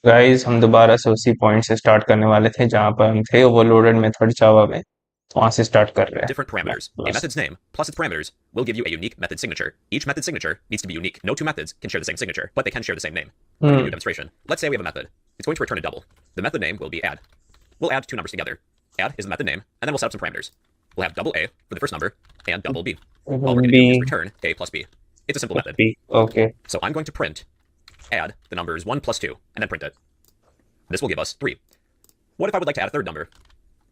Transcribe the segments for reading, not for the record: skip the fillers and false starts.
Guys हम दोबारा से उसी पॉइंट से स्टार्ट करने वाले थे जहां पर हम थे ओवरलोडेड मेथड जावा में। तो वहां से स्टार्ट कर रहे हैं। Different parameters. A बस। method's name plus its parameters will give you a unique method signature. Each method signature needs to be unique. No two methods can share the same signature, but they can share the same name. Let me give you a hmm. demonstration. Let's say we have a method. It's going to return a double. The method name will be add. We'll add two numbers together. Add is the method name, and then we'll set up some parameters. We'll have double A for the first number and double B. All we're going to be do is return A plus B. It's a simple plus method. B. Okay. So I'm going to print add the numbers 1 plus 2, and then print it. This will give us 3. What if I would like to add a third number?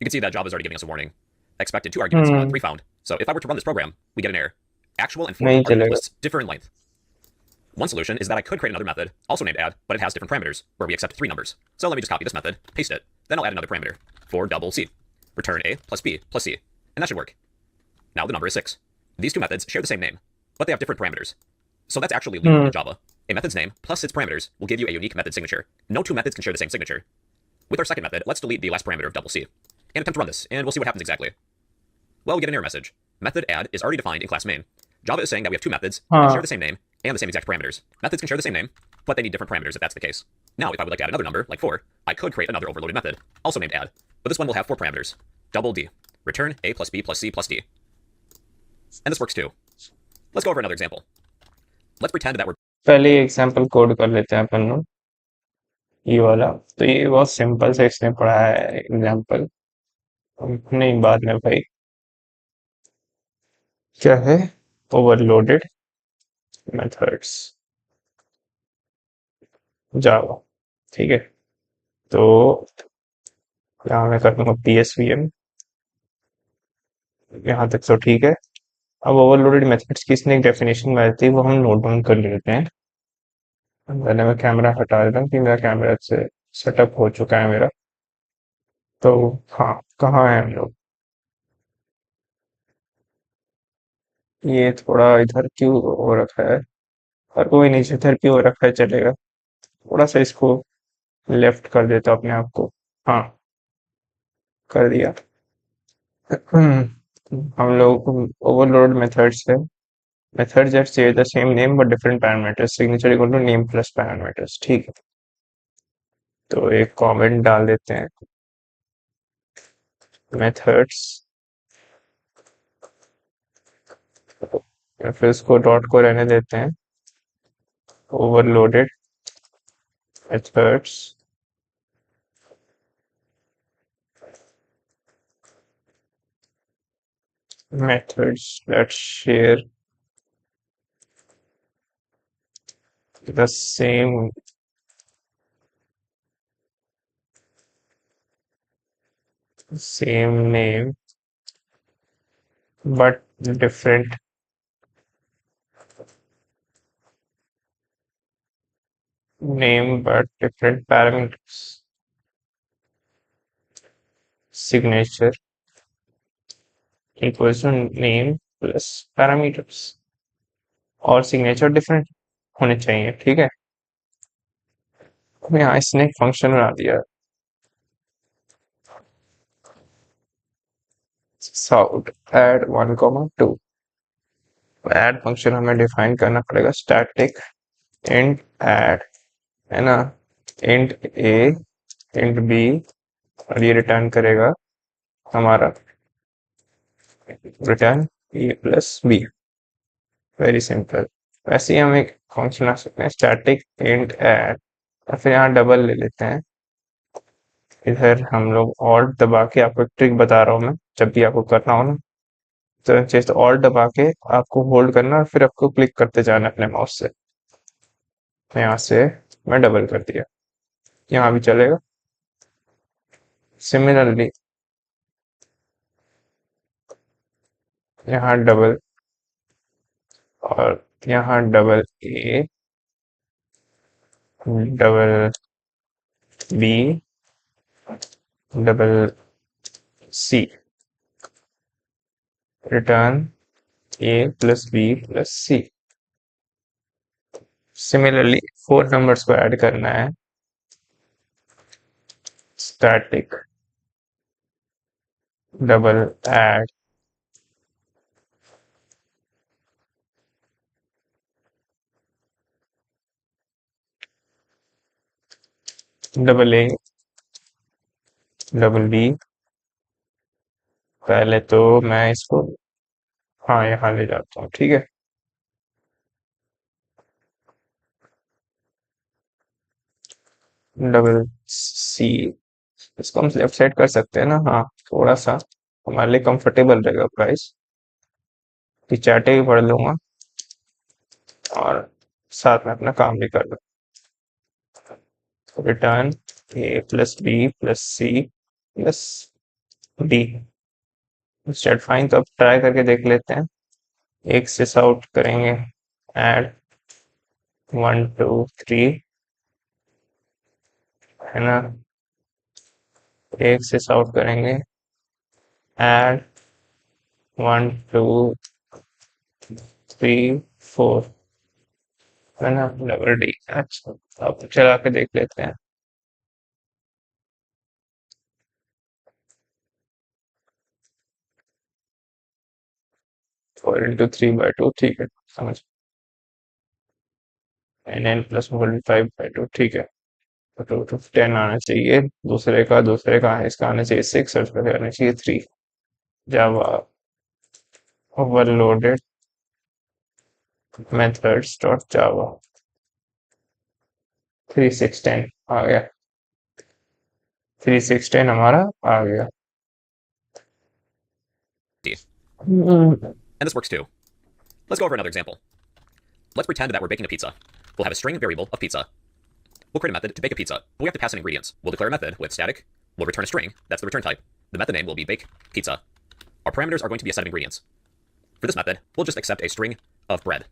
You can see that Java is already giving us a warning. Expected 2 arguments, hmm. 3 found. So if I were to run this program, we get an error. Actual and forward नहीं argument चलेगा। lists differ in length. One solution is that I could create another method, also named add, but it has different parameters, where we accept 3 numbers. So let me just copy this method, paste it, then I'll add another parameter for double C. Return A plus B plus C. And that should work. Now the number is 6. These two methods share the same name, but they have different parameters. So that's actually legal hmm. in Java. A method's name plus its parameters will give you a unique method signature. No two methods can share the same signature. With our second method, let's delete the last parameter of double C and attempt to run this, and we'll see what happens exactly. Well, we get an error message. Method add is already defined in class main. Java is saying that we have two methods that share हाँ। the same name and the same exact parameters. Methods can share the same name, but they need different parameters if that's the case. Now, if I would like to add another number, like 4, I could create another overloaded method, also named add, but this one will have 4 parameters. Double D. Return A plus B plus C plus D. And this works too. Let's go over another example. Let's pretend that we're पहले example code कर लेते हैं अपन लोग। ये वाला तो ये बहुत सिंपल से इसने पढ़ा है एग्जांपल। नहीं बाद में भाई। क्या है? ओवरलोडेड मेथड्स जावा। ठीक है। तो यहाँ मैं कर दूंगा PSVM। यहाँ तक तो ठीक है। अब ओवरलोडेड मेथड्स की इसने एक डेफिनेशन बताई थी, वो हम नोट डाउन कर लेते हैं। पहले मैं कैमरा हटा देता हूँ कि मेरा कैमरा से सेटअप हो चुका है मेरा। तो हाँ, कहाँ है हम लोग? ये थोड़ा इधर क्यों हो रखा है? और कोई नहीं, इधर क्यों हो रखा है चलेगा। थोड़ा सा इसको लेफ्ट कर देता हूँ अपने आप को। हाँ, कर दिया। हम लोग ओवरलोड मेथड्स है। Methods that share the same name but different parameters, signature equal to name plus parameters। ठीक है। तो एक कमेंट डाल देते हैं मेथड्स, या फिर उसको डॉट को रहने देते हैं। Overloaded methods methods that share the same name but different parameters, signature equals to name plus parameters, और सिग्नेचर डिफरेंट होने चाहिए। ठीक है। अब यहाँ इसने एक फंक्शन बना दिया साउट एड 1,2। ऐड फंक्शन हमें डिफाइन करना पड़ेगा स्टैटिक इंट ऐड, है ना। इंट ए इंट बी, और ये रिटर्न करेगा हमारा return A plus B. Very simple. वैसे ही हम एक फंक्शन बना सकते हैं स्टैटिक इंट ऐड, और फिर यहाँ डबल ले लेते हैं। इधर हम लोग ऑल्ट दबा के, आपको ट्रिक बता रहा हूँ मैं, जब भी आपको करना हो ना, तो जस्ट ऑल्ट दबा के आपको होल्ड करना और फिर आपको क्लिक करते जाना अपने माउस से। यहाँ से मैं डबल कर दिया, यहाँ भी चलेगा। सिमिलरली यहाँ डबल, और यहाँ double A double B double C, return A plus B plus C. Similarly 4 numbers को ऐड करना है static double add double A double B. पहले तो मैं इसको हाँ यहाँ ले जाता हूँ, ठीक है। डबल सी, इसको हम लेफ्ट साइड कर सकते हैं ना, हाँ थोड़ा सा हमारे लिए कंफर्टेबल रहेगा प्राइस। चार्टे भी पढ़ लूंगा और साथ में अपना काम भी कर लूँ। Return A plus B plus C plus D state fine. तो अब ट्राई करके देख लेते हैं। एक से आउट करेंगे, ऐड 1 2 3 है ना। एक से आउट करेंगे, ऐड 1 2 3 4 है ना, डबल डी। अच्छा, अब चला के देख लेते हैं। 4 × 3/2, ठीक है, समझ। n प्लस 5/2, ठीक है। तो 10 आना चाहिए, दूसरे का है, इसका आना चाहिए 6 और इसका आना चाहिए 3। जावा ओवरलोडेड मेथड्स डॉट जावा 3610 आ गया। 3610 हमारा आ गया। And this works too. Let's go over another example. Let's pretend that we're baking a pizza. We'll have a string variable of pizza. We'll create a method to bake a pizza, but we have to pass in ingredients. We'll declare a method with static. We'll return a string. That's the return type. The method name will be bake pizza. Our parameters are going to be a set of ingredients. For this method, we'll just accept a string of bread.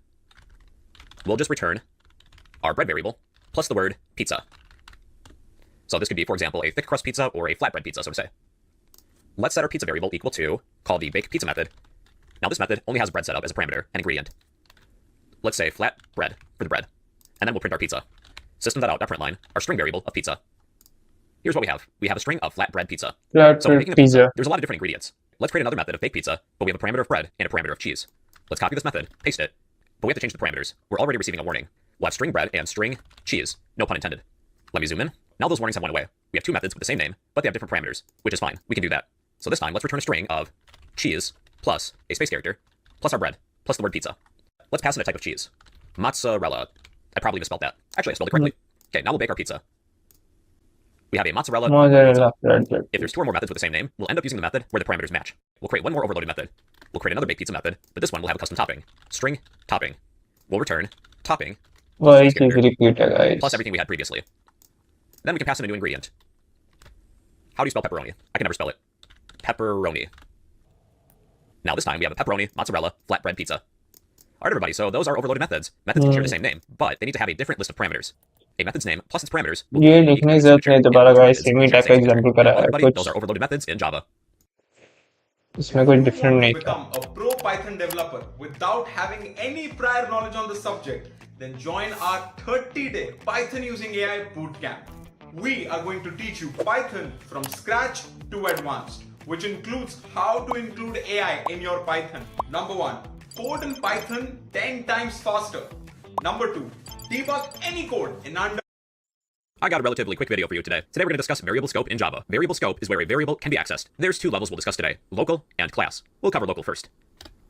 We'll just return our bread variable plus the word pizza. So this could be, for example, a thick crust pizza or a flatbread pizza, so to say. Let's set our pizza variable equal to, call the bake pizza method. Now this method only has bread set up as a parameter and ingredient. Let's say flat bread for the bread, and then we'll print our pizza. System.out.println, our string variable of pizza. Here's what we have. We have a string of flat bread pizza. So making a pizza, there's a lot of different ingredients. Let's create another method of bake pizza, but we have a parameter of bread and a parameter of cheese. Let's copy this method, paste it, but we have to change the parameters. We're already receiving a warning. We'll have string bread and string cheese. No pun intended. Let me zoom in. Now those warnings have went away. We have two methods with the same name, but they have different parameters, which is fine. We can do that. So this time, let's return a string of cheese plus a space character plus our bread plus the word pizza. Let's pass in a type of cheese. Mozzarella. I probably misspelled that. Actually, I spelled it correctly. Okay, now we'll bake our pizza. We have a mozzarella pizza. If there's two or more methods with the same name, we'll end up using the method where the parameters match. We'll create one more overloaded method. We'll create another bake pizza method, but this one will have a custom topping. String topping. We'll return topping वही चीज repeat है guys, plus everything we had previously. Then we can pass in a new ingredient. How do you spell pepperoni? I can never spell it. Pepperoni. Now this time we have a pepperoni, mozzarella, flatbread pizza. Alright everybody, so those are overloaded methods. Methods can share the same name, but they need to have a different list of parameters. A method's name plus its parameters will ये लिखने की जरूरत नहीं दोबारा guys, semi type का example करा है कुछ। those are overloaded methods in Java. इसमें कोई डिफरेंट नहीं था। become a pro Python developer without having any prior knowledge on the subject, then join our 30-day Python using AI bootcamp. We are going to teach you Python from scratch to advanced, which includes how to include AI in your Python. Number 1, code in Python 10 times faster. Number 2, debug any code in under. I got a relatively quick video for you today. Today we're going to discuss variable scope in Java. Variable scope is where a variable can be accessed. There's two levels we'll discuss today, local and class. We'll cover local first.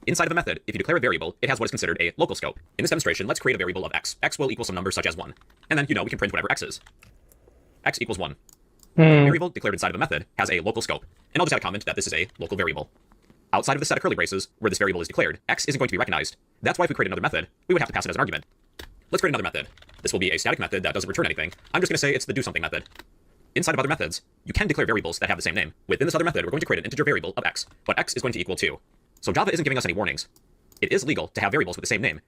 Inside of a method, if you declare a variable, it has what is considered a local scope. In this demonstration, let's create a variable of x. X will equal some number such as 1. And then, we can print whatever x is. X equals 1. A variable declared inside of a method has a local scope. And I'll just add a comment that this is a local variable. Outside of the set of curly braces, where this variable is declared, x isn't going to be recognized. That's why if we create another method, we would have to pass it as an argument. Let's create another method. This will be a static method that doesn't return anything. I'm just going to say it's the do something method. Inside of other methods, you can declare variables that have the same name. Within this other method, we're going to create an integer variable of x, but x is going to equal 2. So Java isn't giving us any warnings. It is legal to have variables with the same name,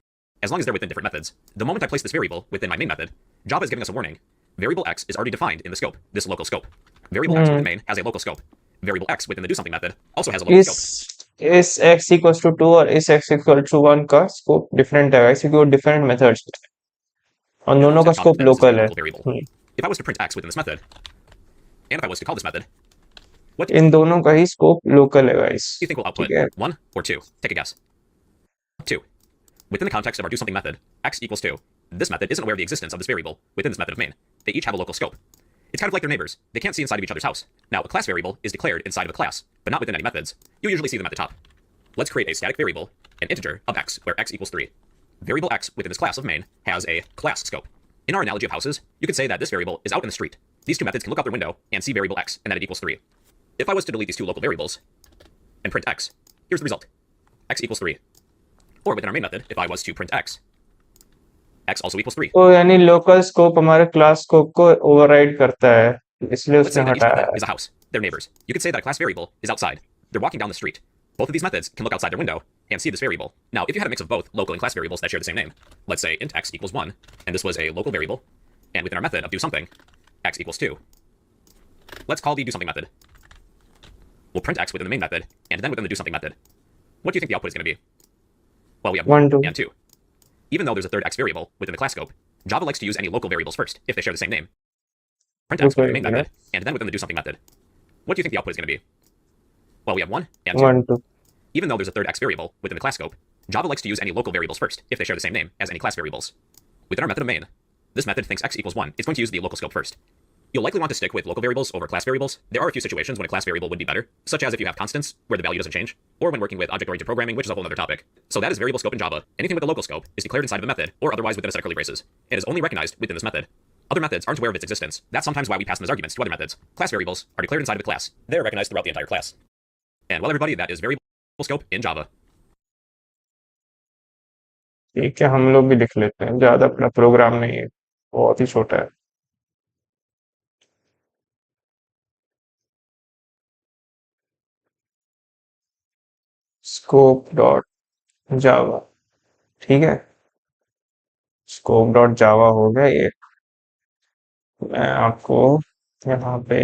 as long as they're within different methods. The moment I place this variable within my main method, Java is giving us a warning. Variable x is already defined in the scope, this local scope. Variable x within main has a local scope. Variable x within the do something method also has a local scope. इस x equals to 2 और इस x equals to 1 का scope different है, इसी को different methods और दोनों का स्कोप लोकल है। If I was to print x within this method, and if I was to call this method, what इन दोनों का ही स्कोप लोकल है guys. do you think will output? 1 or 2? Take a guess. 2. Within the context of our do something method, x equals 2. This method isn't aware of the existence of this variable within this method of main. They each have a local scope. It's kind of like their neighbors. They can't see inside of each other's house. Now, a class variable is declared inside of a class, but not within any methods. You usually see them at the top. Let's create a static variable, an integer of x, where x equals 3. Variable x within this class of main has a class scope. In our analogy of houses, you could say that this variable is out in the street. These two methods can look out their window and see variable x, and that it equals 3. If I was to delete these two local variables and print x, here's the result. X equals 3. Or within our main method, if I was to print x also equals 3. तो यानी local scope हमारे class scope को override करता है, इसलिए Let's उसने say that each हटाया method है. is a house. They're neighbors. You could say that a class variable is outside. They're walking down the street. Both of these methods can look outside their window and see this variable. Now, if you had a mix of both local and class variables that share the same name, let's say int x equals 1, and this was a local variable, and within our method of do something, x equals 2. Let's call the do something method. We'll print x within the main method, and then within the do something method. What do you think the output is going to be? Well, we have 1, 2. and 2. Even though there's a third x variable within the class scope, Java likes to use any local variables first if they share the same name. Print x within the main Okay, method, and then within the do something method. What do you think the output is going to be? Well, we have 1 and 2. 1, 2. Even though there's a third x variable within the class scope, Java likes to use any local variables first if they share the same name as any class variables. Within our method of main, this method thinks x equals 1. It's going to use the local scope first. You'll likely want to stick with local variables over class variables. There are a few situations when a class variable would be better, such as if you have constants, where the value doesn't change, or when working with object-oriented programming, which is a whole other topic. So that is variable scope in Java. Anything with a local scope is declared inside of a method, or otherwise within a set of curly braces. It is only recognized within this method. Other methods aren't aware of its existence. That's sometimes why we pass them as arguments to other methods. Class variables are declared inside of a class. They're recognized throughout the entire class. And well, everybody, that is variable scope in Java. ठीक है, हम लोग भी लिख लेते हैं, ज्यादा बड़ा प्रोग्राम नहीं है, बहुत ही छोटा है. स्कोप डॉट जावा. ठीक है, स्कोप डॉट जावा हो गया ये. मैं आपको यहाँ पे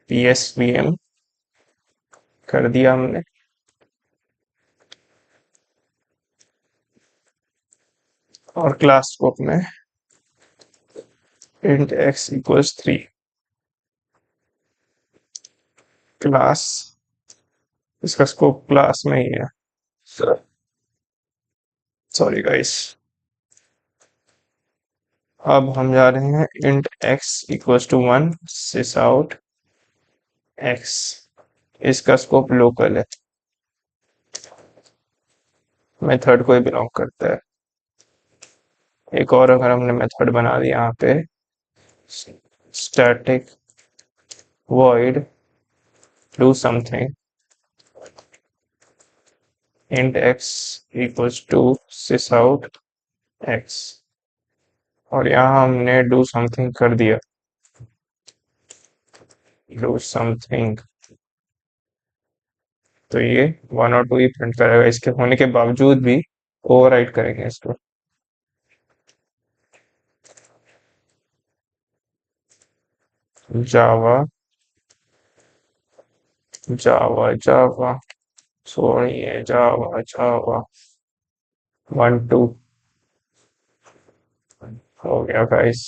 PSVM कर दिया हमने. और क्लास स्कोप में int x equals 3. क्लास, इसका स्कोप क्लास में ही है. Sorry guys. अब हम जा रहे हैं int x equals to 1 sys out x. इसका स्कोप लोकल है, मेथड को ही बिलोंग करता है. एक और अगर हमने मेथड बना दिया यहाँ पे, static void do something int x equals to sys out x, और यहाँ हमने do something कर दिया. do something, तो ये 1 और 2 ही प्रिंट करेगा. इसके होने के बावजूद भी ओवरराइट करेंगे इसको. जावा जावा जावा छोड़िए, जावा जावा 1 2 हो गया guys.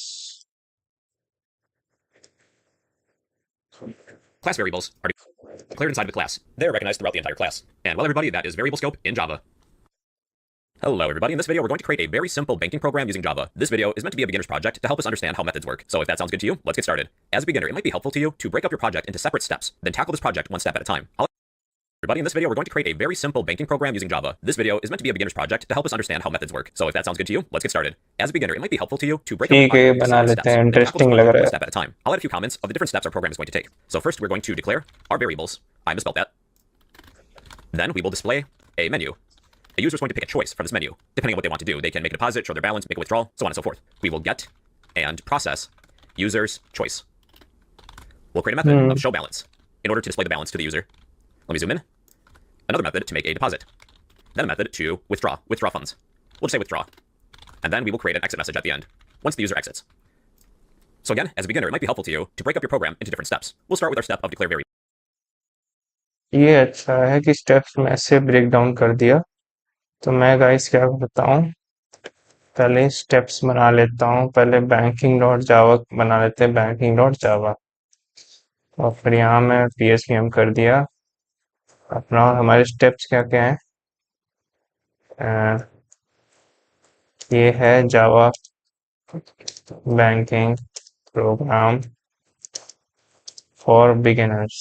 Class variables are declared inside of the class. They're recognized throughout the entire class. And well, everybody, that is variable scope in Java. Hello, everybody. In this video, we're going to create a very simple banking program using Java. This video is meant to be a beginner's project to help us understand how methods work. So if that sounds good to you, let's get started. As a beginner, it might be helpful to you to break up your project into separate steps, then tackle this project one step at a time. Everybody, in this video, we're going to create a very simple banking program using Java. This video is meant to be a beginner's project to help us understand how methods work. So if that sounds good to you, let's get started. As a beginner, it might be helpful to you to break up your project into separate steps, then tackle this project one step at a time. I'll add a few comments of the different steps our program is going to take. So first, we're going to declare our variables. I misspelled that. Then we will display a menu. A user is going to pick a choice from this menu. Depending on what they want to do, they can make a deposit, show their balance, make a withdrawal, so on and so forth. We will get and process user's choice. We'll create a method of show balance in order to display the balance to the user. Let me zoom in. Another method to make a deposit. Then a method to withdraw funds. We'll just say withdraw. And then we will create an exit message at the end, once the user exits. So again, as a beginner, it might be helpful to you to break up your program into different steps. We'll start with our step of declare variable. ये अच्छा है कि steps में ऐसे break down कर दिया. तो मैं गाइस क्या करता हूँ, पहले स्टेप्स बना लेता हूँ. पहले बैंकिंग डॉट जावा बना लेते हैं, बैंकिंग डॉट जावा, और फिर यहाँ मैं PSVM कर दिया अपना. और हमारे स्टेप्स क्या क्या हैं, ये है जावा banking program for beginners.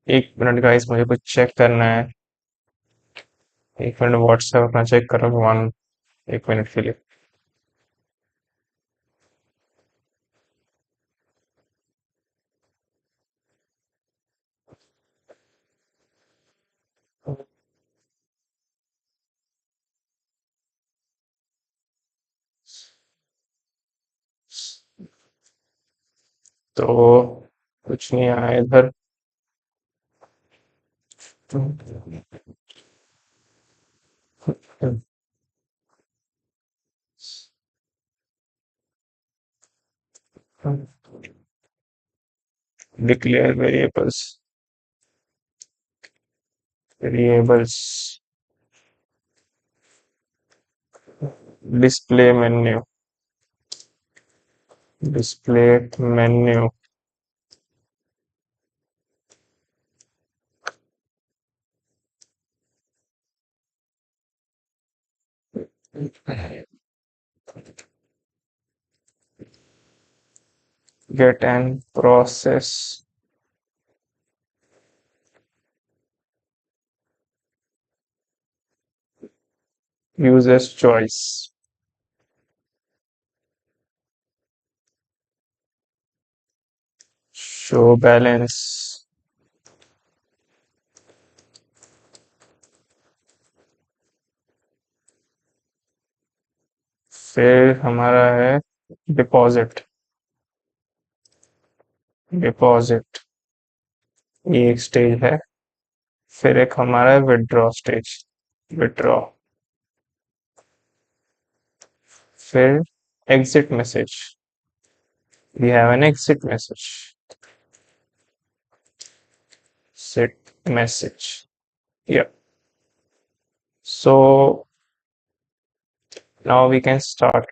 एक मिनट गाइस, मुझे कुछ चेक करना है। एक मिनट व्हाट्सएप अपना चेक करो वन, एक मिनट के लिए। तो कुछ नहीं आया इधर। Declare variables, display menu, display menu, get and process, user's choice, show balance, फिर हमारा है डिपॉजिट, डिपॉजिट ये एक स्टेज है। फिर एक हमारा है विड्रॉ स्टेज, विड्रॉ। फिर exit message, we have an exit message, exit message, yeah. So now we can start.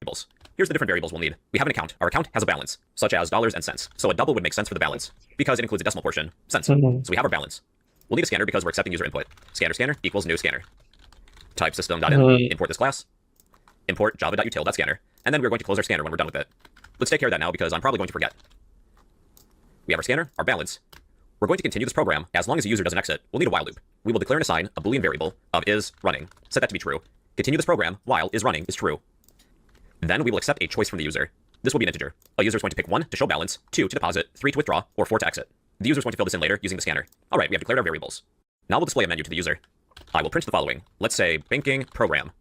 Variables. Here's the different variables we'll need. We have an account. Our account has a balance, such as dollars and cents. So a double would make sense for the balance because it includes a decimal portion, cents. So we have our balance. We'll need a scanner because we're accepting user input. Scanner equals new scanner. Type system.in, import this class, import java.util.scanner, and then we're going to close our scanner when we're done with it. Let's take care of that now because I'm probably going to forget. We have our scanner, our balance. We're going to continue this program as long as the user doesn't exit. We'll need a while loop. We will declare and assign a Boolean variable of is running. Set that to be true. Continue this program while is running is true. Then we will accept a choice from the user. This will be an integer. A user is going to pick 1 to show balance, 2 to deposit, 3 to withdraw, or 4 to exit. The user is going to fill this in later using the scanner. All right, we have declared our variables. Now we'll display a menu to the user. I will print the following. Let's say banking program.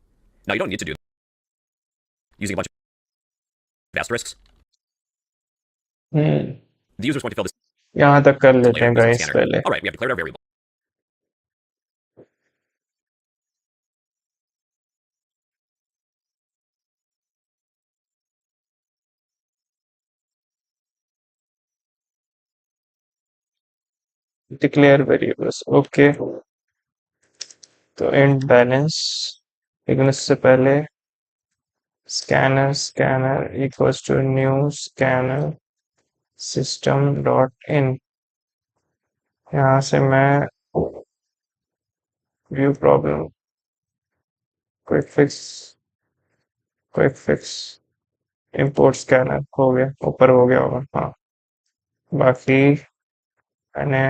Now you don't need to do using a bunch of asterisks. The user is going to fill this यहाँ तक कर in लेते later हैं using the guys scanner. पहले। All right, we have declared our variable. Declare variables, okay. तो int balance, लेकिन उससे पहले scanner equals to new scanner system dot in. यहाँ से मैं view problem, quick fix import scanner हो गया, ऊपर हो गया होगा। हाँ, बाकी मैंने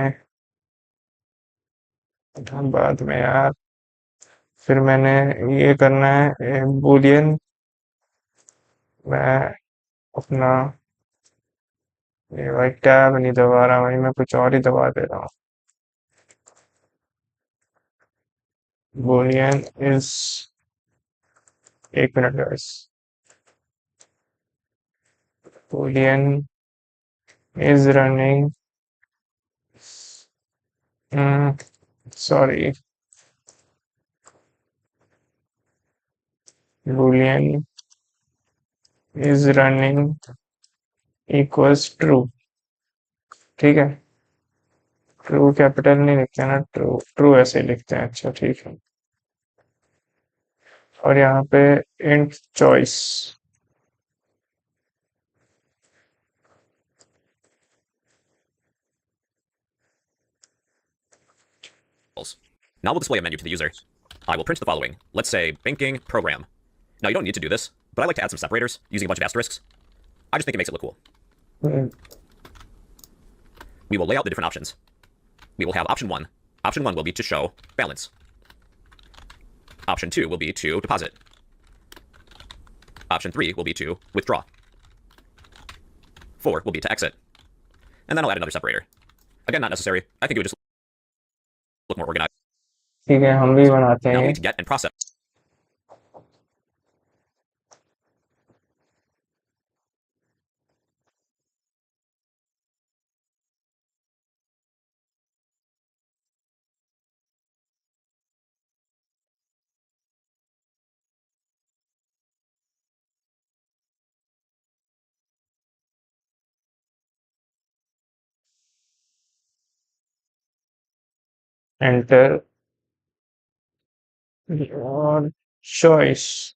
बाद में यार, फिर मैंने ये करना है बूलियन। मैं अपना ये भाई टैब नहीं दबा रहा भाई, मैं कुछ और ही दबा दे रहा हूँ। boolean is, एक minute guys, boolean is running, sorry, boolean is running equals true, ठीक है। ट्रू कैपिटल नहीं लिखते ना, ट्रू ट्रू ऐसे लिखते हैं। अच्छा ठीक है। और यहाँ पे int choice, variables. Now we'll display a menu to the user. I will print the following. Let's say banking program. Now you don't need to do this, but I like to add some separators using a bunch of asterisks. I just think it makes it look cool. We will lay out the different options. We will have option 1. Option 1 will be to show balance. Option 2 will be to deposit. Option 3 will be to withdraw. 4 will be to exit. And then I'll add another separator. Again, not necessary. I think it would just look more organized. ठीक है, हम भी बनाते Now we हैं. need to get and process. Enter your choice.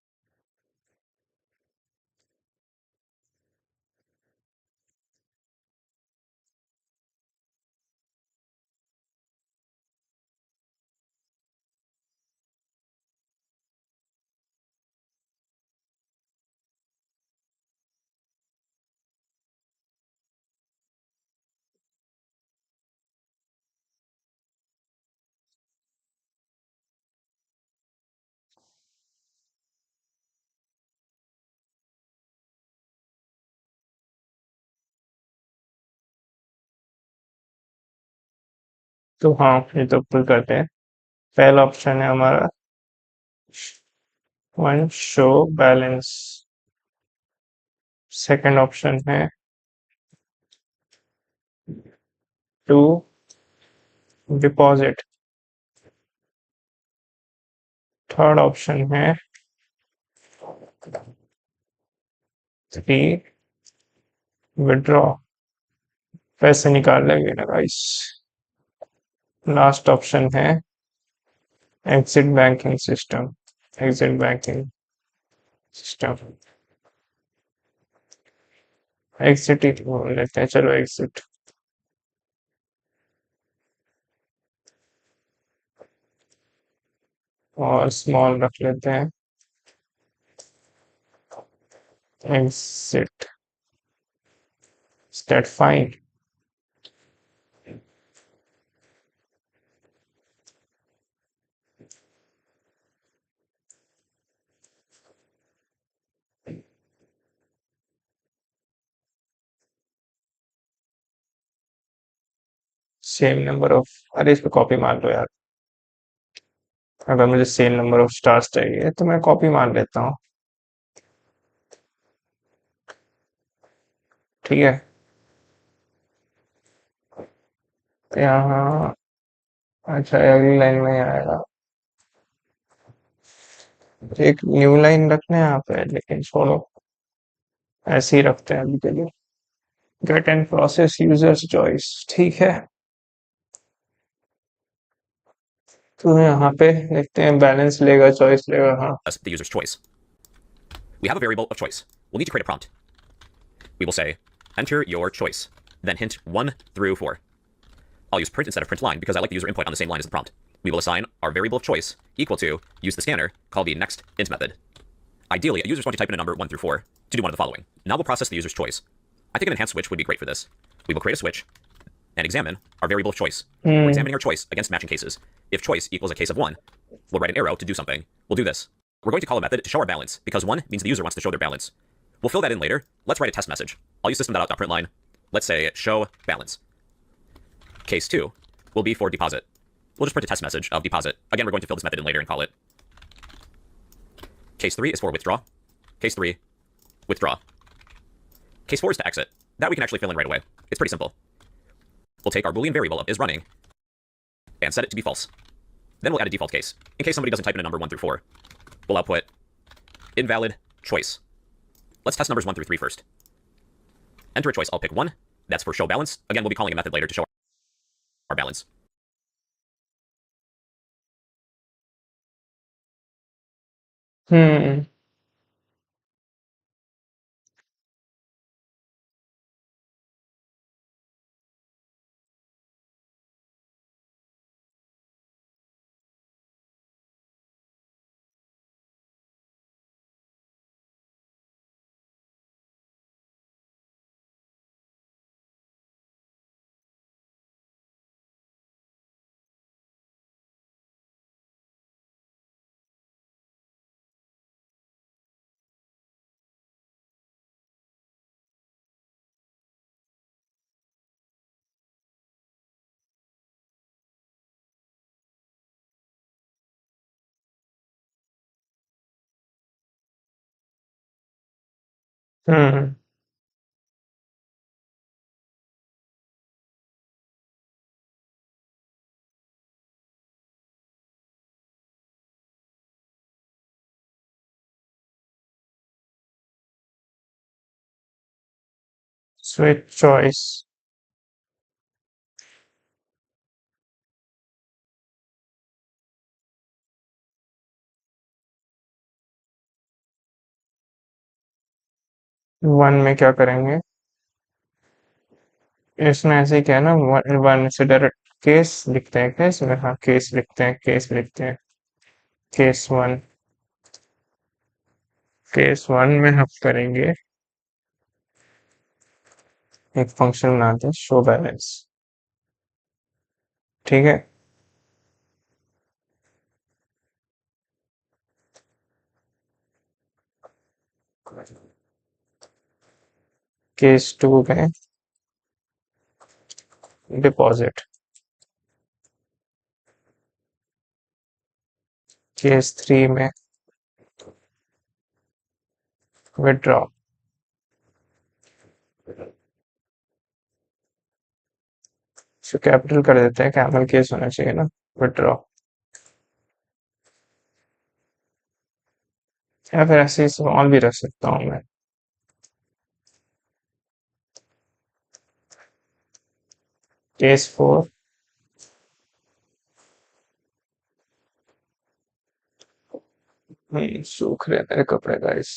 तो हाँ, ये तो पुल करते हैं. पहला ऑप्शन है हमारा one show balance. Second option है टू डिपॉजिट. थर्ड ऑप्शन है थ्री विड्रॉ. पैसे निकाल लेंगे ना गाइस. लास्ट ऑप्शन है exit banking system. Exit banking system. Exit ही बोल लेते हैं. चलो एग्जिट. और स्मॉल रख लेते हैं. Exit. State fine. Same number of. अरे इस पे कॉपी मार लो यार. अगर मुझे सेम नंबर ऑफ स्टार्स चाहिए तो मैं कॉपी मार लेता हूँ. ठीक है. यहाँ अच्छा अगली लाइन में आएगा. एक न्यू लाइन रखने हैं यहाँ पे, लेकिन छोड़ो ऐसे ही रखते हैं अभी के लिए. Get and process users choice. ठीक है. तो यहाँ पे देखते हैं बैलेंस लेगा चॉइस लेगा. हाँ. The user's choice. We have a variable of choice. We'll need to create a prompt. We will say, enter your choice, then hint 1 through 4. I'll use print instead of print line because I like the user input on the same line as the prompt. We will assign our variable of choice equal to, use the scanner, call the next int method. Ideally, a user is going to type in a number 1 through 4 to do one of the following. Now we'll process the user's choice. I think an enhanced switch would be great for this. We will create a switch and examine our variable of choice. We're examining our choice against matching cases. If choice equals a case of 1, we'll write an arrow to do something. We'll do this. We're going to call a method to show our balance, because 1 means the user wants to show their balance. We'll fill that in later. Let's write a test message. I'll use system.out.println. Let's say show balance. Case 2 will be for deposit. We'll just print a test message of deposit. Again, we're going to fill this method in later and call it. Case 3 is for withdraw. Case 3, withdraw. Case 4 is to exit. That we can actually fill in right away. It's pretty simple. We'll take our Boolean variable of is running and set it to be false. Then we'll add a default case. In case somebody doesn't type in a number 1 through 4, we'll output invalid choice. Let's test numbers 1 through 3 first. Enter a choice. I'll pick 1. That's for show balance. Again, we'll be calling a method later to show our balance. Hmm. Hmm switch choice. 1 में क्या करेंगे? इसमें ऐसे ही क्या है ना, 1 से direct case लिखते हैं क्या इसमें? हाँ, केस लिखते हैं, केस लिखते हैं। केस 1, केस 1 में हम करेंगे, एक फंक्शन बनाते हैं शो बैलेंस। ठीक है, केस 2 में डिपॉजिट, केस 3 में विड्रॉ, इसको कैपिटल कर देते हैं, कैमल केस होना चाहिए ना, विड्रॉ। या फिर ऐसे ही स्मॉल भी रख सकता हूँ मैं। केस 4 सूख रहे हैं मेरे कपड़े गाइस,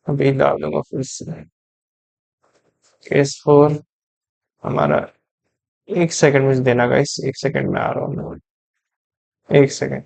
अभी डाल दूंगा फिर से। केस 4 हमारा, 1 सेकंड मुझे देना गाइस, 1 सेकंड में आ रहा हूँ मैं। 1 सेकंड।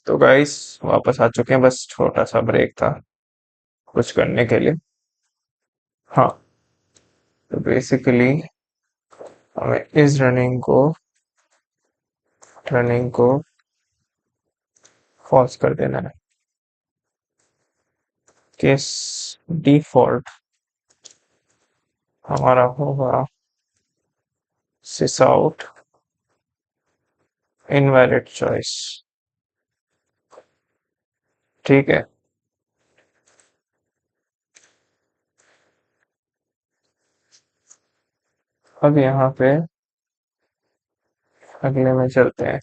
तो गाइस वापस आ चुके हैं, बस छोटा सा ब्रेक था कुछ करने के लिए। हाँ, तो बेसिकली हमें इस रनिंग को फॉल्स कर देना है। केस डिफॉल्ट हमारा होगा सिस आउट इनवैलिड चॉइस। ठीक है, अब यहाँ पे अगले में चलते हैं।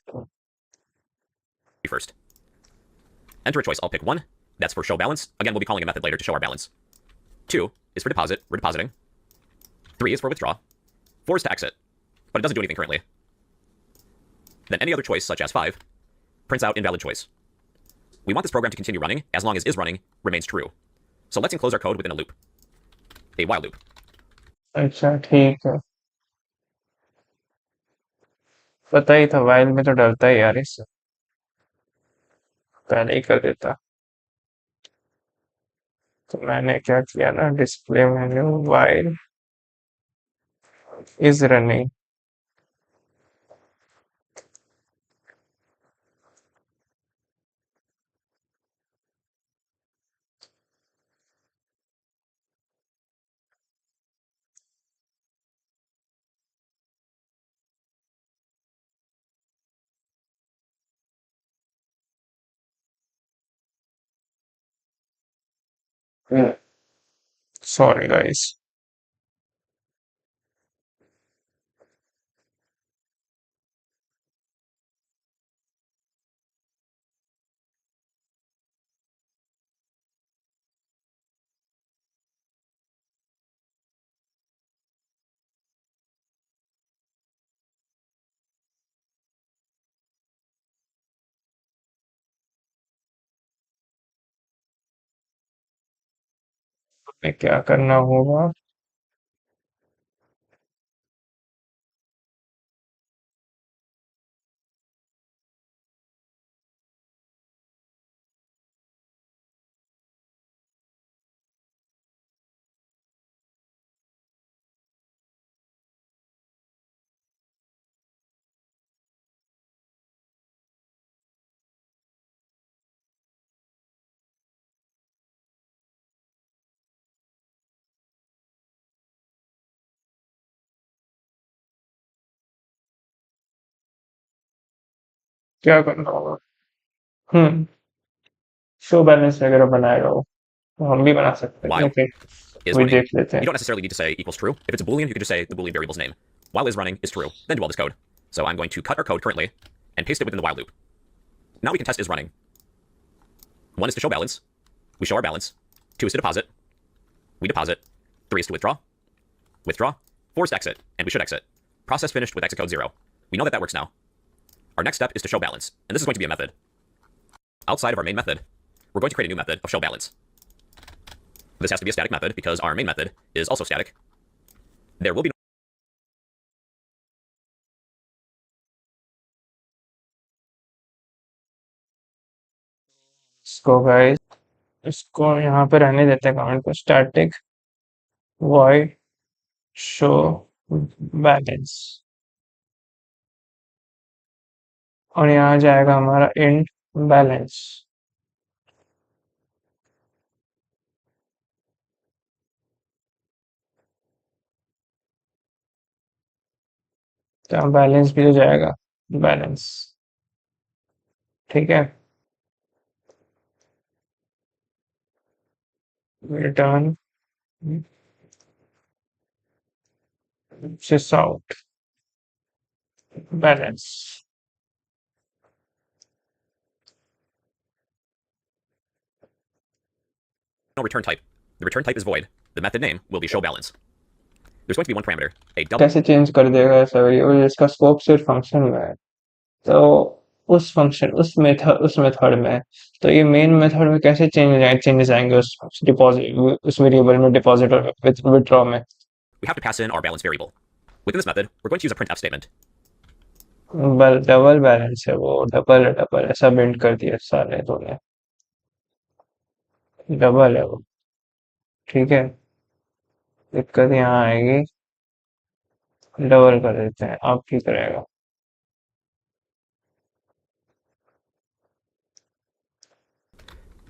First. Enter a choice. I'll pick 1. That's for show balance. Again, we'll be calling a method later to show our balance. 2 is for deposit, we're depositing. 3 is for withdraw. 4 is to exit, but it doesn't do anything currently. Then any other choice, such as 5, prints out invalid choice. We want this program to continue running as long as is running remains true. So let's enclose our code within a loop, a while loop. अच्छा ठीक है, पता ही था, while में तो डरता ही यार इससे, पहले ही कर देता। तो मैंने क्या किया ना, display menu while is running, sorry guys. हमें क्या करना होगा, क्या करना होगा? शो बैलेंस वगैरह बनाएगा वो, तो हम भी बना सकते हैं, While ओके is वही running. देख लेते You हैं। don't necessarily need to say equals true. If it's a boolean, you could just say the boolean variable's name. While is running is true, then do all this code. So I'm going to cut our code currently and paste it within the while loop. Now we can test is running. 1 is to show balance. We show our balance. 2 is to deposit. We deposit. 3 is to withdraw. Withdraw. 4 is to exit, and we should exit. Process finished with exit code 0. We know that that works now. Our next step is to show balance, and this is going to be a method. Outside of our main method, we're going to create a new method of show balance. This has to be a static method because our main method is also static. There will be इसको guys, इसको यहाँ पे रहने देते हैं comment को, static void show balance, और यहाँ जाएगा हमारा इंट बैलेंस। तो बैलेंस भी हो जाएगा, बैलेंस, ठीक है। Return sys out balance, no return type. The return type is void. The method name will be show balance. There's going to be one parameter, a double. कैसे change कर देगा ऐसा वेरिएबल, इसका स्कोप सिर्फ function में है, तो उस फंक्शन उस मेथड में, तो ये मेन मेथड में कैसे चेंजेस आएंगे उस डिपॉजिट, उस वेरिएबल में, डिपॉजिट और विथड्रॉ में। We have to pass in our balance variable. Within this method, we're going to use a printf statement. Double balance है वो, डबल डबल ऐसा बिल्ड कर दिया सारे दो ने, डबल है वो, ठीक है। दिक्कत यहाँ आएगी, डबल कर देते हैं, अब ठीक रहेगा।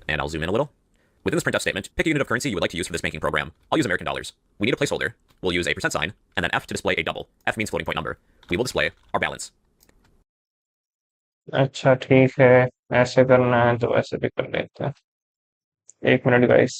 And I'll zoom in a little. Within this printf statement, pick a unit of currency you would like to use for this banking program. I'll use American dollars. We need a placeholder. We'll use a %, and then F to display a double. F means floating point number. We will display our balance. अच्छा ठीक है, ऐसे करना है तो वैसे भी कर लेते हैं। एक मिनट गाइस।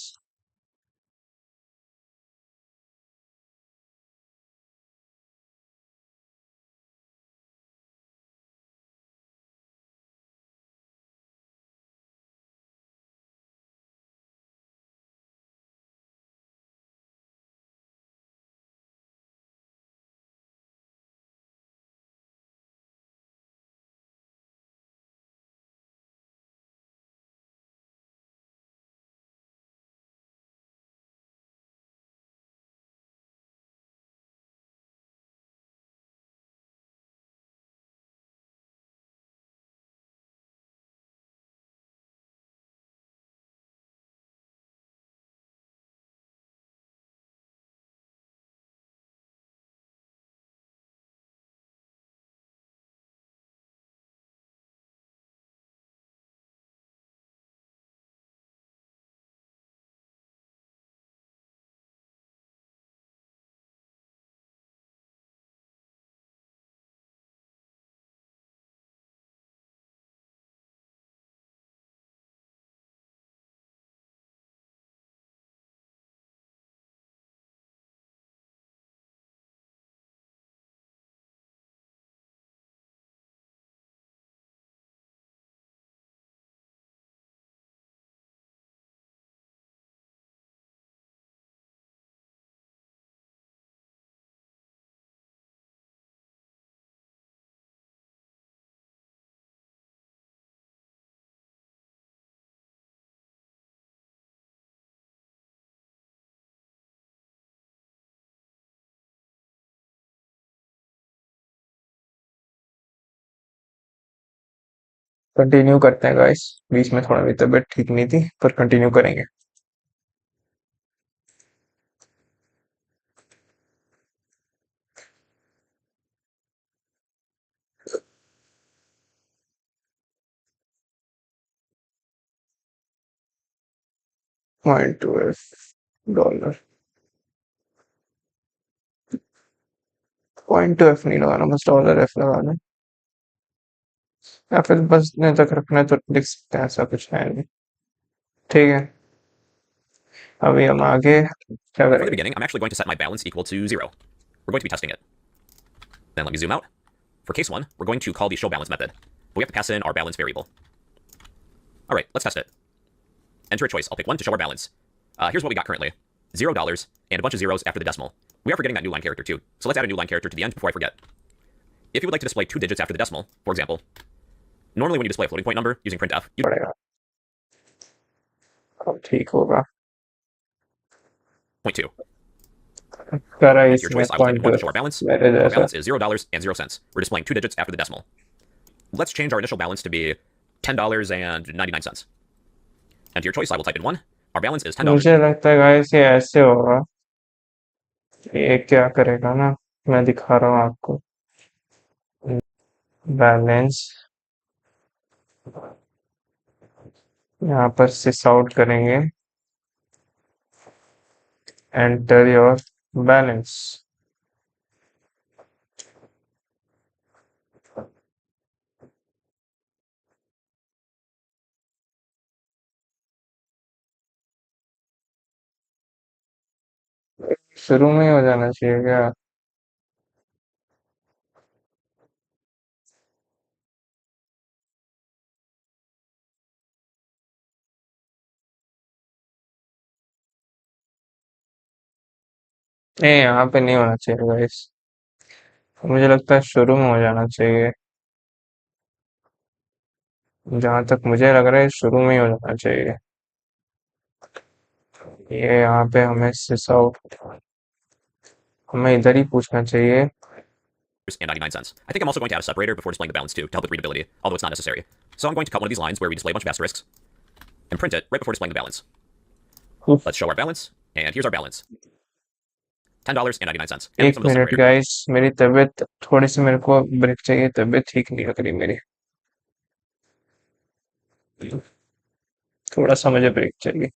कंटिन्यू करते हैं गाइस। बीच में थोड़ा मेरी तबीयत ठीक नहीं थी, पर कंटिन्यू करेंगे। $0.2 $0.2 नहीं लगाना, बस $F लगाना, या फिर बस इतने तक रखना है तो लिख सकते हैं, ऐसा कुछ है नहीं। ठीक है, अभी हम आगे क्या For the करेंगे? beginning, I'm actually going to set my balance equal to 0. We're going to be testing it. Then let me zoom out. For case 1, we're going to call the showBalance method, but we have to pass in our balance variable. All right, let's test it. Enter a choice. I'll pick 1 to show our balance. Here's what we got currently. $0 and a bunch of zeros after the decimal. We are forgetting that new line character too, so let's add a new line character to the end before I forget. If you would like to display 2 digits after the decimal, for example, normally when you display a floating point number using printf, you पड़ेगा, अब ठीक होगा। 0.2. करा Enter your इसमें choice. I will type in 1 to $0.2 show our balance. मेरे Our जैसा। balance is $0.00. We're displaying 2 digits after the decimal. Let's change our initial balance to be $10.99. Enter your choice. I will type in 1. Our balance is $10. मुझे लगता है guys ये ऐसे होगा, ये क्या करेगा ना, मैं दिखा रहा हूँ आपको। बैलेंस, यहाँ पर सिस आउट करेंगे, एंटर योर बैलेंस। शुरू में ही हो जाना चाहिए क्या? नहीं, यहाँ पे नहीं होना चाहिए गाइस, मुझे लगता है शुरू में हो जाना चाहिए। जहां तक मुझे लग रहा है शुरू में ही हो जाना चाहिए। ये यहाँ पे हमें सिस आउट, हमें इधर ही पूछना चाहिए। And 99 cents. I think I'm also going to add a separator before displaying the balance too, to help with readability, although it's not necessary. So I'm going to cut one of these lines where we display a bunch of asterisks and print it right before displaying the balance. उफ, Let's show our balance, and here's our balance. $10.99. And एक some of those minute separator. Guys, मेरी तबीयत थोड़ी सी, मेरे को break चाहिए, तबीयत ठीक नहीं लग रही मेरी, थोड़ा सा मुझे ब्रेक चाहिए।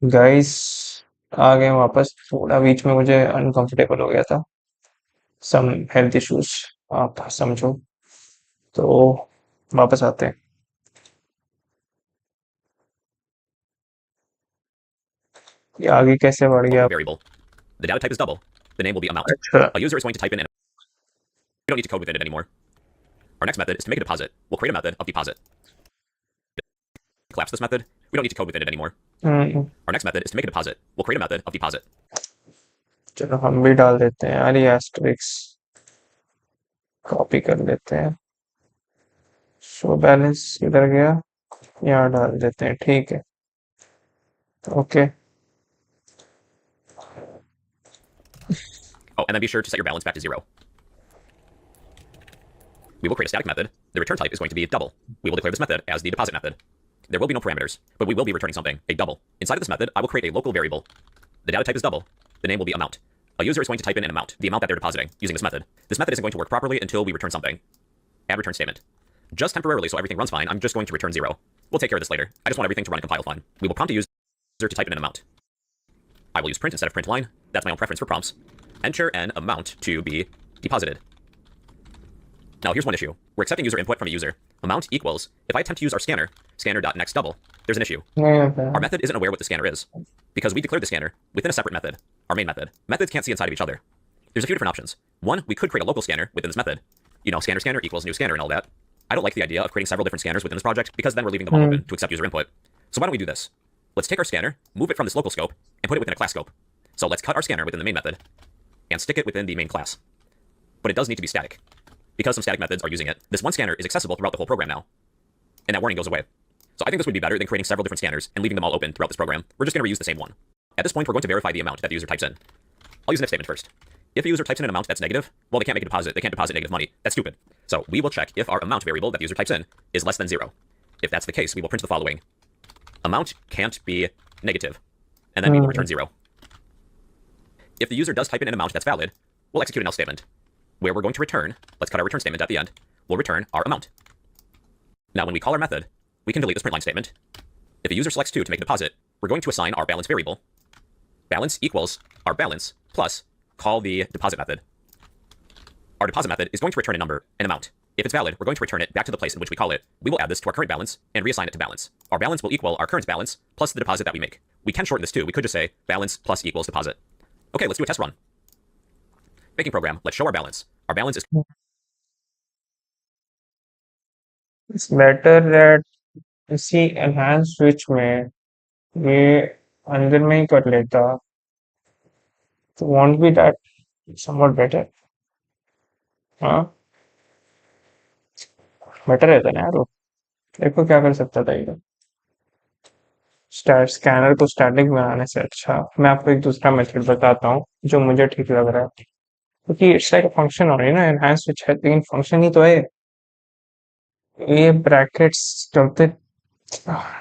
गाइस आ गए वापस। थोड़ा बीच में मुझे अनकंफर्टेबल हो गया था, सम हेल्थ इश्यूज आप समझो, तो वापस आते हैं। ये आगे कैसे बढ़ गया? local variable. The data type is double. The name will be amount. अच्छा, A user is going to type in, and we don't need to code within it anymore. Our next method is to make a deposit. We'll create a method of deposit. Collapse this method. We don't need to code within it anymore. Our next method is to make a deposit. We'll create a method of deposit. चलो हम भी डाल देते हैं यार, ये asterisk copy कर लेते हैं। शो बैलेंस किधर गया? यहाँ डाल देते हैं, ठीक है, okay. Oh, and then be sure to set your balance back to 0. We will create a static method. The return type is going to be double. We will declare this method as the deposit method. There will be no parameters, but we will be returning something, a double. Inside of this method, I will create a local variable. The data type is double. The name will be amount. A user is going to type in an amount, the amount that they're depositing, using this method. This method isn't going to work properly until we return something. Add return statement. Just temporarily, so everything runs fine, I'm just going to return 0. We'll take care of this later. I just want everything to run and compile fine. We will prompt the user to type in an amount. I will use print instead of print line. That's my own preference for prompts. Enter an amount to be deposited. Now here's one issue. We're accepting user input from a user. Amount equals, if I attempt to use our scanner, scanner.next double, there's an issue. नहीं होता Our method isn't aware what the scanner is, because we declared the scanner within a separate method, our main method. Methods can't see inside of each other. There's a few different options. One, we could create a local scanner within this method. You know, scanner equals new scanner and all that. I don't like the idea of creating several different scanners within this project, because then we're leaving them all open to accept user input. So why don't we do this? Let's take our scanner, move it from this local scope, and put it within a class scope. So let's cut our scanner within the main method, and stick it within the main class. But it does need to be static. Because some static methods are using it, this one scanner is accessible throughout the whole program now. And that warning goes away. So I think this would be better than creating several different scanners and leaving them all open throughout this program. We're just going to reuse the same one. At this point, we're going to verify the amount that the user types in. I'll use an if statement first. If a user types in an amount that's negative, well, they can't make a deposit. They can't deposit negative money. That's stupid. So we will check if our amount variable that the user types in is less than 0. If that's the case, we will print the following. Amount can't be negative. And then we will return 0. If the user does type in an amount that's valid, we'll execute an else statement, where we're going to return, let's cut our return statement at the end, we'll return our amount. Now when we call our method, we can delete this print line statement. If a user selects 2 to make a deposit, we're going to assign our balance variable. Balance equals our balance plus call the deposit method. Our deposit method is going to return a number, an amount. If it's valid, we're going to return it back to the place in which we call it. We will add this to our current balance and reassign it to balance. Our balance will equal our current balance plus the deposit that we make. We can shorten this too. We could just say balance plus equals deposit. Okay, let's do a test run. Baking program, let's show our balance. Our balance is It's better that इसी enhanced switch में ये अंदर में ही कर लेता, तो won't be that somewhat better? हाँ, better रहता ना यार वो। देखो क्या कर सकता था ये, स्कैनर को स्टैटिक बनाने से अच्छा मैं आपको एक दूसरा मेथड बताता हूँ जो मुझे ठीक लग रहा है, क्योंकि इट्स लाइक फंक्शन हो रही है ना, एनहांस स्विच है लेकिन फंक्शन ही तो है। ये ब्रैकेट्स चलते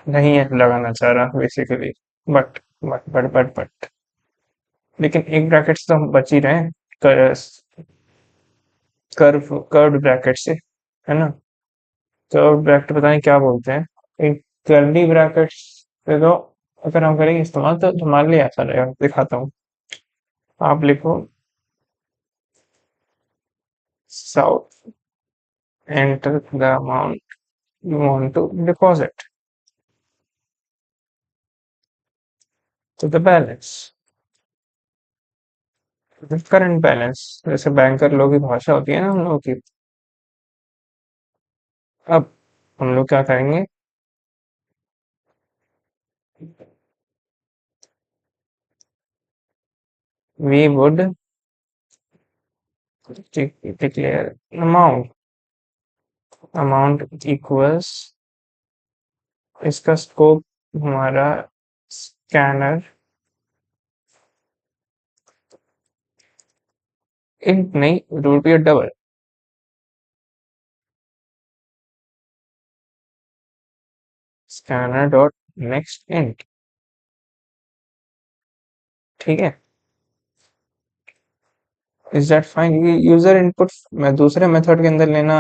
नहीं है लगाना चाह रहा बेसिकली, बट लेकिन एक ब्रैकेट से तो हम बच ही रहे हैं, कर्व ब्रैकेट से, है ना? कर्व ब्रैकेट पता नहीं क्या बोलते हैं, एक कर्ली ब्रैकेट से तो अगर हम करेंगे इस्तेमाल तो हमारे लिए ऐसा रहेगा। दिखाता हूँ, आप लिखो south, enter the amount you want to deposit to the balance, the current balance, जैसे बैंकर लोगों की भाषा होती है ना हम लोगों की। अब हम लोग क्या करेंगे, we would declare amount equals, इसका स्कोप हमारा स्कैनर इंट नहीं, it would be a double, scanner dot next int, ठीक है? Is that fine? ये यूजर इनपुट मैं दूसरे मेथड के अंदर लेना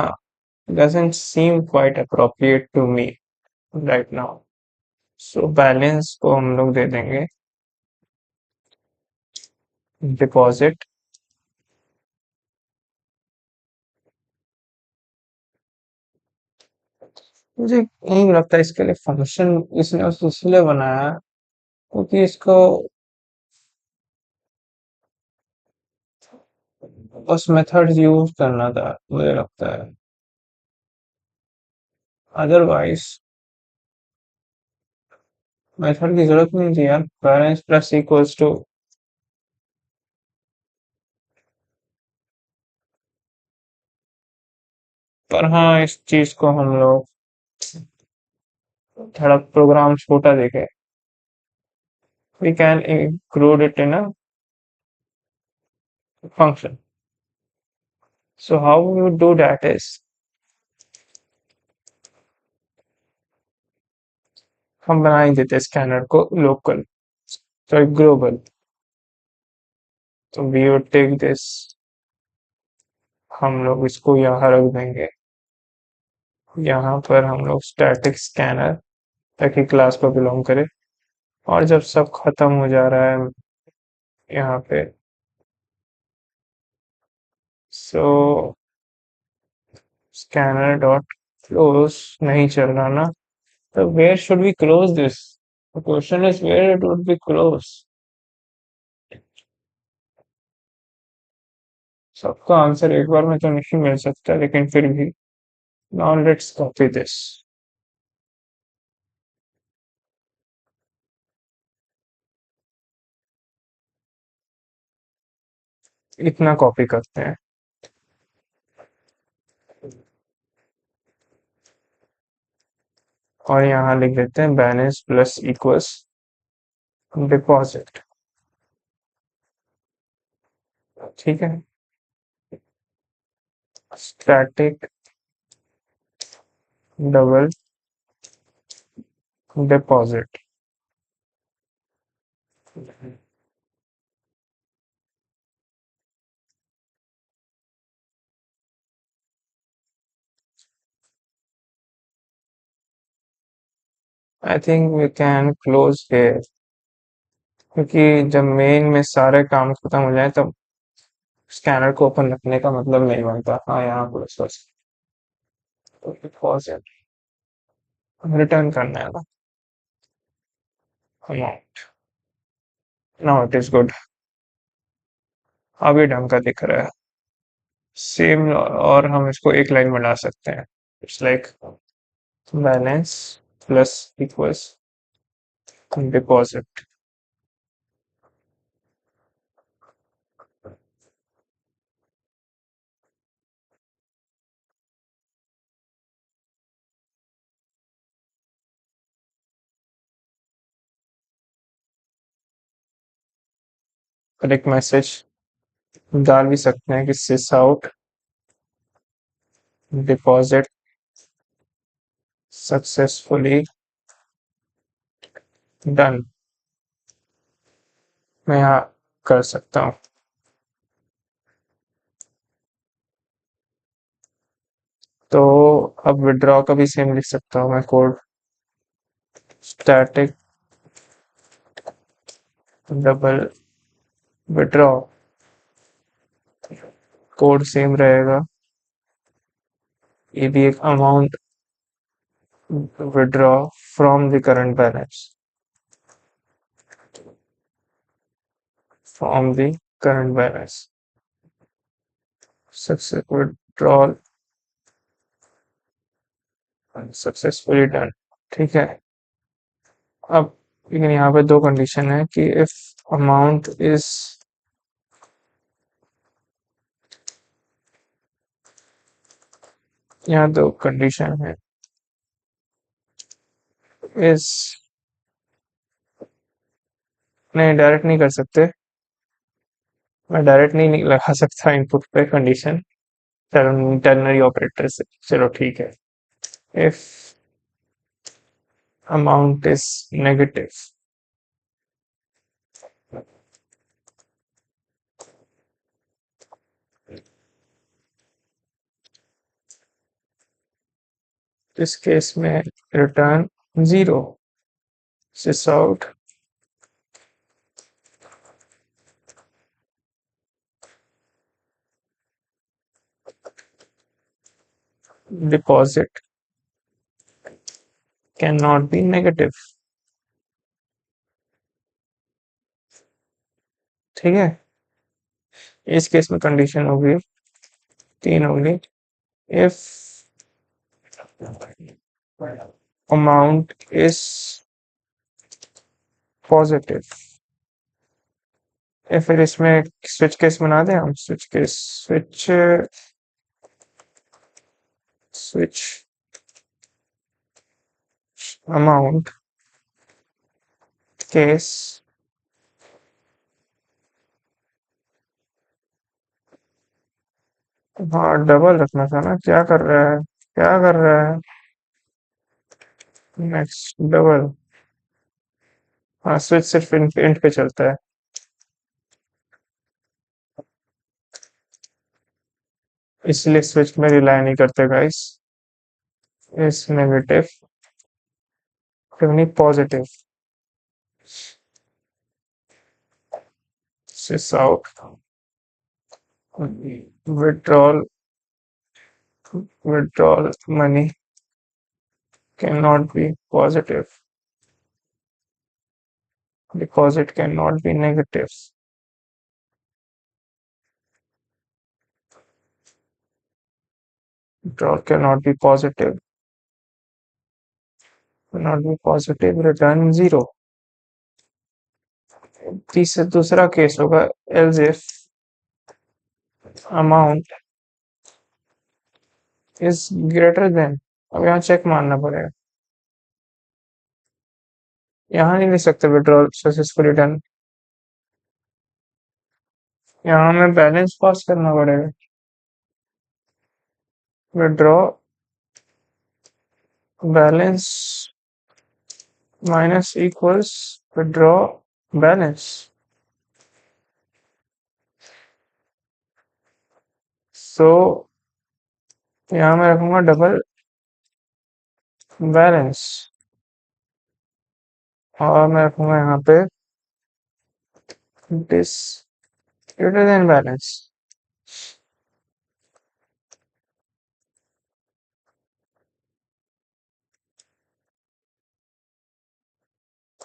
doesn't seem quite appropriate to me right now. So balance को हम लोग दे देंगे डिपॉजिट। मुझे नहीं लगता इसके लिए फंक्शन इसने इसलिए बनाया क्योंकि इसको बस मेथड यूज करना था, मुझे लगता है। अदरवाइज मेथड की जरूरत नहीं थी यार। बैलेंस प्लस इक्वल्स टू, पर हाँ इस चीज को हम लोग थोड़ा प्रोग्राम छोटा देखे। We can include it in a function. So how we would do that is हम बना ही देते स्कैनर को लोकल, सॉरी ग्लोबल। तो we would take this, हम लोग इसको यहाँ रख देंगे। यहाँ पर हम लोग स्टैटिक स्कैनर ताकि क्लास को बिलोंग करे। और जब सब खत्म हो जा रहा है यहाँ पे, सो स्कैनर डॉट क्लोज नहीं चल रहा ना, तो where should we close this? The question is where it would be close. सबका आंसर एक बार में तो नहीं मिल सकता, लेकिन फिर भी नाउ लेट्स कॉपी दिस। इतना कॉपी करते हैं और यहाँ लिख देते हैं बैलेंस प्लस इक्वल्स डिपॉजिट। ठीक है, static double deposit. I think we can close here, क्योंकि जब मेन में सारे काम खत्म हो जाए तब स्कैनर को ओपन रखने का मतलब नहीं बनता। हाँ यहाँ प्लस प्लस डिपॉजिट रिटर्न करना है ना amount. Now it is good, अभी ढंग का दिख रहा है सेम। और हम इसको एक लाइन में ला सकते हैं। It's like balance plus equals deposit. Correct message डाल भी सकते हैं कि सिस आउट डिपॉजिट सक्सेसफुली डन। मैं यहाँ कर सकता हूँ। तो अब विड्रॉ का भी सेम लिख सकता हूँ मैं code, static double withdraw. Code same रहेगा, ये भी एक amount withdraw from the current balance, from the current balance success withdrawal successfully done. ठीक है, अब लेकिन यहाँ पे दो कंडीशन है कि इफ अमाउंट इज, यहाँ दो कंडीशन है। इस नहीं, डायरेक्ट नहीं कर सकते, मैं डायरेक्ट नहीं लगा सकता इनपुट पे कंडीशन, टर्नरी ऑपरेटर से। चलो ठीक है, इफ अमाउंट इज नेगेटिव इस केस में return zero. sys out deposit cannot be negative। ठीक है, इस केस में कंडीशन होगी 3 होगी। इफ अमाउंट इज पॉजिटिव, या फिर इसमें स्विच केस बना दें हम, switch case, switch amount case हाँ डबल रखना था ना, क्या कर रहा है, क्या कर रहा है, नेक्स्ट डबल। हाँ स्विच सिर्फ इंट पे चलता है, इसलिए स्विच में रिलाई नहीं करते गाइस। इस नेगेटिव नहीं positive, sys out withdrawal money cannot be positive, deposit cannot be negative, withdrawal cannot be positive, return 0। दूसरा केस होगा else if amount is greater than। अब यहाँ चेक मारना पड़ेगा, यहाँ नहीं लिख सकते विड्रॉल सक्सेसफुली डन, यहाँ हमें बैलेंस पास करना पड़ेगा। Withdraw balance minus equals withdraw balance. So यहाँ मैं रखूंगा डबल बैलेंस, और मैं रखूंगा यहाँ पे this greater than balance.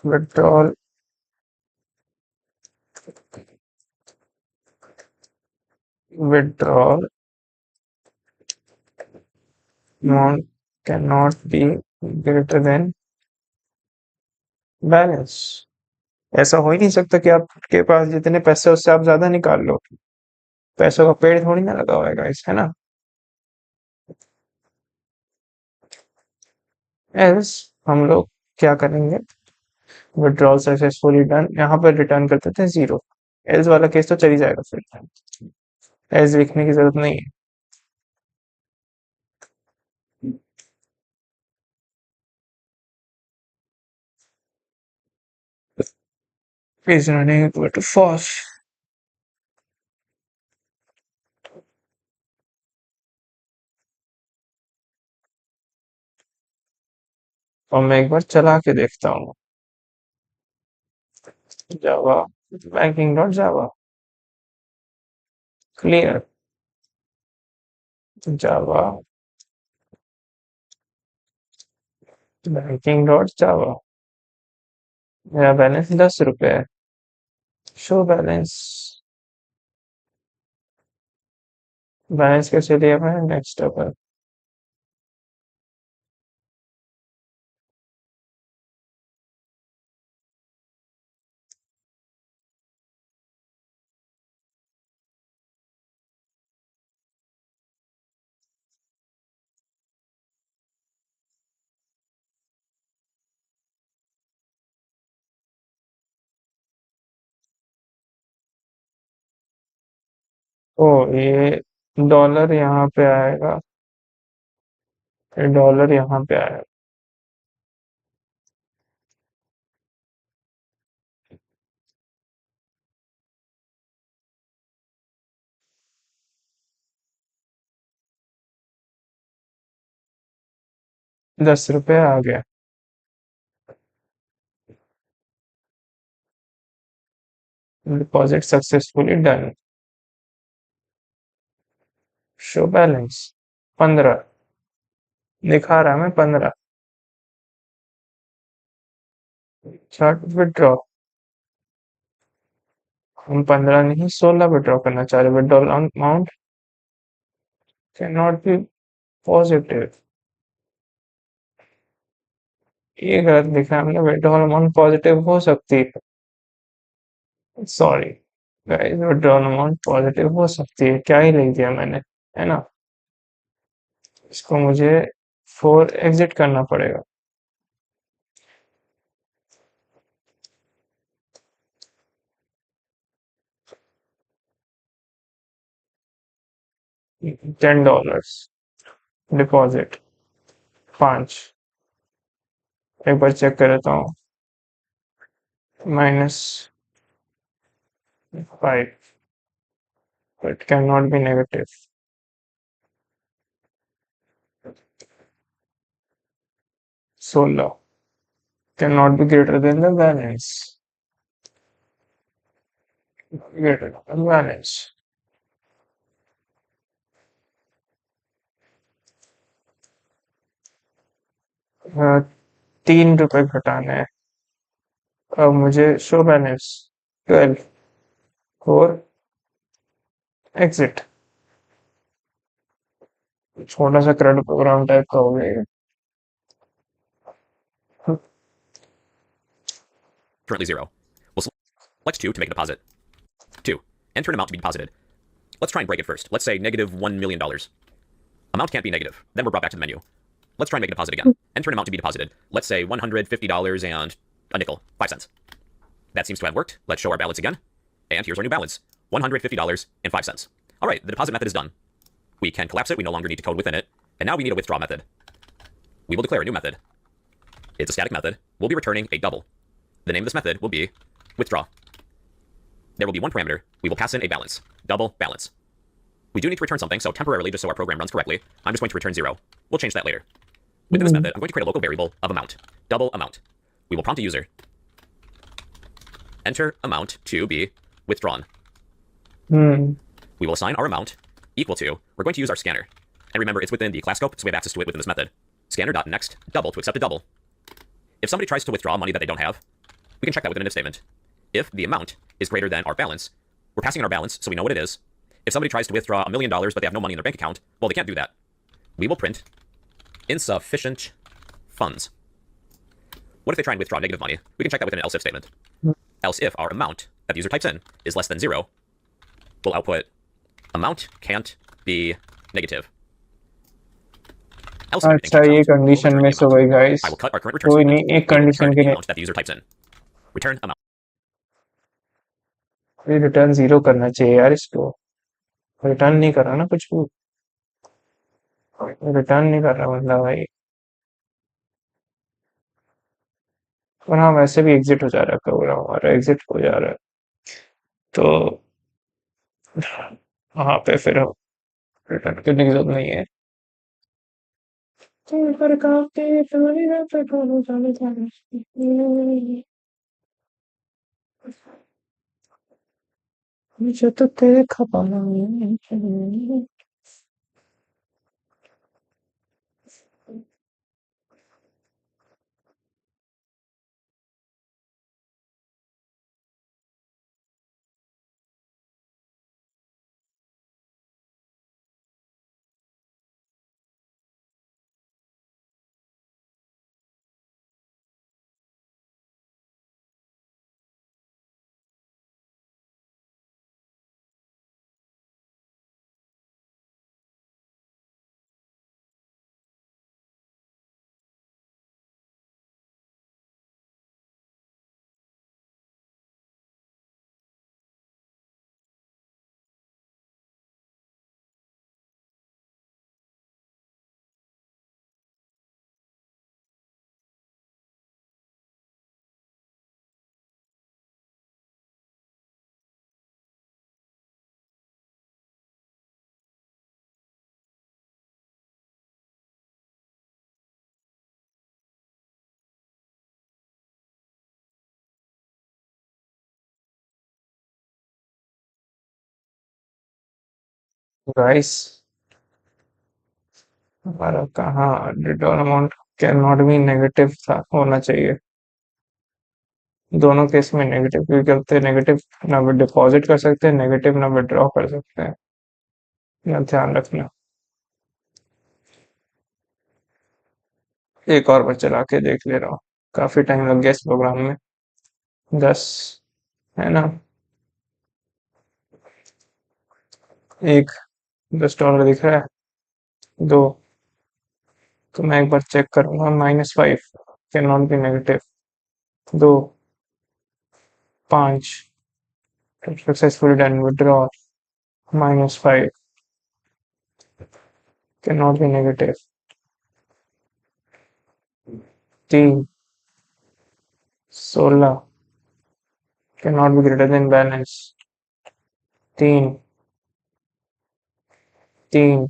Withdrawal withdrawal amount cannot be greater than balance. ऐसा हो ही नहीं सकता कि आपके पास जितने पैसे उससे आप ज्यादा निकाल लो, पैसों का पेड़ थोड़ी ना लगा होगा इस, है ना। एल्स हम लोग क्या करेंगे, विड्रॉल सक्सेसफुली डन, यहाँ पर रिटर्न करते थे 0। एल्स वाला केस तो चल ही जाएगा, फिर एल्स लिखने की जरूरत नहीं है। is running equal to false। और मैं एक बार चला के देखता हूँ, जावा बैंकिंग डॉट जावा क्लियर, जावा बैंकिंग डॉट जावा, मेरा बैलेंस 10 रुपए है, शो बैलेंस, बैलेंस कैसे लिया मैंने, नेक्स्ट पर। ओ ये डॉलर यहाँ पे आएगा, ये डॉलर यहाँ पे आएगा, 10 रुपए आ गया। Deposit successfully done. Show balance 15 दिखा रहा है, मैं 15 चार्ट विड्रॉ। हम 15 नहीं 16 विड्रॉ करना चाह रहे। Withdrawal amount can not be positive, ये गलत लिखा है हमने। विड्रॉल अमाउंट पॉजिटिव हो सकती है, sorry guys, withdrawal amount positive हो सकती है, क्या ही लिख दिया मैंने, है ना। इसको मुझे 4 एग्जिट करना पड़ेगा। $10 डिपॉजिट 5, एक बार चेक कर लेता हूँ। -5 but cannot be negative। 16 cannot be greater than the balance, greater than balance। 3 रुपए घटाने हैं। अब मुझे शो बैलेंस 12 4 एग्जिट। छोटा सा क्रेडिट प्रोग्राम टाइप का हो गया ये। Currently 0. We'll select 2 to make a deposit. 2. Enter an amount to be deposited. Let's try and break it first. Let's say negative $1 million. Amount can't be negative. Then we're brought back to the menu. Let's try and make a deposit again. Enter an amount to be deposited. Let's say $150 and a nickel, 5 cents. That seems to have worked. Let's show our balance again. And here's our new balance, $150 and 5 cents. All right, the deposit method is done. We can collapse it. We no longer need to code within it. And now we need a withdraw method. We will declare a new method. It's a static method. We'll be returning a double. The name of this method will be withdraw. There will be one parameter. We will pass in a balance, double balance. We do need to return something, so temporarily, just so our program runs correctly, I'm just going to return 0. We'll change that later. Within this method, I'm going to create a local variable of amount, double amount. We will prompt a user. Enter amount to be withdrawn. We will assign our amount equal to, we're going to use our scanner. And remember, it's within the class scope, so we have access to it within this method. Scanner.next double to accept a double. If somebody tries to withdraw money that they don't have, we can check that with an if statement. If the amount is greater than our balance, we're passing in our balance, so we know what it is. If somebody tries to withdraw $1 million, but they have no money in their bank account, well, they can't do that. We will print insufficient funds. What if they try and withdraw negative money? We can check that with an else if statement. Else if our amount that the user types in is less than 0, we'll output amount can't be negative. Else if everything अच्छा, checks ये out, we'll condition return miss the हो amount. गई guys. I will cut our current return कोई statement. नहीं, एक We will condition return के the लिए amount that the user types in. Return amount. Return 0 करना चाहिए यार इसको। रिटर्न नहीं कर रहा ना कुछ भी, रिटर्न नहीं कर रहा मतलब भाई। और हाँ, वैसे भी एग्जिट हो जा रहा है प्रोग्राम, हमारा एग्जिट हो जा रहा है, तो वहां पे फिर रिटर्न करने की जरूरत नहीं है। मुझे तो तेरे खपाना गाइस हमारा कहाँ return amount can not be negative था होना चाहिए दोनों केस में नेगेटिव क्योंकि होते हैं नेगेटिव ना डिपॉजिट कर सकते हैं नेगेटिव ना विड्रॉ कर सकते हैं यह ध्यान रखना एक और बार चला के देख ले रहा हूँ काफी टाइम लग गया इस प्रोग्राम में 10 है ना एक $10 दिख रहा है 2 तो मैं एक बार चेक करूंगा -5 can not be negative 2 5 successful done withdraw -5 can not be negative 3 16 can not be greater than balance 3 3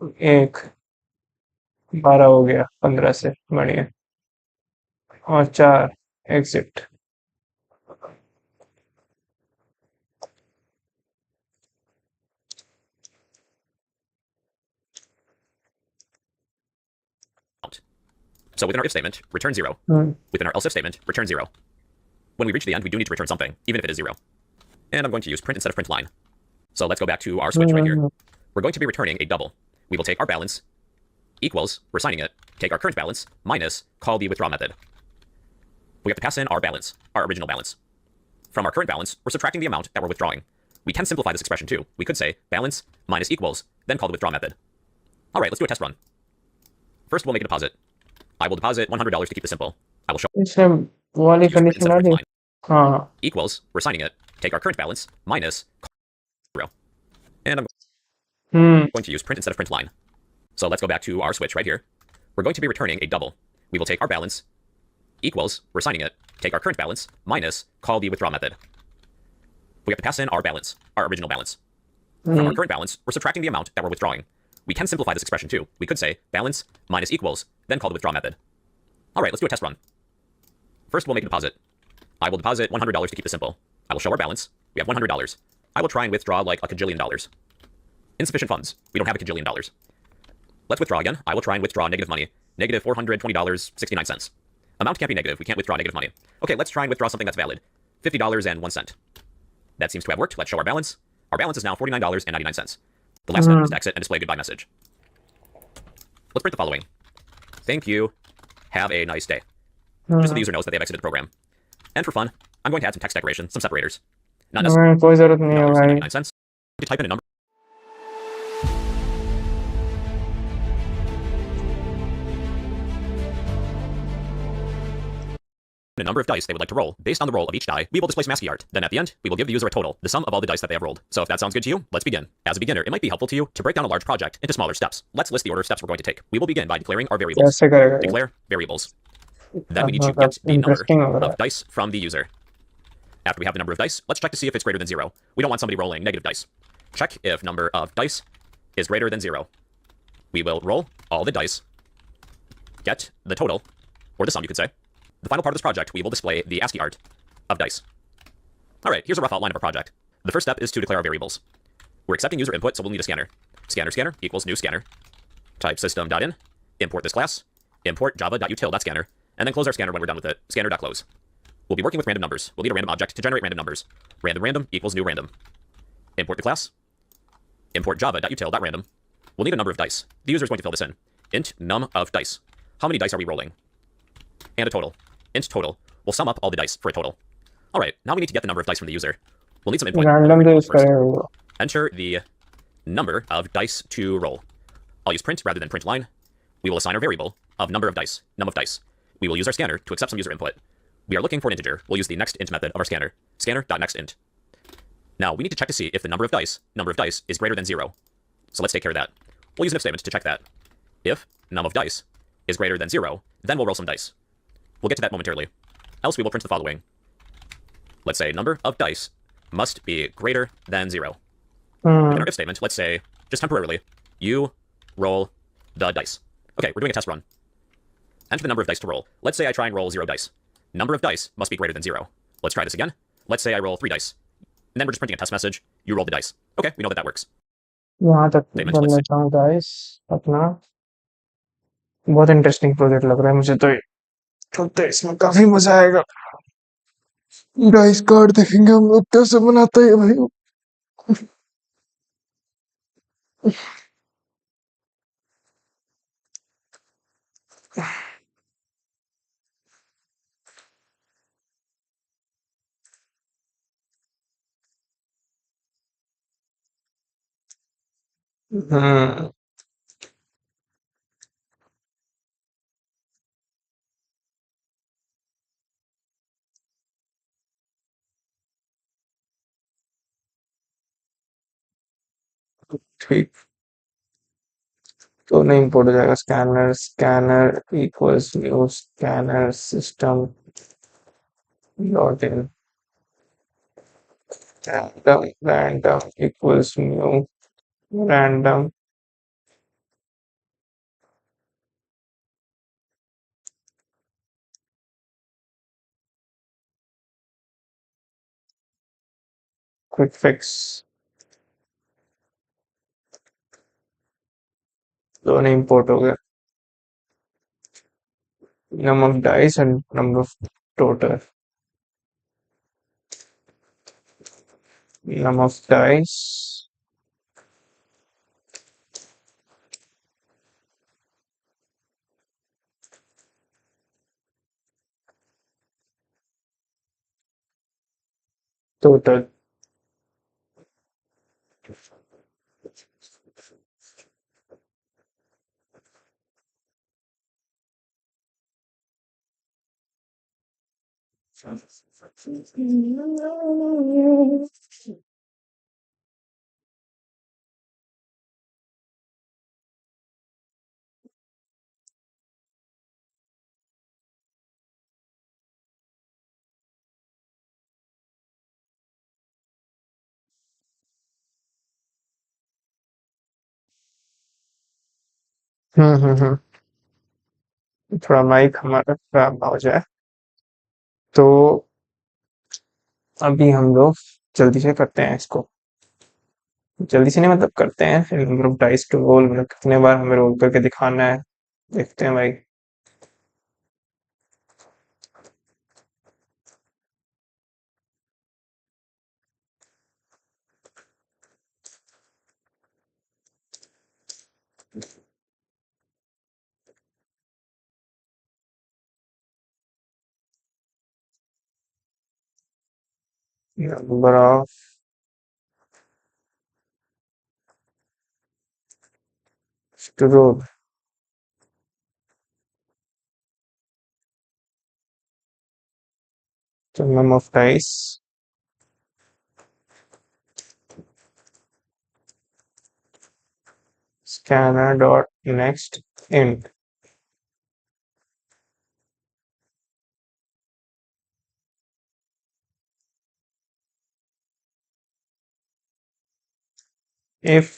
1 12 हो गया 15 से बढ़िया और 4 exit So within our if statement, return 0. Within our else if statement, return 0. When we reach the end, we do need to return something, even if it is 0. And I'm going to use print instead of print line. So let's go back to our switch right here. We're going to be returning a double. We will take our balance equals, we're signing it, take our current balance, minus, call the withdraw method. We have to pass in our balance, our original balance. From our current balance, we're subtracting the amount that we're withdrawing. We can simplify this expression too. We could say balance minus equals, then call the withdraw method. All right, let's do a test run. First, we'll make a deposit. I will deposit $100 to keep this simple. I will show इसमें वो वाली use print condition instead आ of print रही line. हाँ Equals, we're signing it, take our current balance, minus 0. And I'm going to use print instead of print line. So let's go back to our switch right here. We're going to be returning a double. We will take our balance equals, we're signing it, take our current balance, minus, call the withdraw method. We have to pass in our balance, our original balance. From our current balance, we're subtracting the amount that we're withdrawing. We can simplify this expression too. We could say balance minus equals, then call the withdraw method. All right, let's do a test run. First, we'll make a deposit. I will deposit $100 to keep this simple. I will show our balance. We have $100. I will try and withdraw like a cajillion dollars. Insufficient funds. We don't have a cajillion dollars. Let's withdraw again. I will try and withdraw negative money. Negative $420.69. Amount can't be negative. We can't withdraw negative money. Okay, let's try and withdraw something that's valid. $50.01. That seems to have worked. Let's show our balance. Our balance is now $49.99. The last step is to exit and display a goodbye message. Let's print the following. Thank you. Have a nice day. Just so the user knows that they've exited the program. And for fun, I'm going to add some text decoration, some separators. Not necessarily कोई जरूरत नहीं है भाई 99 cents. To type in a number. A number of dice they would like to roll. Based on the roll of each die, we will display some ASCII art. Then at the end, we will give the user a total, the sum of all the dice that they have rolled. So if that sounds good to you, let's begin. As a beginner, it might be helpful to you to break down a large project into smaller steps. Let's list the order of steps we're going to take. We will begin by declaring our variables. कैसे करेगा ये? Declare variables. Then we need to मतलब get the number interesting हो रहा है of dice from the user. After we have the number of dice, let's check to see if it's greater than 0. We don't want somebody rolling negative dice. Check if number of dice is greater than 0. We will roll all the dice, get the total, or the sum you could say. The final part of this project, we will display the ASCII art of dice. All right, here's a rough outline of our project. The first step is to declare our variables. We're accepting user input, so we'll need a scanner. Scanner equals new scanner. Type system.in, import this class, import java.util.scanner, and then close our scanner when we're done with it. Scanner.close. We'll be working with random numbers. We'll need a random object to generate random numbers. Random equals new random. Import the class. Import java.util.random. We'll need a number of dice. The user is going to fill this in. Int num of dice. How many dice are we rolling? And a total. Int total. We'll sum up all the dice for a total. All right, now we need to get the number of dice from the user. We'll need some input. Random तो use करेगा वो Enter the number of dice to roll. I'll use print rather than print line. We will assign our variable of number of dice, num of dice. We will use our scanner to accept some user input. We are looking for an integer. We'll use the next int method of our scanner. Scanner.nextInt. Now we need to check to see if the number of dice is greater than 0. So let's take care of that. We'll use an if statement to check that. If num of dice is greater than 0, then we'll roll some dice. We'll get to that momentarily. Else we will print the following. Let's say number of dice must be greater than 0. In our if statement, let's say, just temporarily, you roll the dice. Okay, we're doing a test run. Enter the number of dice to roll. Let's say I try and roll 0 dice. Number of dice must be greater than 0. Let's try this again. Let's say I roll 3 dice. and then we're just printing a test message. You roll the dice. Okay, we know that works. यहाँ तक Statements, कर let's see. लेता हूँ guys अपना। बहुत interesting project लग रहा है मुझे तो ये। चलते हैं, इसमें काफी मजा आएगा। डाइस कार्ड देखेंगे हम लोग कैसे बनाते हैं भाई। हम्म ठीक, तो नहीं इंपोर्ट हो जाएगा। Scanner scanner equals new scanner system dot इन random equals new random quick fix। दोनों इंपोर्ट हो गए। number of dice and number of total। number of dice total। हम्म। थोड़ा माइक हमारा खराब ना हो जाए, तो अभी हम लोग जल्दी से करते हैं इसको। जल्दी से नहीं मतलब करते हैं, फिर number of dice to roll, मतलब कितने बार हमें रोल करके दिखाना है, देखते हैं भाई। नंबर ऑफ टू रोल, तो number of dice scanner dot next int। if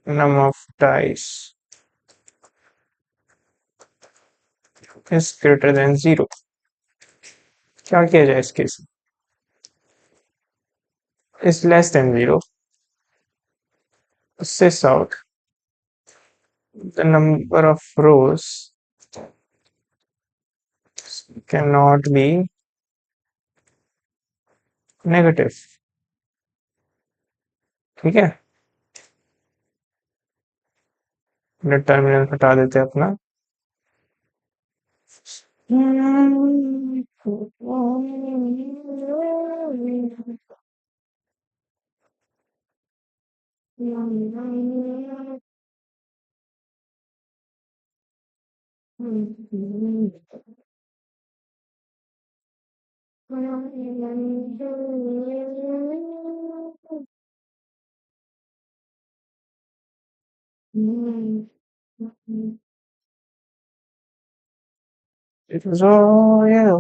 num of dice is greater than 0। क्या किया जाए इस केस में? is less than 0, sys out the number of rows cannot be negative। ठीक है, terminal हटा देते हैं अपना। It was all you।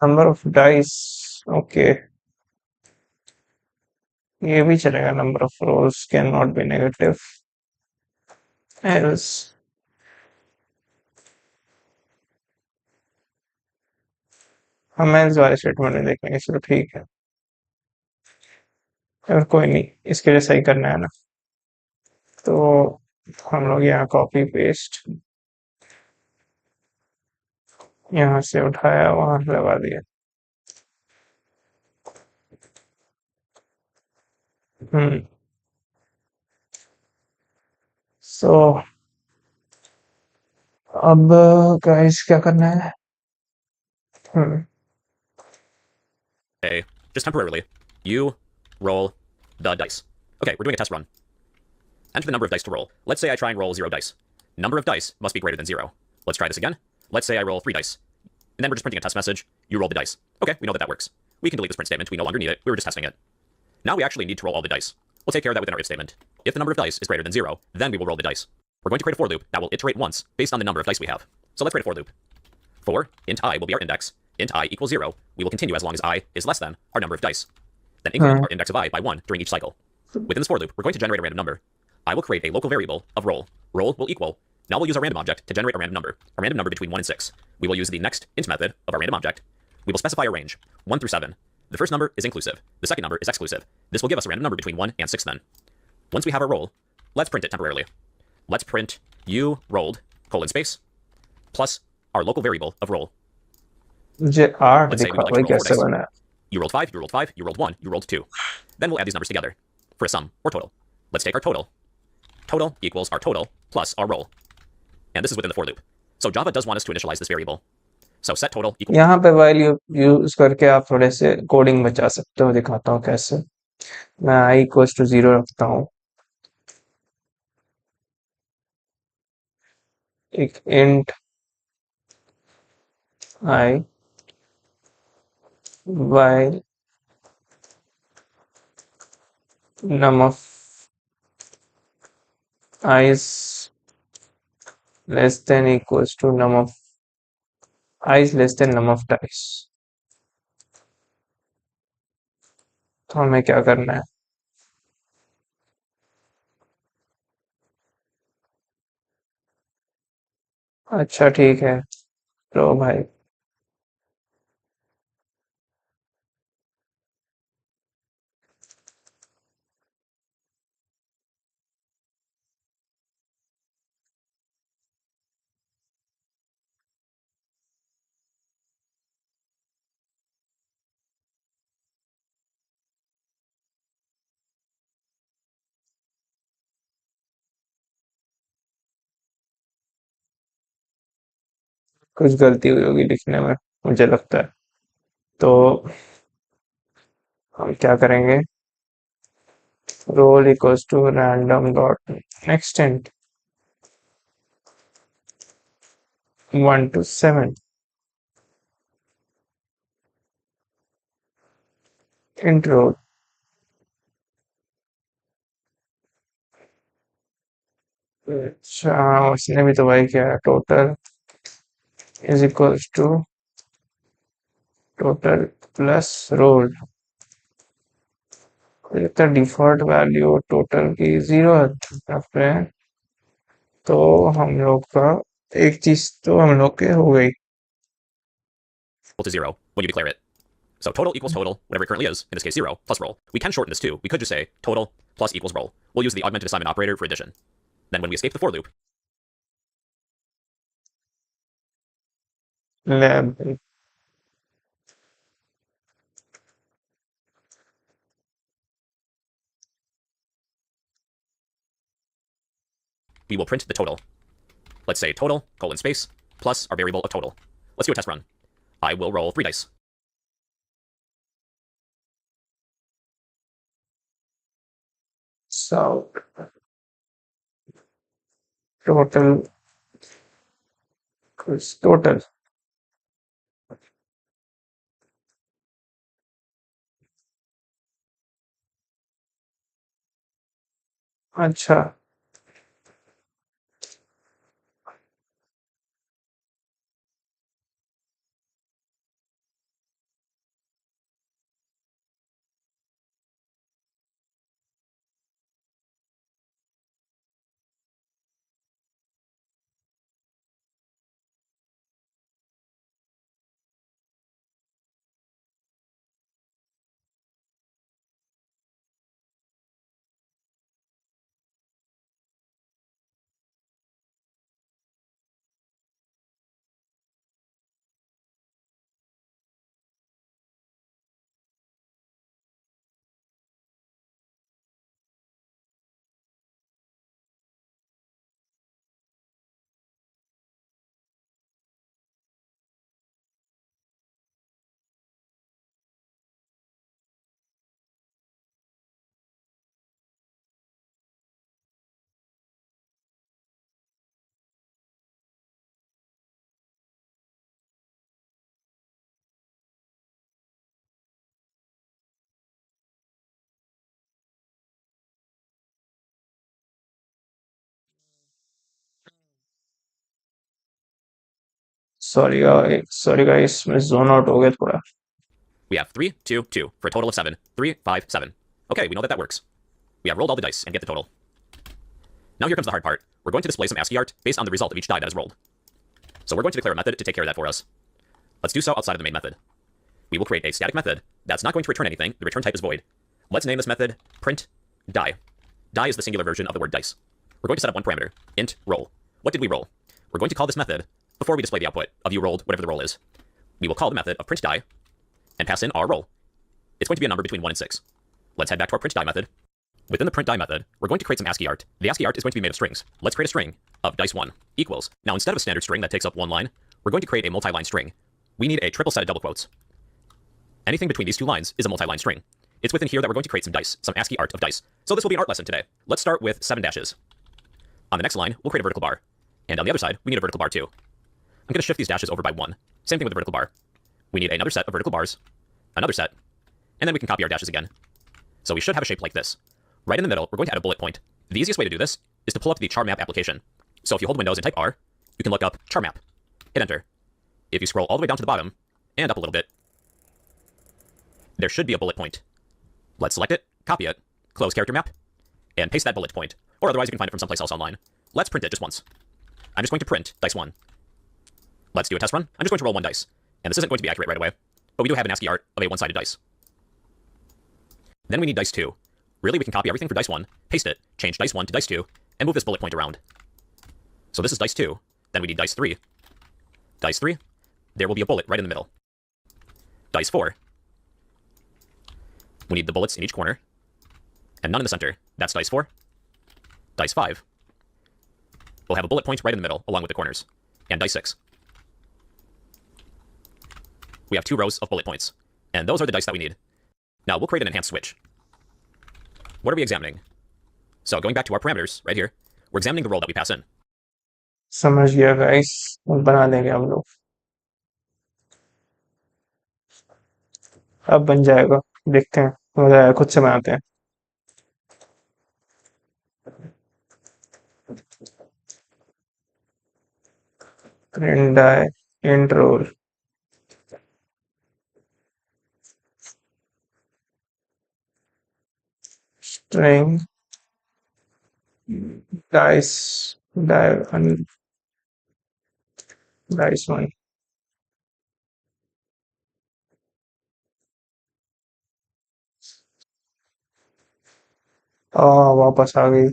Number of dice, okay, ये भी चलेगा। Number of rose can not be negative else हम एल्स वाले स्टेटमेंट में देखेंगे, चलो ठीक है। और कोई नहीं, इसके जैसा ही करना है ना, तो हम लोग यहाँ कॉपी पेस्ट यहाँ से उठाया वहां लगा दिया। सो अब गाइस क्या करना है? A, just temporarily, you roll the dice. Okay, we're doing a test run. Enter the number of dice to roll. Let's say I try and roll 0 dice. Number of dice must be greater than 0. Let's try this again. Let's say I roll 3 dice. And then we're just printing a test message. You roll the dice. Okay, we know that that works. We can delete this print statement. We no longer need it. We were just testing it. Now we actually need to roll all the dice. We'll take care of that within our if statement. If the number of dice is greater than 0, then we will roll the dice. We're going to create a for loop that will iterate once based on the number of dice we have. So let's create a for loop. For int I will be our index. Int I equals 0. We will continue as long as I is less than our number of dice. Then increment our index of I by 1 during each cycle. Within this for loop, we're going to generate a random number. I will create a local variable of roll. Roll will equal. Now we'll use our random object to generate a random number between 1 and 6. We will use the next int method of our random object. We will specify a range, 1 through 7. The first number is inclusive. The second number is exclusive. This will give us a random number between 1 and 6 then. Once we have our roll, let's print it temporarily. Let's print you rolled, space, plus our local variable of roll. मुझे 8 Let's say we दिखा, would like भाई to roll 4 कैसे dice. बना है? You rolled 5, you rolled 5, you rolled 1, you rolled 2. Then we'll add these numbers together for a sum or total. Let's take our total. Total equals our total plus our roll. And this is within the for loop. So Java does want us to initialize this variable. So set total equals. यहाँ पे while use करके आप थोड़े से coding बचा सकते हो, दिखाता हूँ कैसे। मैं i इक्वल्स टू 0 रखता हूँ, एक int i while num of I is less than equals to num of I is less than num of dice। तो हमें क्या करना है? अच्छा ठीक है, लो भाई, कुछ गलती हुई होगी लिखने में, मुझे लगता है। तो हम क्या करेंगे? roll equals to random dot next int 1 to 7 int roll अच्छा उसने भी तो भाई किया है, total is equals to total plus roll। लगता है डिफॉल्ट वैल्यू टोटल की 0 है, तो हम लोग का एक चीज तो हम लोग के हो गई। To 0 when you declare it. So total equals total, whatever it currently is, in this case 0, plus roll. We can shorten this too. We could just say total plus equals roll. We'll use the augmented assignment operator for addition. Then when we escape the for loop, lab we will print the total. Let's say total, space, plus our variable of total. Let's do a test run. I will roll 3 dice. so total total अच्छा sorry guys, मैं zone out हो गया थोड़ा। We have 3, 2, 2 for a total of 7. 3, 5, 7. Okay, we know that that works. We have rolled all the dice and get the total. Now here comes the hard part. We're going to display some ASCII art based on the result of each die that is rolled. So we're going to declare a method to take care of that for us. Let's do so outside of the main method. We will create a static method that's not going to return anything. The return type is void. Let's name this method print die. Die is the singular version of the word dice. We're going to set up one parameter, int roll. What did we roll? We're going to call this method before we display the output of you rolled whatever the roll is. We will call the method of print die and pass in our roll. It's going to be a number between 1 and 6. Let's head back to our print die method. Within the print die method, we're going to create some ASCII art. The ASCII art is going to be made of strings. Let's create a string of dice1 equals. Now instead of a standard string that takes up one line, we're going to create a multi-line string. We need a triple set of double quotes. Anything between these two lines is a multi-line string. It's within here that we're going to create some dice, some ASCII art of dice. So this will be an art lesson today. Let's start with 7 dashes. On the next line, we'll create a vertical bar. And on the other side, we need a vertical bar too. I'm going to shift these dashes over by 1. Same thing with the vertical bar. We need another set of vertical bars, another set, and then we can copy our dashes again. So we should have a shape like this. Right in the middle, we're going to add a bullet point. The easiest way to do this is to pull up the CharMap application. So if you hold Windows and type R, you can look up CharMap. Hit enter. If you scroll all the way down to the bottom, and up a little bit, there should be a bullet point. Let's select it, copy it, close character map, and paste that bullet point. Or otherwise you can find it from someplace else online. Let's print it just once. I'm just going to print dice1. Let's do a test run. I'm just going to roll 1 dice. And this isn't going to be accurate right away, but we do have an ASCII art of a one-sided dice. Then we need dice2. Really, we can copy everything for dice1, paste it, change dice1 to dice2, and move this bullet point around. So this is dice2. Then we need dice3. Dice3. There will be a bullet right in the middle. Dice4. We need the bullets in each corner, and none in the center. That's dice4. Dice5. We'll have a bullet point right in the middle, along with the corners. And dice6. We have 2 rows of bullet points, and those are the dice that we need. Now we'll create an enhanced switch. What are we examining? So going back to our parameters right here, we're examining the roll that we pass in. समझ गया guys, बना देंगे हम लोग। अब बन जाएगा, देखते हैं, मजा आया, खुद से बनाते हैं। print die int roll. String dice dice1. वापस आ गई।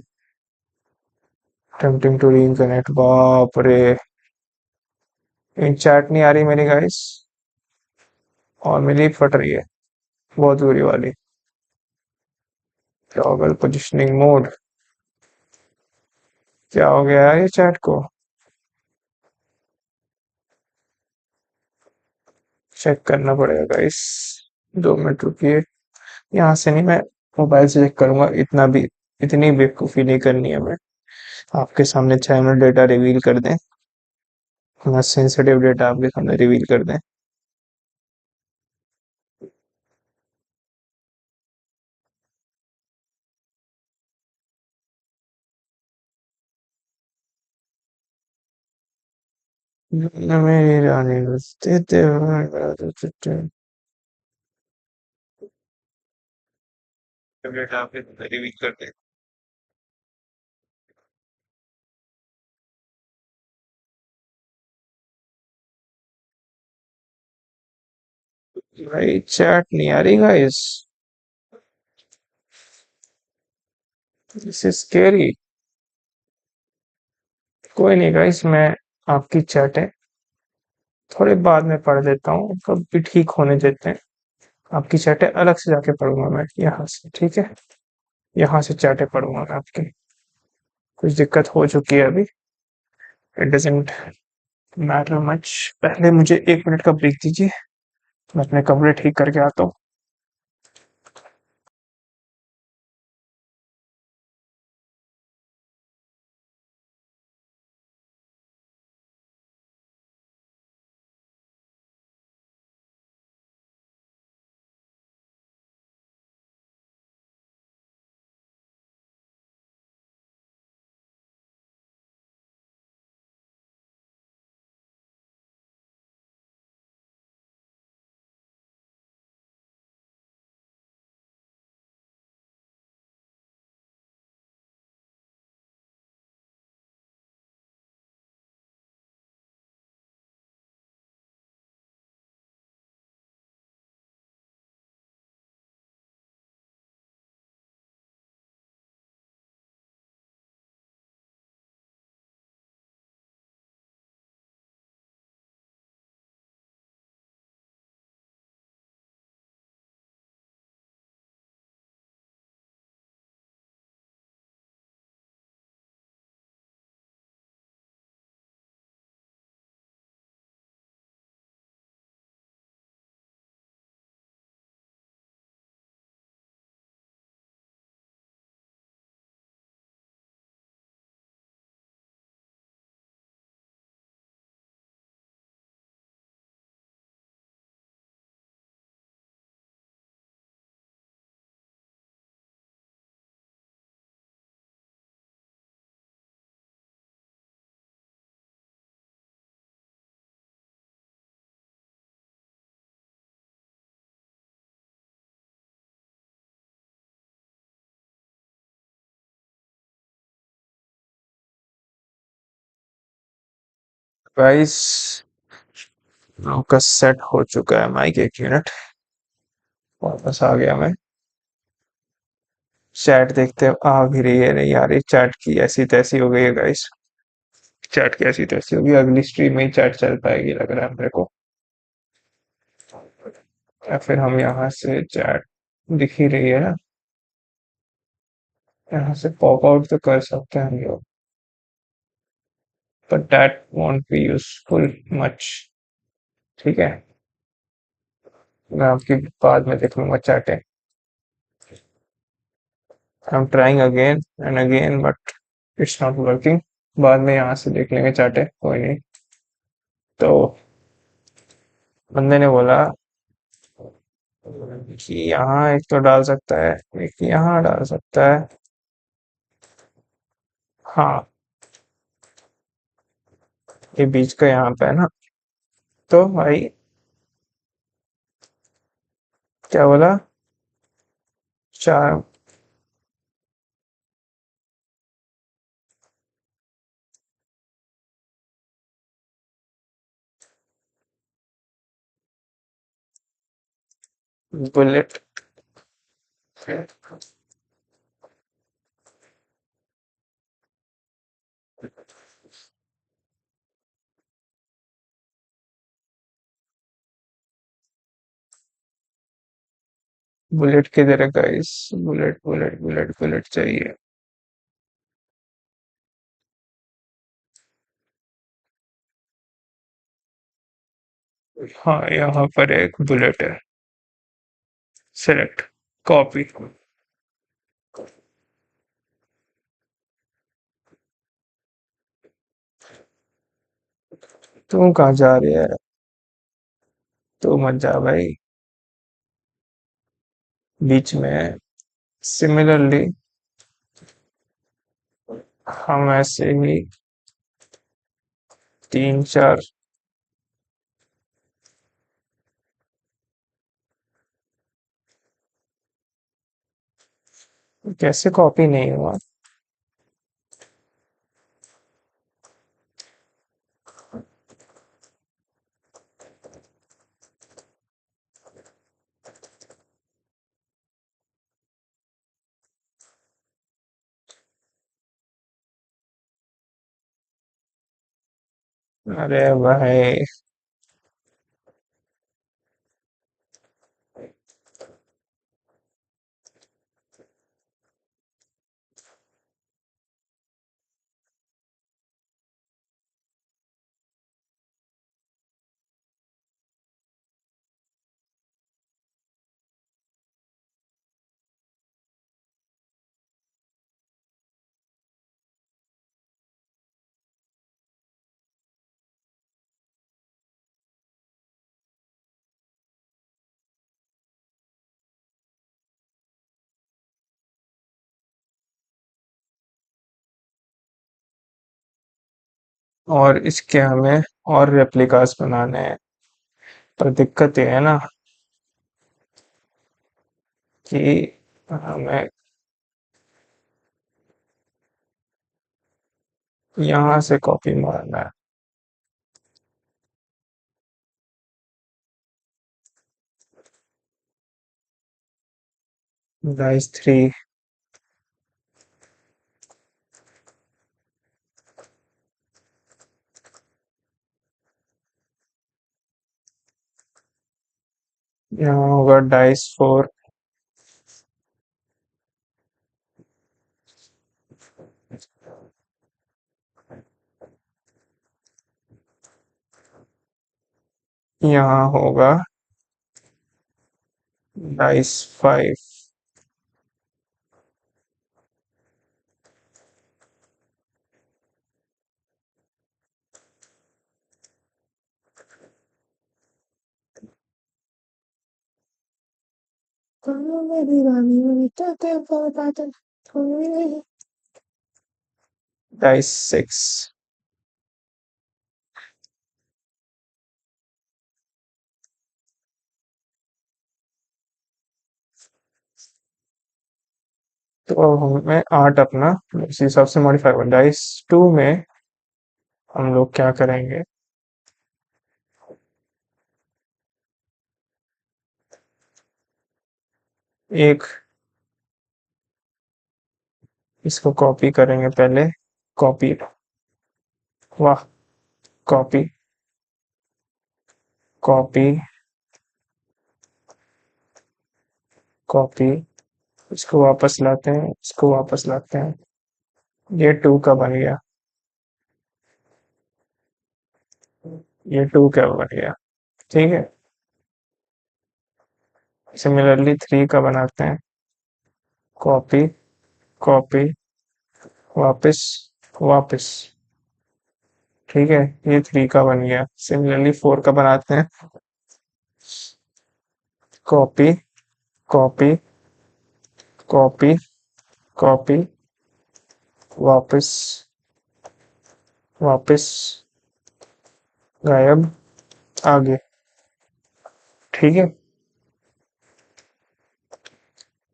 Attempting to reconnect, बाप रे, इन चैट नहीं आ रही मेरी गाइस, और मेरी फट रही है बहुत बुरी वाली। टॉगल पोजिशनिंग मोड, क्या हो गया है ये चैट को? चेक करना पड़ेगा गाइस, 2 मिनट रुकिए। यहाँ से नहीं, मैं मोबाइल से चेक करूंगा, इतनी बेवकूफ़ी नहीं करनी है। मैं आपके सामने चैनल डेटा रिवील कर दें, अपना सेंसिटिव डेटा आपके सामने रिवील कर दें। मेरी रानी देते डेटा आपके सामने रिवील कर दें। भाई चैट नहीं आ रही गाइस, दिस इज स्कैरी। कोई नहीं गाइस, मैं आपकी चैटें थोड़े बाद में पढ़ लेता हूँ, कब भी ठीक होने देते हैं। आपकी चैटें अलग से जाके पढ़ूंगा मैं यहाँ से, ठीक है? यहाँ से चैटें पढ़ूंगा मैं आपकी। कुछ दिक्कत हो चुकी है अभी, इट डजेंट मैटर मच। पहले मुझे 1 मिनट का ब्रेक दीजिए, मैं अपने कपड़े ठीक करके आता हूँ। गाइस लोग का सेट हो चुका है माइक। एक मिनट, वापस आ गया मैं। चैट देखते आ भी रही है, नहीं आ रही चैट की ऐसी तैसी हो गई है गाइस। चैट की ऐसी तैसी होगी, अगली स्ट्रीम में ही चैट चल पाएगी लग रहा है मेरे को। या फिर हम यहाँ से चैट दिख ही रही है ना, यहाँ से पॉप आउट तो कर सकते हैं हम लोग, but that won't be useful much. ठीक है, मैं आपकी बाद में देख लूंगा चैटें। I am trying again and again but it's not working. बाद में यहाँ से देख लेंगे चैटें, कोई नहीं। तो बंदे ने बोला कि यहाँ एक तो डाल सकता है, एक यहाँ डाल सकता है। हाँ, ये बीच का यहाँ पे है ना, तो भाई क्या बोला, चार बुलेट। बुलेट किधर है guys? Bullet bullet bullet bullet चाहिए। हाँ, यहाँ पर एक बुलेट है। Select, copy. तू कहाँ जा रही है? तू मत जा भाई बीच में। सिमिलरली हम ऐसे ही तीन चार, कैसे कॉपी नहीं हुआ? अरे भाई, और इसके हमें और रेप्लिकास बनाने हैं, पर दिक्कत ये है ना कि हमें यहाँ से कॉपी मारना है। डाइस थ्री, यहाँ होगा डाइस फोर। यहाँ होगा डाइस फाइव। Dice six. तो अब हमें आठ अपना उस हिसाब से मॉडिफाई होगा। डाइस टू में हम लोग क्या करेंगे, एक इसको कॉपी करेंगे पहले, कॉपी, वाह, कॉपी, कॉपी, कॉपी, इसको वापस लाते हैं, इसको वापस लाते हैं, ये 2 का बन गया, ये 2 का बन गया, ठीक है। सिमिलरली 3 का बनाते हैं, कॉपी, कॉपी, वापस, वापस, ठीक है, ये 3 का बन गया। सिमिलरली 4 का बनाते हैं, कॉपी, कॉपी, कॉपी, कॉपी, वापस, वापस, गायब, आगे, ठीक है।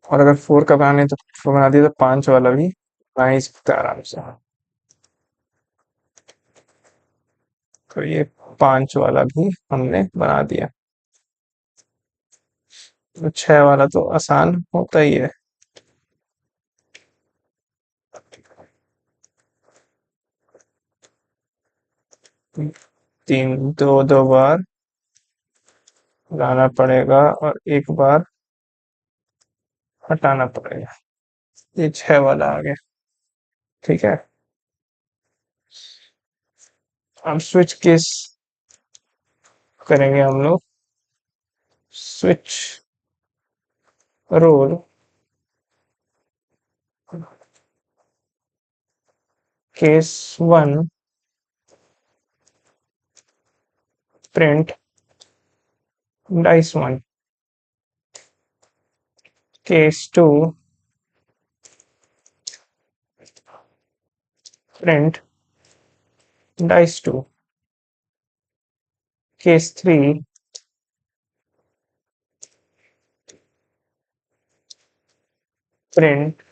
और अगर 4 का बनाने तो बना दिया तो 5 वाला भी बना ही सकते हैं आराम से। तो ये 5 वाला भी हमने बना दिया। तो 6 वाला तो आसान होता ही है। 3 दो बार लाना पड़ेगा और 1 बार हटाना पड़ेगा। ये 6 वाला आ गया, ठीक है। अब स्विच केस करेंगे हम लोग, switch roll case 1 print dice 1, case 2 print dice 2, case 3 print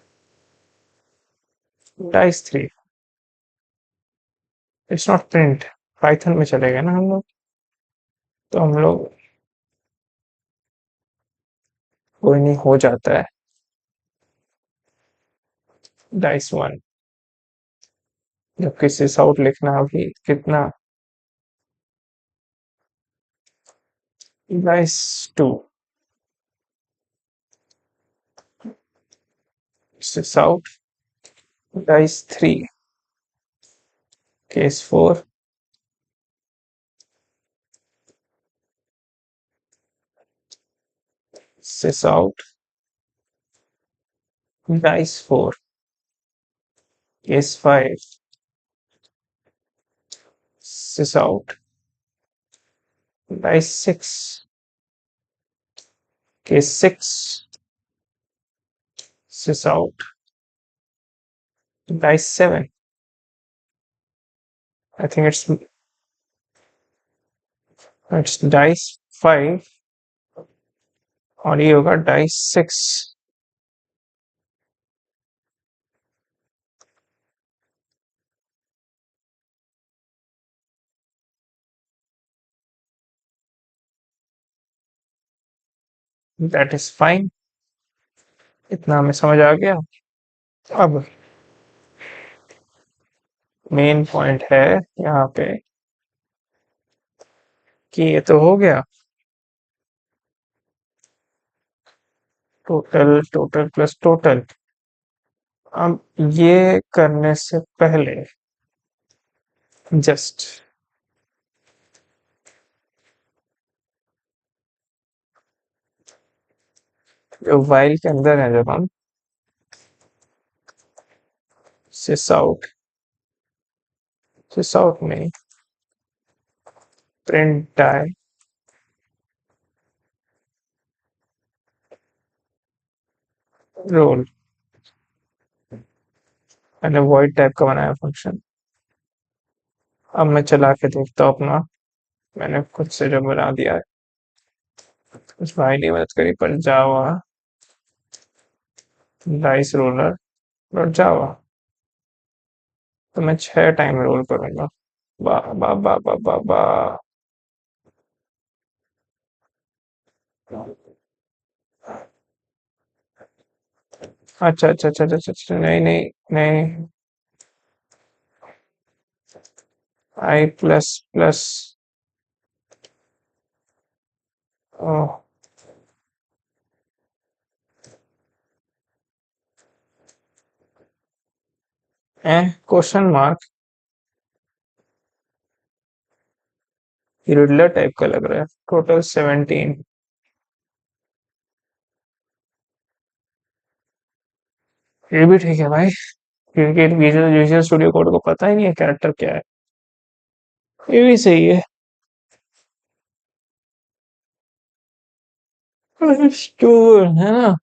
dice 3। It's not print, Python में चलेगा ना हम लोग, तो हम लोग कोई नहीं, हो जाता है। डाइस 1, जबकि सिस आउट लिखना अभी कितना, dice 2, sys out, dice 3, case 4, sys out, dice 4, case 5, sys out, dice 6, case 6, sys out, dice 7। I think it's dice 5 और ये होगा dice 6। That is fine, इतना हमें समझ आ गया। अब मेन पॉइंट है यहाँ पे कि ये तो हो गया टोटल, टोटल प्लस टोटल। अब ये करने से पहले जस्ट जो वाइल के अंदर है, जब हम सिस आउट में प्रिंट डाई रोल, मैंने वॉइड टाइप का बनाया फंक्शन। अब मैं चला के देखता हूँ अपना, मैंने खुद से जो बना दिया है, उस भाई ने मदद करी, पर जावा डाइस रोलर डॉट जावा, तो मैं 6 टाइम रोल करूंगा। बा बा बा बा बा बा अच्छा अच्छा अच्छा अच्छा अच्छा, नहीं नहीं नहीं, i plus plus, question mark, irregular type का लग रहा है। टोटल 17। ये भी ठीक है भाई, क्योंकि विजुअल विजुअल स्टूडियो कोड को पता ही नहीं है कैरेक्टर क्या है। ये भी सही है। स्टोर है ना।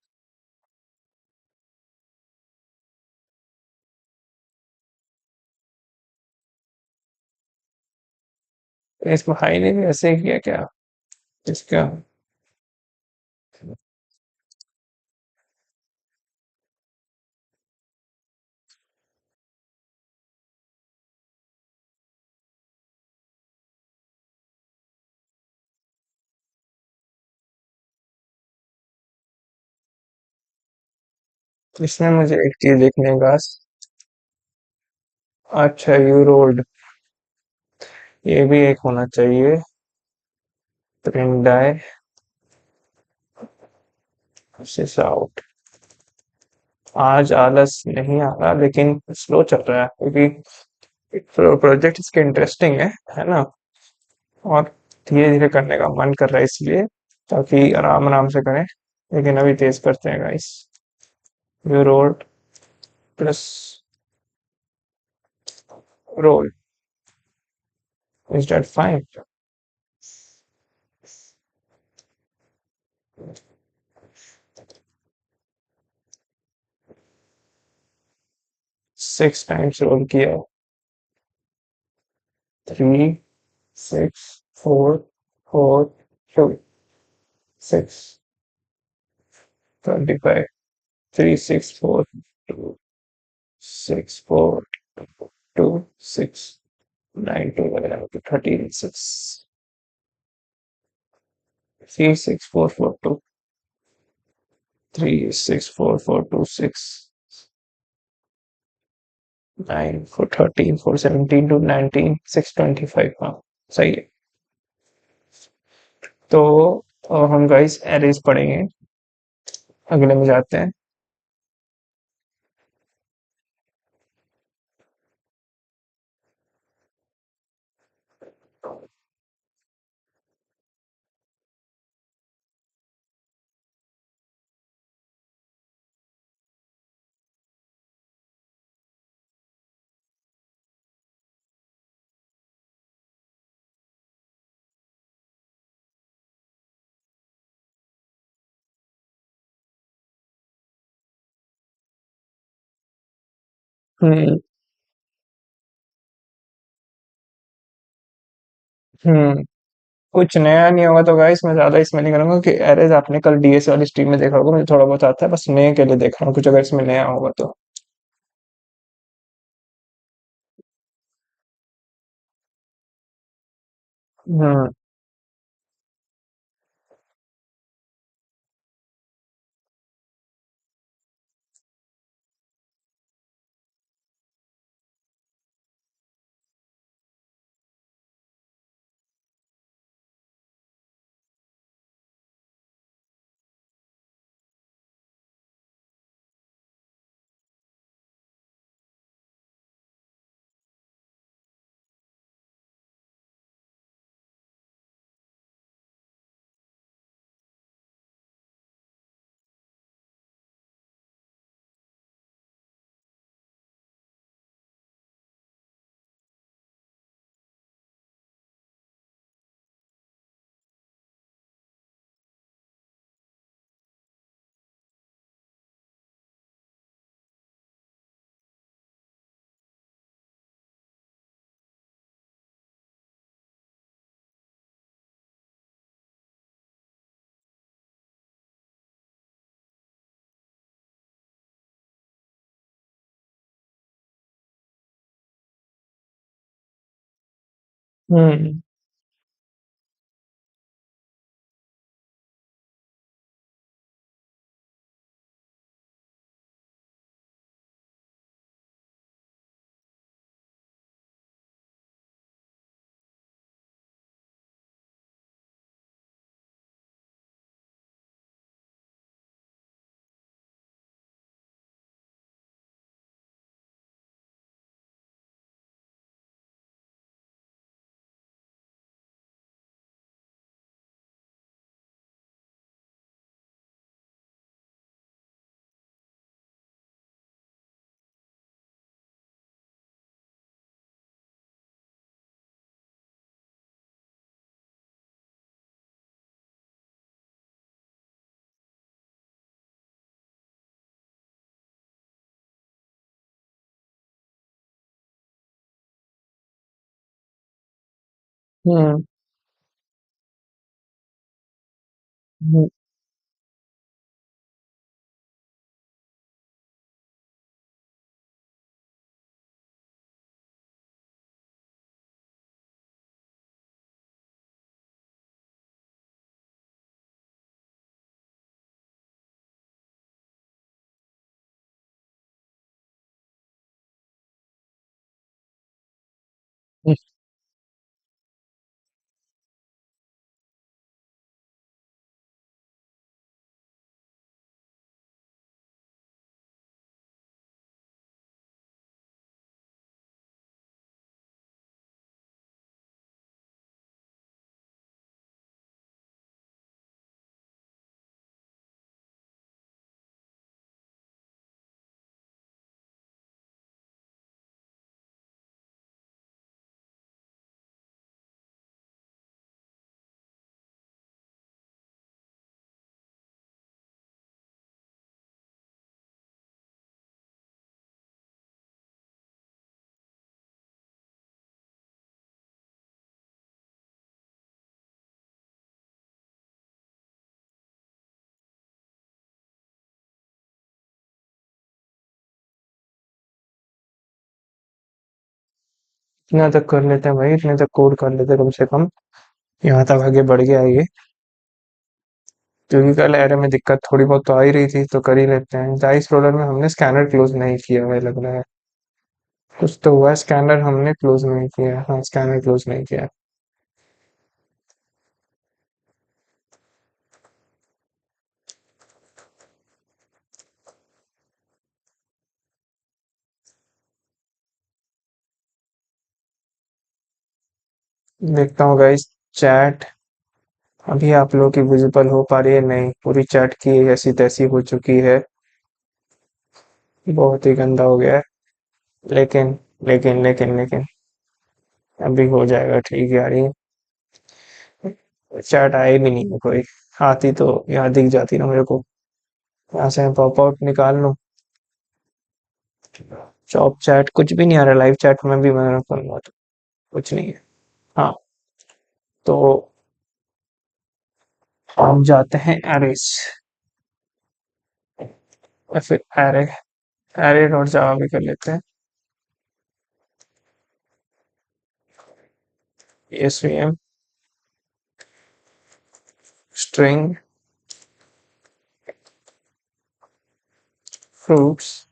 इस भाई ने भी ऐसे ही किया क्या? इसका। इसमें मुझे एक चीज देखने का। अच्छा, यू रोल्ड, ये भी एक होना चाहिए। Print die this out. आज आलस नहीं आ रहा, लेकिन स्लो चल रहा है क्योंकि प्रोजेक्ट इसके इंटरेस्टिंग है ना। और धीरे धीरे करने का मन कर रहा है इसलिए, ताकि आराम आराम से करें। लेकिन अभी तेज करते हैं guys. You rolled plus roll, is that fine? 6 times roll किया। 3 6 4 4 2 6 25। 3 6 4 2 6 9 2 11 13 6 3 6 4 4 2 6 9 4 13 4 17 to 19 625। हाँ, सही है। तो हम गाइस एरेज पढ़ेंगे, अगले में जाते हैं। हम्म। हम्म। कुछ नया नहीं होगा तो गाइस मैं ज्यादा इसमें नहीं करूंगा कि एरेज आपने कल डीएस वाली स्ट्रीम में देखा होगा, मुझे थोड़ा बहुत आता है, बस नए के लिए देख रहा हूँ कुछ, अगर इसमें नया होगा तो। हम्म। हम्म। हम्म। हम्म। इतना तक कर लेते हैं भाई, इतने तक कोड कर लेते हैं कम से कम। यहाँ तक आगे बढ़ गया ये, क्योंकि कल एरे में दिक्कत थोड़ी बहुत तो आ ही रही थी, तो कर ही लेते हैं। डाइस रोलर में हमने स्कैनर क्लोज नहीं किया हुआ है लग रहा है। कुछ तो हुआ है, स्कैनर हमने क्लोज नहीं किया। हाँ, स्कैनर क्लोज नहीं किया। देखता हूँ गाइस, चैट अभी आप लोगों की विजिबल हो पा रही है? नहीं, पूरी चैट की ऐसी तैसी हो चुकी है। बहुत ही गंदा हो गया है। लेकिन लेकिन अभी हो जाएगा ठीक यार ये। चैट आए भी नहीं है कोई। आती तो यहाँ दिख जाती ना मेरे को। यहाँ से मैं पॉप आउट निकाल लूँ। चॉप चैट कुछ भी नहीं आ रहा, लाइव चैट में भी मैं करूँगा तो कुछ नहीं है। हाँ, तो हम जाते हैं एरेस, या फिर एरे, एरे डॉट जावा भी कर लेते हैं। svm string fruits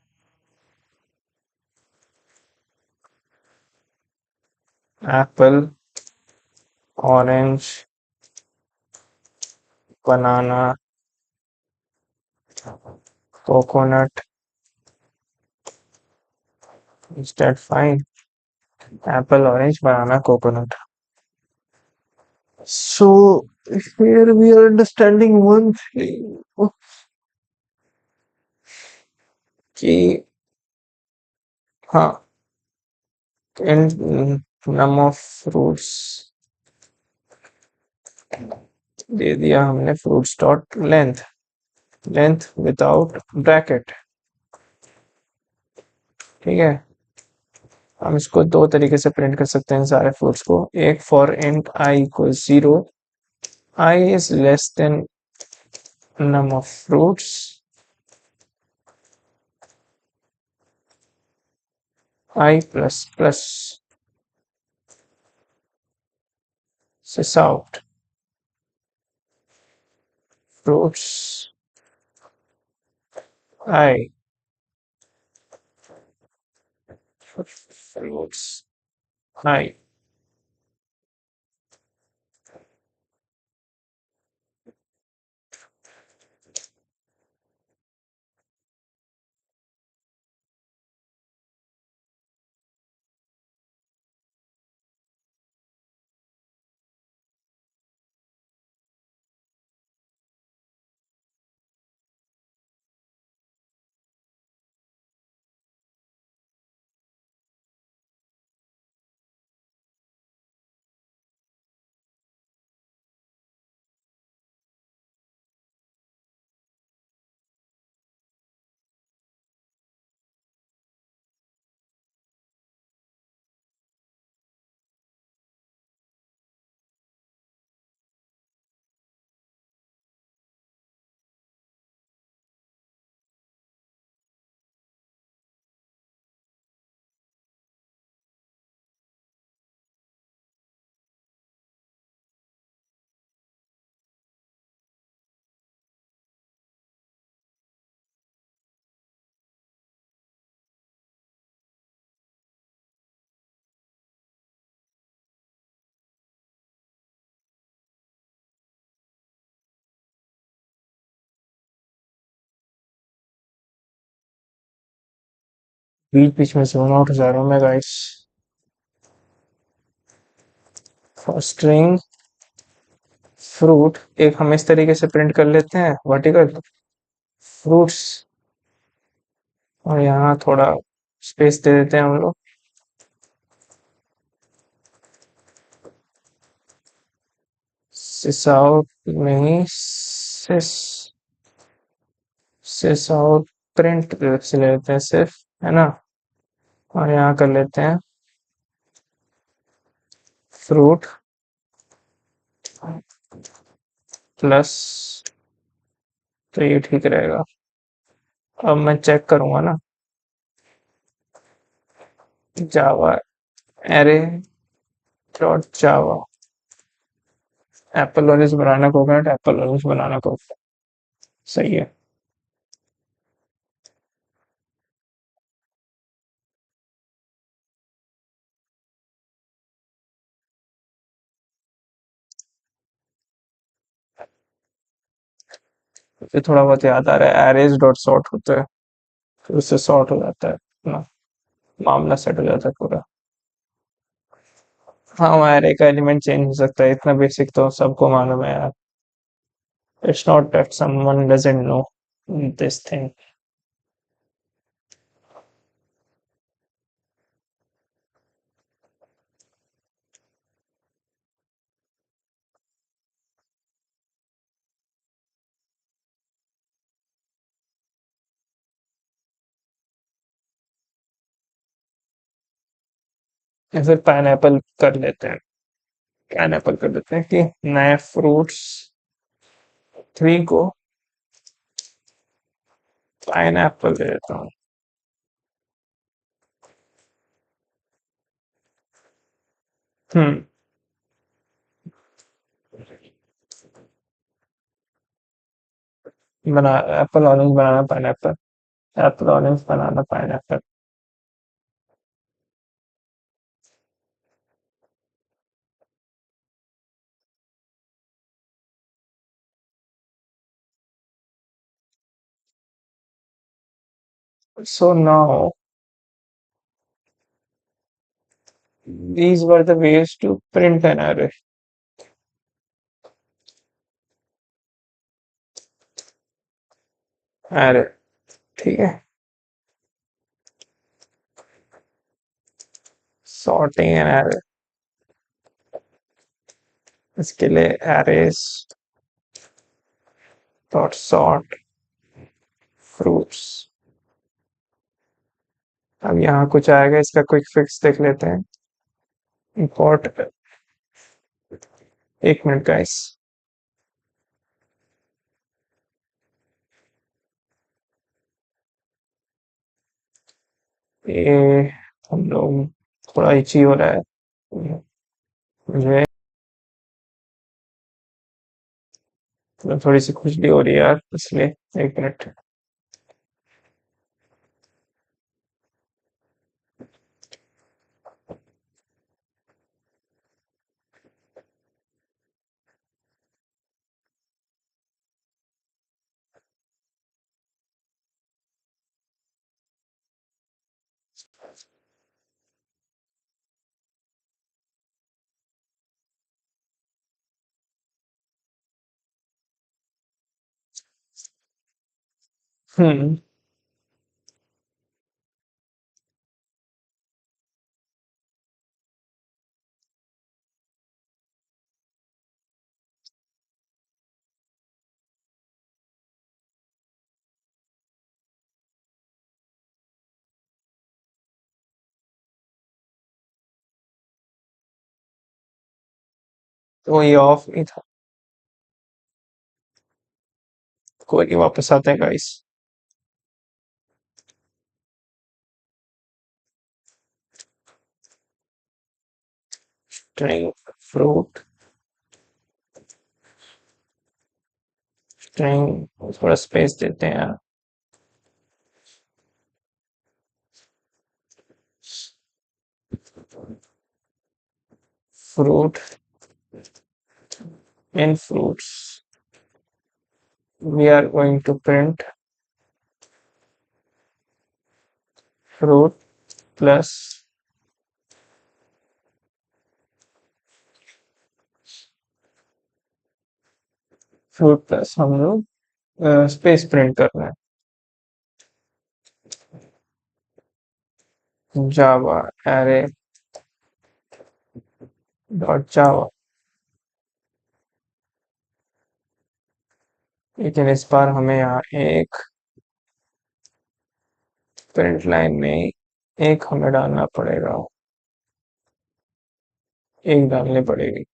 apple, orange, banana, coconut. Is that fine? Apple, orange, banana, coconut. So here we are understanding one thing, कि हाँ, in num of fruits दे दिया हमने, fruits dot length, length without bracket। ठीक है, हम इसको दो तरीके से प्रिंट कर सकते हैं सारे फ्रूट्स को। एक for int I equals 0, I is less than num of fruits, I plus plus sys out fruits I, fruits I। बीच बीच में जोन आउट हो जा रहा हूँ मैं गाइस। स्ट्रिंग फ्रूट एक हम इस तरीके से प्रिंट कर लेते हैं वर्टिकल फ्रूट्स, और यहाँ थोड़ा स्पेस दे देते हैं हम लोग। सिस आउट नहीं, सिस सिस आउट प्रिंट से ले लेते हैं सिर्फ, है ना। और यहाँ कर लेते हैं फ्रूट प्लस, तो ये ठीक रहेगा। अब मैं चेक करूंगा ना, Java array dot Java apple orange banana coconut apple orange banana coconut, सही है। फिर थोड़ा बहुत याद आ रहा है, एरेज डॉट सॉर्ट होता है, फिर उससे सॉर्ट हो जाता है ना, मामला सेट हो जाता है पूरा। हाँ, वो एरे का एलिमेंट चेंज हो सकता है, इतना बेसिक तो सबको मालूम है यार। It's not that someone doesn't know this thing. या फिर पाइनएप्पल कर लेते हैं, पाइनएप्पल कर देते हैं कि नए फ्रूट्स थ्री को पाइनएप्पल दे देता हूँ। हम्म बना Apple orange banana pineapple, Apple orange banana pineapple. So now these were the ways to print an array. array ठीक है। sorting an array, इसके लिए arrays dot sort fruits। अब यहाँ कुछ आएगा, इसका क्विक फिक्स देख लेते हैं। import, एक मिनट गाइस, ये हम लोग थोड़ा इची हो रहा है मुझे, थोड़ी सी खुजली हो रही है यार, इसलिए एक मिनट। हम्म तो ये ऑफ नहीं था, कोई नहीं, वापस आते हैं गाइस। string fruit string, थोड़ा स्पेस देते हैं यार। fruit in fruits we are going to print fruit plus हम लोग स्पेस प्रिंट करना है, जावा एरे डॉट जावा। लेकिन इस बार हमें यहाँ एक प्रिंट लाइन में एक हमें डालना पड़ेगा, एक डालनी पड़ेगी,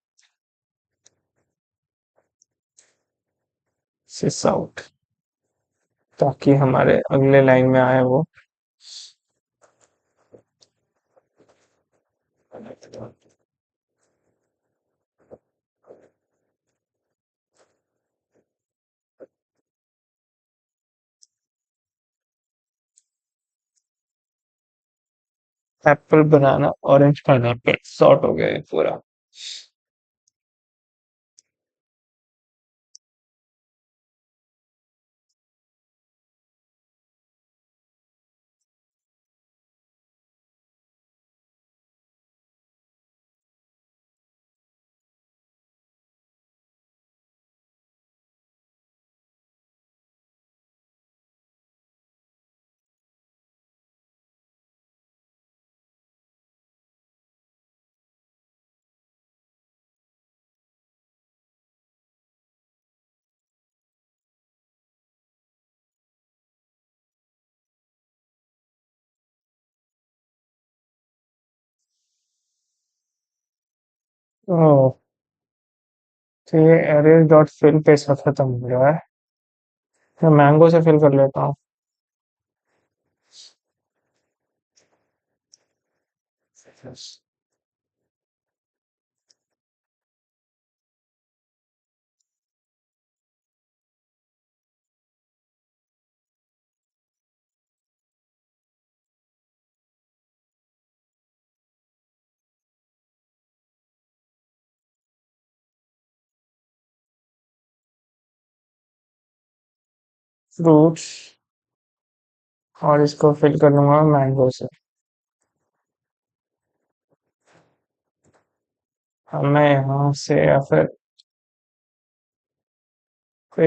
सिस आउट, ताकि हमारे अगले लाइन में आए वो। Apple banana orange pineapple sort हो गया है पूरा। ओह, तो ये एरेज डॉट फिल पे इसका खत्म हो गया है। मैं मैंगो से फिल कर लेता हूँ। फ्रूट्स, और इसको फिल कर लूंगा मैंगो से। हमें यहाँ से या फिर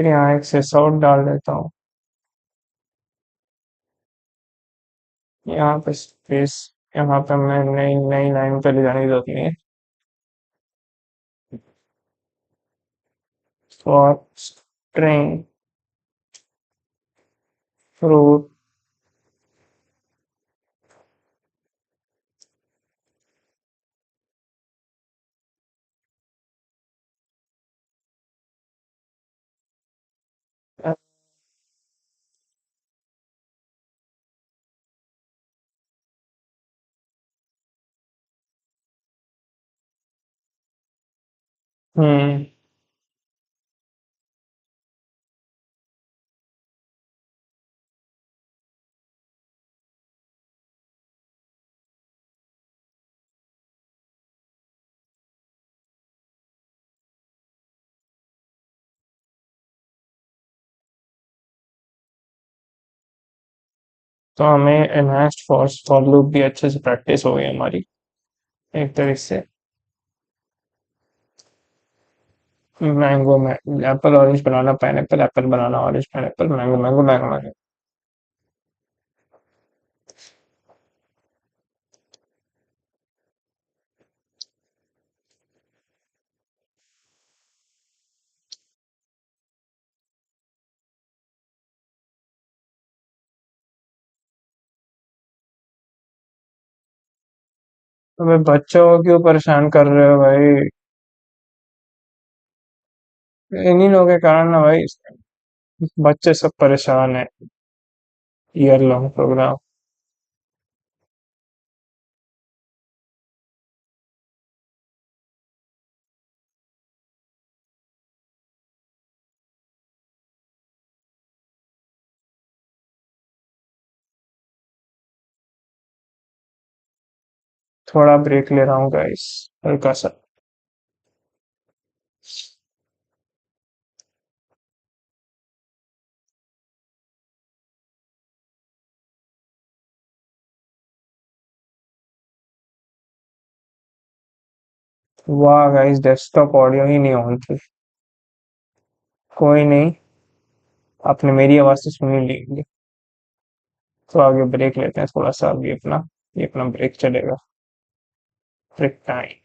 यहाँ एक से सॉर्ट डाल देता हूँ। यहाँ पे स्पेस, यहाँ पे हमें नई नई लाइन पे ले जाने की जरूरत नहीं है। फॉर स्ट्रिंग फ्रूट हम्म, तो हमें एनहांस्ड फॉर लूप भी अच्छे से प्रैक्टिस हो गई हमारी एक तरीके से। मैंगो में एप्पल ऑरेंज बनाना pineapple, apple banana orange pineapple, mango mango mango mango. तो भाई बच्चों को क्यों परेशान कर रहे हो भाई? इन्हीं लोगों के कारण ना भाई, बच्चे सब परेशान है। Year long program. थोड़ा ब्रेक ले रहा हूँ गाइस, हल्का सा। वाह गाइस, डेस्कटॉप ऑडियो ही नहीं ऑन थी। कोई नहीं, आपने मेरी आवाज तो सुन ही ली। तो आगे ब्रेक लेते हैं थोड़ा सा, अभी अपना ये अपना ब्रेक चलेगा, ब्रेक टाइम।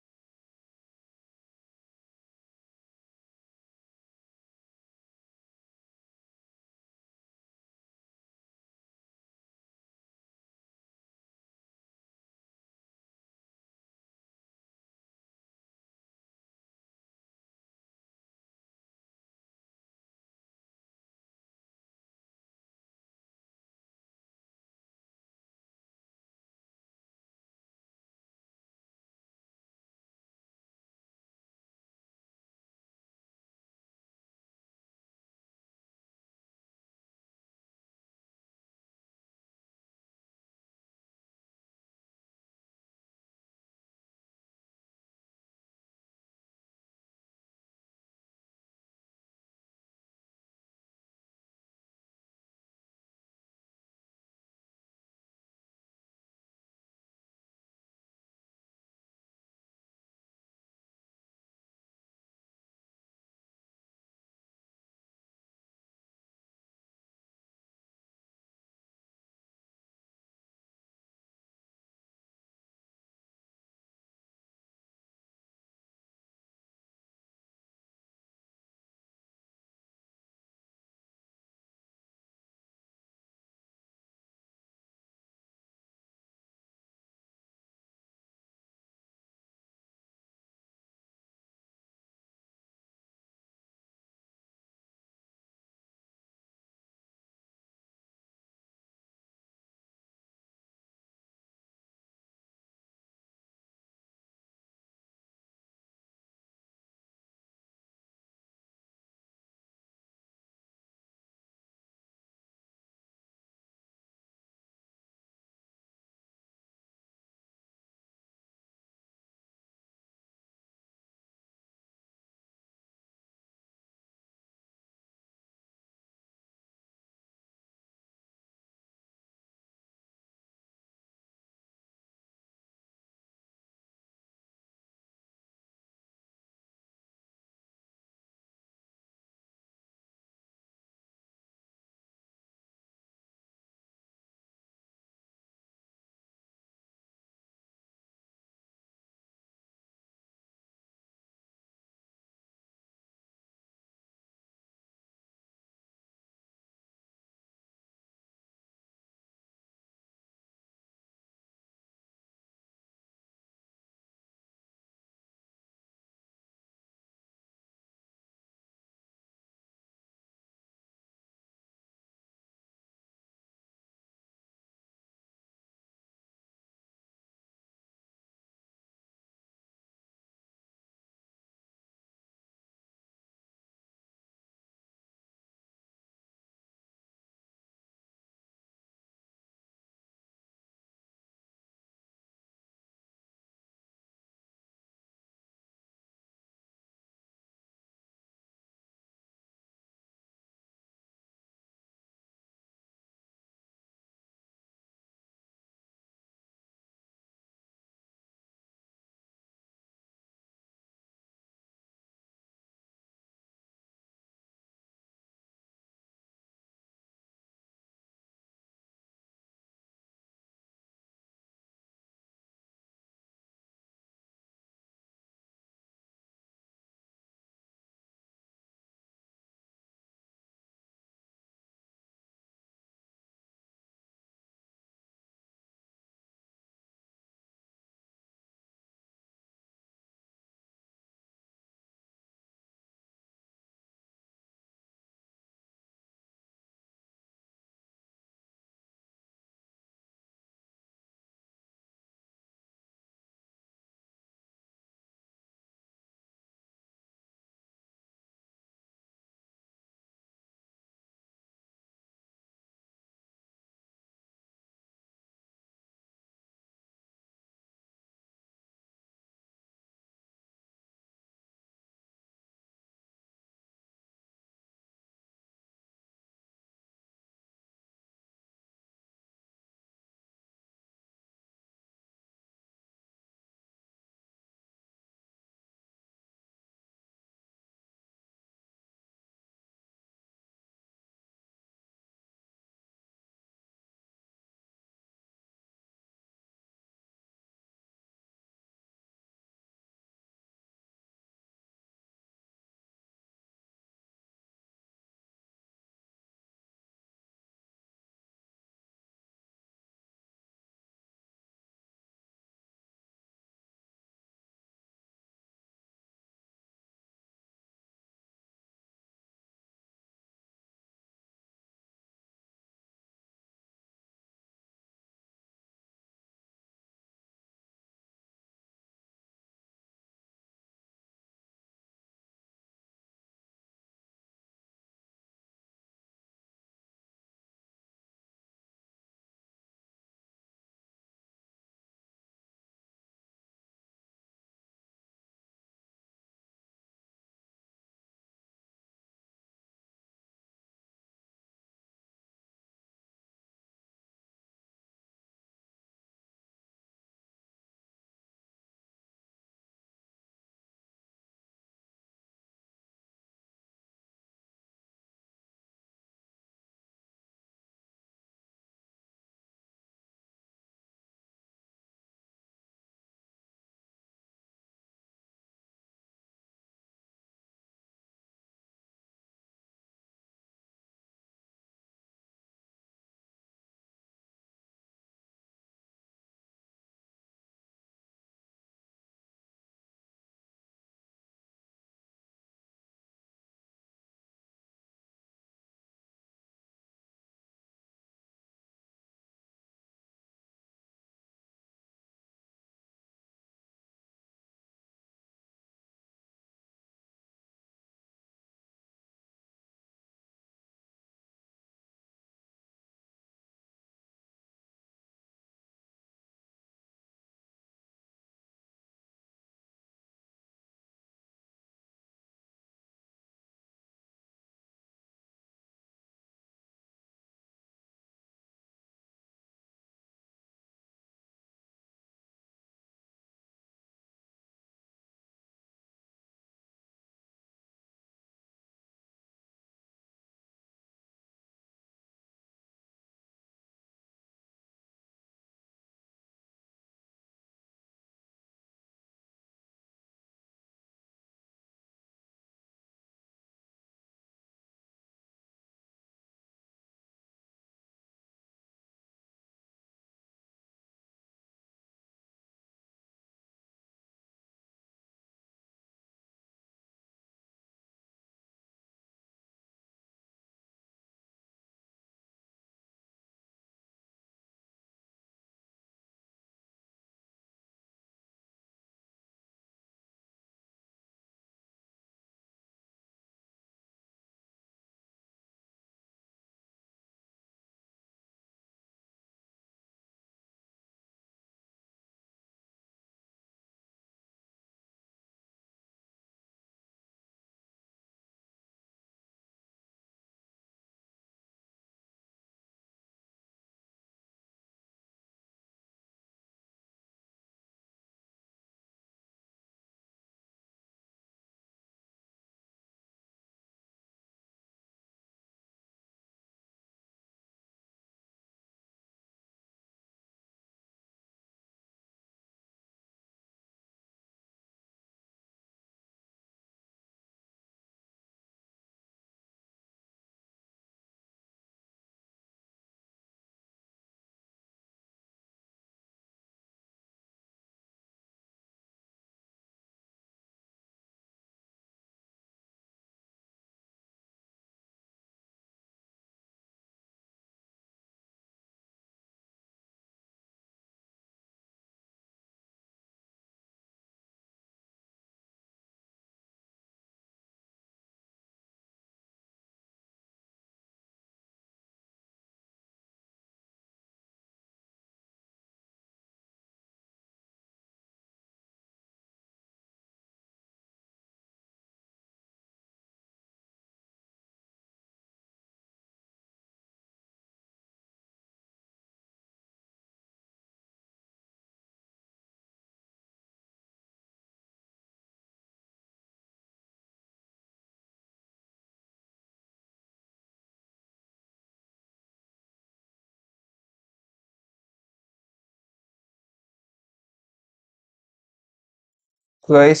गाइस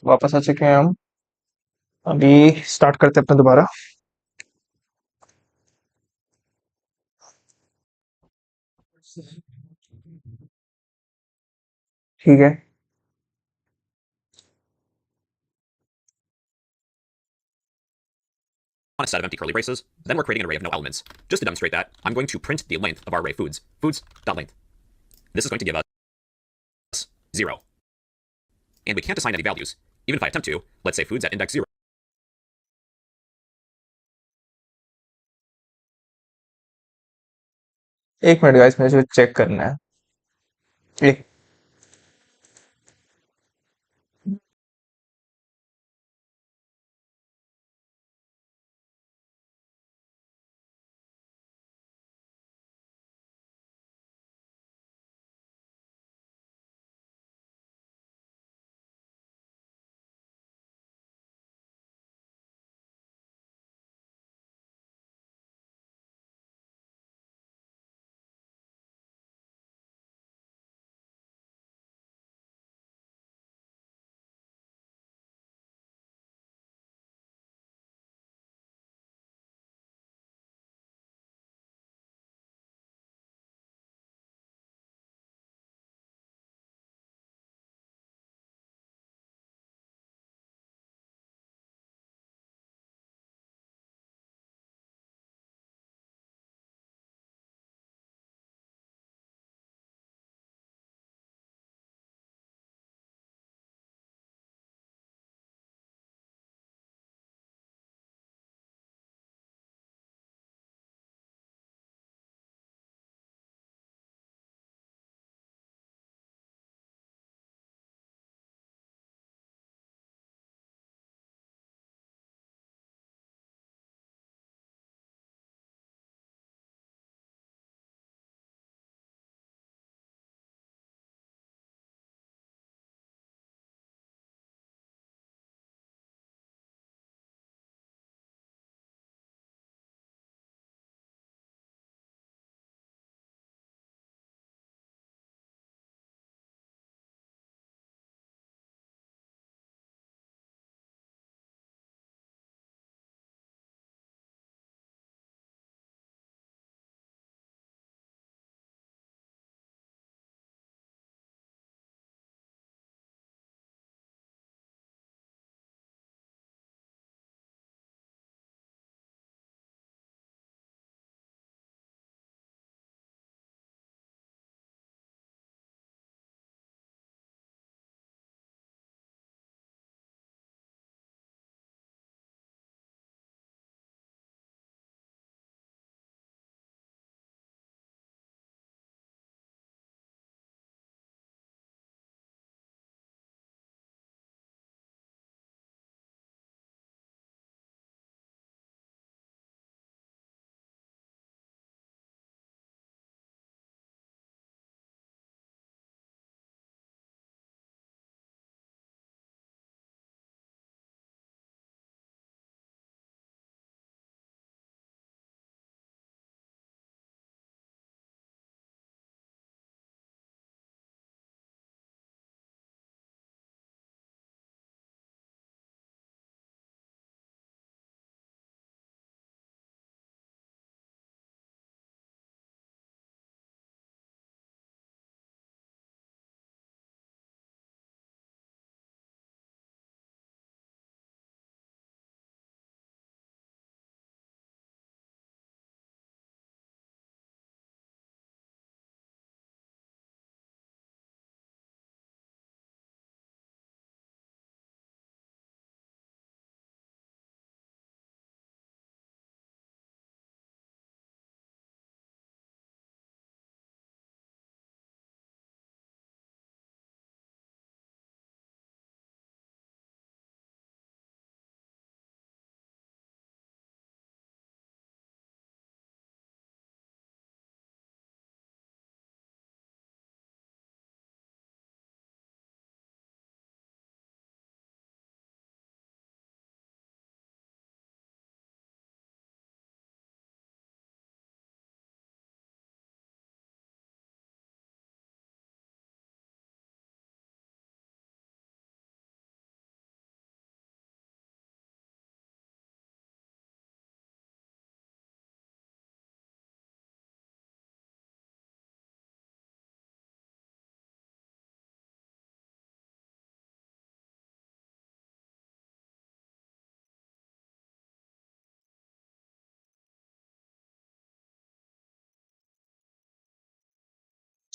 वापस आ चुके हैं हम। अभी स्टार्ट करते हैं अपना दोबारा। ठीक है। On a set of empty curly braces, then we're creating an array of no elements. Just to demonstrate that, I'm going to print the length of our array foods, foods.length. This is going to give us 0. And we can't assign any values. Even if I attempt to, let's say foods at index 0. एक minute guys, मुझे check करना है। एक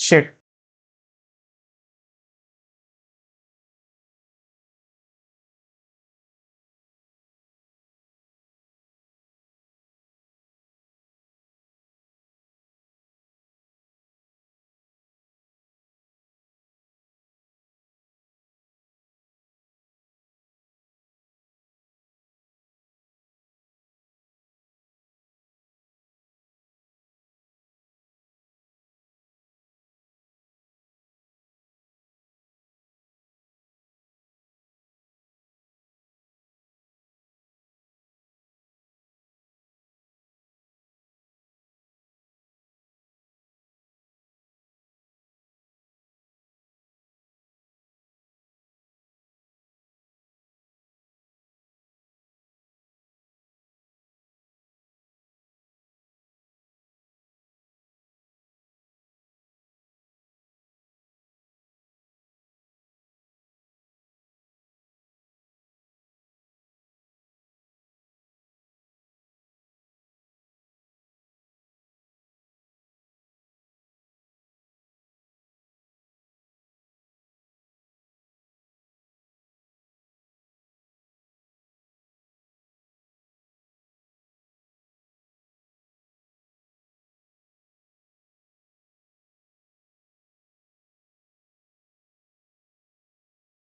Shit.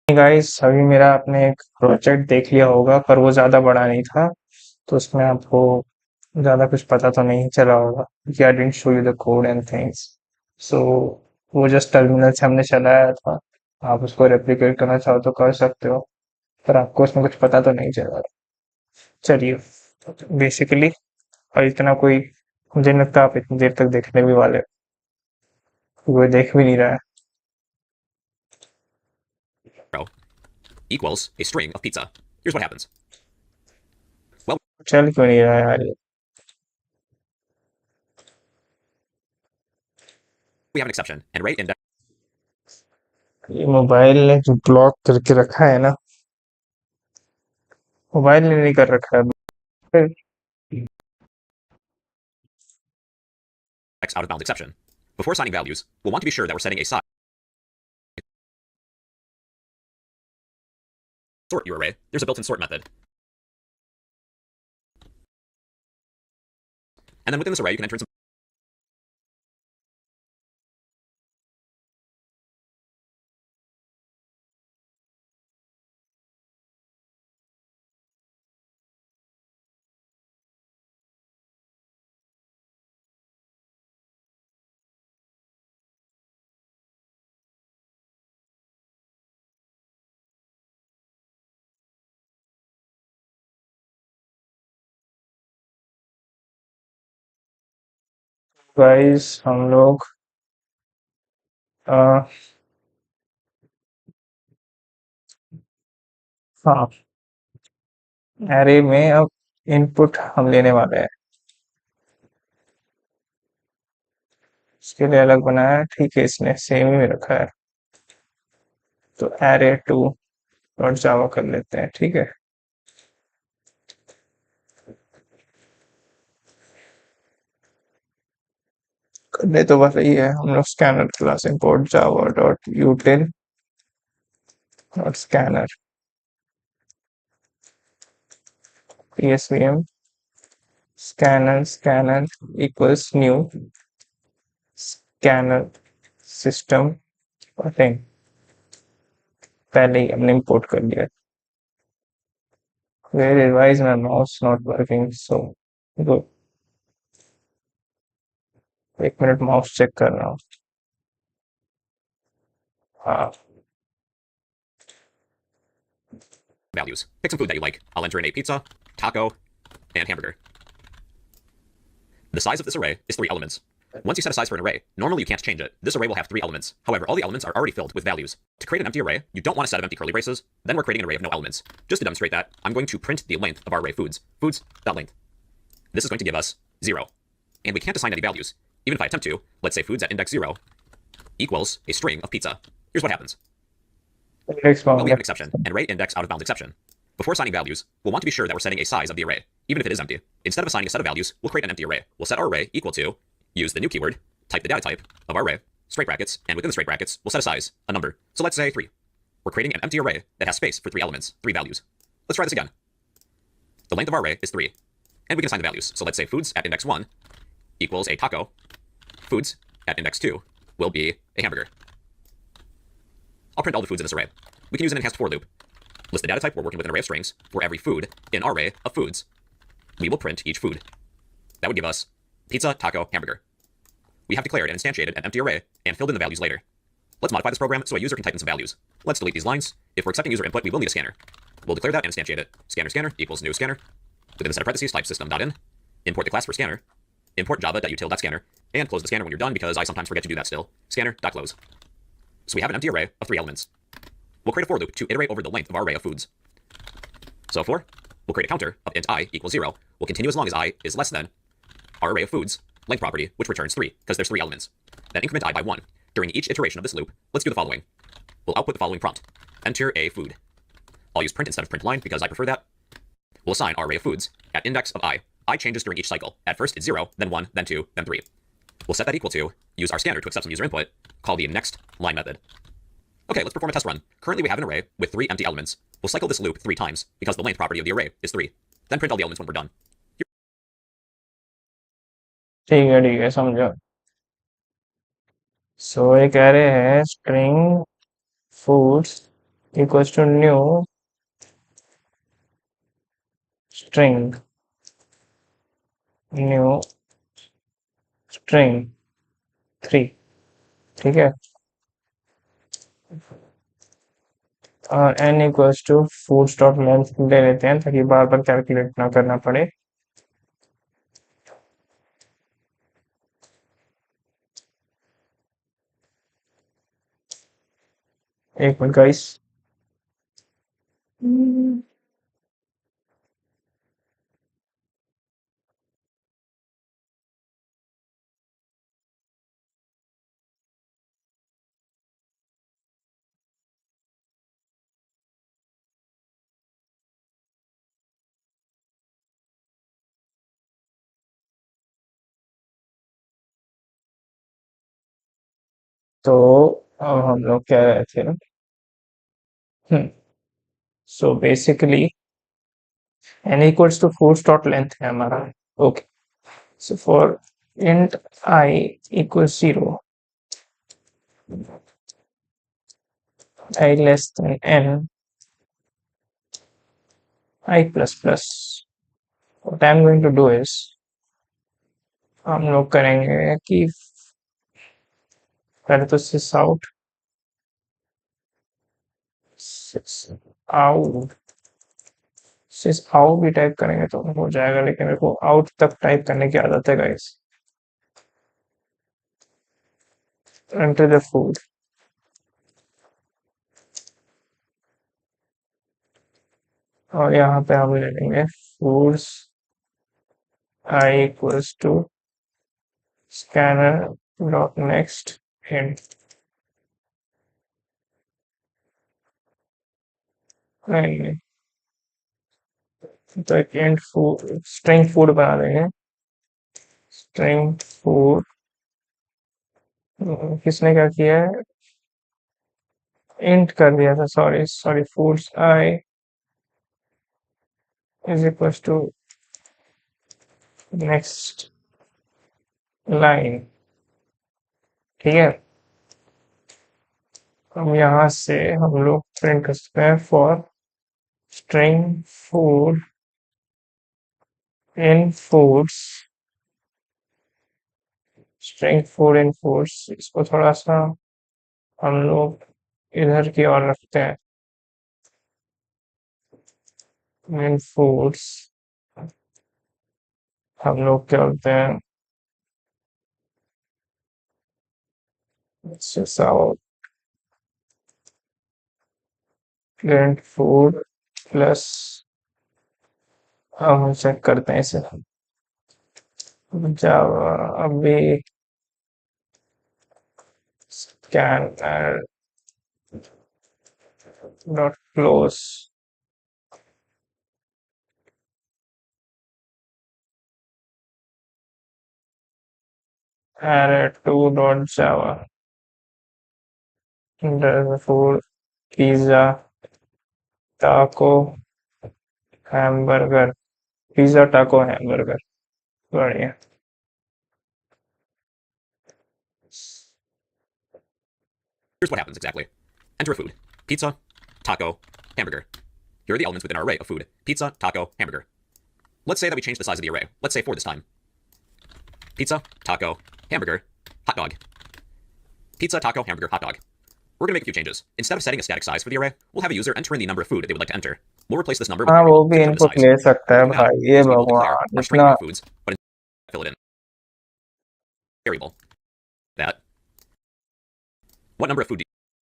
Guys अभी मेरा आपने एक project देख लिया होगा पर वो ज़्यादा बड़ा नहीं था तो उसमें आपको ज़्यादा कुछ पता तो नहीं चला होगा कि I didn't show you the code and things so वो जस्ट टर्मिनल से हमने चलाया था। आप उसको रेप्लिकेट करना चाहो तो कर सकते हो पर आपको उसमें कुछ पता तो नहीं चला। चलिए बेसिकली और इतना कोई मुझे नहीं लगता आप इतनी देर तक देखने भी वाले हो। वो देख भी नहीं रहा है। equals a string of pizza. Here's what happens. चल क्यों नहीं रहा है यार ये? We have an exception, and array index ये मोबाइल ने जो ब्लॉक करके रखा है ना, मोबाइल ने नहीं कर रखा है फिर। out of bounds exception. Before assigning values, we'll want to be sure that we're setting a size sort your array. There's a built-in sort method. And then within this array, you can enter in some guys हम लोग आ, हाँ array में अब input हम लेने वाले हैं। इसके लिए अलग बनाया है, ठीक है, इसने सेम ही रखा है तो एरे टू डॉट जावा कर लेते हैं। ठीक है, करने तो बस यही है। हम लोग scanner class import Java dot यूटिल dot scanner psvm scanner equals new scanner system thing पहले ही हमने इंपोर्ट कर लिया। why is my mouse not working so good? एक मिनट माउस चेक कर रहा हूँ। हाँ values. Pick some food that you like. I'll enter in a pizza, taco, and hamburger. The size of this array is 3 elements. Once you set a size for an array, normally you can't change it. This array will have 3 elements. However, all the elements are already filled with values. To create an empty array, you don't want a set of empty curly braces. Then we're creating an array of no elements. Just to demonstrate that, I'm going to print the length of our array foods.length. This is going to give us 0. And we can't assign any values. Even if I attempt to, let's say foods at index 0 equals a string of pizza. Here's what happens. Well, we have an exception, an array index out of bounds exception. Before assigning values, we'll want to be sure that we're setting a size of the array, even if it is empty. Instead of assigning a set of values, we'll create an empty array. We'll set our array equal to, use the new keyword, type the data type of our array, straight brackets, and within the straight brackets, we'll set a size, a number. So let's say 3. We're creating an empty array that has space for 3 elements, 3 values. Let's try this again. The length of our array is 3, and we can assign the values. So let's say foods at index 1 equals a taco. Foods at index 2 will be a hamburger. I'll print all the foods in this array. We can use an enhanced for loop. List the data type we're working with an array of strings. For every food in our array of foods, we will print each food. That would give us pizza, taco, hamburger. We have declared and instantiated an empty array and filled in the values later. Let's modify this program so a user can type in some values. Let's delete these lines. If we're accepting user input, we will need a scanner. We'll declare that and instantiate it. Scanner equals new scanner. Within the set of parentheses, type system.in. Import the class for scanner. Import java.util.scanner. And close the scanner when you're done because I sometimes forget to do that still. Scanner.close. So we have an empty array of 3 elements. We'll create a for loop to iterate over the length of our array of foods. So for, we'll create a counter of int I equals 0. We'll continue as long as I is less than our array of foods, length property, which returns 3, because there's 3 elements. Then increment I by 1. During each iteration of this loop, let's do the following. We'll output the following prompt. Enter a food. I'll use print instead of print line because I prefer that. We'll assign our array of foods at index of I. I changes during each cycle. At first it's 0, then 1, then 2, then 3. We'll set that equal to, use our scanner to accept some user input, call the next line method. Okay, let's perform a test run. Currently we have an array with 3 empty elements. We'll cycle this loop 3 times because the length property of the array is 3. Then print all the elements when we're done. ठीक है समझो। सो ये कह रहे हैं string foods equals to new string new string 3, ठीक है। और n equals to foods dot length ले लेते हैं ताकि बार बार कैलकुलेट ना करना पड़े। एक मिनट गाइस। तो अब हम लोग कह रहे थे so basically n equals to foods dot length है हमारा। Okay, so for int I equals 0, I less than n, I plus plus, what I'm going to do is हम लोग करेंगे कि पहले तो sys out भी टाइप करेंगे तो हो जाएगा, लेकिन मेरे को आउट तक टाइप करने की आदत है गाइस। एंटर द फूड, और यहाँ पे हम ले लेंगे foods I equals to scanner dot next int, नहीं तो एक int food string food बना देंगे। string food किसने क्या किया है, int कर दिया था, sorry foods I is equals to next line, ठीक है। हम यहाँ से हम लोग प्रिंट कर सकते हैं for string food in foods, string food in foods, इसको थोड़ा सा हम लोग इधर की ओर रखते हैं। in foods हम लोग क्या बोलते हैं, print food प्लस हम चेक करते हैं इसे जावा अभी scanner dot close array2 dot java food, pizza, टाको, हैमबर्गर, पिज्जा, टाको, हैमबर्गर। बढ़िया। Here's what happens exactly. Enter a food. Pizza, taco, hamburger. Here are the elements within our array of food. Pizza, taco, hamburger. Let's say that we change the size of the array. Let's say 4 this time. Pizza, taco, hamburger, hot dog. Pizza, taco, hamburger, hot dog. We're going to make a few changes. Instead of setting a static size for the array, we'll have a user enter in the number of food they would like to enter. We'll replace this number with हाँ, a वो variable भी to determine the input size. ले सकता है What we'll do now भाई, ये is we will declare भगवान our string इतना। name of foods, but fill it in. Variable. That. What number of food do you?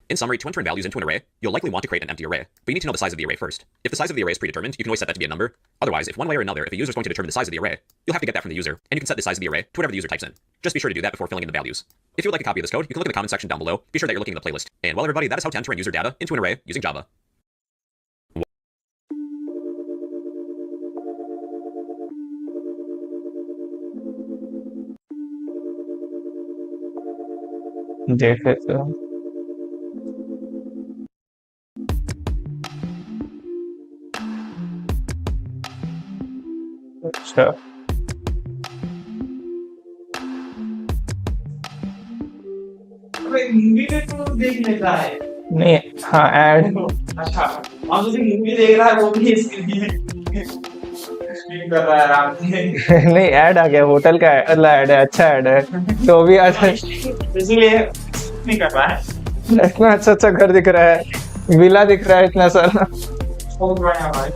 In summary, to enter in values into an array, you'll likely want to create an empty array, but you need to know the size of the array first. If the size of the array is predetermined, you can always set that to be a number. Otherwise, if one way or another, if a user is going to determine the size of the array, you'll have to get that from the user, and you can set the size of the array to whatever the user types in. Just be sure to do that before filling in the values. If you would like a copy of this code, you can look in the comment section down below. Be sure that you're looking at the playlist. And well, everybody, that is how to enter in user data into an array using Java. देख लेते हो। अच्छा, अबे movie में तो देख लेता है। नहीं, हाँ ऐड। अच्छा, अब जो मूवी देख रहा है वो भी स्क्रीन कर रहा है आराम से। नहीं, ऐड आ गया, होटल का ऐड है, अच्छा ऐड है, तो भी अच्छा। इसलिए नहीं कर रहा है। इतना अच्छा अच्छा घर दिख रहा है, विला दिख रहा है इतना सारा। बहुत बढ़िया भाई,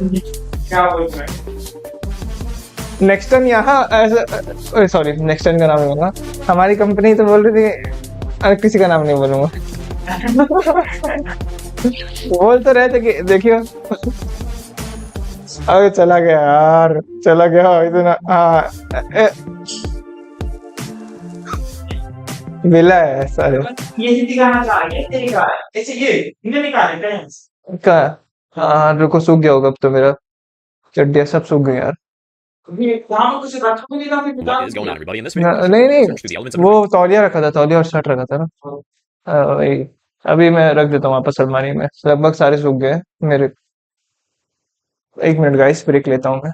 क्या बोल रहे हैं? नेक्स्टन यहाँ ऐसा, सॉरी नेक्स्टन का नाम नहीं बोलूंगा, हमारी कंपनी तो बोल रही थी, किसी का नाम नहीं बोलूंगा। बोल तो रहे थे कि देखियो। अरे चला गया यार, चला गया इतना। हाँ, विला है सारे ये हिंदी गाना गा रही है, तेरी गा है। ऐसे ये हिंदी में गा रहे हैं। का। हाँ रुको, सूख गया होगा अब तो मेरा, चड्डियाँ सब सूख गई यार। ये वहाँ कुछ रखा भी नहीं था, फिर What is going on, everybody? In this video, नहीं नहीं, search through the elements of वो तौलिया रखा था, तौलिया और शर्ट रखा था ना। वही, अभी मैं रख देता हूँ वापस अलमारी में, लगभग सारे सूख गए मेरे। 1 मिनट गाइस, ब्रेक लेता हूँ मैं।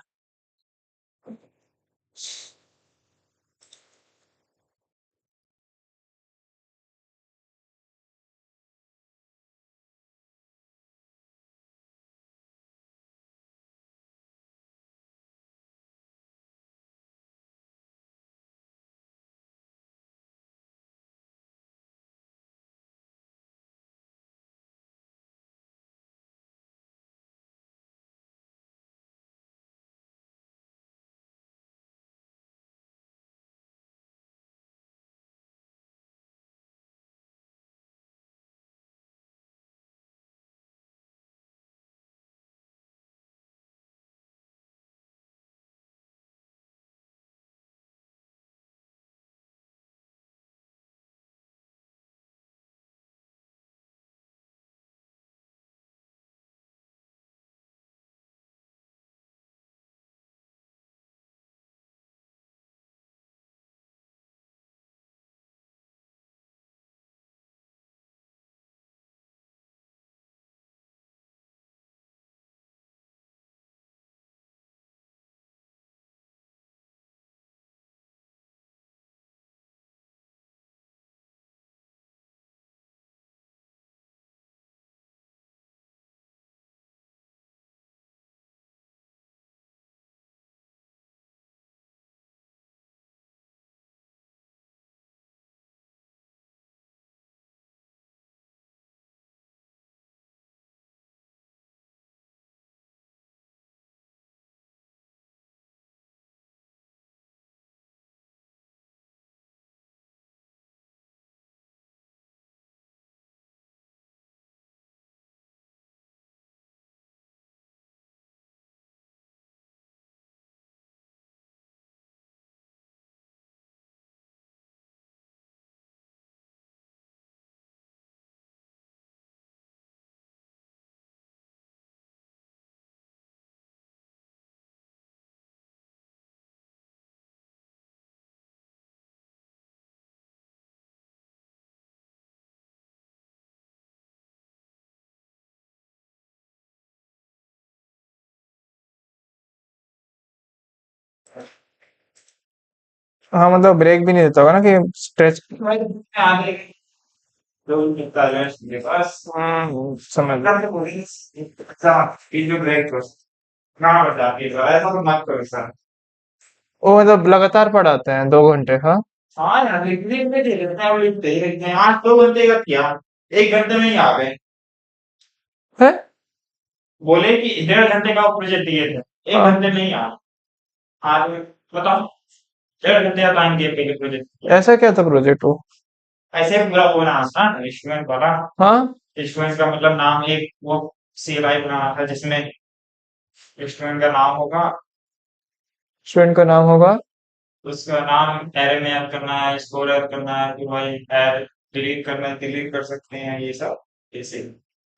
हाँ मतलब ब्रेक भी नहीं देता होगा ना कि स्ट्रेच। आगे लोग निकाल रहे हैं बस समझ मतलब तो पूरी ये जो ब्रेक ना बता के ऐसा तो मत करो सर। वो मतलब लगातार पढ़ाते हैं 2 घंटे, हाँ। हाँ यार लिखने में दे देते हैं, वो लिखते ही रहते हैं। आज 2 घंटे का किया, 1 घंटे में ही आ गए। है। बोले कि 1.5 घंटे का प्रोजेक्ट दिए थे, एक हाँ, घंटे में ही आ आज बताओ, 1.5 घंटे का टाइम दिए थे प्रोजेक्ट। ऐसा क्या था प्रोजेक्ट वो? ऐसे पूरा वो बनाना था ना इंस्ट्रूमेंट वाला। हाँ। इंस्ट्रूमेंट का मतलब नाम एक वो CLI बनाना था जिसमें इंस्ट्रूमेंट का नाम होगा, स्टूडेंट का नाम होगा। उसका नाम एरे में ऐड करना है, स्कोर ऐड करना है, कि भाई ऐड डिलीट करना है, डिलीट कर सकते हैं ये सब, ऐसे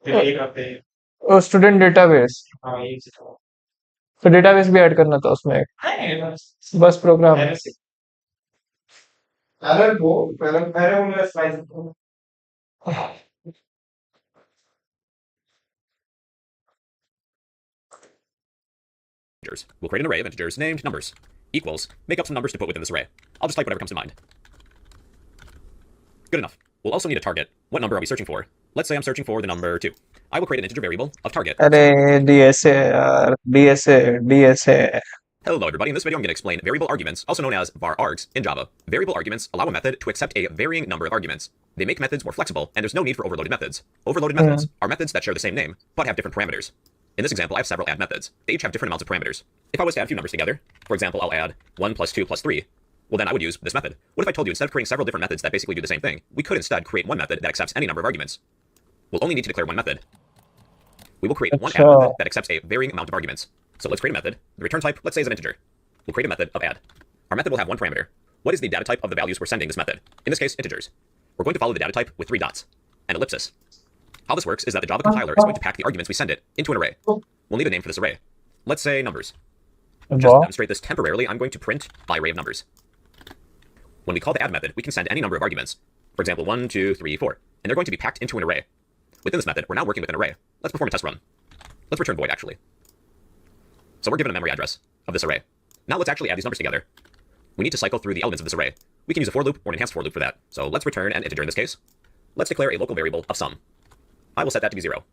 डिलीट करते हैं। Student database. हाँ ये सब तो डेटाबेस भी ऐड करना था उसमें एक, है बस प्रोग्राम। एरे से। एरे वो एरे वो मेरा slice Integers. We'll create an array of integers named numbers. Equals, make up some numbers to put within this array. I'll just type whatever comes to mind. Good enough. We'll also need a target. What number are we searching for? Let's say I'm searching for the number 2. I will create an integer variable of target. अरे DSA यार, DSA, DSA. Hello everybody, in this video I'm going to explain variable arguments, also known as var args in Java. Variable arguments allow a method to accept a varying number of arguments. They make methods more flexible, and there's no need for overloaded methods. Overloaded methods are methods that share the same name, but have different parameters. In this example, I have several add methods. They each have different amounts of parameters. If I was to add a few numbers together, for example, I'll add 1 plus 2 plus 3, well then I would use this method. What if I told you instead of creating several different methods that basically do the same thing, we could instead create one method that accepts any number of arguments? We'll only need to declare one method. We will create one add अच्छा। method that accepts a varying amount of arguments. So let's create a method. The return type, let's say, is an integer. We'll create a method of add. Our method will have one parameter. What is the data type of the values we're sending this method? In this case, integers. We're going to follow the data type with 3 dots, an ellipsis. How this works is that the Java compiler is going to pack the arguments we send it into an array. We'll need a name for this array. Let's say numbers. Just to वाह। demonstrate this temporarily, I'm going to print my array of numbers. When we call the add method, we can send any number of arguments. For example, 1, 2, 3, 4. And they're going to be packed into an array. Within this method, we're now working with an array. Let's perform a test run. Let's return void, actually. So we're given a memory address of this array. Now let's actually add these numbers together. We need to cycle through the elements of this array. We can use a for loop or an enhanced for loop for that. So let's return an integer in this case. Let's declare a local variable of sum. I will set that to be 0.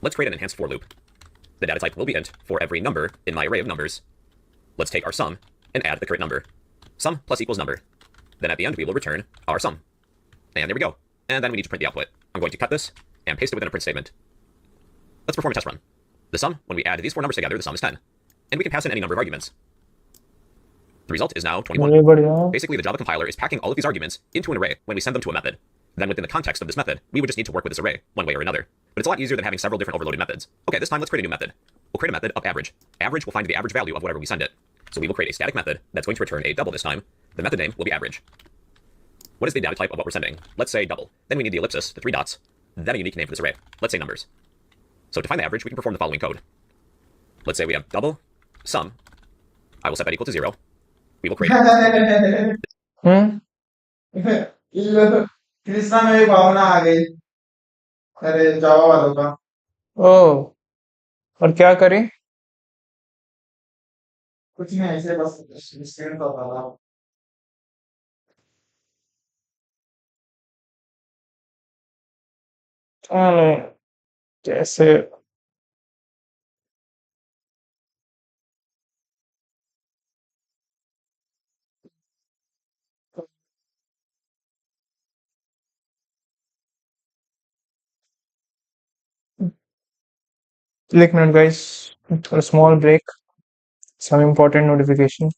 Let's create an enhanced for loop. The data type will be int for every number in my array of numbers. Let's take our sum and add the current number. Sum plus equals number. Then at the end, we will return our sum. And there we go. And then we need to print the output. I'm going to cut this and paste it within a print statement. Let's perform a test run. The sum, when we add these 4 numbers together, the sum is 10. And we can pass in any number of arguments. The result is now 21. ये बढ़िया। Basically, the Java compiler is packing all of these arguments into an array when we send them to a method. Then within the context of this method, we would just need to work with this array, one way or another. But it's a lot easier than having several different overloaded methods. Okay, this time let's create a new method. We'll create a method of average. Average will find the average value of whatever we send it. So we will create a static method that's going to return a double this time. The method name will be average. What is the data type of what we're sending? Let's say double. Then we need the ellipsis, the 3 dots, then a unique name for this array. Let's say numbers. So to find the average, we can perform the following code. Let's say we have double sum. I will set that equal to 0. We will create हम्म। कृष्णा में भी भावना आ गई, अरे जावा वालों का। ओ, और क्या करें? कुछ नहीं ऐसे बस स्क्रीन तो था। चलो, जैसे। एक minute guys, small break, some important notification.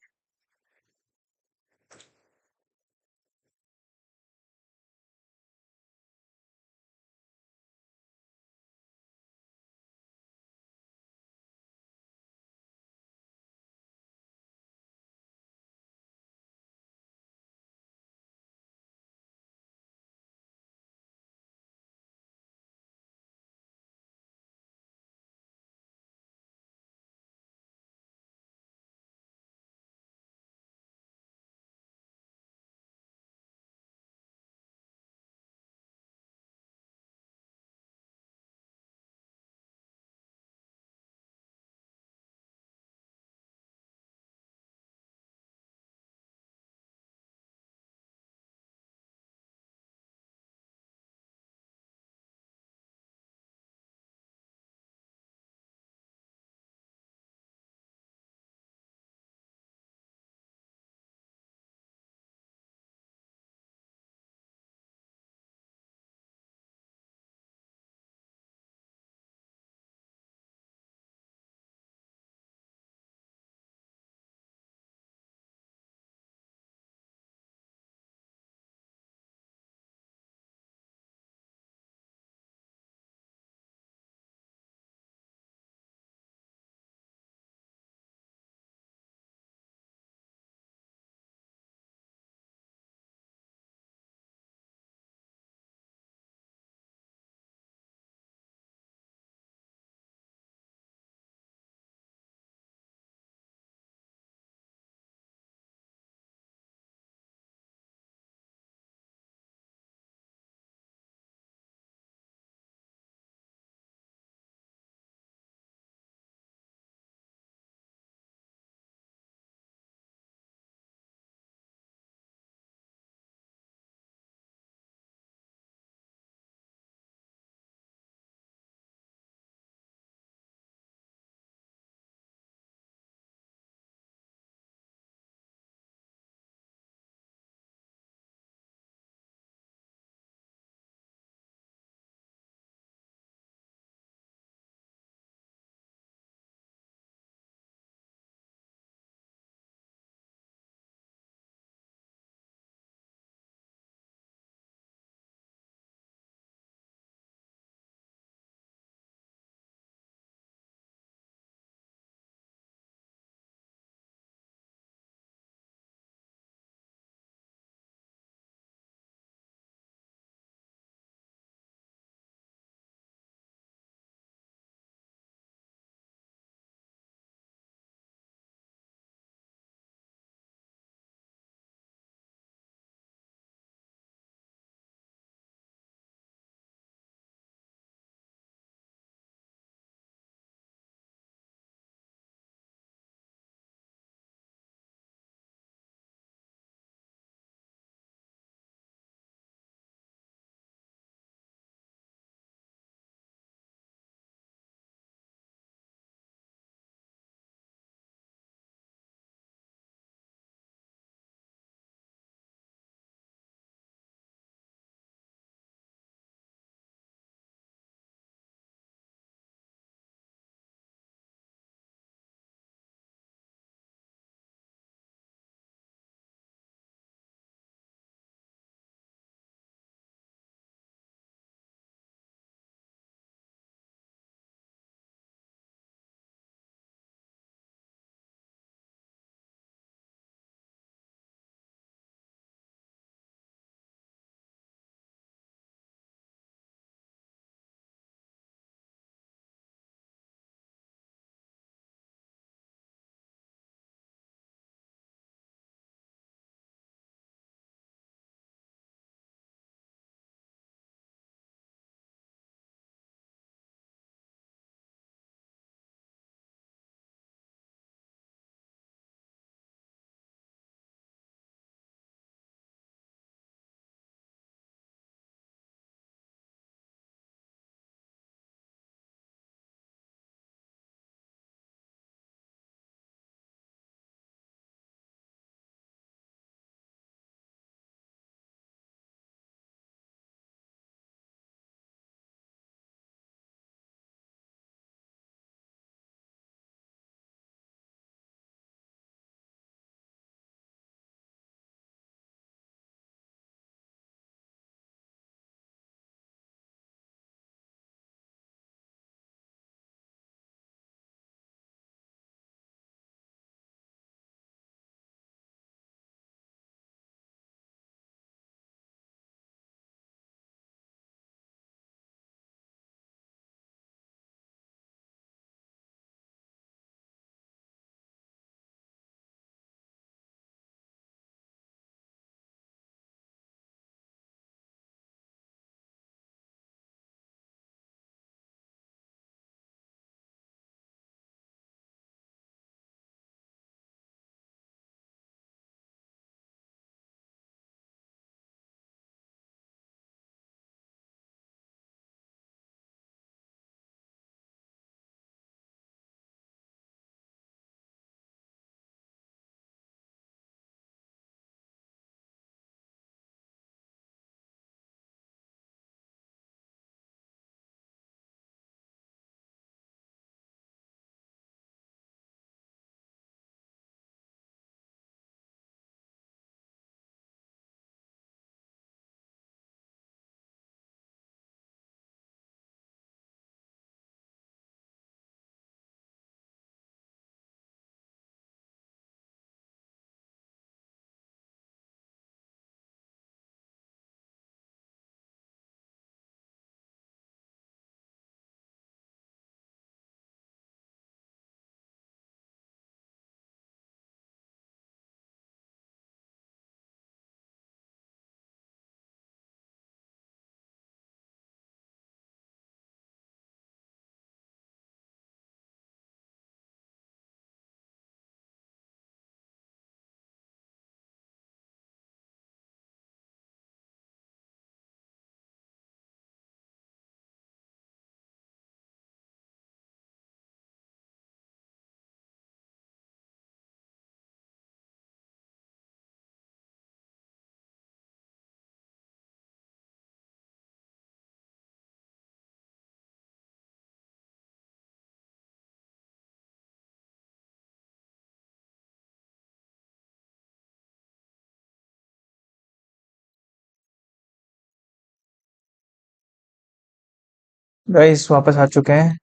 Guys वापस आ चुके हैं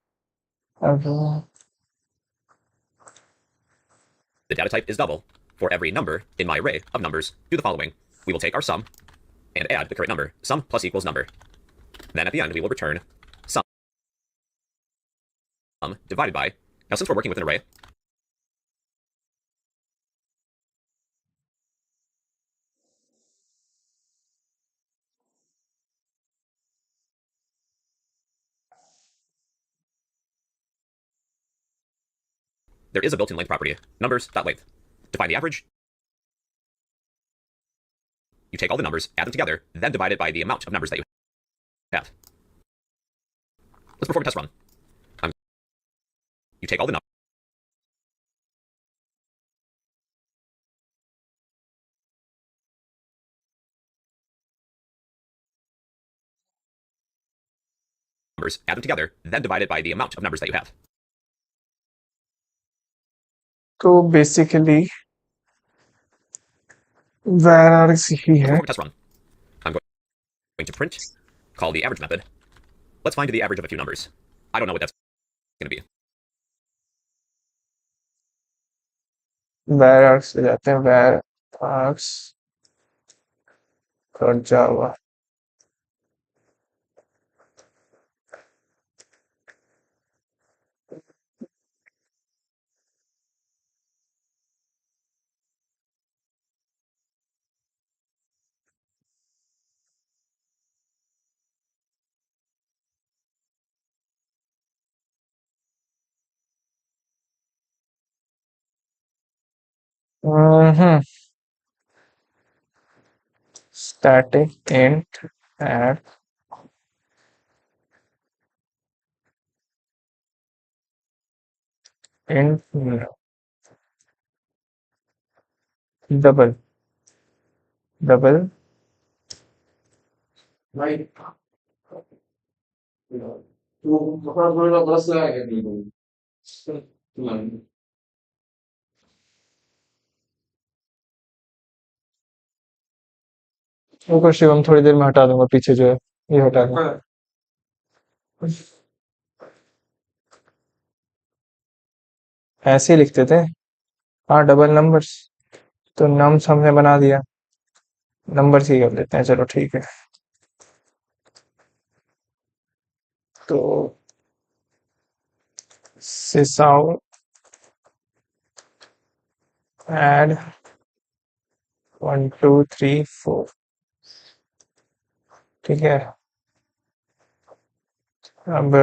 अब। The data type is double. For every number in my array of numbers, do the following. We will take our sum and add the current number. Sum plus equals number. Then at the end, we will return sum divided by. Now, since we're working with an array, there is a built-in length property, numbers.length. To find the average, you take all the numbers, add them together, then divide it by the amount of numbers that you have. Let's perform a test run. You take all the numbers, add them together, then divide it by the amount of numbers that you have. तो basically varargs he Let's है। perform a test run. I'm going to print, call the average method. Let's find the average of a few numbers. I don't know what that's going to be. varargs ले जाते हैं, varargs dot जावा। static int add int double भाई रुको शिवम, थोड़ी देर में हटा दूंगा, पीछे जो है ये हटा दूंगा। ऐसे ही लिखते थे। हाँ, डबल नंबर्स तो नम्स हमने बना दिया, नंबर्स ही कर लेते हैं, चलो ठीक है। तो सिसाओ add 1 2 3 4, ठीक है। अब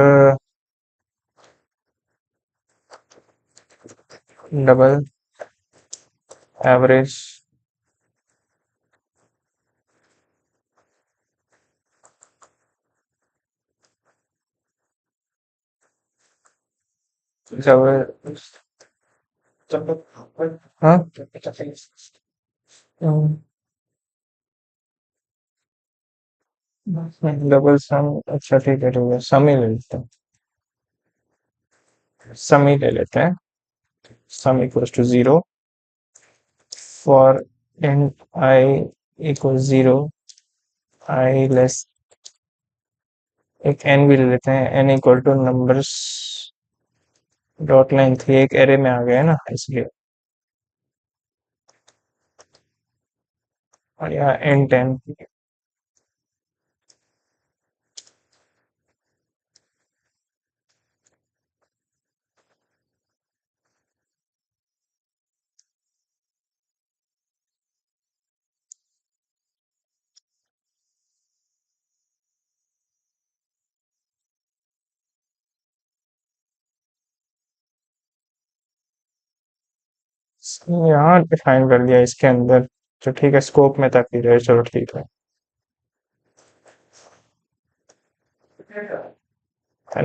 डबल एवरेज डबल हाँ डबल सम, अच्छा ठीक है, सम ही ले लेते हैं, सम ही ले लेते हैं। Sum equals to 0 for int I equals 0, I less एक n भी ले लेते हैं, n equal to numbers dot length, ये एक एरे में आ गया है ना इसलिए, और यहाँ int n। यहाँ डिफाइन कर दिया इसके अंदर, तो ठीक है, स्कोप में तक ही रहे, चलो ठीक है।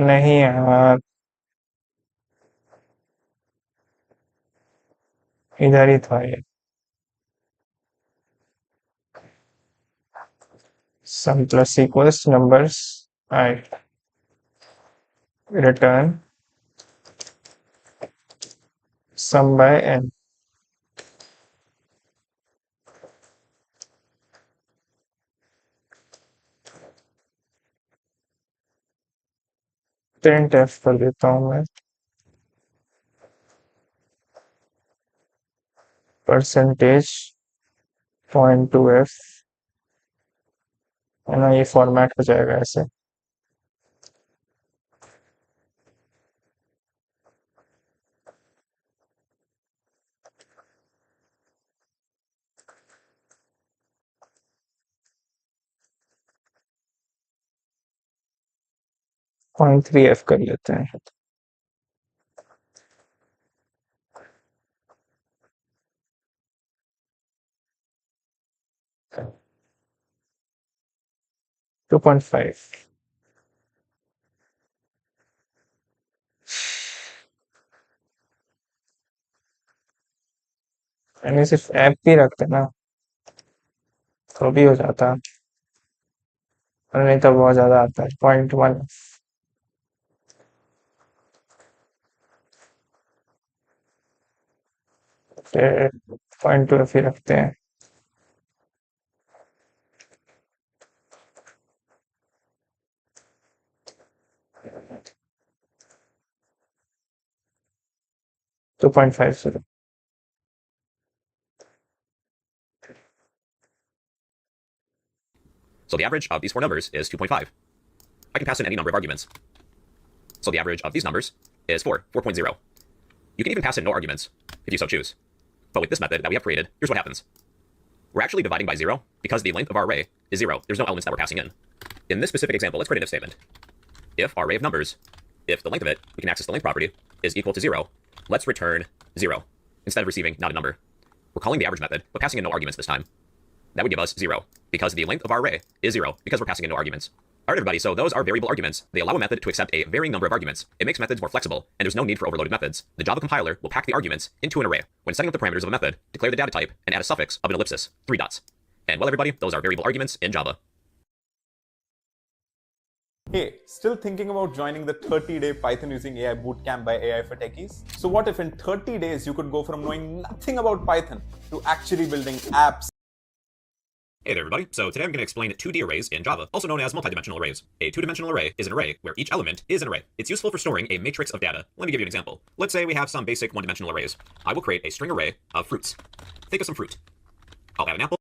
नहीं यार, इधर ही था ये। Sum plus equals numbers i return sum by n। Printf कर देता हूँ मैं, परसेंटेज .2f, है ना, ये फॉर्मेट हो जाएगा ऐसे। .3f कर लेते हैं। Okay. 2.5, यानी सिर्फ ऐप भी रखते ना तो भी हो जाता, और नहीं तो बहुत ज्यादा आता है। .1, फिर .2f ही रखते हैं। Two point five zero. So the average of these four numbers is 2.5. I can pass in any number of arguments. So the average of these numbers is 4.0. You can even pass in no arguments, if you so choose. But with this method that we have created, here's what happens. We're actually dividing by 0 because the length of our array is 0. There's no elements that we're passing in. In this specific example, let's create an if statement. If our array of numbers, if the length of it, we can access the length property, is equal to 0, let's return 0 instead of receiving not a number. We're calling the average method, but passing in no arguments this time. That would give us 0, because the length of our array is 0, because we're passing in no arguments. All right, everybody, so those are variable arguments. They allow a method to accept a varying number of arguments. It makes methods more flexible, and there's no need for overloaded methods. The Java compiler will pack the arguments into an array. When setting up the parameters of a method, declare the data type and add a suffix of an ellipsis, 3 dots. And well, everybody, those are variable arguments in Java. Hey, still thinking about joining the 30-day Python using AI bootcamp by AI for Techies? So what if in 30 days you could go from knowing nothing about Python to actually building apps? Hey there, everybody. So today I'm going to explain 2D arrays in Java, also known as multidimensional arrays. A two-dimensional array is an array where each element is an array. It's useful for storing a matrix of data. Let me give you an example. Let's say we have some basic one-dimensional arrays. I will create a string array of fruits. Think of some fruit. I'll add an apple.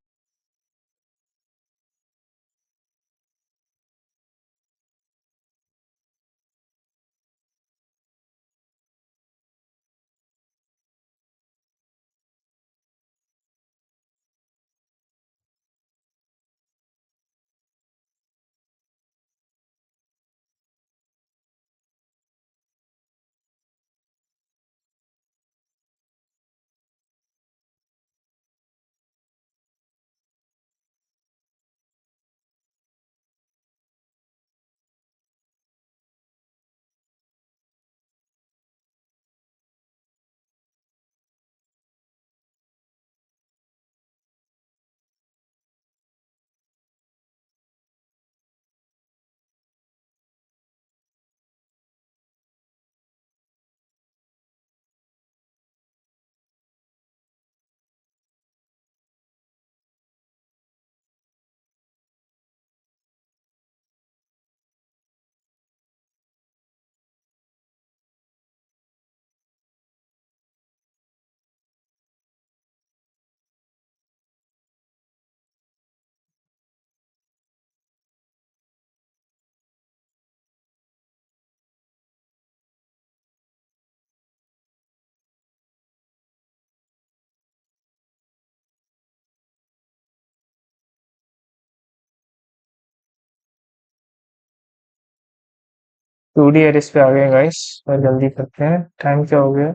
Two D arrays पे आ गए guys, और जल्दी करते हैं। Time क्या हो गया?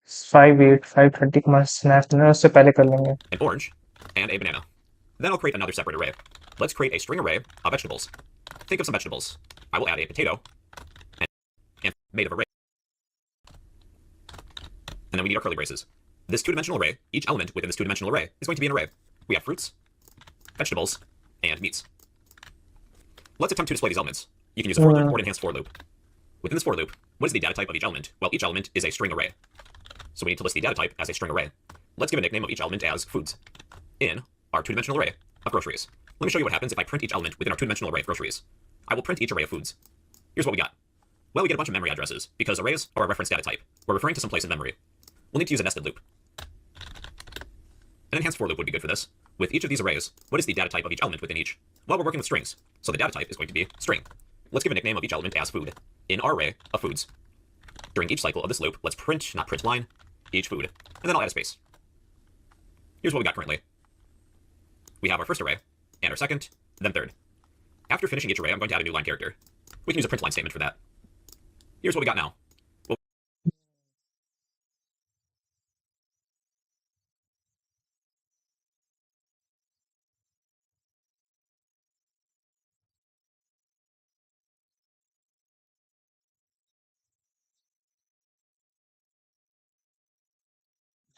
5:30 को मैं स्नैप लेना, उससे पहले कर लेंगे। An orange, and a banana. Then I'll create another separate array. Let's create a string array of vegetables. Think of some vegetables. I will add a potato, and made of array. And then we need our curly braces. This two-dimensional array, each element within this two-dimensional array is going to be an array. We have fruits, vegetables, and meats. Let's attempt to display these elements. You can use a for loop or an enhanced for loop. Within this for loop, what is the data type of each element? Well, each element is a string array. So we need to list the data type as a string array. Let's give a nickname of each element as foods in our two-dimensional array of groceries. Let me show you what happens if I print each element within our two-dimensional array of groceries. I will print each array of foods. Here's what we got. Well, we get a bunch of memory addresses, because arrays are a reference data type. We're referring to some place in memory. We'll need to use a nested loop. An enhanced for loop would be good for this. With each of these arrays, what is the data type of each element within each? Well, we're working with strings, so the data type is going to be string. Let's give a nickname of each element as food, in our array of foods. During each cycle of this loop, let's print, not print line, each food, and then I'll add a space. Here's what we got currently. We have our first array, and our second, then third. After finishing each array, I'm going to add a new line character. We can use a print line statement for that. Here's what we got now.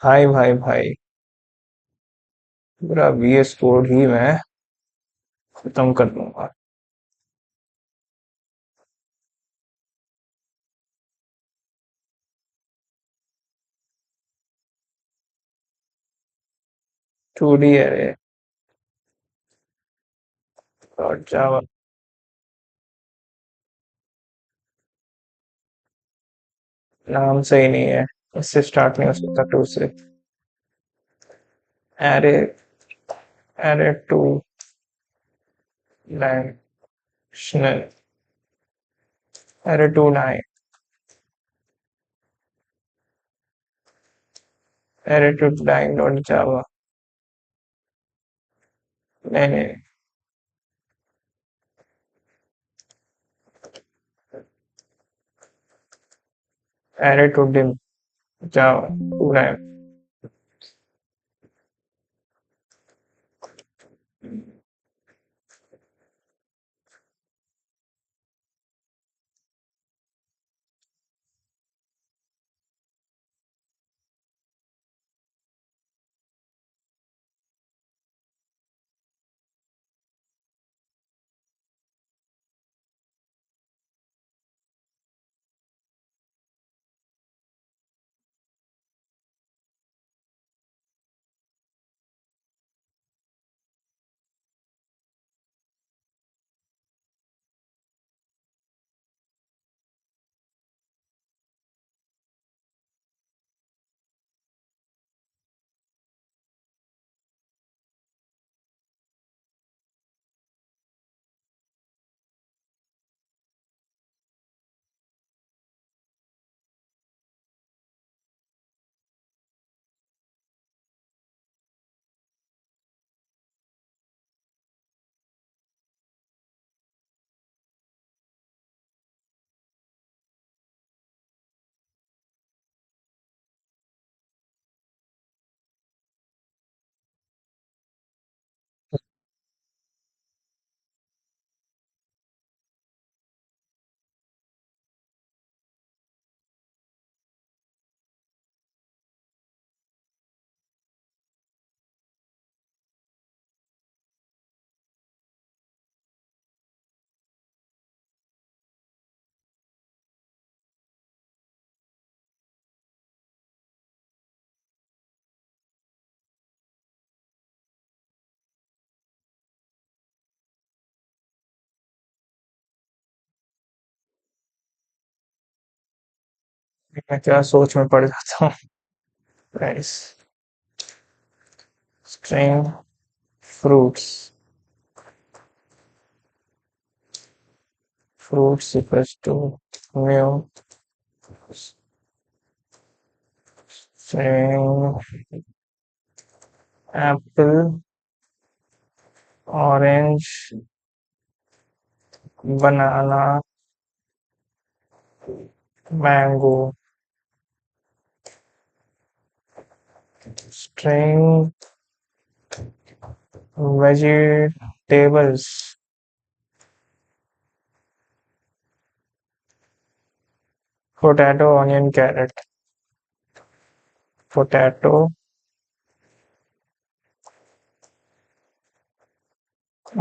भाई भाई भाई, पूरा VS code ही मैं खत्म कर दूंगा। 2D array dot जावा। नाम सही नहीं है, इससे स्टार्ट नहीं हो सकता। 2 से array array to dimensional array to 9 array to 9 dot java। नहीं नहीं, array to dim java to 9। मैं क्या सोच में पड़ जाता हूँ। Guys, string fruits equals to new string apple, orange, banana, mango। string vegetables, potato, onion, carrot। potato,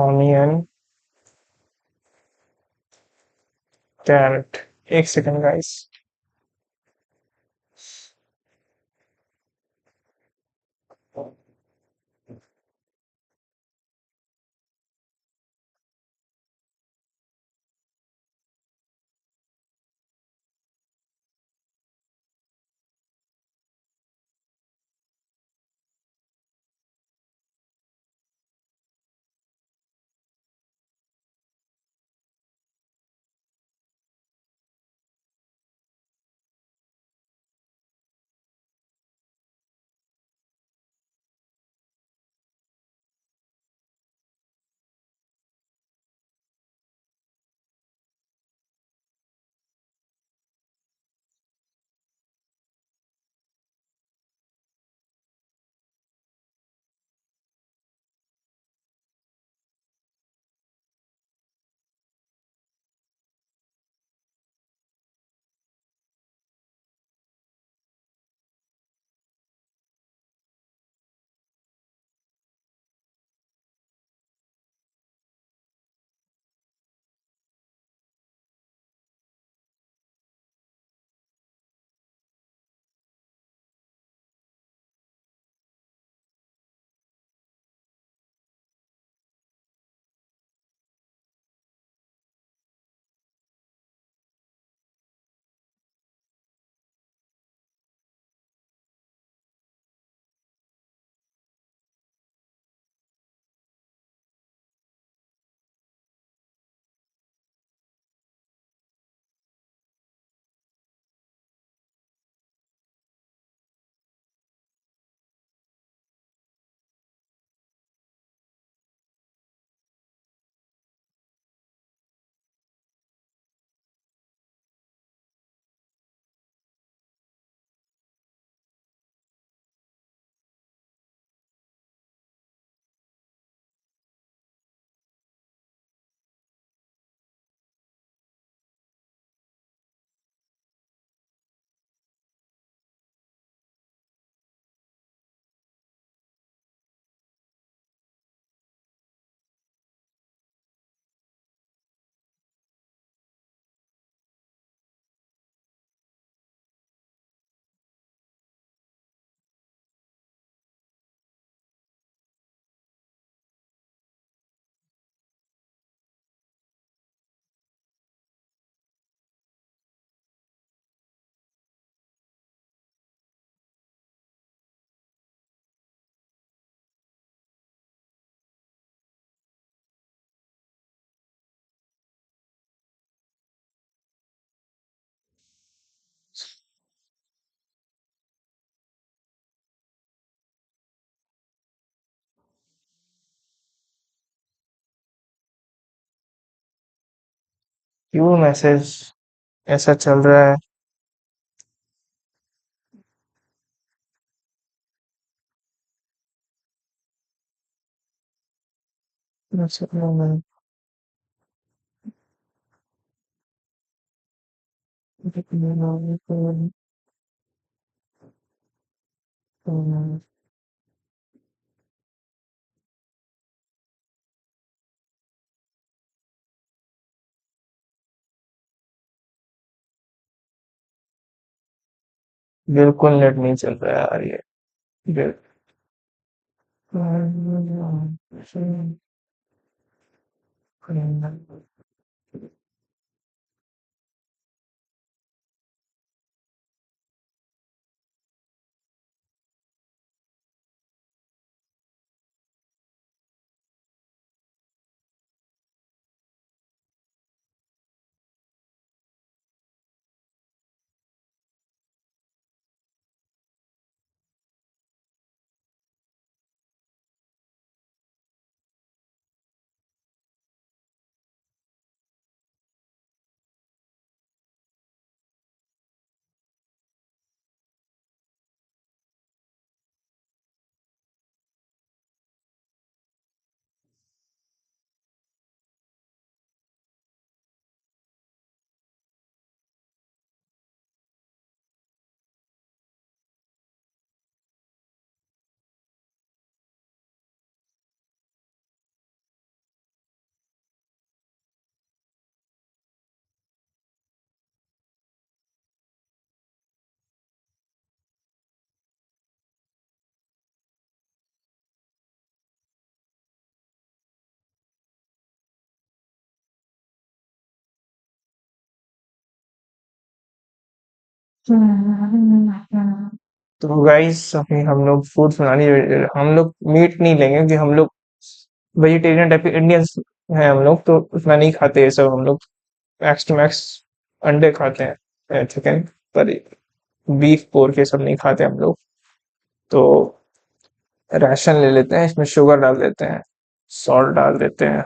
onion, carrot। एक सेकंड गाइस। क्यों मैसेज ऐसा चल रहा है? बिल्कुल नेट नहीं चल रहा है यार ये। तो गाइस अभी हम लोग फूड बनानी, हम लोग मीट नहीं लेंगे क्योंकि हम लोग वेजिटेरियन टाइप के इंडियंस हैं, हम लोग तो उतना नहीं खाते ये सब। हम लोग मैक्स टू मैक्स अंडे खाते हैं, चिकन, पर बीफ पोर्क ये सब नहीं खाते हम लोग। तो राशन ले लेते हैं, इसमें शुगर डाल देते हैं, सॉल्ट डाल देते हैं,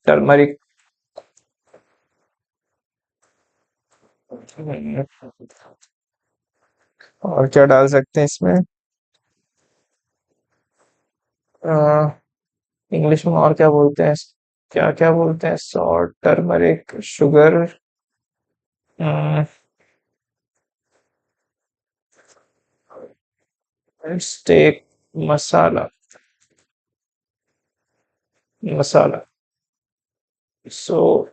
टर्मरिक, और क्या डाल सकते हैं इसमें, इंग्लिश में और क्या बोलते हैं, क्या क्या बोलते हैं, salt, turmeric, sugar, steak masala, masala. So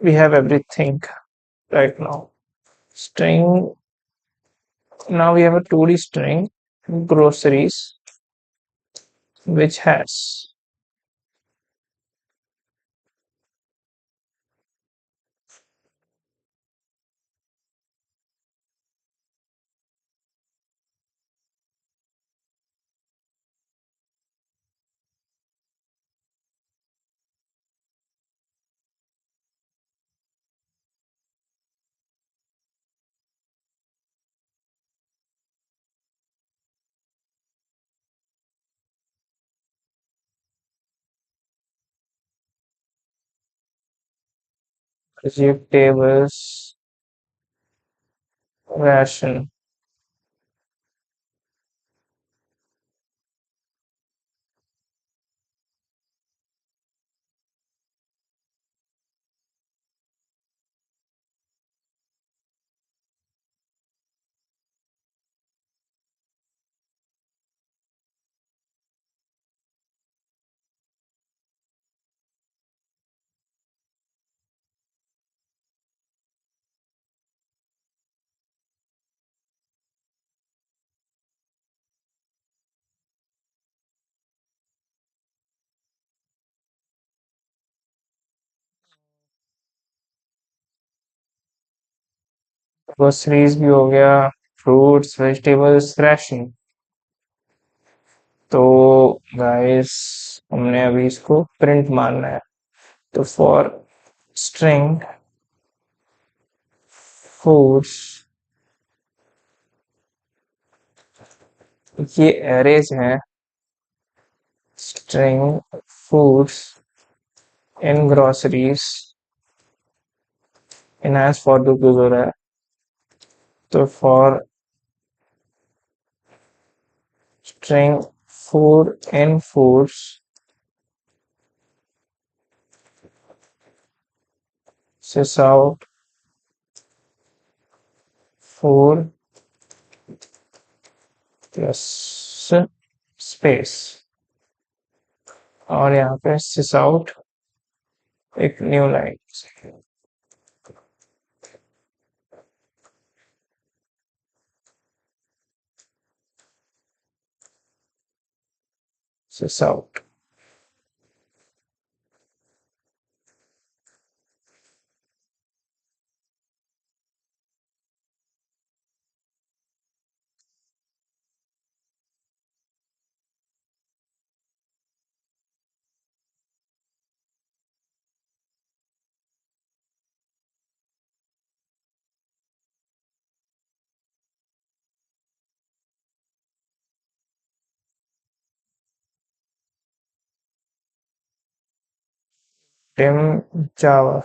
we have everything right now. String. Now we have a 2D string, groceries, which has vegetables, ration. Groceries भी हो गया, फ्रूट्स, वेजिटेबल्स, ration। तो गाइस हमने अभी इसको प्रिंट मारना है। तो फॉर स्ट्रिंग फूड्स, ये एरेज हैं, string foods in groceries enhanced for loop use हो रहा है, तो for string food in foods sys out food plus space, और यहाँ पे sys out एक new line sys out. Tim Java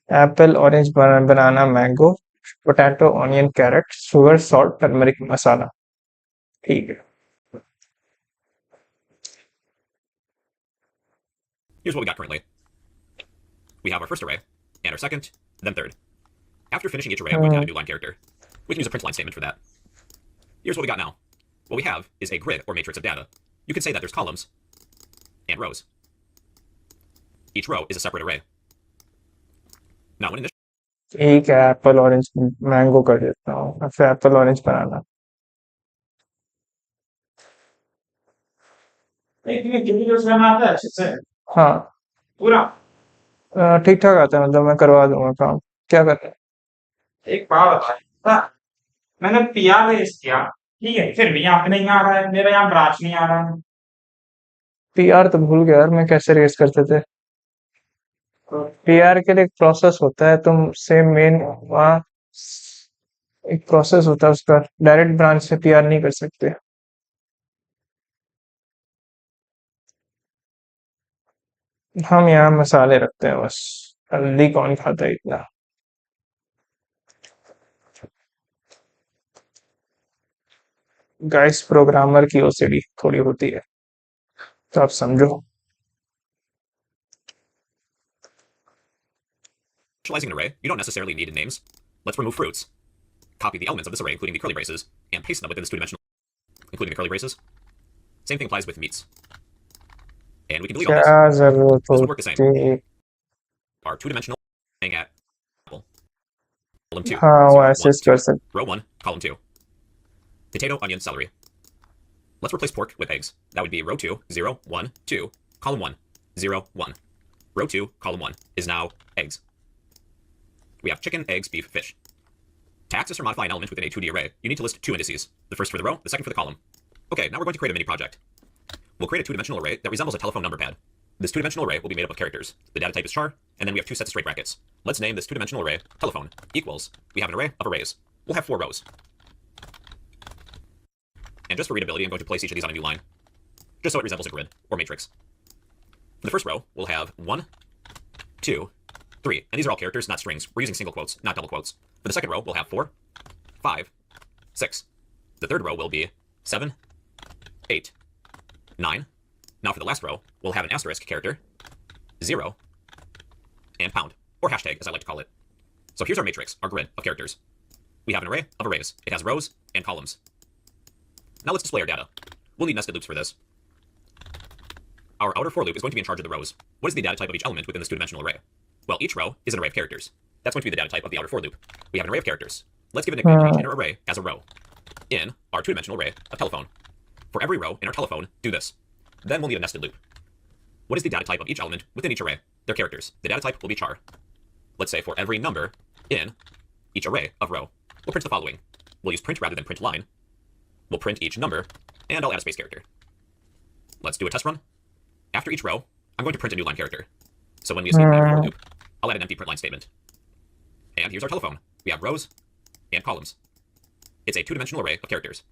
apple orange banana mango potato onion carrot sugar salt turmeric मसाला. ठीक है. Here's what we got currently. We have our first array, and our second, then third. After finishing each array, I'm going to add a new line character. We can use a print line statement for that. Here's what we got now. What we have is a grid or matrix of data. You can say that there's columns and rows. Each row is a separate array. Now, when ठीक है, Apple orange mango कर देता हूँ, फिर Apple orange बनाना. आता है अच्छे से हाँ, पूरा. ठीक ठाक आता है, मतलब मैं करवा दूंगा काम. क्या करना है? एक बात बता, मैंने पीआर रेस किया, ठीक है, फिर भी यहाँ पे नहीं आ रहा है, मेरा यहाँ ब्रांच नहीं आ रहा है. पीआर तो भूल गया यार, मैं कैसे रेस करते थे. पीआर के लिए एक प्रोसेस होता है, तुम सेम मेन वहाँ एक प्रोसेस होता है उसका, डायरेक्ट ब्रांच से पीआर नहीं कर सकते. हम यहाँ मसाले रखते हैं बस, हल्दी कौन खाता है इतना. गाइस, प्रोग्रामर की ओसीडी थोड़ी होती है, तो आप समझो. initializing an array, you don't necessarily need names. Let's remove fruits. Copy the elements of this array, including the curly braces, and paste them within this two-dimensional, including the curly braces. Same thing applies with meats. And we can delete all this. क्या जरूरत This would work the same. होती. Our two-dimensional thing at column 2. हाँ, वो 0, ऐसे 1, 2. कर सकते. Row 1, column 2. Potato, onion, celery. Let's replace pork with eggs. That would be row 2, 0, 1, 2, column 1, 0, 1. Row 2, column 1 is now eggs. We have chicken, eggs, beef, fish. To access or modify an element within a 2D array, you need to list two indices. The first for the row, the second for the column. Okay, now we're going to create a mini project. We'll create a two-dimensional array that resembles a telephone number pad. This two-dimensional array will be made up of characters. The data type is char, and then we have two sets of straight brackets. Let's name this two-dimensional array telephone equals. We have an array of arrays. We'll have 4 rows. And just for readability, I'm going to place each of these on a new line, just so it resembles a grid or matrix. For the first row, we'll have 1, 2, 3, and these are all characters, not strings. We're using single quotes, not double quotes. For the second row, we'll have 4, 5, 6. The third row will be 7, 8, 9. Now for the last row, we'll have an asterisk character, 0, and pound, or hashtag as I like to call it. So here's our matrix, our grid of characters. We have an array of arrays. It has rows and columns. Now let's display our data. We'll need nested loops for this. Our outer for loop is going to be in charge of the rows. What is the data type of each element within this two-dimensional array? Well, each row is an array of characters. That's going to be the data type of the outer for loop. We have an array of characters. Let's give a nickname to each inner array as a row in our two-dimensional array of telephone. For every row in our telephone, do this. Then we'll need a nested loop. What is the data type of each element within each array? They're characters. The data type will be char. Let's say for every number in each array of row, we'll print the following. We'll use print rather than print line. We'll print each number, and I'll add a space character. Let's do a test run. After each row, I'm going to print a new line character. So when we escape the outer for loop, I'll add an empty print line statement. And here's our telephone. We have rows and columns. It's a two-dimensional array of characters.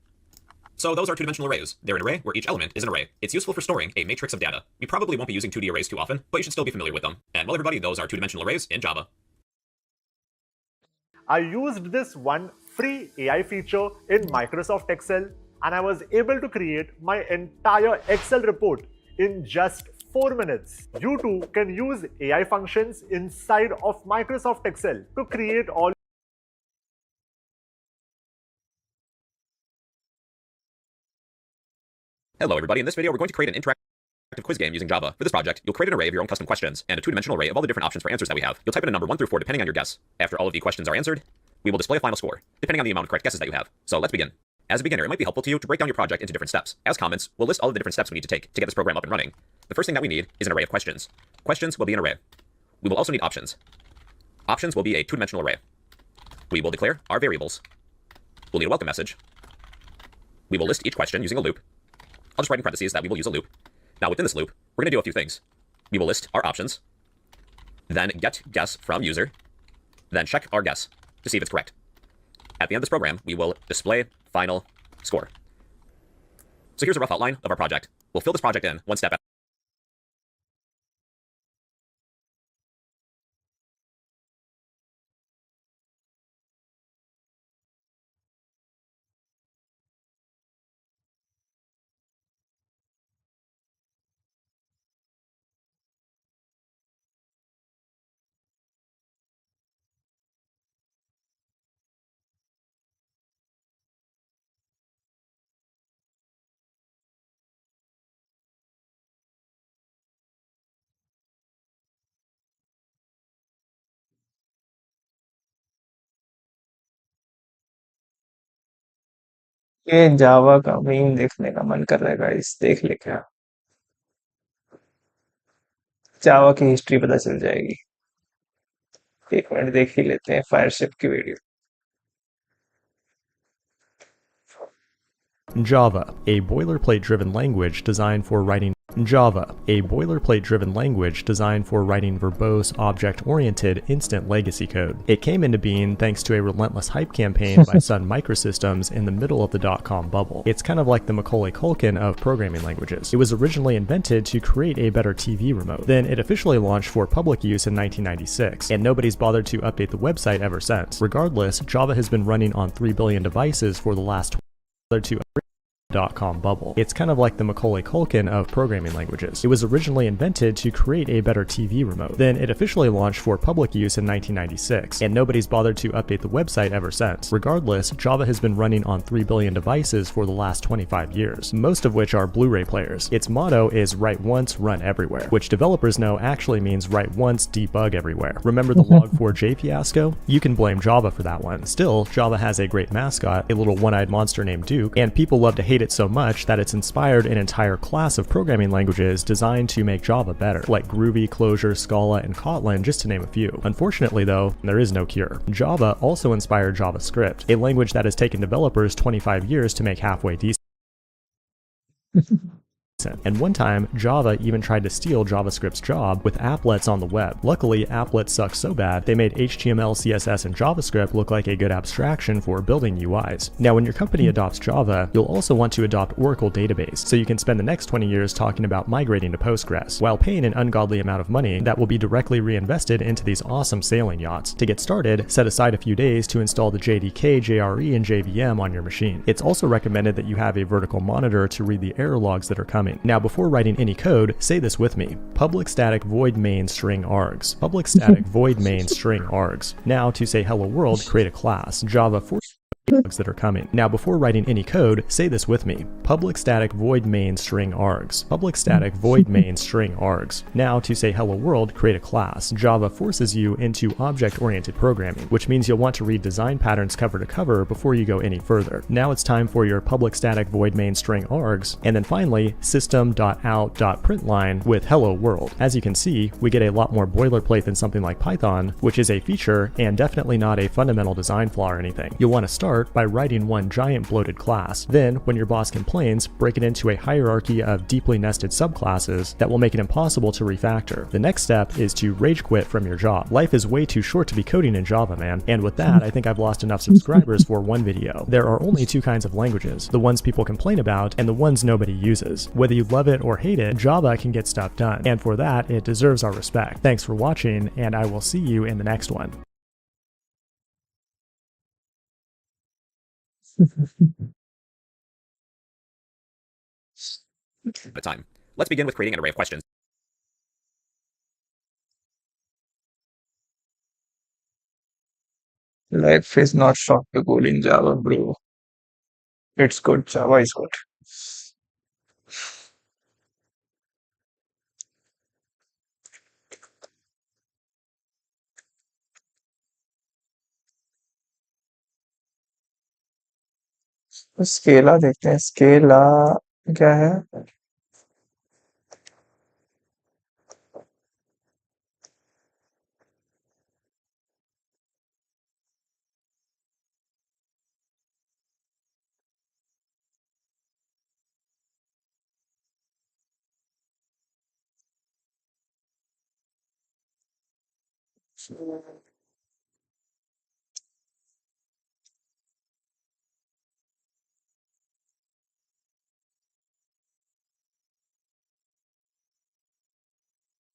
So those are two-dimensional arrays. They're an array where each element is an array. It's useful for storing a matrix of data. We probably won't be using 2D arrays too often, but you should still be familiar with them. And well, everybody, those are two-dimensional arrays in Java. I used this one free AI feature in Microsoft Excel and I was able to create my entire Excel report in just 4 minutes. You too can use AI functions inside of Microsoft Excel to create all Hello, everybody. In this video, we're going to create an interactive quiz game using Java. For this project, you'll create an array of your own custom questions and a two-dimensional array of all the different options for answers that we have. You'll type in a number 1 through 4 depending on your guess. After all of the questions are answered, we will display a final score, depending on the amount of correct guesses that you have. So let's begin. As a beginner, it might be helpful to you to break down your project into different steps. As comments, we'll list all of the different steps we need to take to get this program up and running. The first thing that we need is an array of questions. Questions will be an array. We will also need options. Options will be a two-dimensional array. We will declare our variables. We'll need a welcome message. We will list each question using a loop. I'll just write in parentheses that we will use a loop. Now within this loop, we're going to do a few things. We will list our options, then get guess from user, then check our guess to see if it's correct. At the end of this program, we will display final score. So here's a rough outline of our project. We'll fill this project in one step at ये जावा का meme देखने का मन कर रहा है guys, देख ले क्या। जावा की हिस्ट्री पता चल जाएगी। 1 मिनट देख ही लेते हैं फायरशिप की video. Java, a boilerplate-driven language designed for writing verbose, object-oriented, instant legacy code. It came into being thanks to a relentless hype campaign by Sun Microsystems in the middle of the dot-com bubble. It's kind of like the Macaulay Culkin of programming languages. It was originally invented to create a better TV remote. Then it officially launched for public use in 1996, and nobody's bothered to update the website ever since. Regardless, Java has been running on 3 billion devices for the last dot-com bubble. It's kind of like the Macaulay Culkin of programming languages. It was originally invented to create a better TV remote. Then it officially launched for public use in 1996, and nobody's bothered to update the website ever since. Regardless, Java has been running on 3 billion devices for the last 25 years, most of which are Blu-ray players. Its motto is write once, run everywhere, which developers know actually means write once, debug everywhere. Remember the Log4j fiasco? You can blame Java for that one. Still, Java has a great mascot, a little one-eyed monster named Duke, and people love to hate it so much that it's inspired an entire class of programming languages designed to make Java better, like Groovy, Clojure, Scala, and Kotlin, just to name a few. Unfortunately though, there is no cure. Java also inspired JavaScript, a language that has taken developers 25 years to make halfway decent. And one time, Java even tried to steal JavaScript's job with applets on the web. Luckily, applets suck so bad, they made HTML, CSS, and JavaScript look like a good abstraction for building UIs. Now, when your company adopts Java, you'll also want to adopt Oracle Database, so you can spend the next 20 years talking about migrating to Postgres, while paying an ungodly amount of money that will be directly reinvested into these awesome sailing yachts. To get started, set aside a few days to install the JDK, JRE, and JVM on your machine. It's also recommended that you have a vertical monitor to read the error logs that are coming. Now, before writing any code, say this with me. Public static void main string args. Public static void main string args. Now, to say hello world, create a class. Java for bugs that are coming. Now, before writing any code, say this with me. Public static void main string args. Public static void main string args. Now, to say hello world, create a class. Java forces you into object-oriented programming, which means you'll want to read design patterns cover to cover before you go any further. Now it's time for your public static void main string args, and then finally, system.out.println with hello world. As you can see, we get a lot more boilerplate than something like Python, which is a feature and definitely not a fundamental design flaw or anything. You'll want to start start by writing one giant bloated class. Then, when your boss complains, break it into a hierarchy of deeply nested subclasses that will make it impossible to refactor. The next step is to rage quit from your job. Life is way too short to be coding in Java, man. And with that, I think I've lost enough subscribers for one video. There are only two kinds of languages, the ones people complain about and the ones nobody uses. Whether you love it or hate it, Java can get stuff done. And for that, it deserves our respect. Thanks for watching, and I will see you in the next one. At a time. Let's begin with creating an array of questions. Life is not short to code in Java, bro. It's good. Java is good. Scala देखते हैं Scala क्या है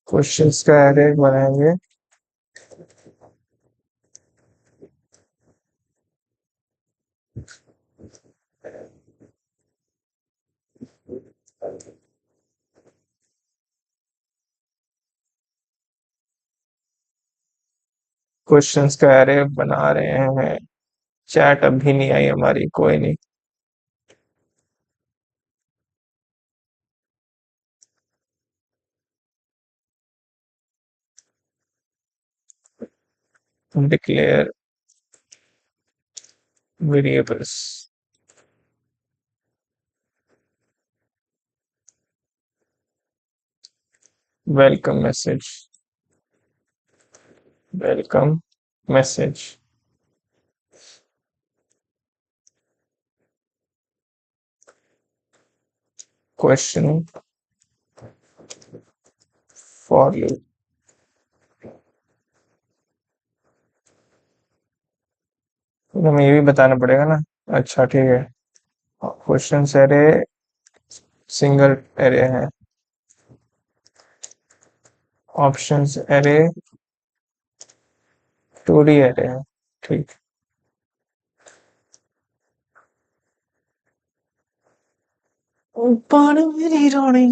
questions का array बनाएंगे questions का array बना रहे हैं चैट अभी नहीं आई हमारी कोई नहीं declare variables welcome message welcome message question for loop हमें ये भी बताना पड़ेगा ना अच्छा ठीक है क्वेश्चन एरे सिंगल एरे है ऑप्शंस एरे 2D एरे है ठीक ऊपर मेरी रानी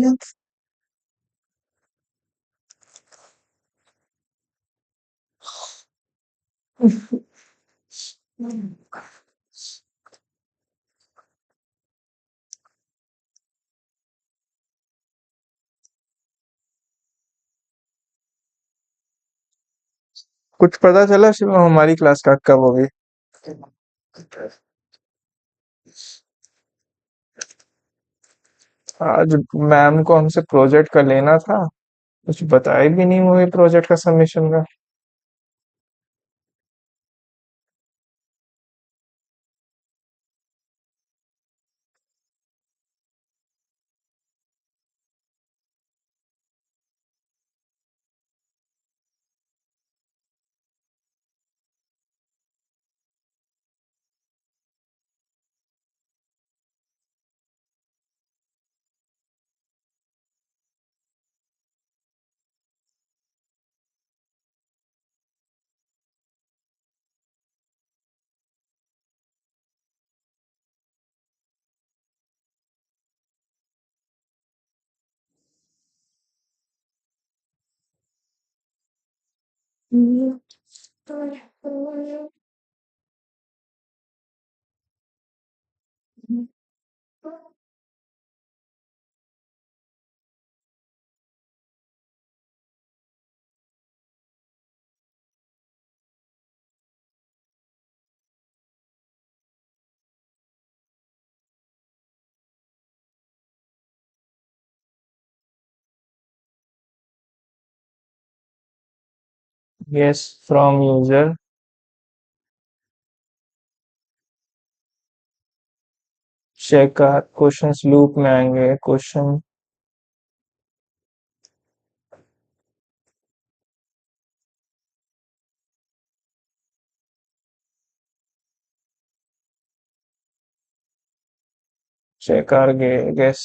कुछ पता चला शिव हमारी क्लास का कब होगी आज मैम को हमसे प्रोजेक्ट का लेना था कुछ बताया भी नहीं हुए प्रोजेक्ट का सबमिशन का yes from user check questions loop में आएंगे question check guess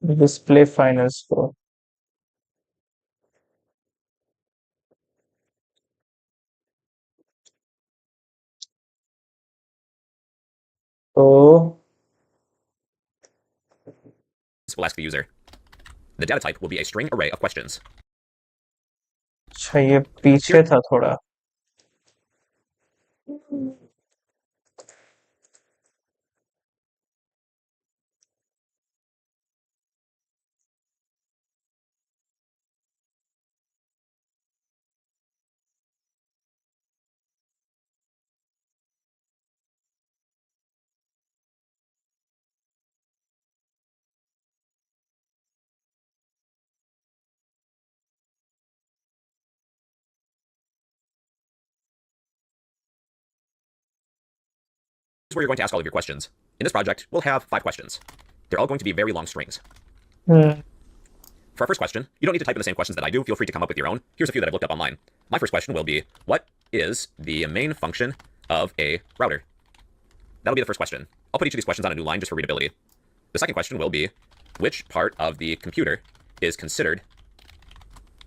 display final score तो Will ask the user. The data type will be a string array of questions. अच्छा ये पीछे था थोड़ा This is where you're going to ask all of your questions. In this project, we'll have 5 questions. They're all going to be very long strings. Hmm For our first question, you don't need to type in the same questions that I do. Feel free to come up with your own. Here's a few that I've looked up online. My first question will be, what is the main function of a router? That'll be the first question. I'll put each of these questions on a new line just for readability. The second question will be, which part of the computer is considered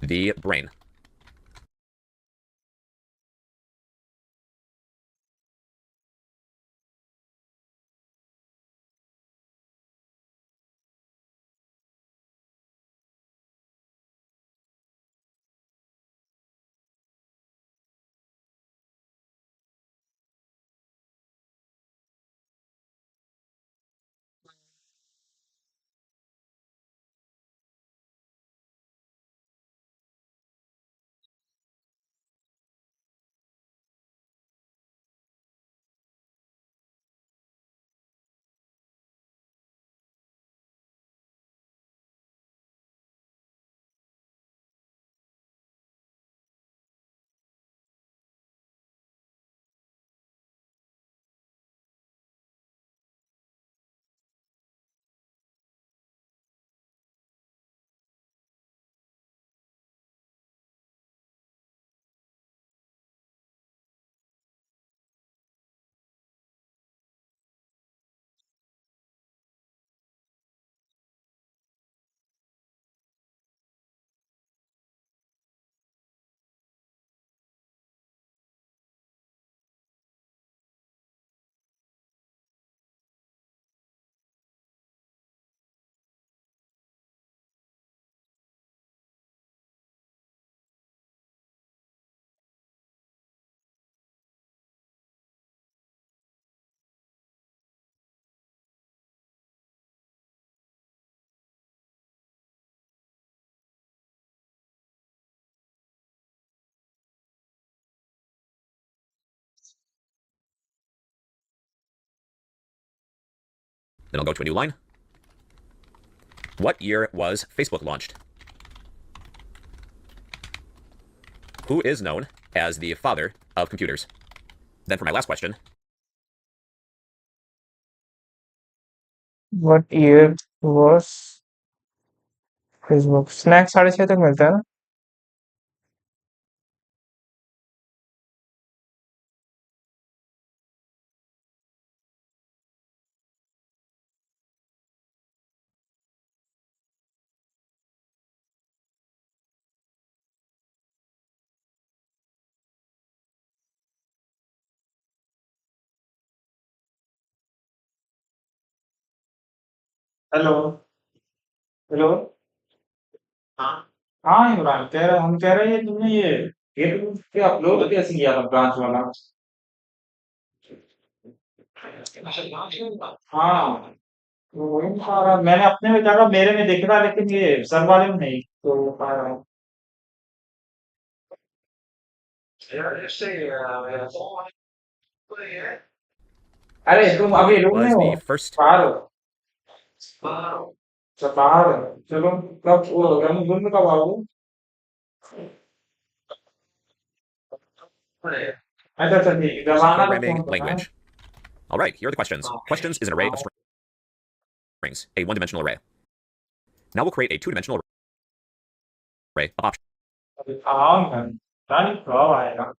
the brain? Then I'll go to a new line. What year was Facebook launched? Who is known as the father of computers? Then for my last question, what year was Facebook snacks 6:30 तक मिलता है ना hello hello हाँ हाँ इमरान कह रहा हम कह रहे हैं तुमने ये तुम अपलोड कैसे किया था ब्रांच वाला हाँ तो वही बता रहा मैंने अपने में कहा मेरे में दिख रहा लेकिन ये सर वाले में नहीं तो बता रहा हूँ अरे तुम अभी रूम में was हो the first बाहर हो अच्छा बाहर हो चलो कब वो रूम में कब आओगे अच्छा अच्छा ठीक है, जब आना तो Programming फोन करना है। language. All right, here are the questions. Questions is an array of strings, a one-dimensional array. Now we'll create a two-dimensional array of options. अभी आऊंगा, रानी कब आएगा?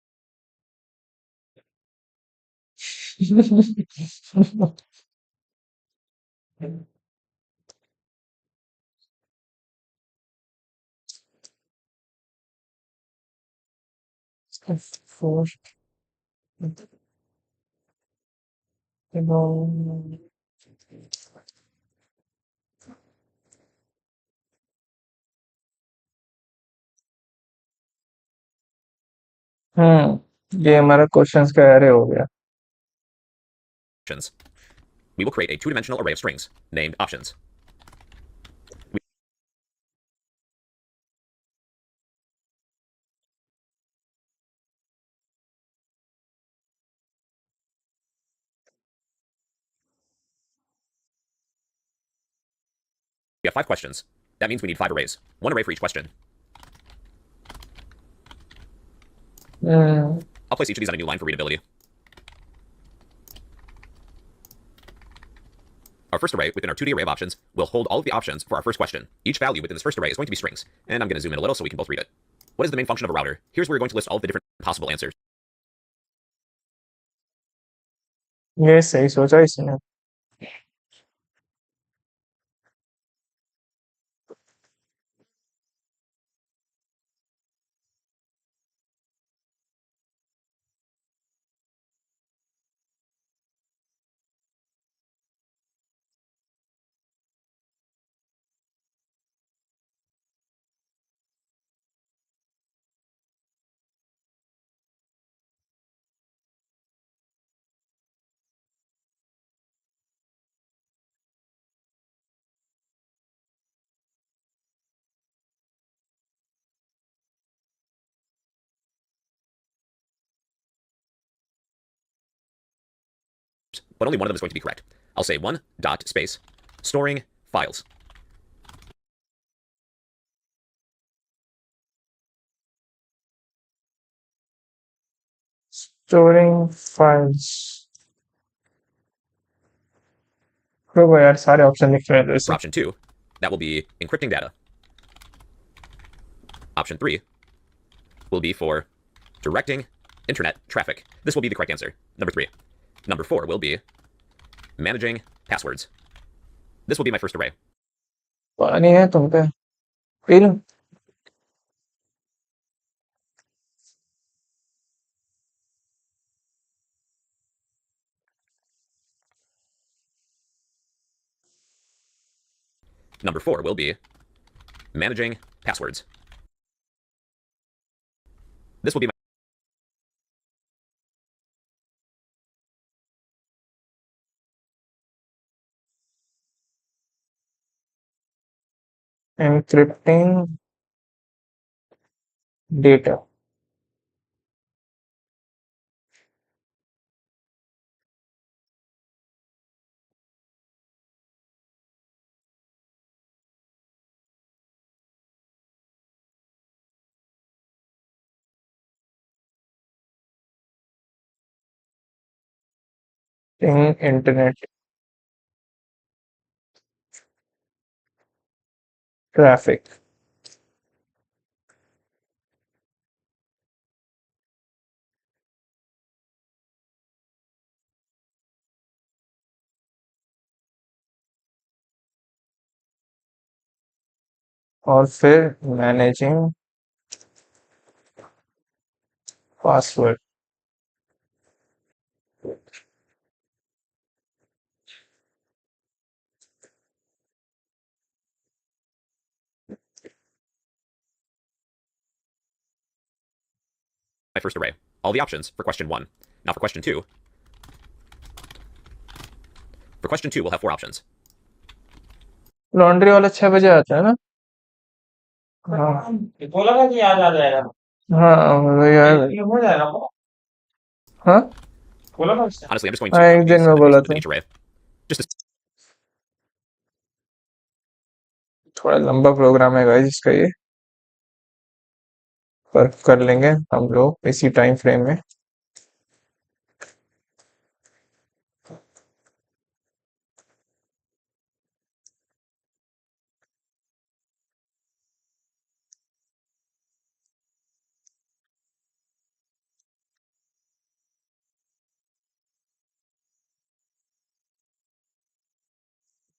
फोर ये हमारा क्वेश्चंस का एरे हो गया। We will create a two-dimensional array of strings named options. We have 5 questions. That means we need 5 arrays. 1 array for each question. I'll place each of these on a new line for readability. Our first array within our 2D array of options will hold all of the options for our first question. Each value within this first array is going to be strings. And I'm going to zoom in a little so we can both read it. What is the main function of a router? Here's where we're going to list all of the different possible answers. ये सही सोचा इसने। But only one of them is going to be correct. I'll say 1 dot space storing files. Storing files. रुको यार, सारे option लिख रहे हैं For option 2, that will be encrypting data. Option 3 will be for directing internet traffic. This will be the correct answer. Number 3. Number 4 will be managing passwords. This will be my first array. पानी है तुम पे, P low. Number 4 will be managing passwords. This will be my एनक्रिप्टिंग data. Internet traffic. और फिर managing password. first array. All the options for question 1. Now for question 2. For question 2, we'll have 4 options. Laundry वाला 6 बजे आता है ना? हाँ बोला था कि आज आ जाएगा। हाँ यार, ये हो जाएगा वो। हाँ बोला था उससे। Honestly, I'm just going हाँ, to एक copy दिन these में and बोला paste them था। within each array. Just to थोड़ा लंबा प्रोग्राम है गाइस इसका ये। पर कर लेंगे हम लोग इसी टाइम फ्रेम में।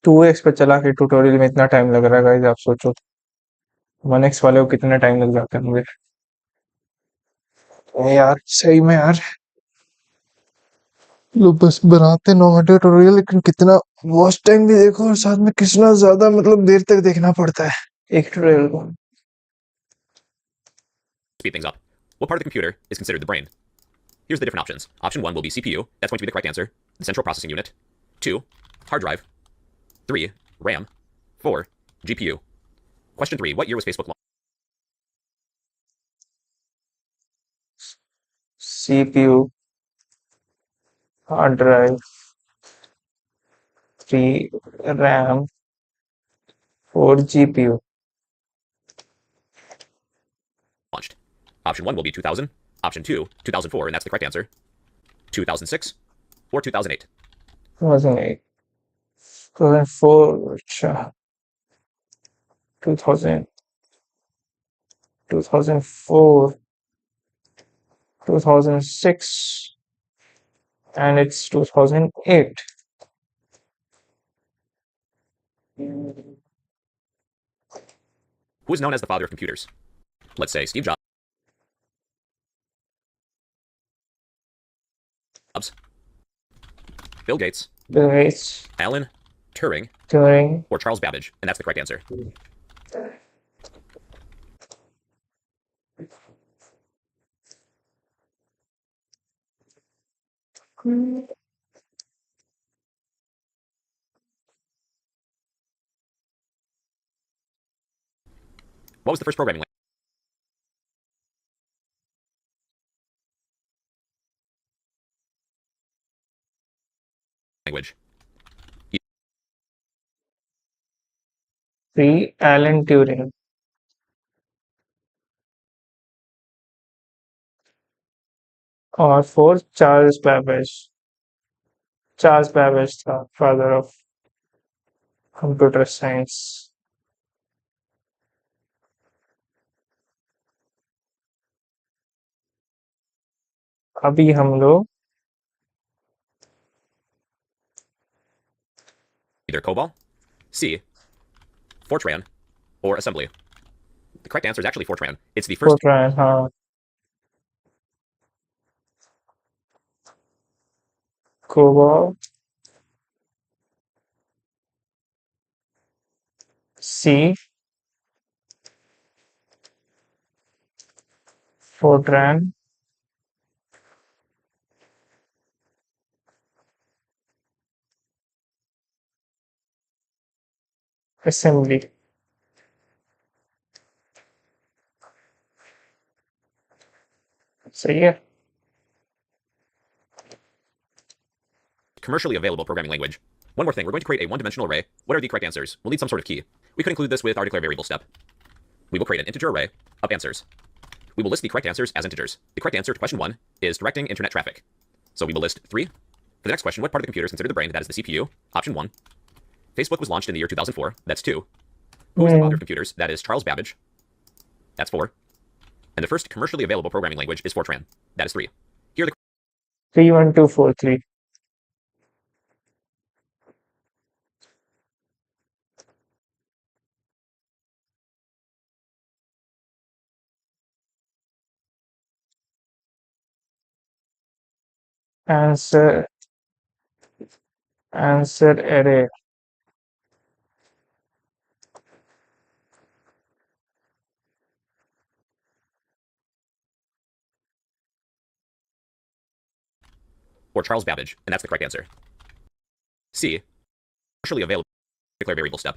टू एक्स पे चला के ट्यूटोरियल में इतना टाइम लग रहा है गाइस, आप सोचो 1x वाले को कितना टाइम लग जाता है मुझे। यार सही में यार, लोग बस बनाते 9 घंटे ट्यूटोरियल, लेकिन कितना वॉच टाइम भी देखो और साथ में कितना ज्यादा मतलब देर तक देखना पड़ता है एक ट्यूटोरियल को। Speed things up. What part of the computer is considered the brain? Here's the different options. Option 1 will be CPU. That's going to be the correct answer. The central processing unit. 2, hard drive. 3, RAM. 4, GPU. Question 3. What year was Facebook launched? CPU, hard drive, 3 RAM, 4 GPU. Option 1 will be 2000. Option 2, 2004, and that's the correct answer. 2006 or 2008. 2008, 2004, अच्छा 2000, 2004, 2006, and it's 2008. Who is known as the father of computers? Let's say Steve Jobs, Bill Gates, Bill Gates, Alan Turing, Turing, or Charles Babbage, and that's the correct answer. What was the first programming language? 3 Alan Turing, और 4 Charles Babbage. Charles Babbage था father of computer science. अभी हम लोग Either COBOL, C, Fortran, or assembly. The correct answer is actually Fortran. It's the first Fortran, हाँ, COBOL, सी, Fortran, assembly. सही है। commercially available programming language. One more thing, we're going to create a one-dimensional array. What are the correct answers? We'll need some sort of key. We could include this with our declare variable step. We will create an integer array of answers. We will list the correct answers as integers. The correct answer to question 1 is directing internet traffic. So we will list 3. For the next question, what part of the computer is considered the brain? That is the CPU. Option 1. Facebook was launched in the year 2004. That's 2. Who is the father of computers? That is Charles Babbage. That's 4. And the first commercially available programming language is Fortran. That is 3. Here are the 31243। Answer, answer array, or Charles Babbage, and that's the correct answer. C. Commercially available declare variable step.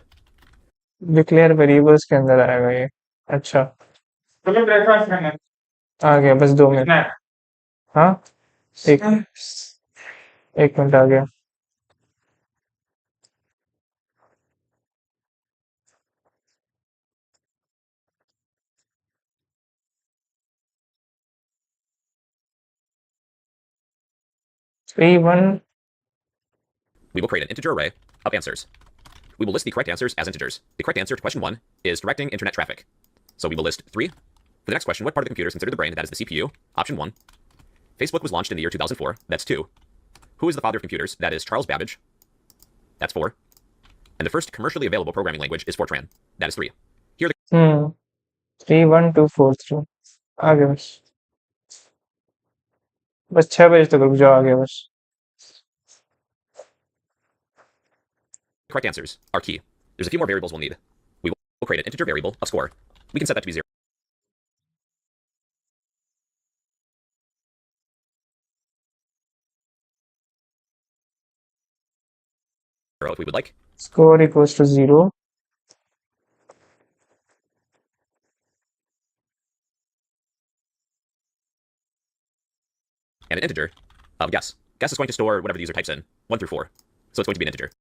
Declare variables के अंदर आएगा ये। अच्छा, चलो breakfast करने। आ गया, बस 2 minute. Snack. हाँ, एक 1 मिनट आ गया। 3 1. We will create an integer array of answers. We will list the correct answers as integers. The correct answer to question 1 is directing internet traffic. So we will list 3. For the next question, what part of the computer is considered the brain? That is the CPU. Option 1. Facebook was launched in the year 2004. That's 2. Who is the father of computers? That is Charles Babbage. That's 4. And the first commercially available programming language is Fortran. That is 3. Here are the 3 1 2 4 3. आगे बस 6 बजे तक रुक जाओ आगे बस. correct answers are key. There's a few more variables we'll need. We will create an integer variable of score. We can set that to be 0 if we would like. Score equals to 0. And an integer of guess. Guess is going to store whatever the user types in, 1 through 4. So it's going to be an integer.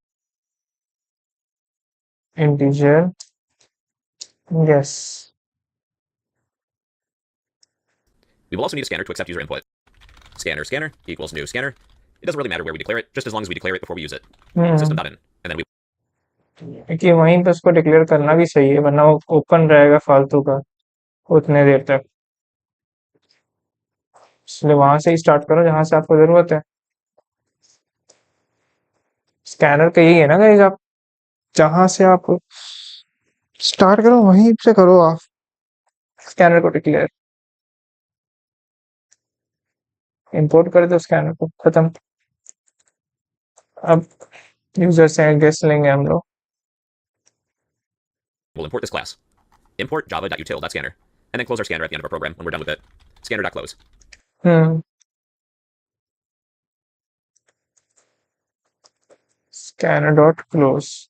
Integer. Yes. We will also need a scanner to accept user input. Scanner equals new scanner. It doesn't really matter where we declare it, just as long as we declare it before we use it. System.in. And then we कि वहीं पे उसको declare करना भी सही है, वरना वो ओपन रहेगा फालतू का उतने देर तक. इसलिए वहां से ही स्टार्ट करो जहां से आपको जरूरत है. स्कैनर का यही है ना गाइस, आप जहां से आप स्टार्ट करो वहीं से करो आप स्कैनर को डिक्लेयर. इंपोर्ट कर दो स्कैनर को, खत्म. अब यूजर से गेस लेंगे हम लोग. will import this class. Import java.util.scanner. And then close our scanner at the end of our program when we're done with it. Scanner.close. Scanner dot close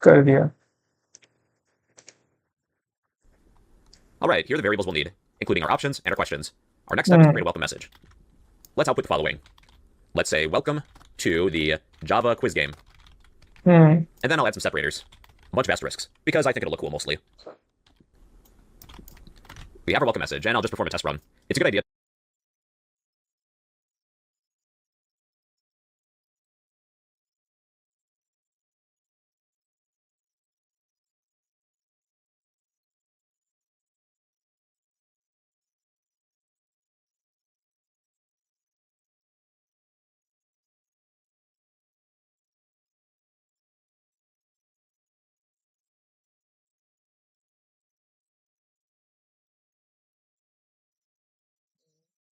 कर दिया. All right, here are the variables we'll need, including our options and our questions. Our next step is to create a welcome message. Let's output the following. Let's say, welcome to the Java quiz game. And then I'll add some separators. A bunch of asterisks, because I think it'll look cool mostly. We have our welcome message, and I'll just perform a test run. It's a good idea.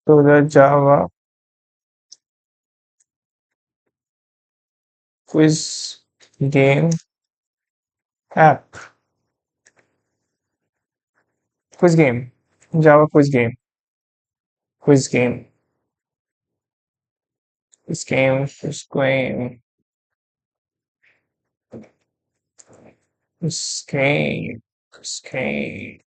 To the Java quiz game app. Quiz game. Java quiz game. Quiz game. Quiz game. Quiz game. Quiz game. Quiz game.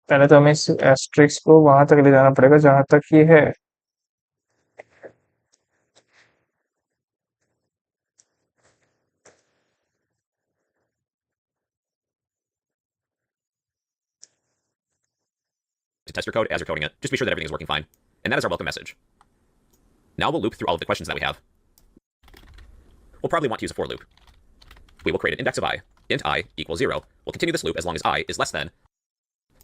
पहले तो हमें इस asterisk को वहां तक ले जाना पड़ेगा जहां तक ये है. To test your code as you're coding it. Just be sure that everything is working fine. And that is our welcome message. Now we'll loop through all of the questions that we have. We'll probably want to use a for loop. We will create an index of I. Int I equals 0. We'll continue this loop as long as I is less than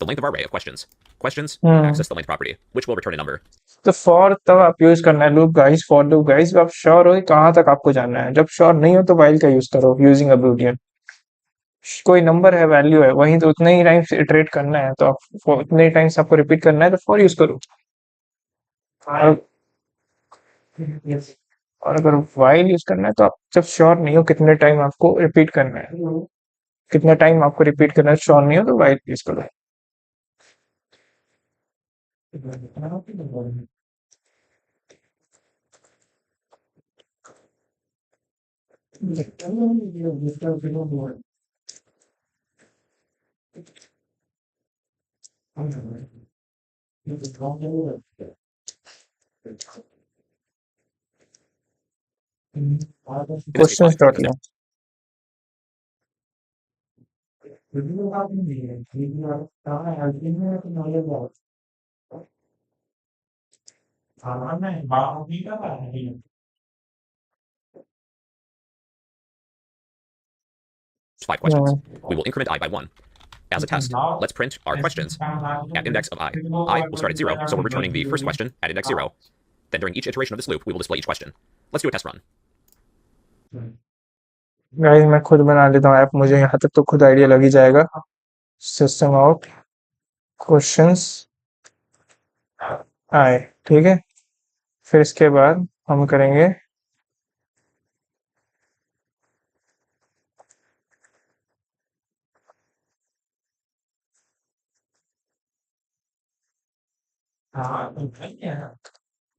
the length of our array of questions. Questions access the length property, which will return a number. तो for तब आप use करना है loop guys, for loop guys. आप sure हो कहां तक आपको जाना है. जब श्योर नहीं हो तो व्हाइल का यूज करो यूजिंग अ बूलियन. कोई नंबर है, वैल्यू है, वहीं तो उतने ही टाइम्स इटरेट करना है, तो आप उतने टाइम्स आपको रिपीट करना है, तो फॉर यूज करो. और अगर व्हाइल यूज करना है तो आप जब श्योर नहीं हो कितने टाइम आपको रिपीट करना है, कितना टाइम आपको रिपीट करना है, श्योर नहीं हो तो व्हाइल यूज करो. In this case, question I'll dot use low. 5 questions. We will increment I by 1. As a test, let's print our questions at index of I. I will start at 0, so we're returning the first question at index 0. Then during each iteration of this loop, we will display each question. Let's do a test run. Guys मैं खुद बना लेता हूँ app, मुझे यहाँ तक तो खुद आइडिया लग ही जाएगा। सिस्टम आउट क्वेश्चंस आए, ठीक है। फिर इसके बाद हम करेंगे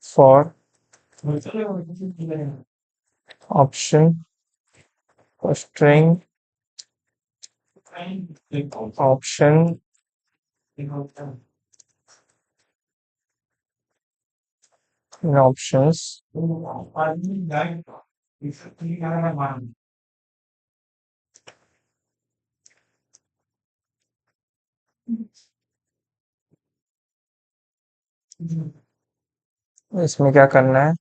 for option for string option in options इसमें क्या करना है,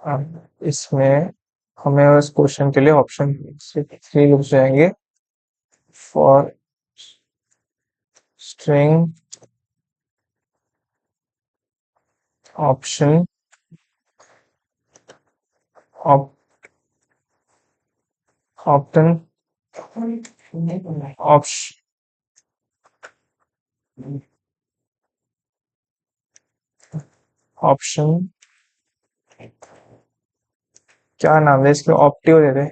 अब इसमें हमें उस क्वेश्चन के लिए ऑप्शन से 3 लूप्स जाएंगे। फॉर स्ट्रिंग ऑप्शन ऑप्टन ऑप्शन क्या नाम है इसके, ऑप्टियो दे दे,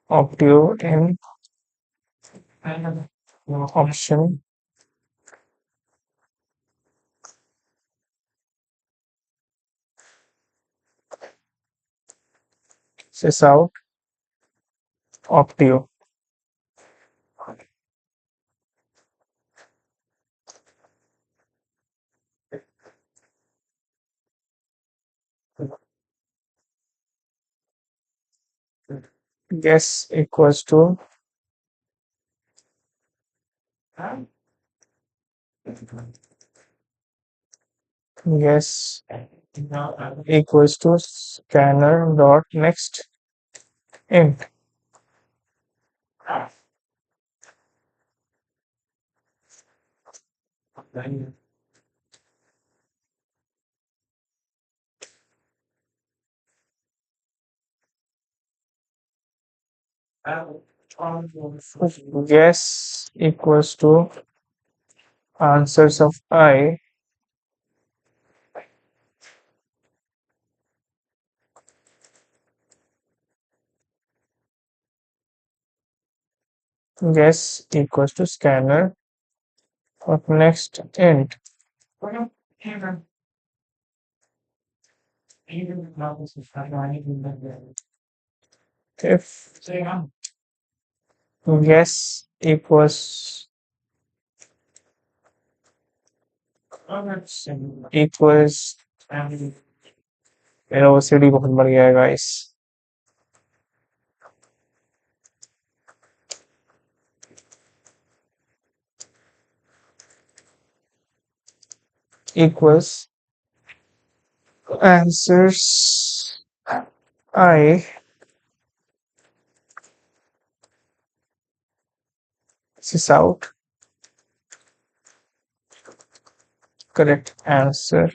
ऑप्टियो इन option sys out optio. Guess equals to scanner dot next int. Guess equals to answers of I guess equals to scanner of next int. If guess equals मेरा OCD बहुत बढ़ गया है guys. Equals answers I sys out correct answer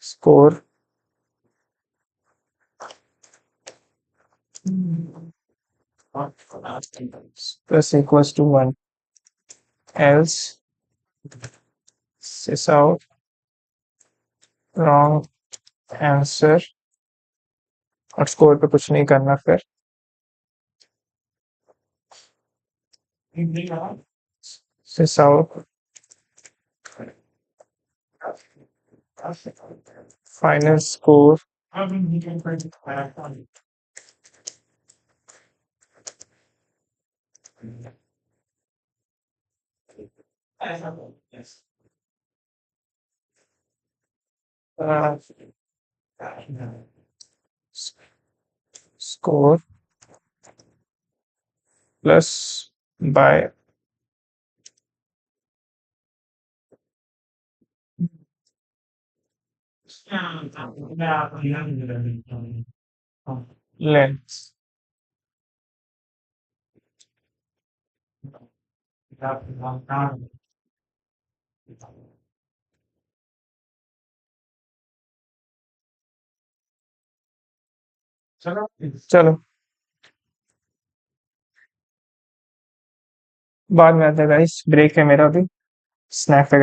score plus equals to 1, else sys out wrong answer और score पे कुछ नहीं करना। फिर sys out final score score plus by length. चलो बाद में आता है गाइस, ब्रेक है मेरा भी, स्नैक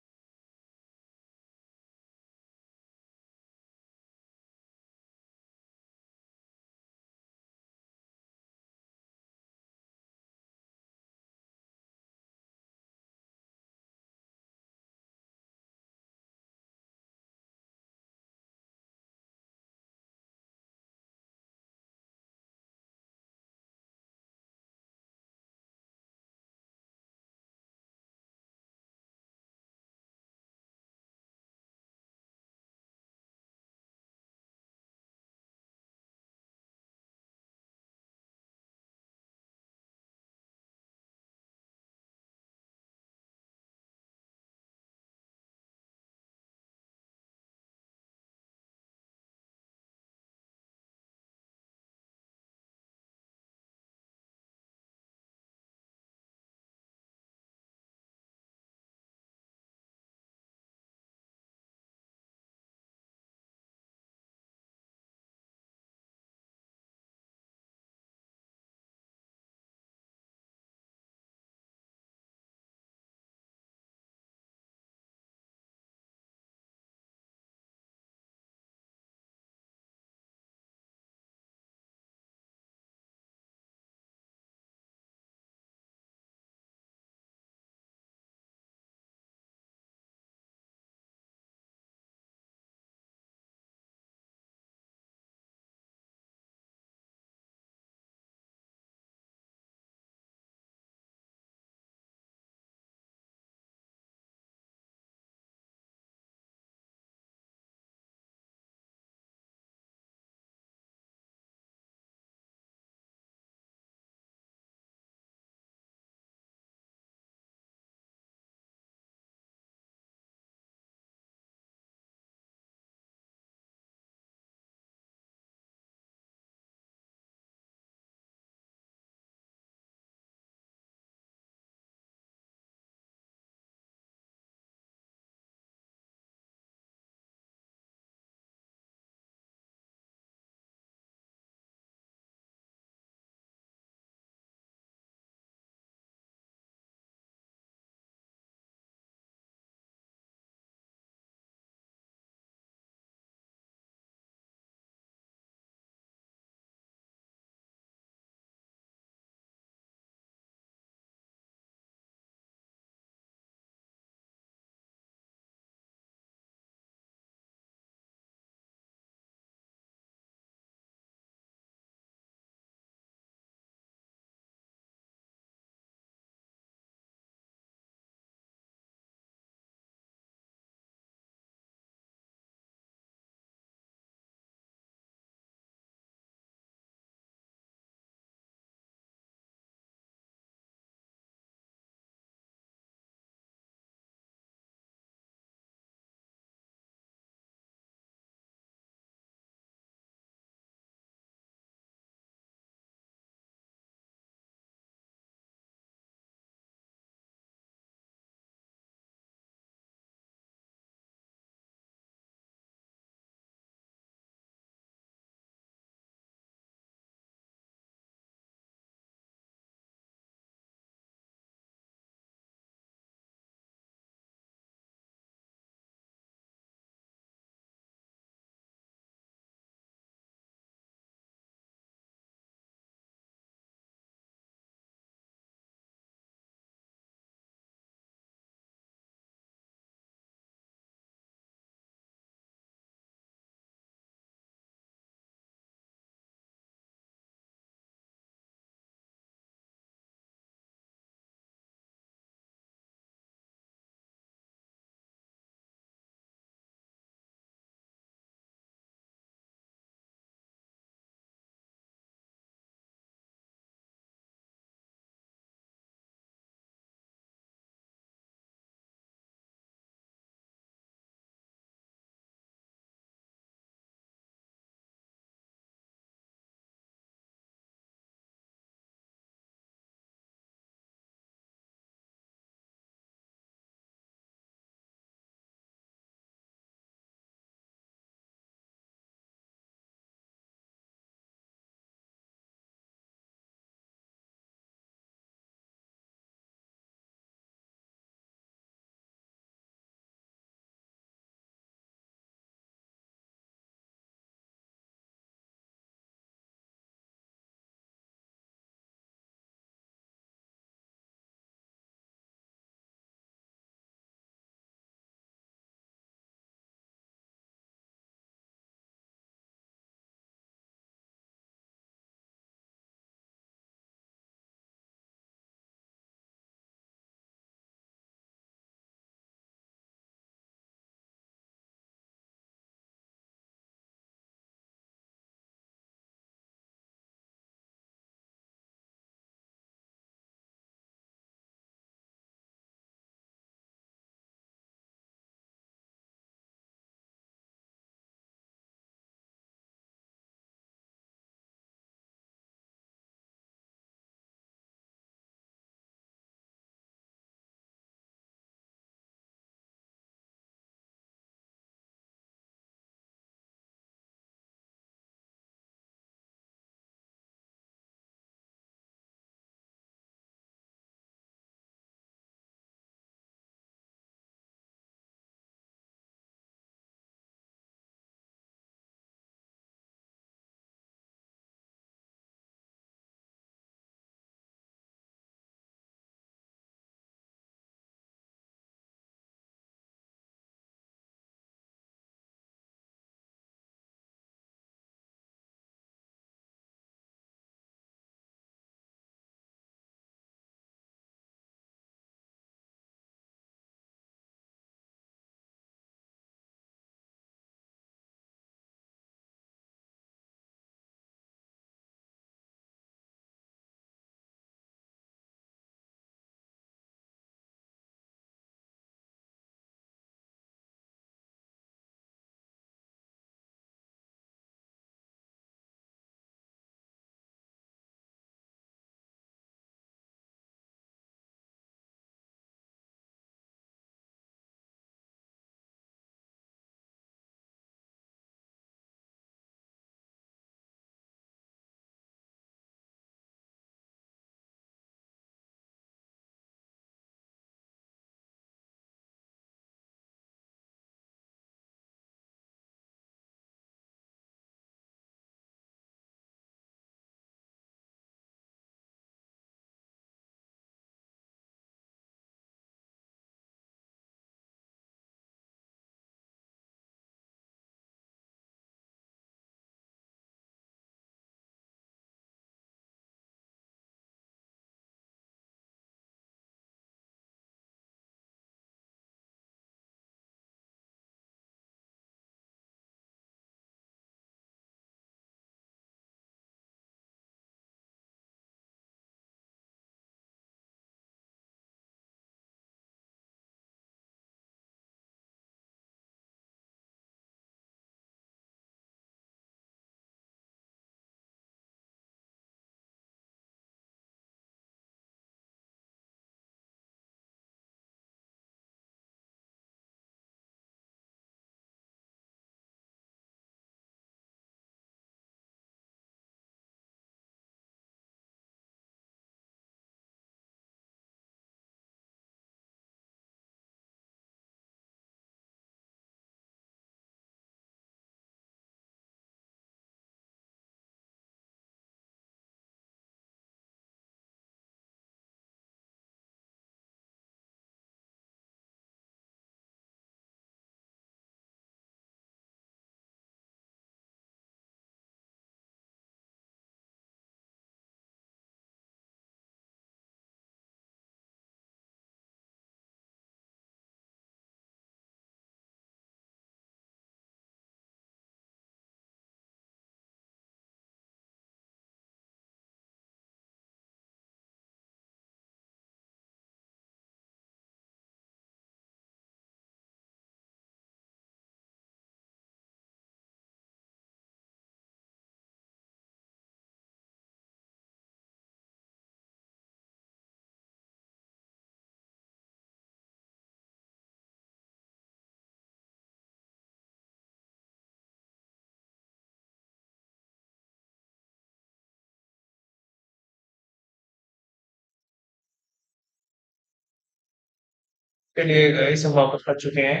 के लिए गाइस हम वापस आ चुके हैं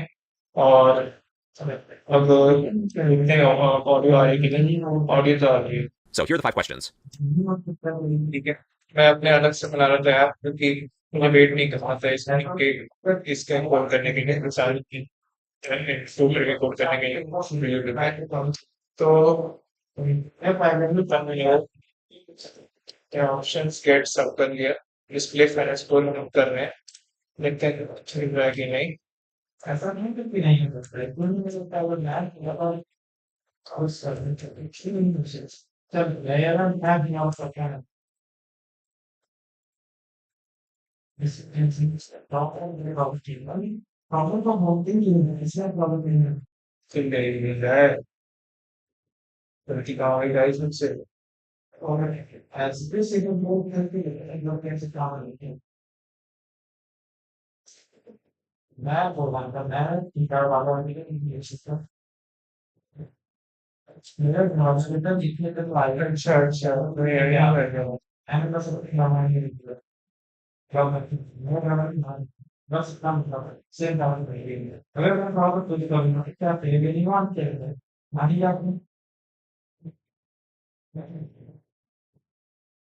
और अब देखते हैं ऑडियो आ रही है कि नहीं। ऑडियो तो आ रही है। So here are the 5 questions. ठीक है, मैं अपने अलग से बना रहा था ऐप क्योंकि मुझे वेट नहीं करना था इसके कोड करने के लिए सारी इंस्टॉल करके कोड करने के लिए। तो मैं फाइनली बन गया क्या ऑप्शंस गेट सब कर लिया। डिस्प्ले फाइनेंस को हम कर रहे हैं, देखते हैं अच्छा दिख रहा है कि नहीं। ऐसा नहीं कुछ भी नहीं हो सकता है, कोई नहीं हो सकता। अगर मैं और कर रहे थे ठीक नहीं हो सकता। चल मैं यार मैं भी आउट कर क्या this is the problem about the money. Problem from home thinking is not problem in है प्रतिकाओं guys मुझसे और as this is a more healthy लोग कैसे काम करते हैं। मैं बोल रहा था मैं टीका वाला वाली ये सिस्टम मेरा हॉस्पिटल जितने तक लाइफ इंश्योरेंस तो एरिया है एंड बस नाम है क्या मैं बस काम कर सेम काम कर रही है। अगर मैं काम तो करना क्या पहले नहीं मानते हैं मानिए आपने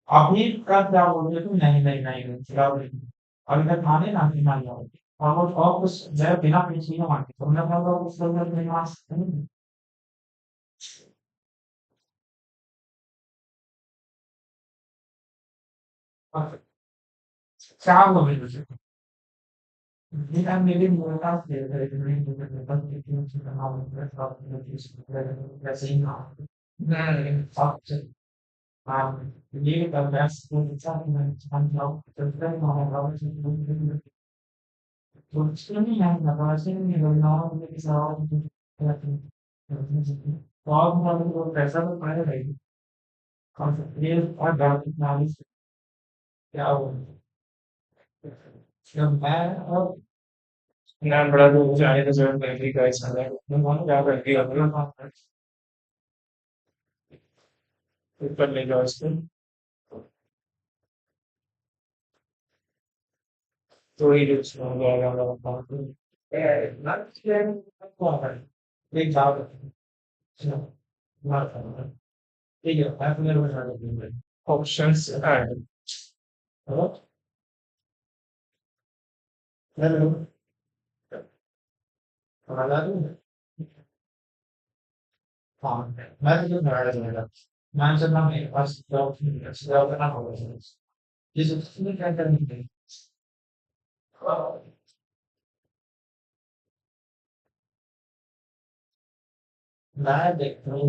अभी का क्या बोल रहे थे नहीं नहीं नहीं नहीं क्या बोल रहे थे अभी तक माने ना नहीं मान जाओ और कुछ जब बिना कुछ नहीं मानते तो मैं बोल उस लोग नहीं मान सकते नहीं। क्या बोल रहे थे ये आप मेरे मोटा से नहीं बस कितनी चीज़ बना हुआ है वैसे ही ना नहीं सब ये the best thing is happening and now the thing on how to तो इसलिए नहीं है ना वैसे नहीं है ना मुझे किसी और तो आप मतलब वो पैसा तो पाए रहेगी कौन ये और बात नाली क्या हो जब मैं और ना बड़ा लोग जाने का जरूरत नहीं का ऐसा है मैं मानो क्या करती है अपना ऊपर ले जाओ इसको तो ही कुछ हो जाएगा एक बात ठीक है मैं तुम्हें बता दूंगा ऑप्शंस ऐड हेलो हेलो बता दूं हाँ मैं तुझे बता दूंगा मैं जब ना मेरे पास जॉब करना होगा ये सब तुम्हें क्या करनी है मैं देखता हूँ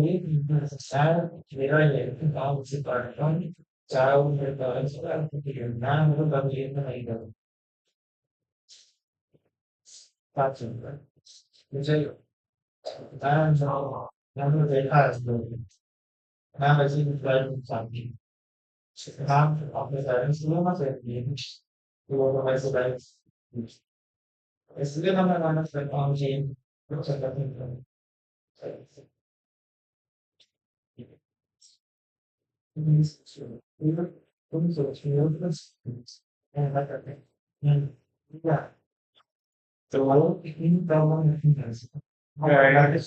मेरा ये काम से करता हूँ चाहे वो मेरे पेरेंट्स को मैं मतलब कभी ये नहीं करूँ बात सुन रहा मुझे मैंने देखा है मैं वैसे ही फ्लाइट में चाहती हूँ काम अपने पेरेंट्स को ना चाहिए तो वो वैसे बैठ इसलिए ना मैं गाना करता हूँ जी कुछ करते हैं तो वो इन प्रॉब्लम नहीं कर सकता और आगे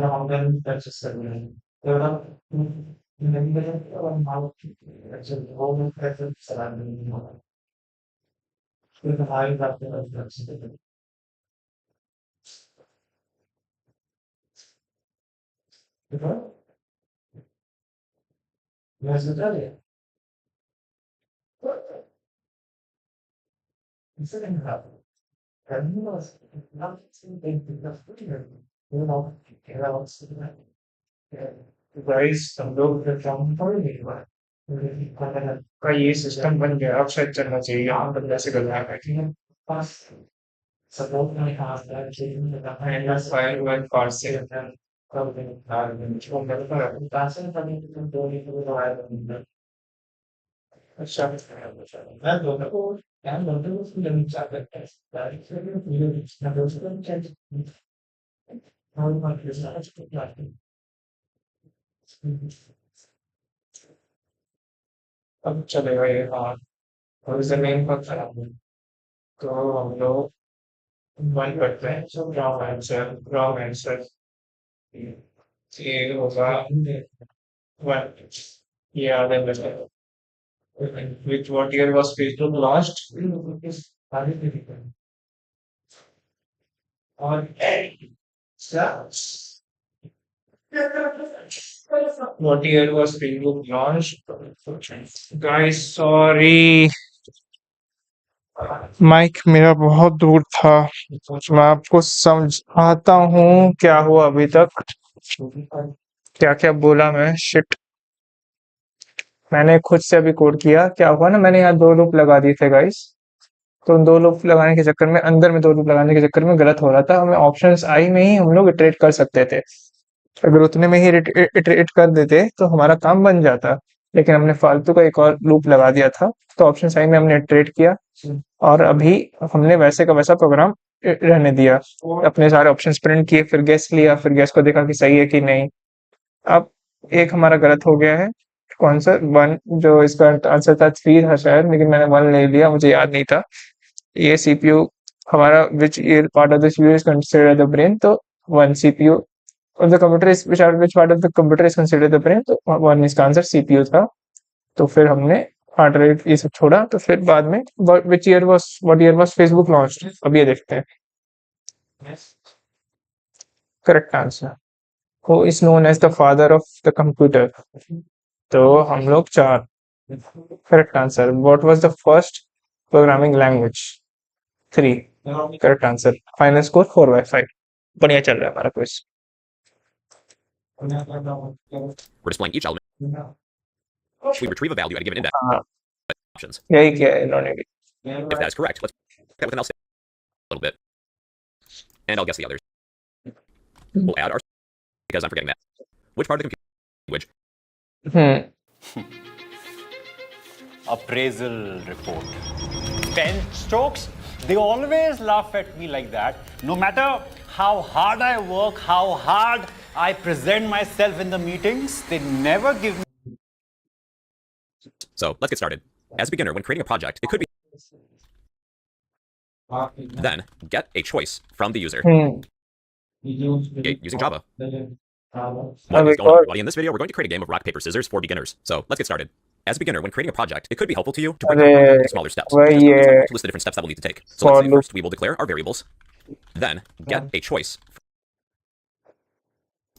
हम लोग परचेस कर रहे हैं तो नहीं बजे और माल अच्छा वो लोग कैसे सलाह नहीं होगा फिर हमारी बात कर सकते हैं तो मैं सोचा है इसे नहीं था करनी was not something that you know era was guys हम लोग फिर काम थोड़ी नहीं हुआ का ये सिस्टम बन गया अब शायद चलना चाहिए यहाँ पर जैसे करना है कि पास सपोर्ट में कहा था कि मैं फाइल वन पार्ट से कब दिन कार में जो मेरे पर पास में पड़ी तो दो दिन को दवाई दूंगा अच्छा मैं दोनों को क्या दोनों को फिल्म चाहता है तारीख से भी फिल्म ना दोस्तों को चाहिए और बात ये सारा कुछ करते हैं अब चलेगा ये हाँ और जमीन पर खराब है तो हम लोग वन करते हैं, सब रॉन्ग आंसर, रॉन्ग आंसर। ये होगा वन। ये आगे बढ़े। With what year was Facebook launched? और what year was Facebook launched? Guys, sorry. Mic मेरा बहुत दूर था। मैं आपको समझाता हूँ क्या हुआ अभी तक, क्या क्या बोला मैं। शिट, मैंने खुद से अभी कोड किया। क्या हुआ ना, मैंने यहाँ 2 लूप लगा दिए थे गाइस। तो उन 2 लूप लगाने के चक्कर में, अंदर में 2 लूप लगाने के चक्कर में गलत हो रहा था। हमें ऑप्शंस आई में ही हम लोग इटरेट कर सकते थे। अगर उतने में ही इटरेट कर देते तो हमारा काम बन जाता। लेकिन हमने फालतू का एक और लूप लगा दिया था। तो ऑप्शन आई में हमने इटरेट किया, और अभी हमने वैसे का वैसा प्रोग्राम रहने दिया। अपने सारे ऑप्शंस प्रिंट किए, फिर गेस लिया, फिर गेस को देखा कि सही है कि नहीं। अब एक हमारा गलत हो गया है। कौन सा? 1। जो इसका आंसर था 3 था शायद, लेकिन मैंने 1 ले लिया, मुझे याद नहीं था। ये सीपीयू हमारा, which part of the CPU is considered the brain, तो 1 सीपीयू। और the computer is which part of the computer is considered the brain, तो 1 इसका आंसर सीपीयू था। तो फिर हमने हार्ड ड्राइव ये सब छोड़ा। तो फिर बाद में which year was what year was Facebook launched, अब ये देखते हैं। Correct answer. Who is known as the father of the computer? तो हम लोग 4। Correct answer. What was the first programming language? 3। Correct answer. Final score 4/5। बढ़िया चल रहा है हमारा quiz. We're displaying each element. We retrieve a value at a given index. हाँ, Options. यही किया है इन्होंने भी। If that is correct, let's pick up with an else a little bit. And I'll guess the others. We'll add our because I'm forgetting that. Which part of the computer language? Hmm Appraisal report. 10 strokes? They always laugh at me like that. No matter how hard I work, how hard I present myself in the meetings, they never give me. So let's get started. As a beginner, when creating a project, it could be then get a choice from the user. Using Java. What अब is एक going on, और everybody? In this video, we're going to create a game of rock, paper, scissors for beginners. So let's get started. As a beginner, when creating a project, it could be helpful to you to break अरे your program into smaller steps. वही Just है to list the different steps that we'll need to take. So for let's say loop। first we will declare our variables, then get a choice.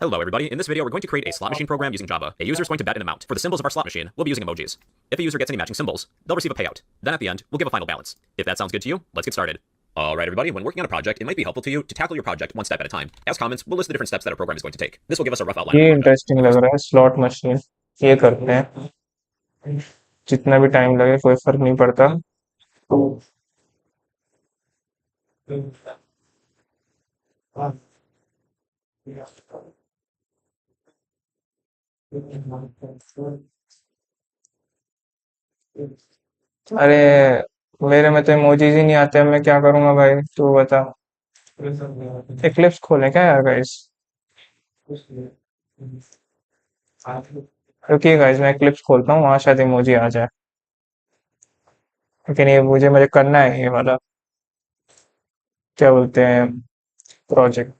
Hello everybody, in this video we're going to create a slot machine program using Java. A user is going to bet an amount. For the symbols of our slot machine, we'll be using emojis. If a user gets any matching symbols, they'll receive a payout. Then at the end, we'll give a final balance. If that sounds good to you, let's get started. Alright everybody, when working on a project, it might be helpful to you to tackle your project one step at a time. As comments, we'll list the different steps that a program is going to take. This will give us a rough outline of ये the project. Interesting लग रहा है, slot machine. ये करते हैं, जितना भी time लगे कोई फर्क नहीं पड़ता। अरे मेरे में तो इमोजीज ही नहीं आते, मैं क्या करूंगा भाई, तू बता। एक्लिप्स खोलें क्या यार गाइस? रुकिए गाइस, मैं एक्लिप्स खोलता हूँ, वहां शायद इमोजी आ जाए। लेकिन ये मुझे करना है, ये वाला क्या बोलते हैं, प्रोजेक्ट।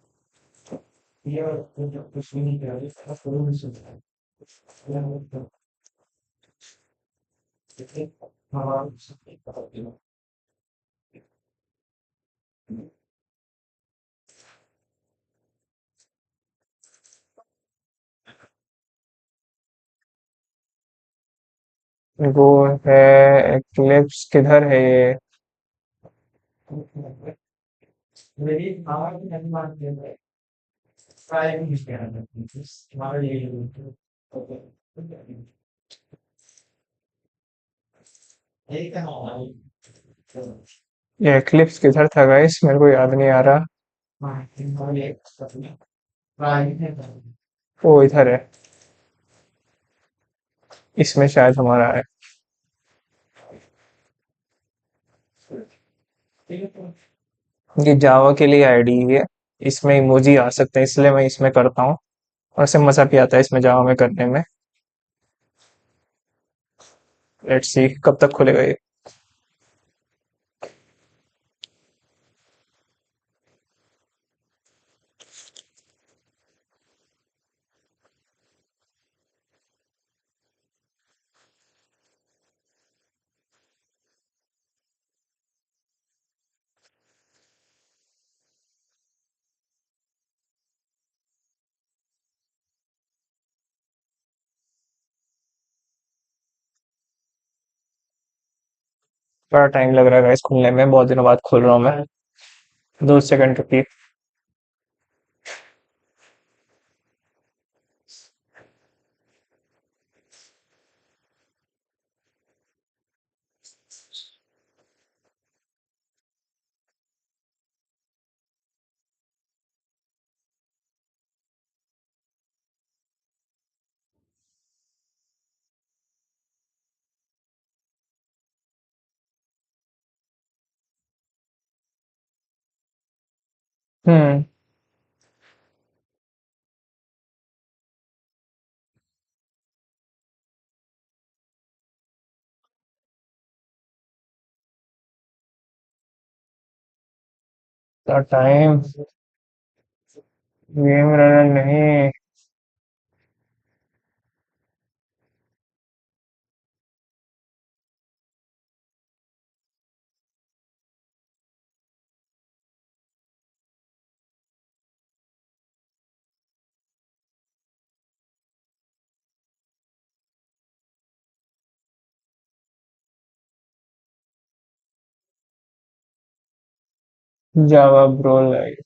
वो है एक्लिप्स, किधर है ये? ये एक्लिप्स किधर था गाइस, मेरे को याद नहीं आ रहा। वो इधर है, इसमें शायद हमारा है। ये जावा के लिए आईडी है, इसमें इमोजी आ सकते हैं, इसलिए मैं इसमें करता हूँ। और इससे मजा भी आता है इसमें जावा में करने में। लेट्स सी कब तक खुलेगा ये। बड़ा टाइम लग रहा है गाइस खुलने में, बहुत दिनों बाद खोल रहा हूँ मैं। 2 सेकंड रुकिए। हम्म। टाइम गेम रनर नहीं। Java bro live.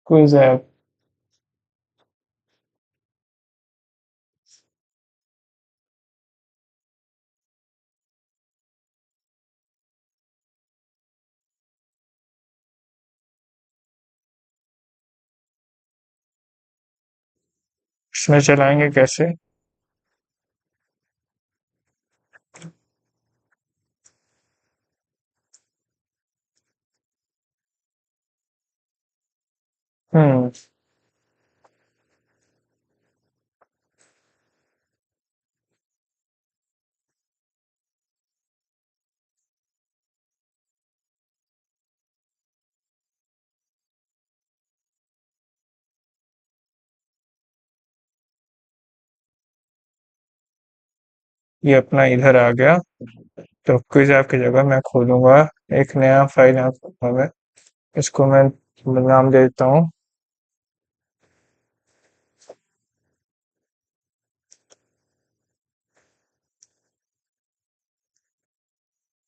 Quiz app. इसमें चलाएंगे कैसे? हम्म। ये अपना इधर आ गया। तो क्विज ऐप की जगह मैं खोलूंगा एक नया फाइल यहाँ खोलूंगा मैं। इसको मैं नाम दे देता हूँ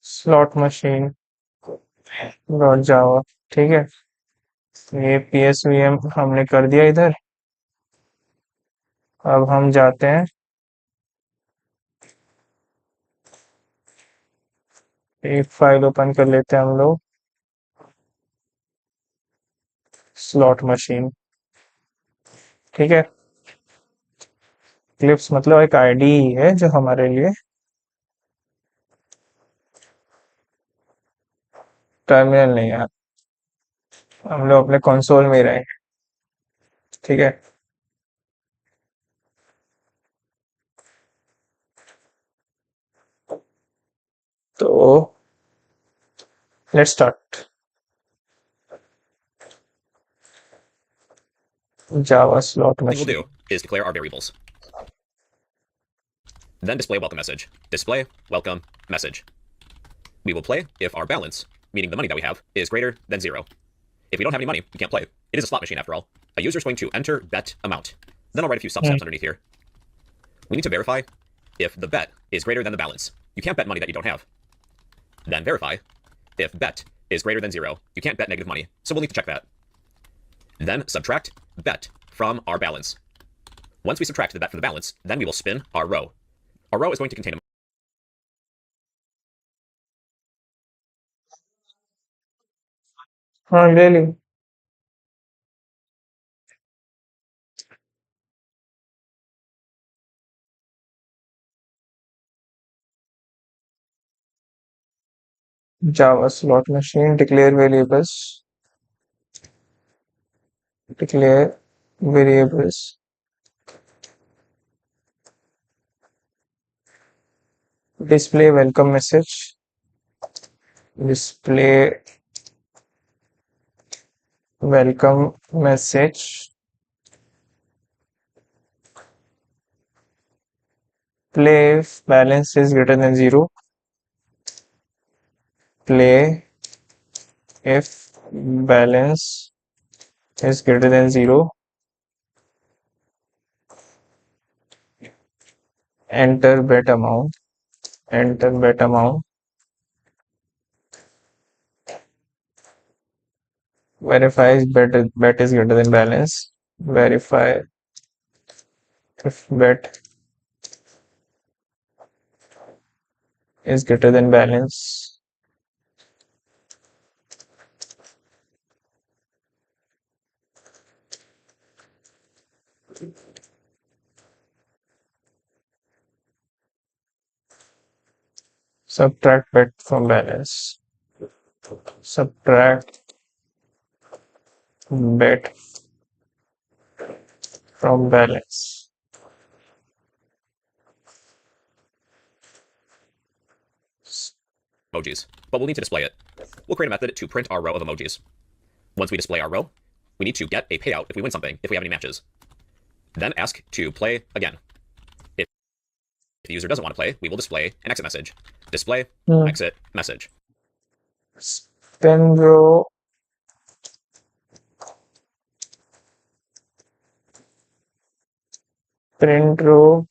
स्लॉट मशीन डॉट जावा। ठीक है, ये psvm हमने कर दिया इधर। अब हम जाते हैं, एक फाइल ओपन कर लेते हैं हम लोग, स्लॉट मशीन। ठीक है, क्लिप्स मतलब एक आईडी ही है जो हमारे लिए टर्मिनल नहीं है। हम लोग अपने कंसोल में ही रहे। ठीक है, तो let's start Java slot Thing we'll machine. do is declare our variables. Then display a welcome message. Display welcome message. We will play if our balance, meaning the money that we have, is greater than 0. If we don't have any money, we can't play. It is a slot machine after all. A user is going to enter bet amount. Then I'll write a few substeps underneath here. We need to verify if the bet is greater than the balance. You can't bet money that you don't have. Then verify if bet is greater than 0. You can't bet negative money, so we'll need to check that. Then subtract bet from our balance. Once we subtract the bet from the balance, then we will spin our row. Our row is going to contain a हाँ ले ली। Java slot machine, declare variables, display welcome message, play if balance is greater than 0, play if balance is greater than 0, enter bet amount, verify if bet is greater than balance, verify if bet is greater than balance, subtract bet from balance, subtract bet from balance. Emojis, but we'll need to display it. We'll create a method to print our row of emojis. Once we display our row, we need to get a payout if we win something, if we have any matches. Then ask to play again. If the user doesn't want to play, we will display an exit message. Display, exit message. Spin row print row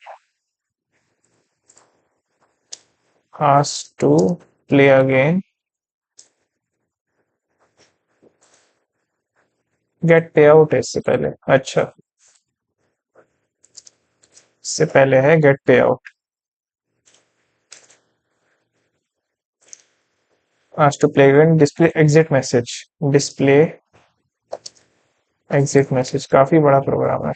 has to play again, get payout है इससे पहले, अच्छा इससे पहले है get payout, has to play again, display exit message, काफी बड़ा programme है.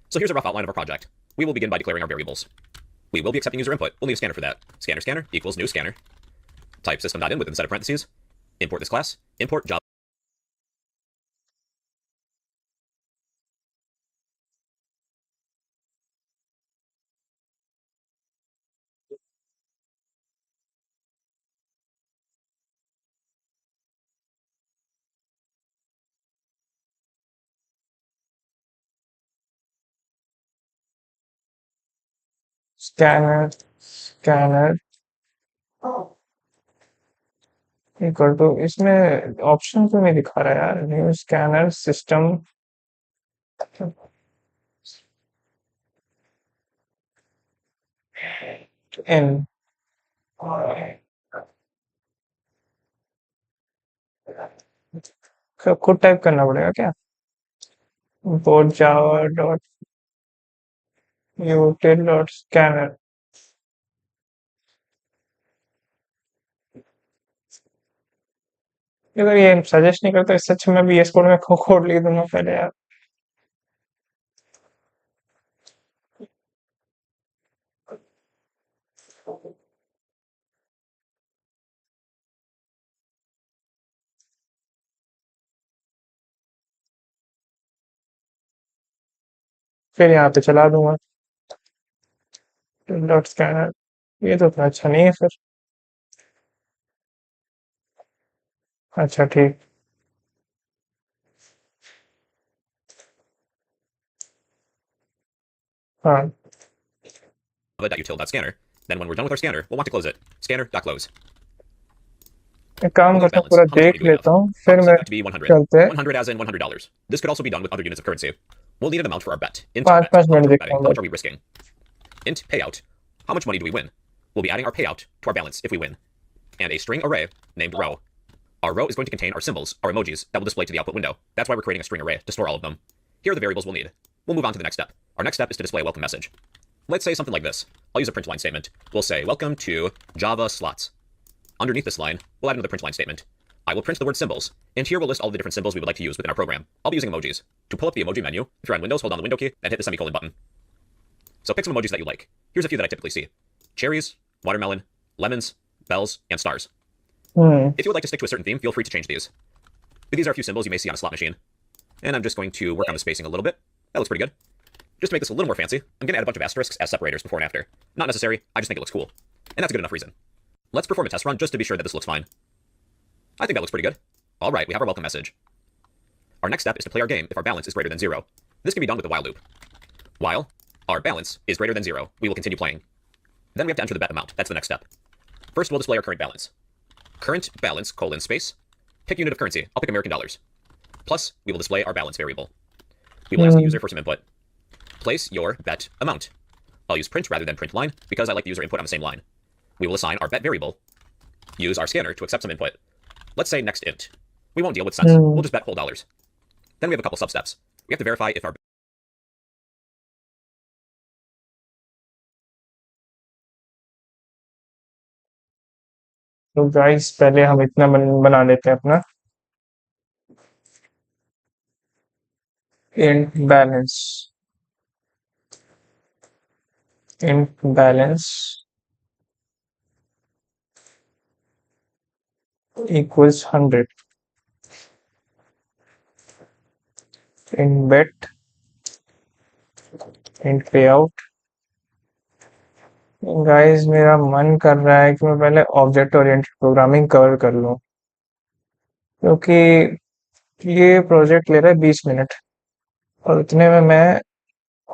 So here's a rough outline of our project. We will begin by declaring our variables. We will be accepting user input. We'll need a scanner for that. Scanner equals new scanner. Type system.in within set of parentheses. Import this class. Import Java. Scanner equal to, इसमें option तो नहीं दिखा रहा यार, new scanner system in खुद type करना पड़ेगा क्या? import java dot util dot scanner. अगर ये सजेस्ट नहीं करता, इससे अच्छा मैं VS कोड में कोड लिख दूंगा पहले यार. फिर यहाँ पे चला दूंगा डॉट स्कैनर. ये तो इतना अच्छा नहीं है फिर. अच्छा ठीक. हाँ Java.util.scanner. Then when we're done with our scanner, we'll want to close it. Scanner.close. एक काम करता हूँ, पूरा देख लेता हूँ, फिर मैं To be 100. चलते हैं. 100 as in $100. This could also be done with other units of currency. We'll need an amount for our bet. Int 5 bet. Minute How देखता हूँ. much are we risking? Int payout. How much money do we win? We'll be adding our payout to our balance if we win. And a string array named row. Our row is going to contain our symbols, our emojis, that will display to the output window. That's why we're creating a string array, to store all of them. Here are the variables we'll need. We'll move on to the next step. Our next step is to display a welcome message. Let's say something like this. I'll use a print line statement. We'll say, welcome to Java slots. Underneath this line, we'll add another print line statement. I will print the word symbols, and here we'll list all the different symbols we would like to use within our program. I'll be using emojis. To pull up the emoji menu, if you're on Windows, hold down the window key, and hit the semicolon button. So pick some emojis that you like. Here's a few that I typically see. cherries, watermelon, lemons, bells, and stars. Hmm. If you would like to stick to a certain theme, feel free to change these. But these are a few symbols you may see on a slot machine. And I'm just going to work on the spacing a little bit. That looks pretty good. Just to make this a little more fancy, I'm going to add a bunch of asterisks as separators before and after. Not necessary, I just think it looks cool. And that's a good enough reason. Let's perform a test run just to be sure that this looks fine. I think that looks pretty good. Alright, we have our welcome message. Our next step is to play our game if our balance is greater than 0. This can be done with the while loop. While our balance is greater than 0, we will continue playing. Then we have to enter the bet amount. That's the next step. First, we'll display our current balance. Current balance, space. Pick unit of currency. I'll pick American dollars. Plus, we will display our balance variable. We will ask the user for some input. Place your bet amount. I'll use print rather than print line because I like the user input on the same line. We will assign our bet variable. Use our scanner to accept some input. Let's say next int. We won't deal with cents. We'll just bet whole dollars. Then we have a couple sub-steps. We have to verify if our तो guys पहले हम इतना बना लेते हैं अपना int balance equals 100. int bet, int payout. Guys मेरा मन कर रहा है कि मैं पहले ऑब्जेक्ट ओरिएंटेड प्रोग्रामिंग कवर कर लूं क्योंकि ये प्रोजेक्ट ले रहा है 20 मिनट और इतने में मैं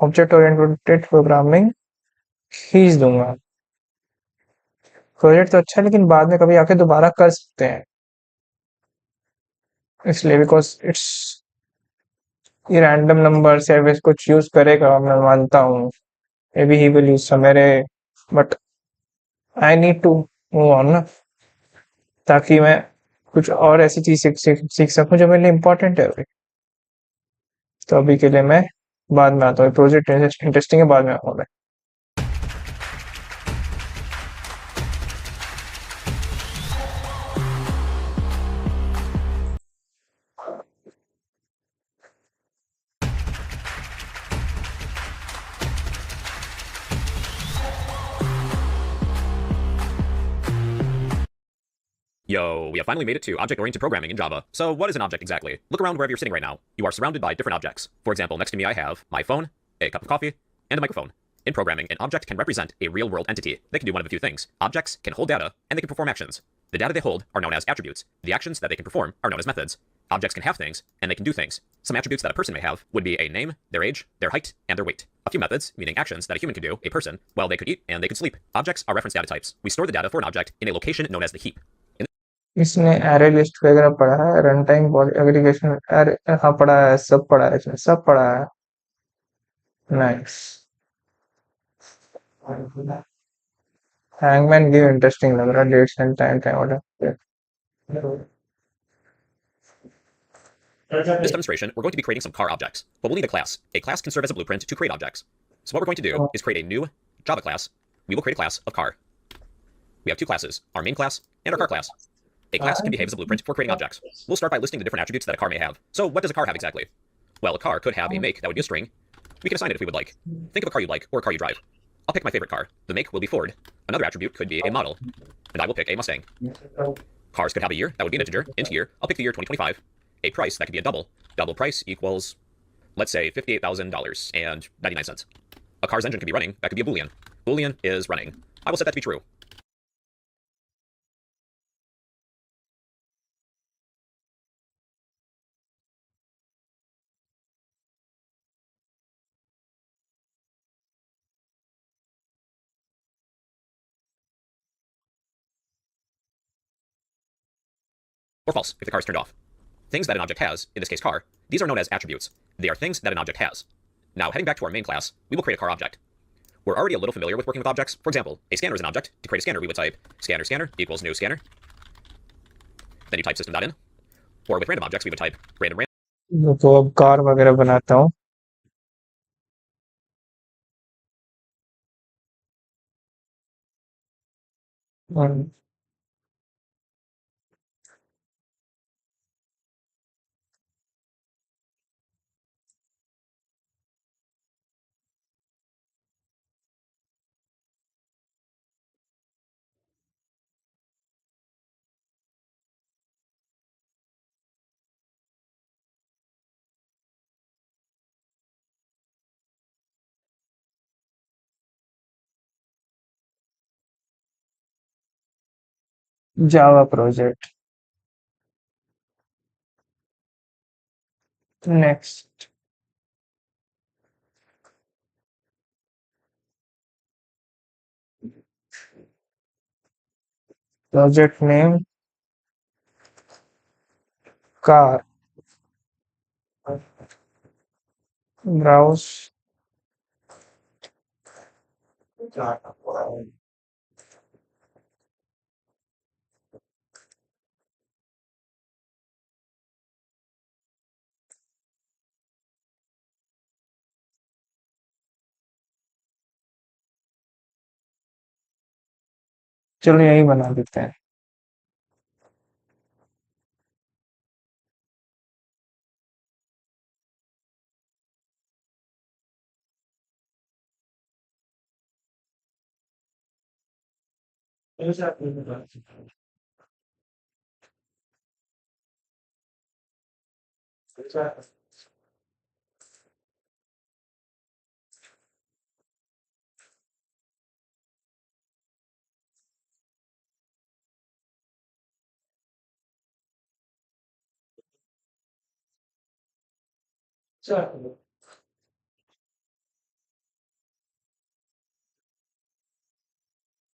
ऑब्जेक्ट ओरिएंटेड प्रोग्रामिंग खींच दूंगा। प्रोजेक्ट तो अच्छा है लेकिन बाद में कभी आके दोबारा कर सकते हैं इसलिए बिकॉज इट्स ये रैंडम नंबर से अगर कुछ यूज करेगा मैं मानता हूँ maybe he will use some array but I need to move on ना ताकि मैं कुछ और ऐसी चीज सीख सकूं जो मेरे लिए इम्पोर्टेंट है अभी। तो अभी के लिए मैं बाद में आता हूँ प्रोजेक्ट इंटरेस्टिंग है बाद में आऊंगा मैं। Yo, we have finally made it to object-oriented programming in Java. So what is an object exactly? Look around wherever you're sitting right now. You are surrounded by different objects. For example, next to me I have my phone, a cup of coffee, and a microphone. In programming, an object can represent a real-world entity. They can do one of a few things. Objects can hold data, and they can perform actions. The data they hold are known as attributes. The actions that they can perform are known as methods. Objects can have things, and they can do things. Some attributes that a person may have would be a name, their age, their height, and their weight. A few methods, meaning actions that a human could do, a person, well, they could eat and they could sleep. Objects are reference data types. We store the data for an object in a location known as the heap. इसने array list वगैरह पढ़ा है run time aggregation हाँ पढ़ा है सब पढ़ा है इसने सब पढ़ा है नाइस हैंगमैन गेम इंटरेस्टिंग लग रहा है dates and time time order This demonstration, we're going to be creating some car objects, but we'll need a class. A class can serve as a blueprint to create objects. So what we're going to do is create a new Java class. We will create a class of car. We have two classes, our main class and our car class. A class can behave as a blueprint for creating objects. We'll start by listing the different attributes that a car may have. So what does a car have exactly? Well, a car could have a make that would be a string. We can assign it if we would like. Think of a car you'd like or a car you drive. I'll pick my favorite car. The make will be Ford. Another attribute could be a model. And I will pick a Mustang. Cars could have a year. That would be an integer. Int year. I'll pick the year 2025. A price. That could be a double. Double price equals, let's say, $58,000.99. A car's engine could be running. That could be a Boolean. Boolean is running. I will set that to be true. Or false, if the car is turned off. Things that an object has, in this case car, these are known as attributes. They are things that an object has. Now, heading back to our main class, we will create a car object. We're already a little familiar with working with objects. For example, a scanner is an object. To create a scanner, we would type scanner equals new scanner. Then you type system.in. Or with random objects, we would type random. तो अब car वगैरह बनाता हूँ Java project. Next. Project name car. Browse. चलो यही बना देते हैं।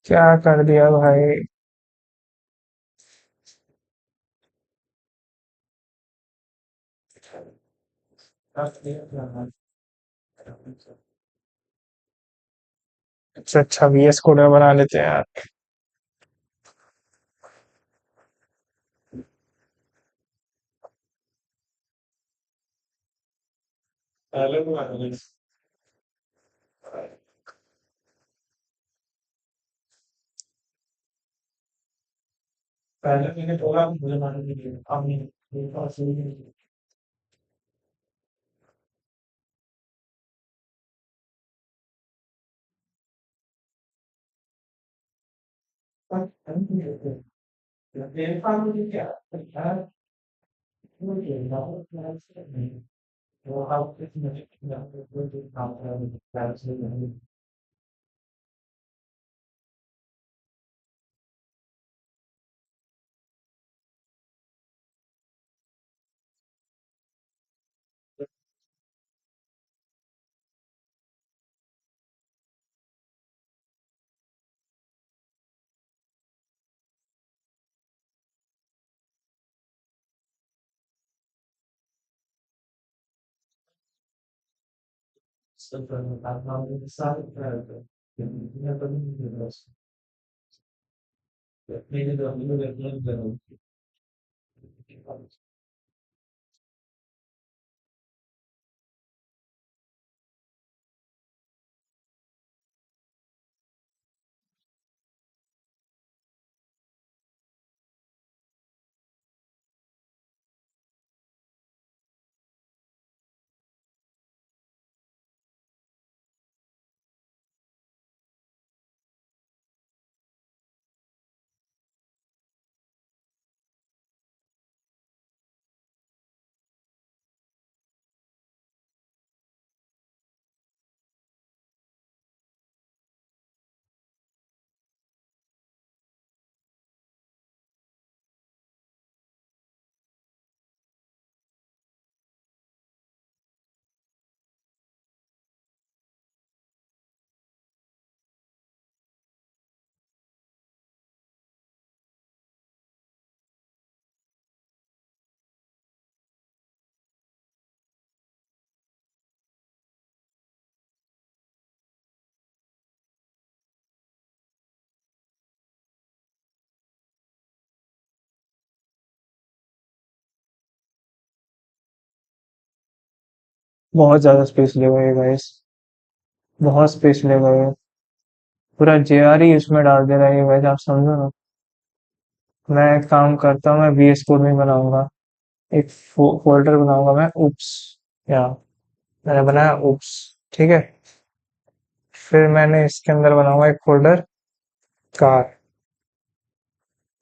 क्या कर दिया भाई? अच्छा VS कोड में बना लेते हैं यार। पहले मैंने बोला मुझे मालूम नहीं है, अब नहीं, मेरे पास ही नहीं है। पर हम नहीं होते। मेरे पास मुझे क्या यार, मुझे ना क्लास नहीं, वो आप किस मुझे ना कोई काम कर रहा है क्लास में नहीं। सब आप नाम सारे प्राइवेट है, मैं तो नहीं दे रहा उसको। मेरे तो अपने वेतन दे रहा हूँ। बहुत ज्यादा स्पेस ले गए गाइस, बहुत स्पेस ले गए। पूरा JR ही इसमें डाल दे रहा है गाइस, आप समझो ना। मैं एक काम करता हूँ, मैं VS कोड में बनाऊंगा, एक फोल्डर बनाऊंगा मैं, उप्स। या मैंने बनाया उप्स, ठीक है। फिर मैंने इसके अंदर बनाऊंगा एक फोल्डर कार,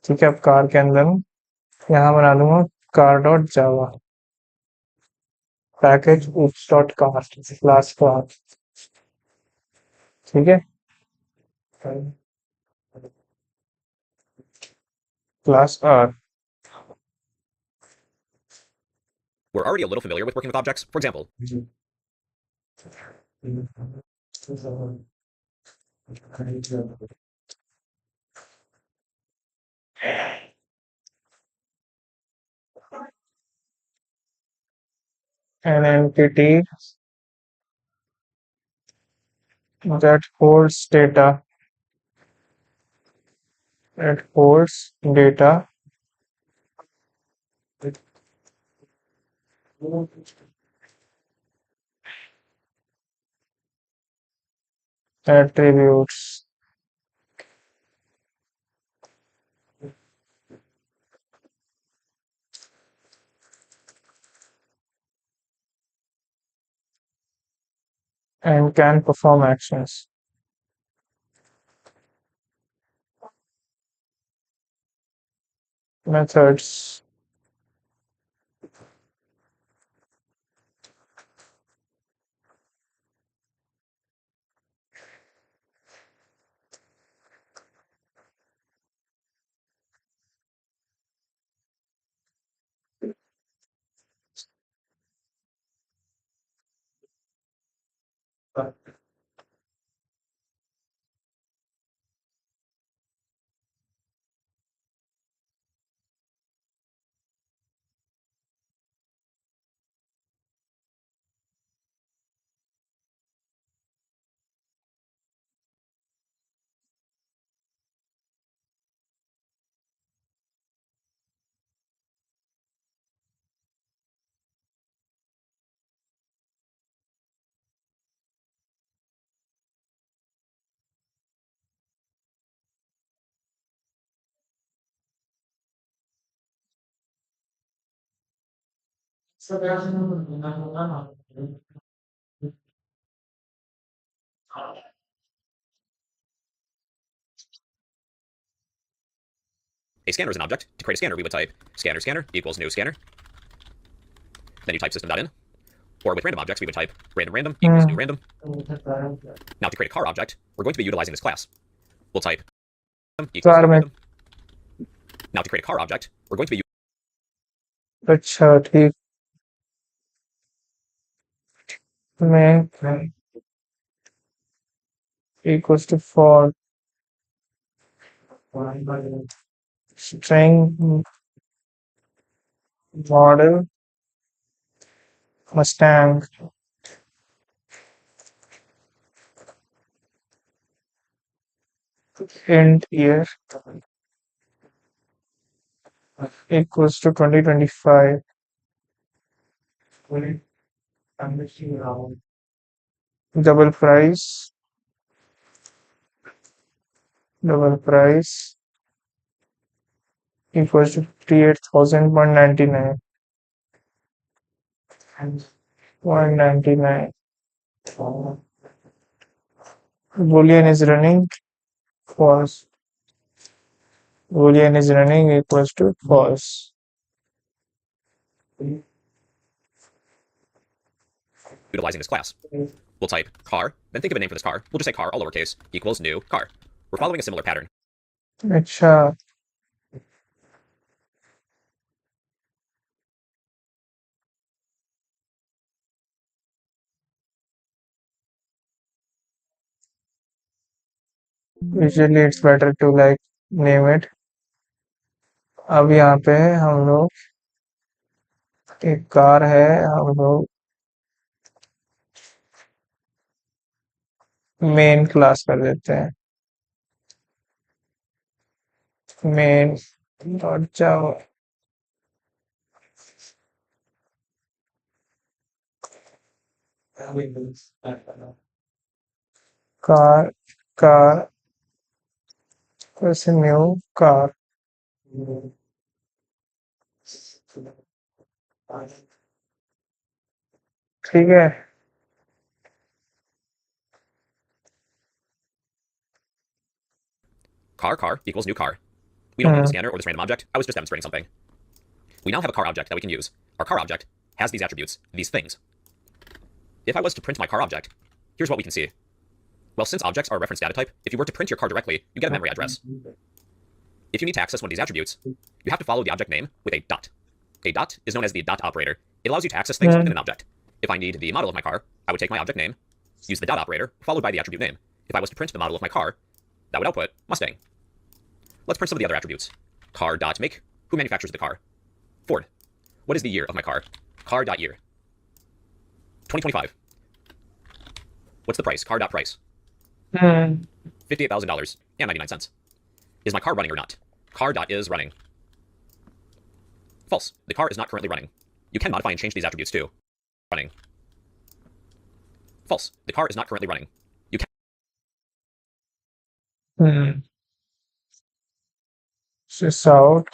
ठीक है। अब कार के अंदर यहाँ बना दूंगा कार डॉट जावा, पैकेज उप्स डॉट कार क्लास कार, ठीक है। class R. We're already a little familiar with working with objects. For example, An entity that holds data attributes and can perform actions. Methods. a scanner is an object. To create a scanner, we would type scanner equals new scanner. Then you type system.in. Or with random objects, we would type random equals new random. Now to create a car object, we're going to be utilizing this class. We'll type equals car new में random. Now to create a car object, we're going to be अच्छा ठीक में equals to for string model Mustang int year equals to 2025. Double price equals to 58,199. 199. Boolean is running false. Boolean is running equals to false. utilizing this class. We'll type car, then think of a name for this car. We'll just say car, all lowercase, equals new car. We're following a similar pattern. अच्छा usually it's better to like name it. अब यहाँ पे हम लोग एक car है हम लोग मेन क्लास कर देते हैं मेन डॉट जावा कार कार वैसे न्यू कार ठीक है Car equals new car. We don't need a scanner or this random object. I was just demonstrating something. We now have a car object that we can use. Our car object has these attributes, these things. If I was to print my car object, here's what we can see. Well, since objects are a reference data type, if you were to print your car directly, you get a memory address. If you need to access one of these attributes, you have to follow the object name with a dot. A dot is known as the dot operator. It allows you to access things within an object. If I need the model of my car, I would take my object name, use the dot operator, followed by the attribute name. If I was to print the model of my car, that would output Mustang. Let's print some of the other attributes. Car.make, who manufactures the car? Ford. What is the year of my car? Car.year. 2025. What's the price? Car.price. $58,000 and 99 cents. Is my car running or not? Car.is running. False. The car is not currently running. You can modify and change these attributes too. Running. False. The car is not currently running. You can. Sys out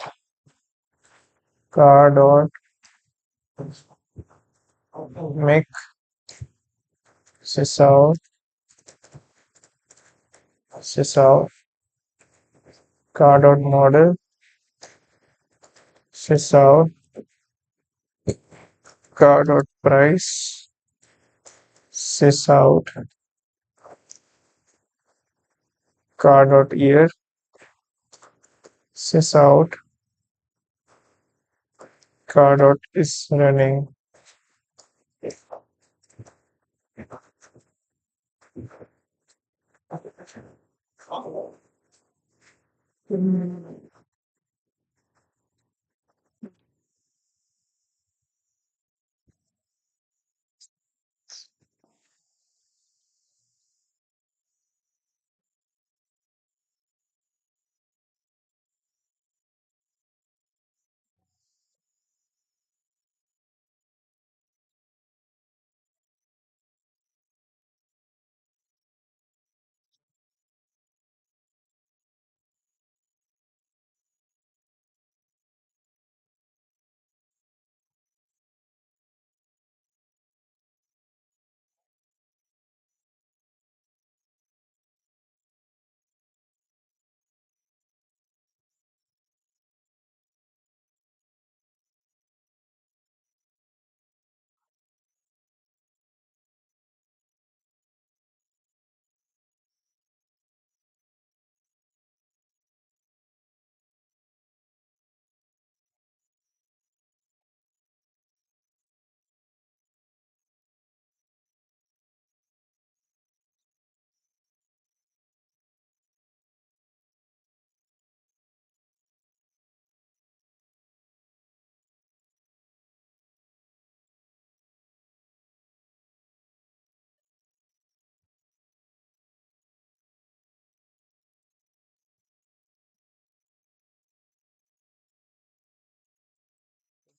car dot make sys out car dot model sys out car dot price sys out car dot year sys out car dot is running.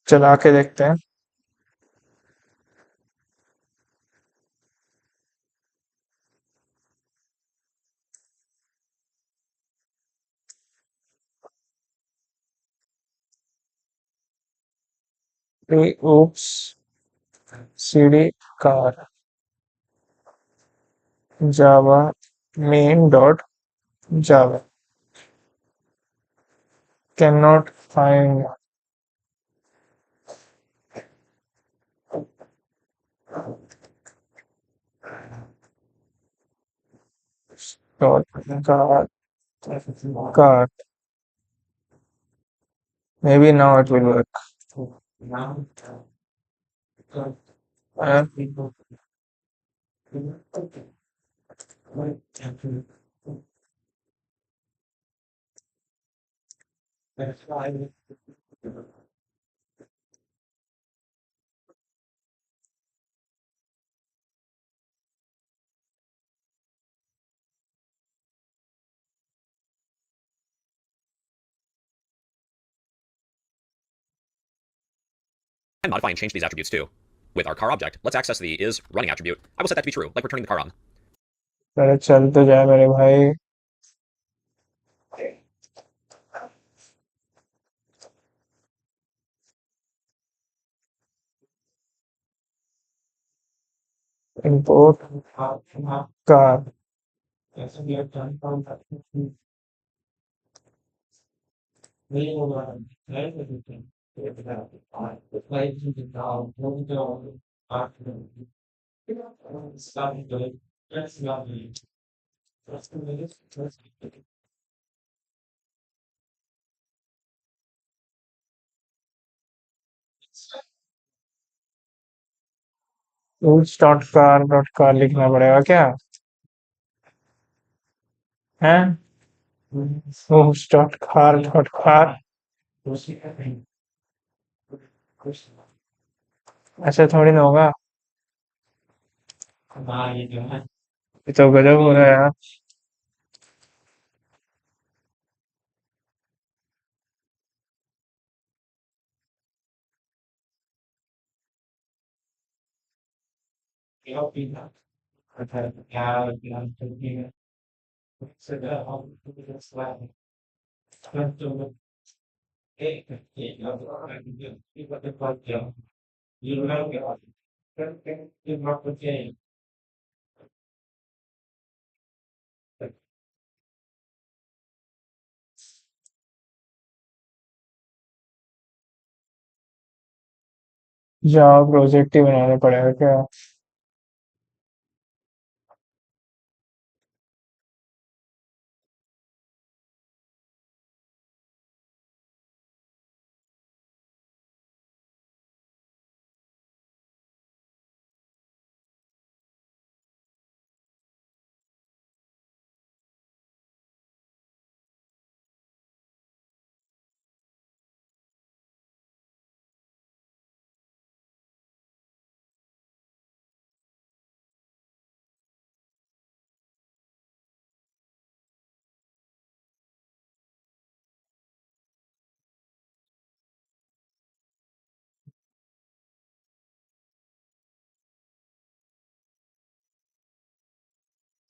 चला के देखते हैं. Oops, cd car java main dot java cannot find dot car. Maybe now it will work. Uh, And modify and change these attributes too. With our car object, let's access the is running attribute. I will set that to be true, like we're turning the car on. पहले चल तो जाए मेरे भाई. Import car. tools.car लिखना पड़ेगा क्या है tools.car ऐसा थोड़ी ना होगा ये तो गजब हो रहा है यार जावा प्रोजेक्ट ही बनाना पड़ेगा क्या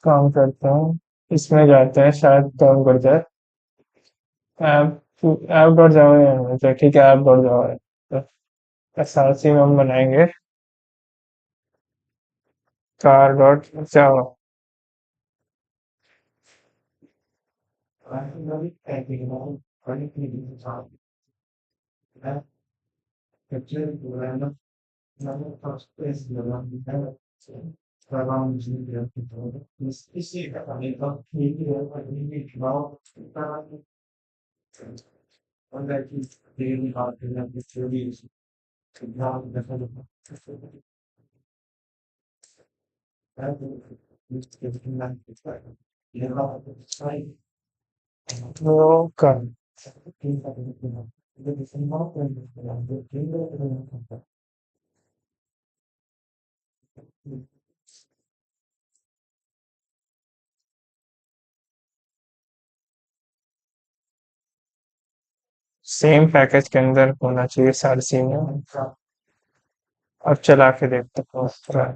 काम करता हूँ इसमें जाते हैं शायद काम कर जाए ऐप डॉट जावा अच्छा ठीक है ऐप डॉट जावा तो एसआरसी में हम बनाएंगे कार डॉट जावा तो कर सेम पैकेज के अंदर होना चाहिए सारी सीन अब चला के देखते हैं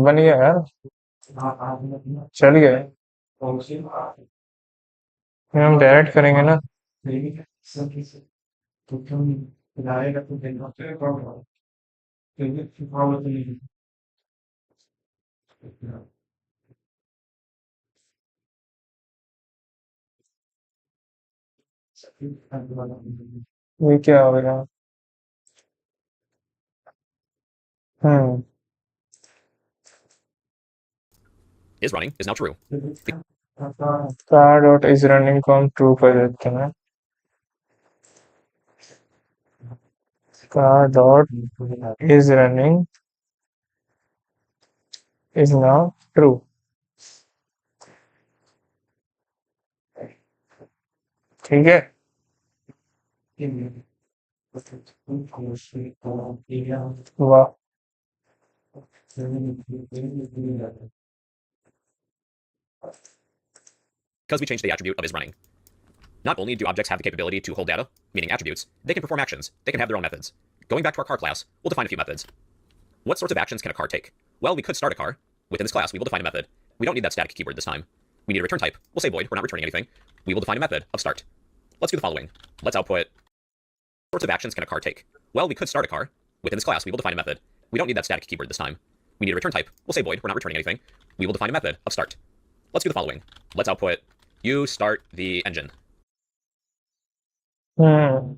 बन गया यार चल गया फिर हम डायरेक्ट करेंगे ना ये क्या हो गया हम्म Is running is now true. Car dot is running को हम ट्रू कर देते हैं car dot is running is now true ठीक है वाह Because we changed the attribute of is running. Not only do objects have the capability to hold data, meaning attributes, they can perform actions. They can have their own methods. Going back to our car class, we'll define a few methods. What sorts of actions can a car take? Well, we could start a car. Within this class, we will define a method, We don't need that static keyword this time. We need a return type. We'll say void. We're not returning anything. We will define a method of start. Let's do the following. Let's output what sorts of actions can a car take? Well, we could start a car. Within this class, we will define a method. We don't need that static keyword this time. We need a return type. We'll say void. We're not returning anything. We will define a method of start. Let's do the following. Let's output you start the engine. Hmm.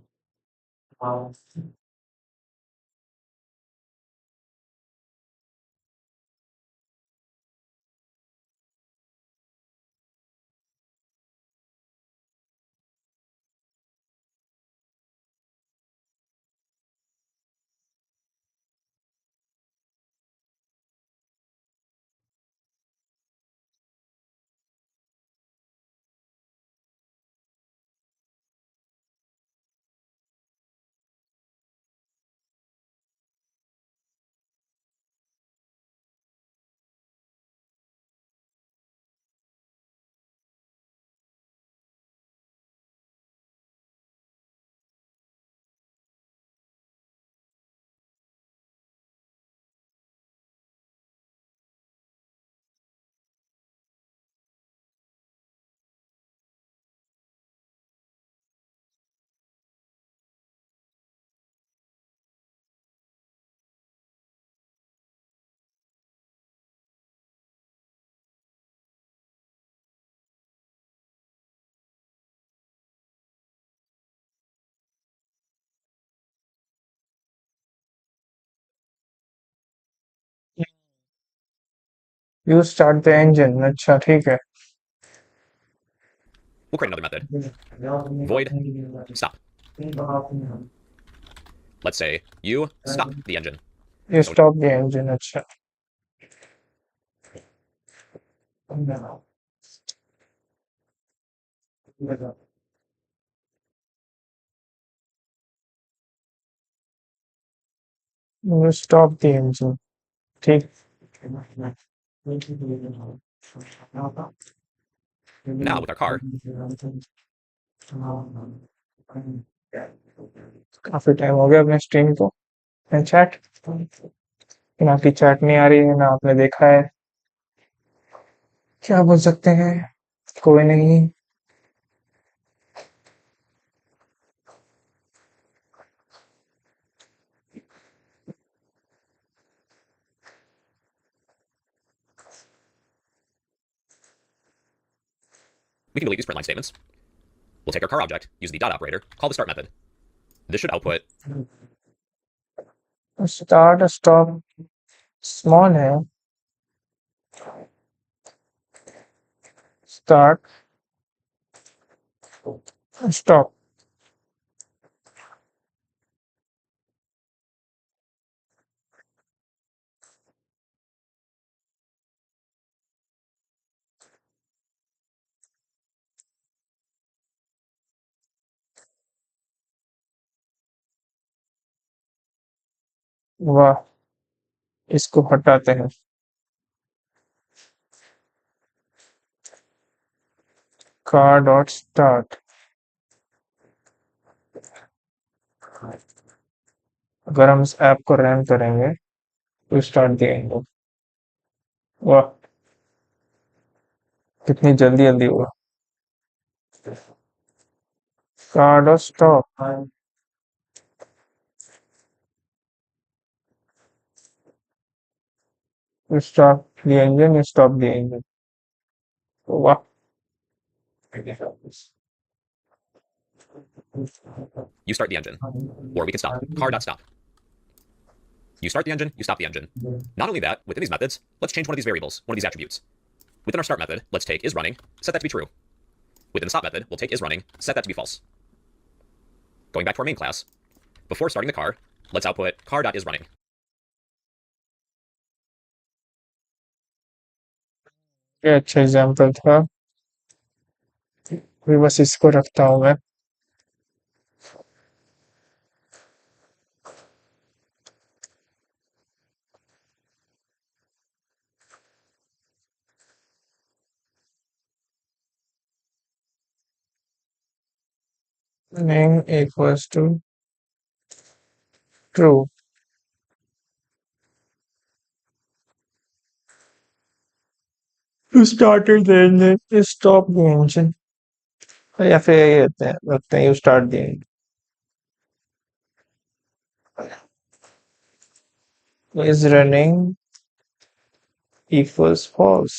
You start the engine. अच्छा ठीक है. We'll create another method. Void stop. Let's say you stop the engine. You stop the engine. अच्छा. You stop the engine. ठीक. Now with our car, काफी time हो गया अपने stream को. And chat. ना की चैट नहीं आ रही है ना आपने देखा है. क्या बोल सकते हैं? कोई नहीं. we can delete these print line statements. We'll take our car object, use the dot operator, call the start method. This should output start stop small है. Start stop. वाह. इसको हटाते हैं. car dot start. अगर हम इस app को run करेंगे तो स्टार्ट देंगे. वाह. कितनी जल्दी जल्दी हुआ. car dot stop. You stop the engine, you stop the engine. वाह. you start the engine. Or we can stop car.stop. You start the engine, you stop the engine. Not only that, within these methods, let's change one of these variables, one of these attributes. Within our start method, let's take is running, set that to be true. Within the stop method, we'll take is running, set that to be false. Going back to our main class, before starting the car, let's output car.isRunning. ये अच्छा example था. अभी बस इसको रखता हूँ मैं. name equals to true. You started the engine. You stop the engine. या फिर यही रखते हैं you start the engine. Is running equals false.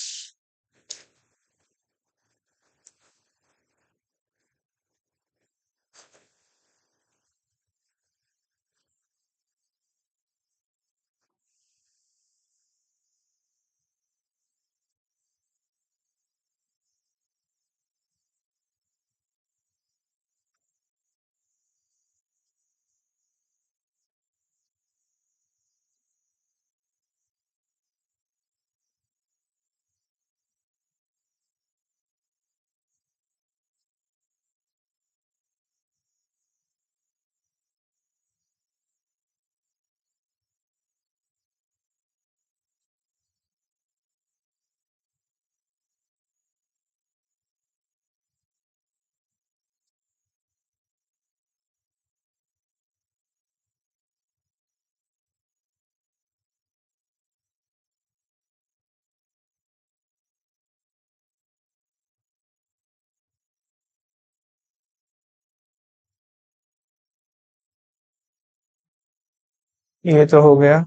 ये तो हो गया।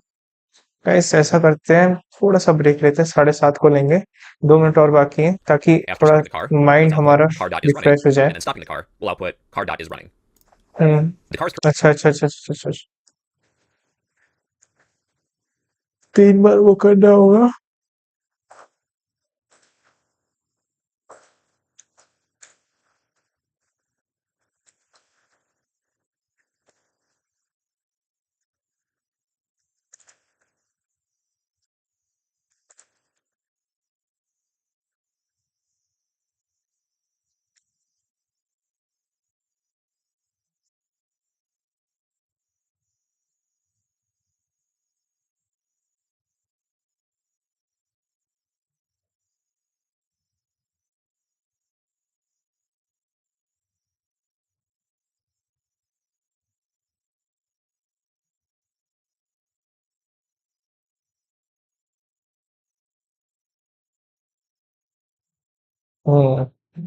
गाइस ऐसा करते हैं, थोड़ा सा ब्रेक लेते हैं, 7:30 को लेंगे। 2 मिनट और बाकी हैं ताकि After थोड़ा starting the car, mind let's हमारा output car dot is running, refresh हो जाए। and then stopping the car will output car dot is running. Hmm. The car's अच्छा अच्छा अच्छा अच्छा अच्छा। 3 बार वो करना होगा।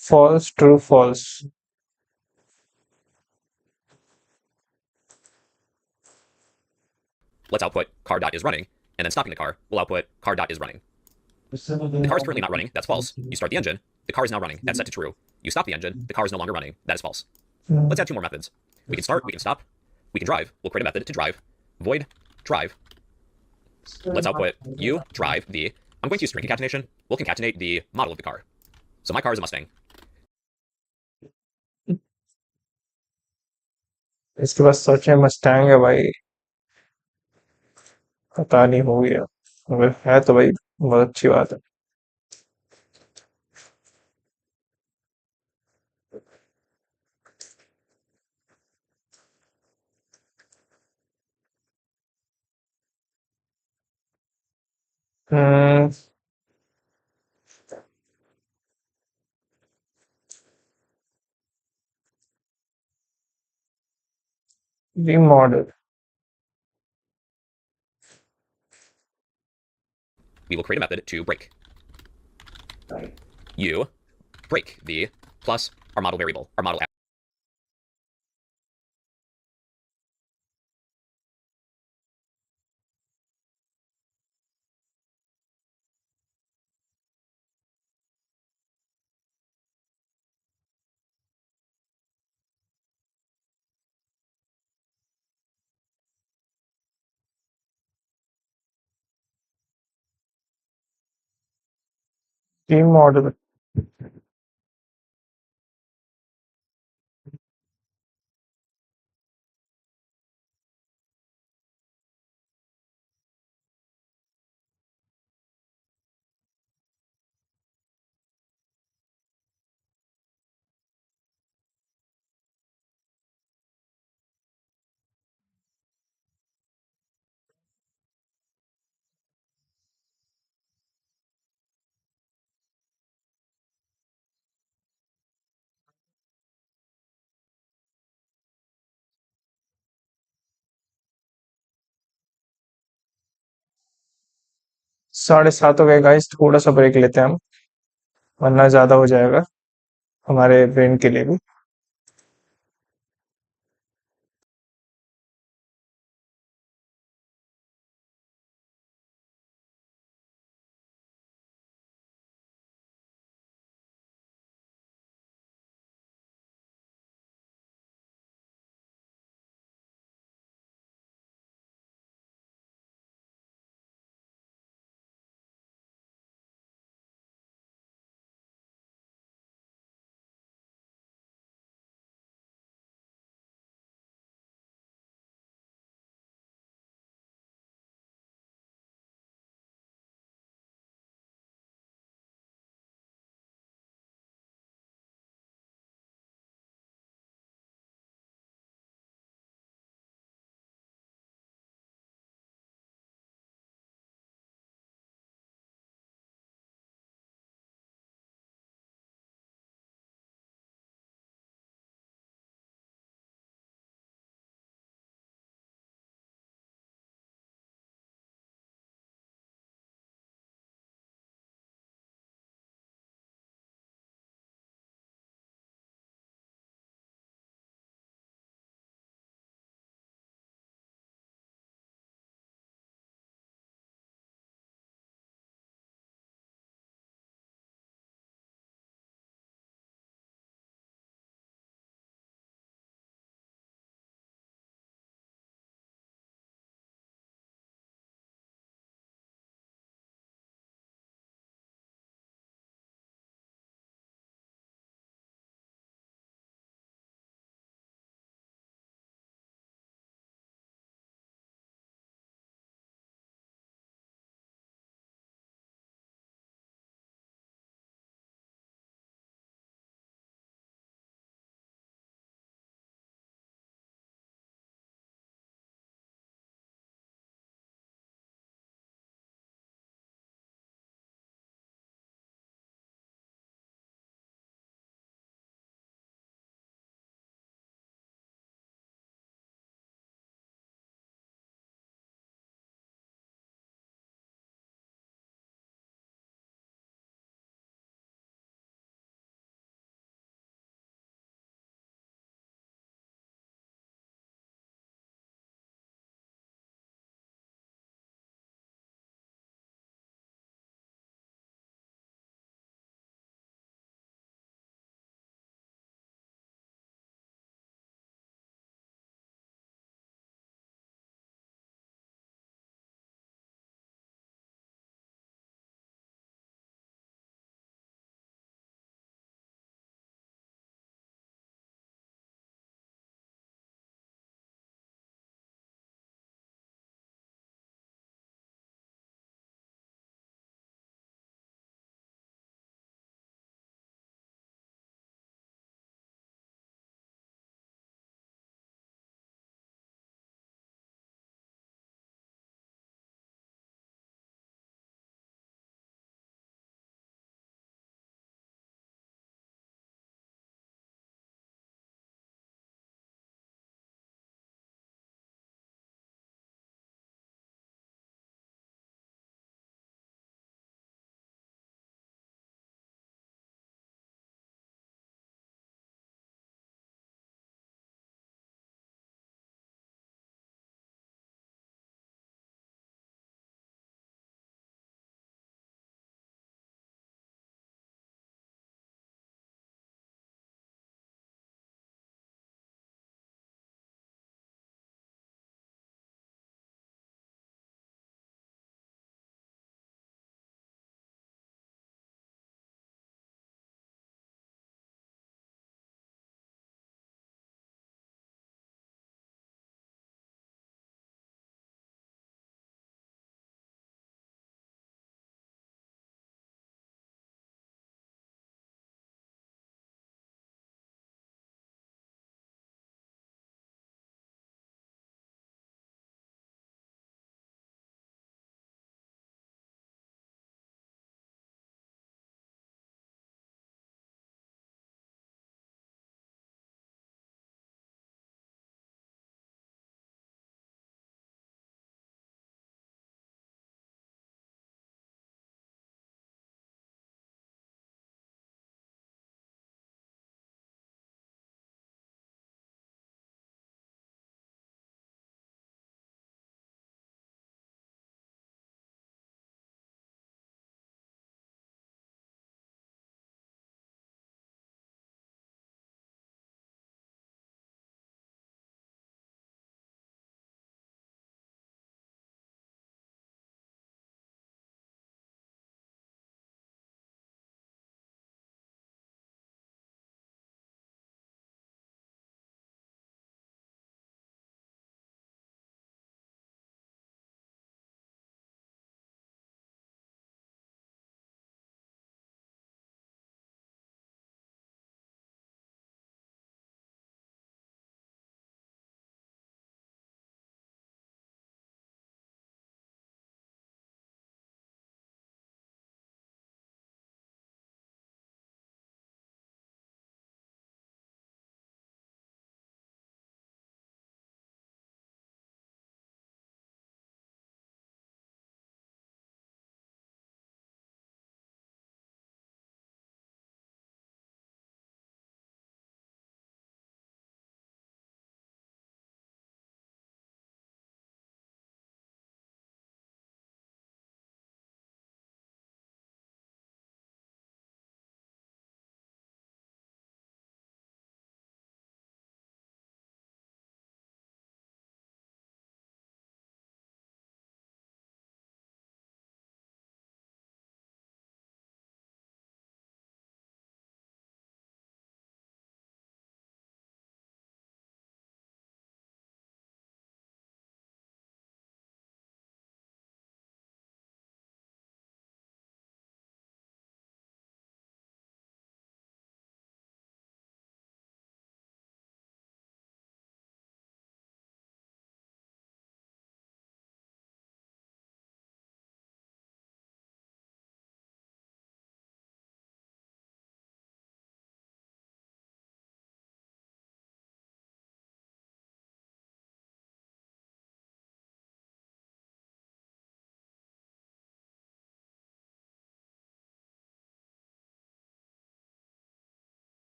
False true false. let's output car dot is running, and then stopping the car will output car dot is running. The car is currently not running. That's false. You start the engine. The car is now running. That's set to true. You stop the engine. The car is no longer running. That is false. Let's add 2 more methods. We can start. We can stop. We can drive. We'll create a method to drive. Void drive. Let's output you drive the. I'm going to use string concatenation. We'll concatenate the model of the car. So my car is a Mustang. इसके बाद सोचे Mustang है भाई, पता नहीं हो गया, अगर है तो भाई बहुत अच्छी बात है। हम्म। remodel। We will create a method to break. You break the plus our model variable, our model. remodel। साढ़े सात हो गए गाइस, थोड़ा सा ब्रेक लेते हैं हम। वरना ज़्यादा हो जाएगा हमारे ब्रेन के लिए भी।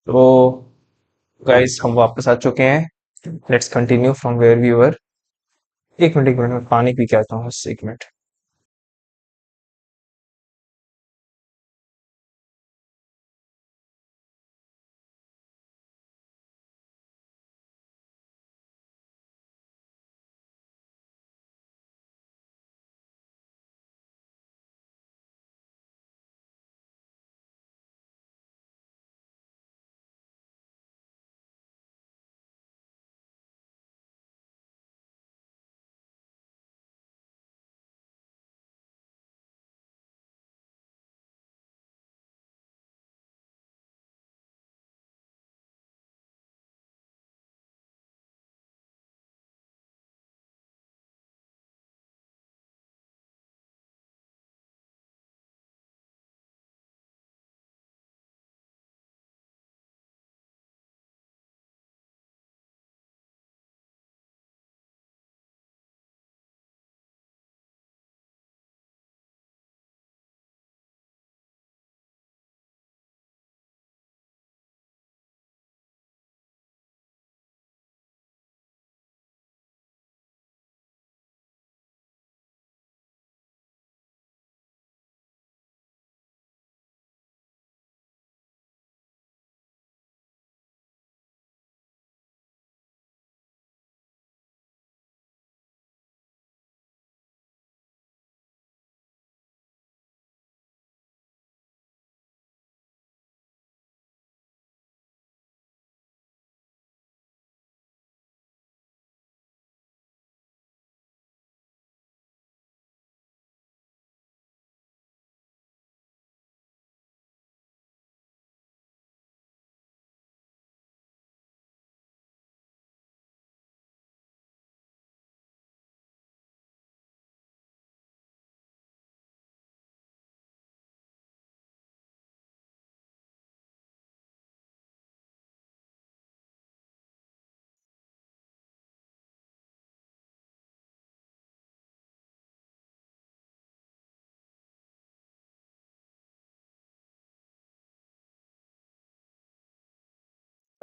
तो गाइस हम वापस आ चुके हैं। Let's continue from where we were. एक मिनट मैं पानी पी के आता हूँ, बस एक मिनट।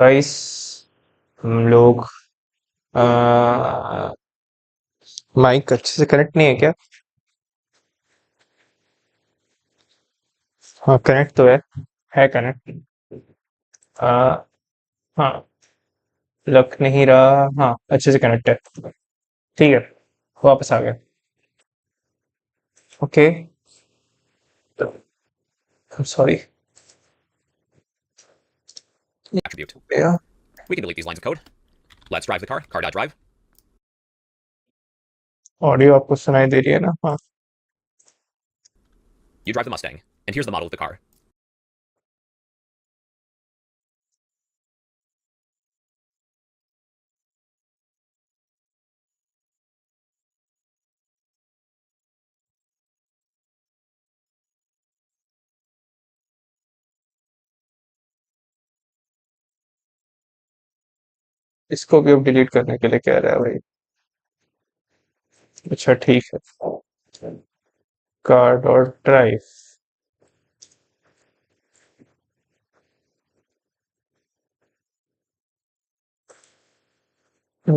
गाइस हम लोग माइक अच्छे से कनेक्ट नहीं है क्या? हाँ कनेक्ट तो है कनेक्ट। हाँ लग नहीं रहा, हाँ अच्छे से कनेक्ट है। ठीक है, वापस आ गया। Okay, sorry. Attribute. Yeah. We can delete these lines of code. Let's drive the car. Car.drive. Audio आपको सुनाई दे रही है ना? हाँ You drive the Mustang, and here's the model of the car. इसको भी अब डिलीट करने के लिए कह रहा है भाई। अच्छा ठीक है, car dot drive.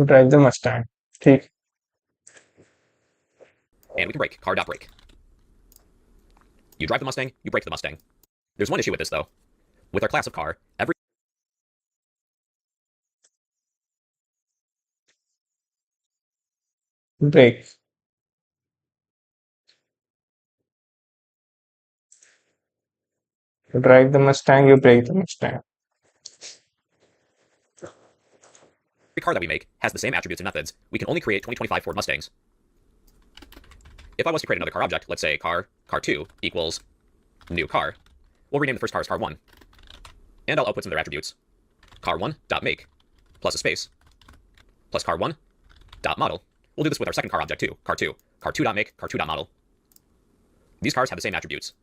Drive the Mustang, ठीक। And we can brake. Car.brake. You drive the Mustang, you brake the Mustang. There's one issue with this, though. With our class of car, every break, drive the Mustang, you break the Mustang. car that we make has the same attributes and methods. We can only create 2025 Ford Mustangs. If I was to create another car object, let's say car2 equals new car, we'll rename the first car as car1. And I'll output some of their attributes. car1.make plus a space plus car1.model. We'll do this with our second car object too, car2. car2.make, car2.model. These cars have the same attributes.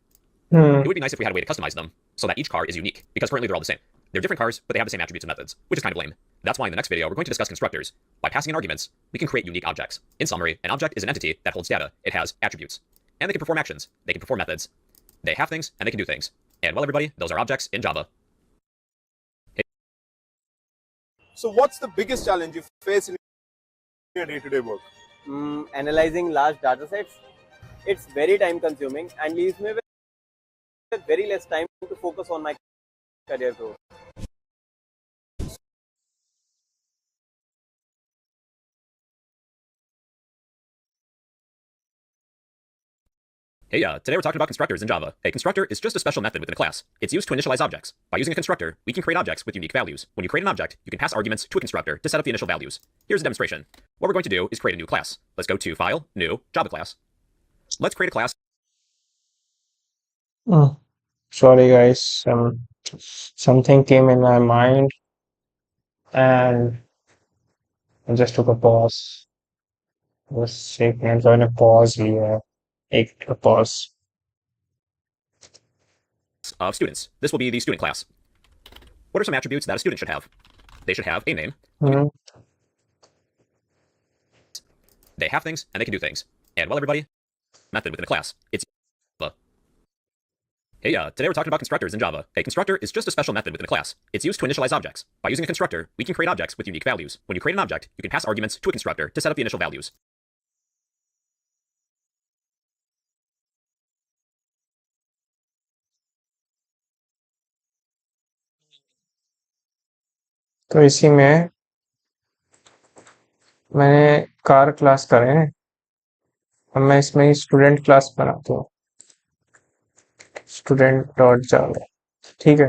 It would be nice if we had a way to customize them so that each car is unique, because currently they're all the same. They're different cars, but they have the same attributes and methods, which is kind of lame. That's why in the next video, we're going to discuss constructors. By passing in arguments, we can create unique objects. In summary, an object is an entity that holds data. It has attributes. And they can perform actions. They can perform methods. They have things, and they can do things. And well, everybody, those are objects in Java. So what's the biggest challenge you face in your day-to-day work? Analyzing large data sets. It's very time consuming and leaves me with very less time to focus on my career growth. Hey, today we're talking about constructors in Java. A constructor is just a special method within a class. It's used to initialize objects. By using a constructor, we can create objects with unique values. When you create an object, you can pass arguments to a constructor to set up the initial values. Here's a demonstration. What we're going to do is create a new class. Let's go to File, New, Java class. Let's create a class. Oh, sorry guys, something came in my mind and I just took a pause. बस एक minute का मैंने pause लिया, एक pause. Of students. This will be the student class. What are some attributes that a student should have? They should have a name. They have things and they can do things. And well, everybody, method within a class. It's Java. Hey, today we're talking about constructors in Java. A constructor is just a special method within a class. It's used to initialize objects. By using a constructor, we can create objects with unique values. When you create an object, you can pass arguments to a constructor to set up the initial values. तो इसी में मैंने car class करे हैं अब मैं इसमें student class बनाता हूँ स्टूडेंट डॉट जावा ठीक है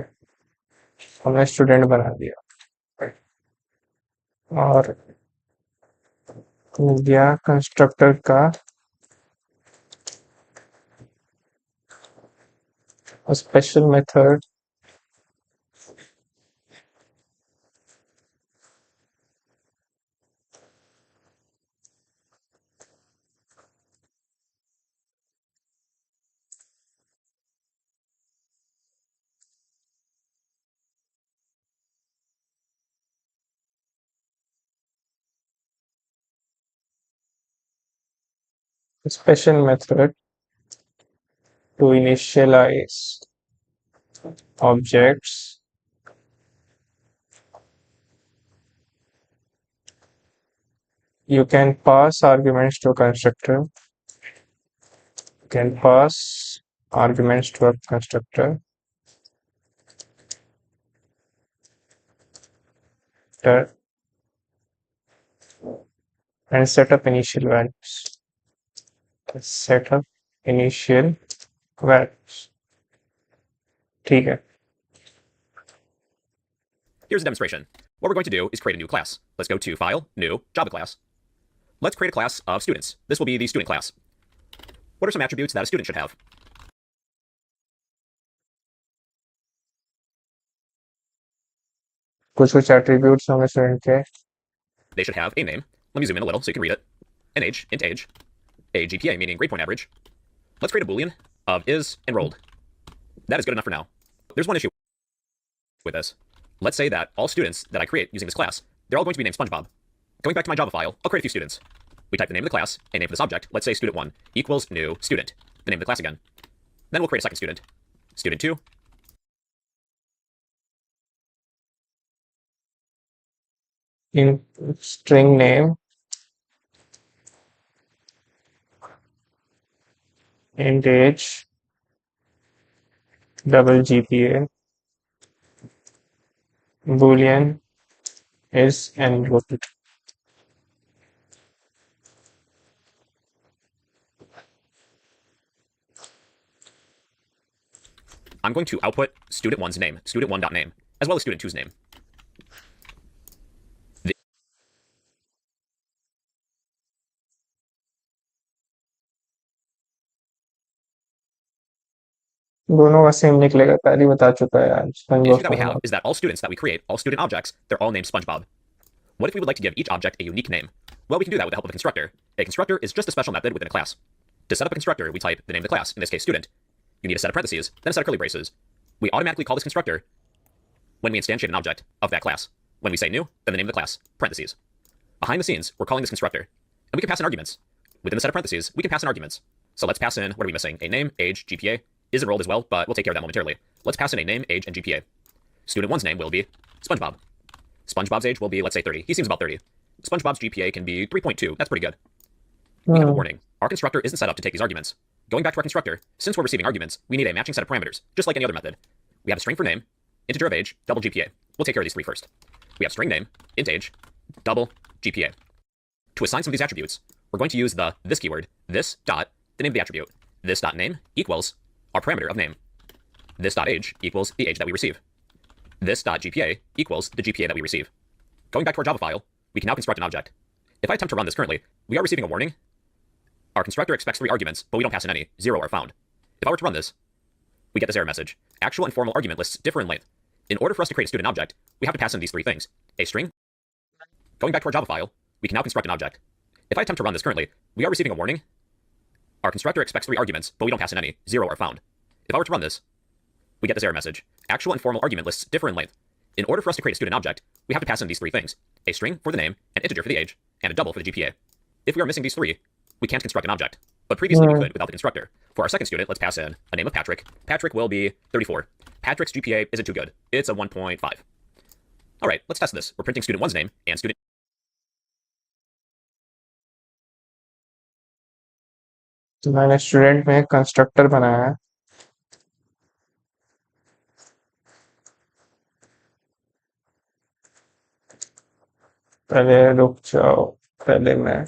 हमने स्टूडेंट बना दिया और मिल गया कंस्ट्रक्टर का special method special method to initialize objects you can pass arguments to a constructor you can pass arguments to a constructor and set up initial values set up initial values ठीक है Here's a demonstration. What we're going to do is create a new class. Let's go to File, New, Java class. Let's create a class of students. This will be the student class. What are some attributes that a student should have? कुछ attributes होंगे student के They should have a name. Let me zoom in a little so you can read it. An age, int age. A GPA, meaning grade point average. Let's create a Boolean of is enrolled. That is good enough for now. There's one issue with this. Let's say that all students that I create using this class, they're all going to be named SpongeBob. Going back to my Java file, I'll create a few students. We type the name of the class, a name for this object, let's say student1 equals new student, the name of the class again. Then we'll create a second student, student2. in string name int age double GPA boolean is enrolled I'm going to output student1's name, student1.name, as well as student2's name. दोनों का same निकलेगा पहले बता चुका है यार The issue that we have is that all students that we create, all student objects, they're all named SpongeBob. What if we would like to give each object a unique name? Well, we can do that with the help of a constructor. A constructor is just a special method within a class. To set up a constructor, we type the name of the class, in this case student. You need a set of parentheses, then a set of curly braces. We automatically call this constructor when we instantiate an object of that class. When we say new, then the name of the class, parentheses. Behind the scenes, we're calling this constructor. And we can pass in arguments. Within the set of parentheses, we can pass in arguments. So let's pass in, what are we missing? A name, age, GPA, is enrolled as well, but we'll take care of that momentarily. Let's pass in a name, age, and GPA. Student1's name will be SpongeBob. SpongeBob's age will be, let's say, 30. He seems about 30. SpongeBob's GPA can be 3.2. That's pretty good. We have a warning. Our constructor isn't set up to take these arguments. Going back to our constructor, since we're receiving arguments, we need a matching set of parameters, just like any other method. We have a string for name, integer of age, double GPA. We'll take care of these three first. We have string name, int age, double GPA. To assign some of these attributes, we're going to use the this keyword, this dot, the name of the attribute. This dot name equals our parameter of name. This dot age equals the age that we receive. This dot GPA equals the GPA that we receive. Going back to our Java file, we can now construct an object. If I attempt to run this currently, we are receiving a warning. Our constructor expects 3 arguments, but we don't pass in any. 0 are found. If I were to run this, we get this error message. Actual and formal argument lists differ in length. In order for us to create a student object, we have to pass in these 3 things. A string. Going back to our Java file, we can now construct an object. If I attempt to run this currently, we are receiving a warning. Our constructor expects 3 arguments, but we don't pass in any. 0 are found. If I were to run this, we get this error message. Actual and formal argument lists differ in length. In order for us to create a student object, we have to pass in these 3 things. A string for the name, an integer for the age, and a double for the GPA. If we are missing these 3, we can't construct an object. But previously we could without the constructor. For our second student, let's pass in a name of Patrick. Patrick will be 34. Patrick's GPA isn't too good. It's a 1.5. All right, let's test this. We're printing student 1's name and student... तो मैंने student में constructor बनाया है। पहले रुक जाओ, पहले मैं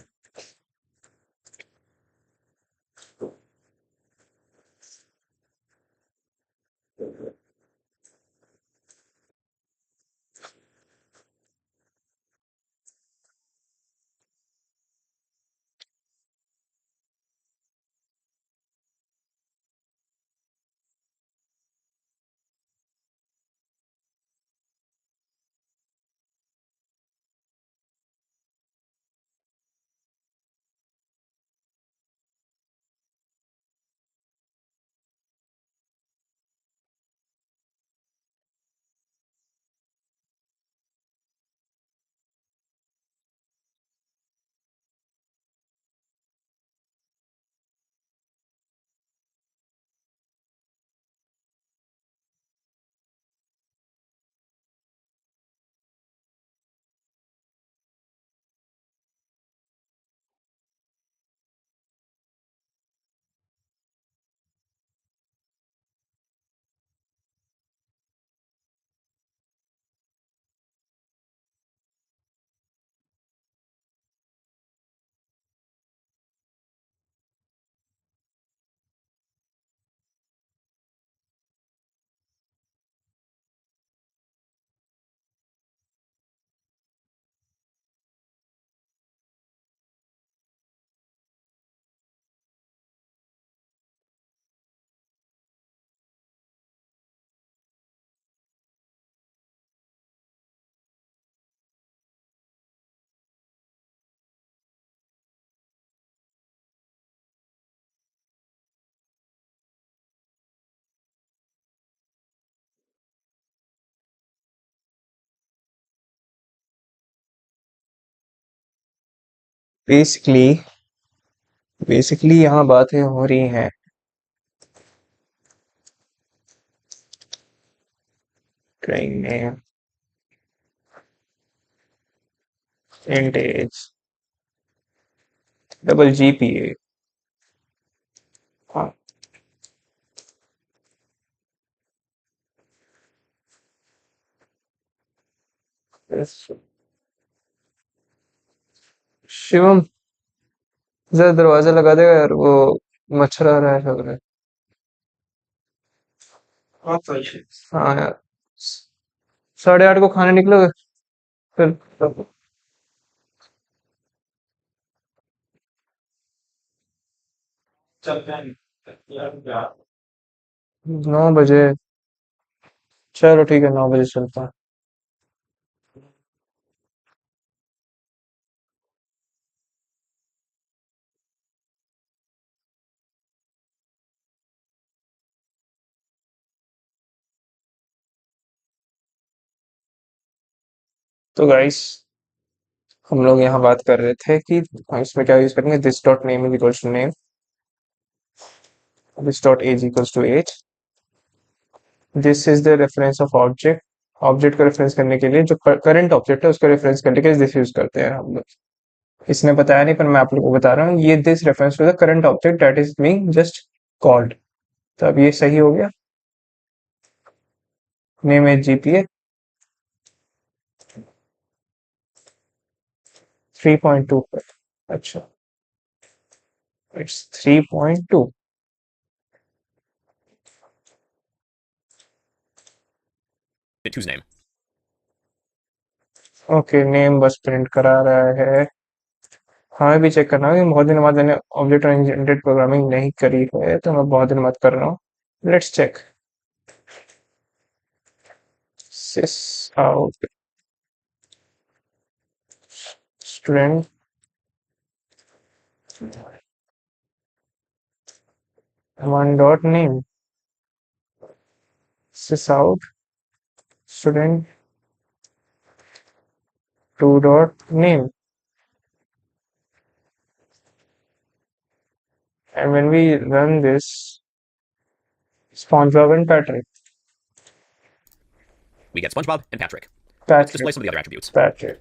बेसिकली यहाँ बातें हो रही हैं string name, int age, double GPA. हाँ, शिवम जरा दरवाजा लगा देगा यार, वो मच्छर आ रहा है लग रहा है। हाँ यार, 8:30 को खाने निकलोगे फिर? 9 बजे, चलो ठीक है, 9 बजे चलता है। तो गाइस, हम लोग यहाँ बात कर रहे थे कि हम इसमें क्या यूज करेंगे। This dot name is equals to name, this dot age equals to age. This is the reference of object object को रेफरेंस करने के लिए, जो करंट ऑब्जेक्ट है उसको रेफरेंस करने के लिए दिस यूज करते हैं हम लोग। इसने बताया नहीं पर मैं आप लोगों को बता रहा हूँ, ये this reference to the current object that is being just called. तो अब ये सही हो गया, नेम इज जीपीए 3.2 पर। अच्छा, it's 3.2। Two's name. Okay, name बस प्रिंट करा रहा है। हमें भी चेक करना है, बहुत दिन बाद मैंने ऑब्जेक्ट ओरिएंटेड प्रोग्रामिंग नहीं करी है, तो मैं बहुत दिन बाद कर रहा हूँ। Let's check sys out student one dot name, sys out student two dot name, and when we run this SpongeBob and Patrick, We get SpongeBob and Patrick. Let's display Patrick, some of the other attributes. Patrick.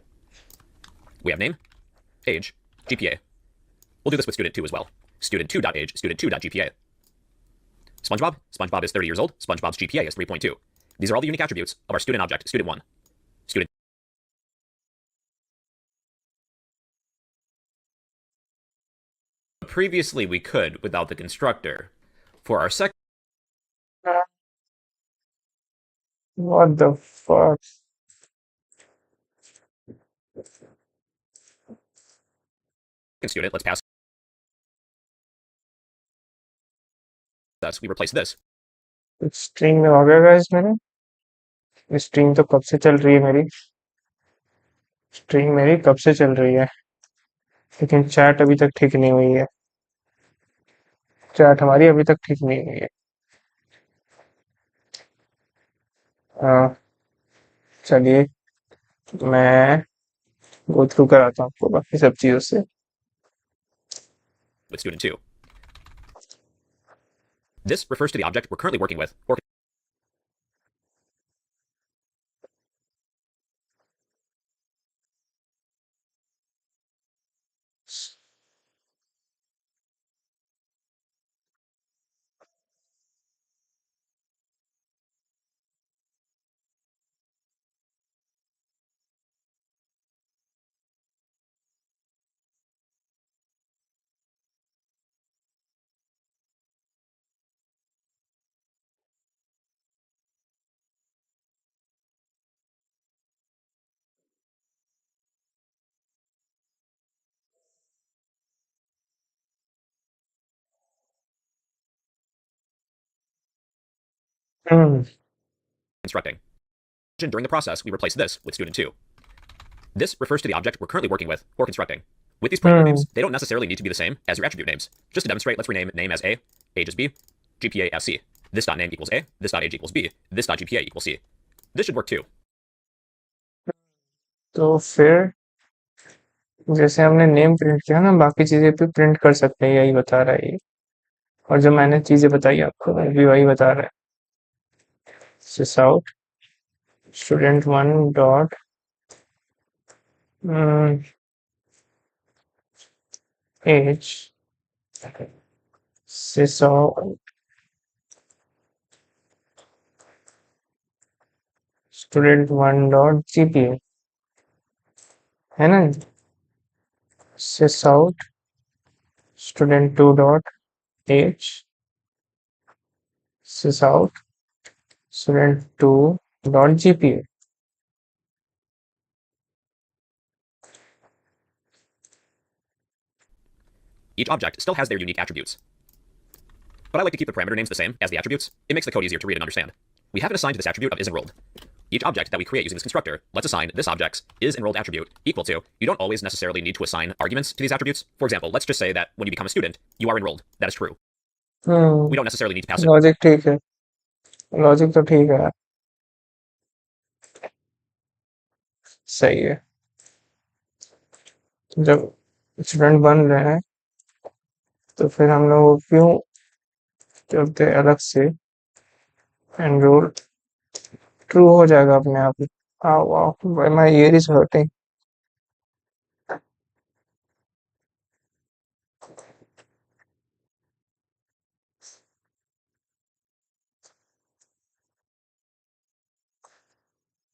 We have name, age, GPA. We'll do this with student 2 as well. Student2.age, student2.gpa. SpongeBob. SpongeBob is 30 years old. SpongeBob's GPA is 3.2. These are all the unique attributes of our student object, student1. Student Previously, we could without the constructor. For our second What the fuck? student, let's pass this. We replace this. String में हो गया guys मेरे। String तो कब से चल रही है मेरी, स्ट्रिंग मेरी कब से चल रही है, लेकिन चैट अभी तक ठीक नहीं हुई है। चैट हमारी अभी तक ठीक नहीं हुई है। चलिए मैं गो थ्रू कराता हूँ आपको बाकी सब चीजों से। With student 2. This refers to the object we're currently working with, or constructing. During the process, we replace this with student 2. This refers to the object we're currently working with, or constructing. With these parameter names, they don't necessarily need to be the same as your attribute names. Just to demonstrate, let's rename name as A, age as B, GPA as C. This dot name equals A, this dot age equals B, this dot GPA equals C. This should work too. तो फिर जैसे हमने name print किया ना, बाकी चीजें भी print कर सकते हैं, यही बता रहा है ये। और जो मैंने चीजें बताई आपको अभी वही बता रहा है। sys out student1 dot age, sys out student1 dot gpa, है ना। sys out student2 dot age, sys out student2 dot gpa। Each object still has their unique attributes. But I like to keep the parameter names the same as the attributes. It makes the code easier to read and understand. We have an assigned to this attribute of isEnrolled. Each object that we create using this constructor, let's assign this object's isEnrolled attribute equal to. You don't always necessarily need to assign arguments to these attributes. For example, let's just say that when you become a student, you are enrolled. That is true. We don't necessarily need to pass it. Logic ठीक है, logic तो ठीक है, सही है। जब student बन रहे हैं तो फिर हम लोग क्यों करते अलग से एनरोल ट्रू हो जाएगा अपने आप ही। आओ आओ, माय ईयर इज हर्टिंग।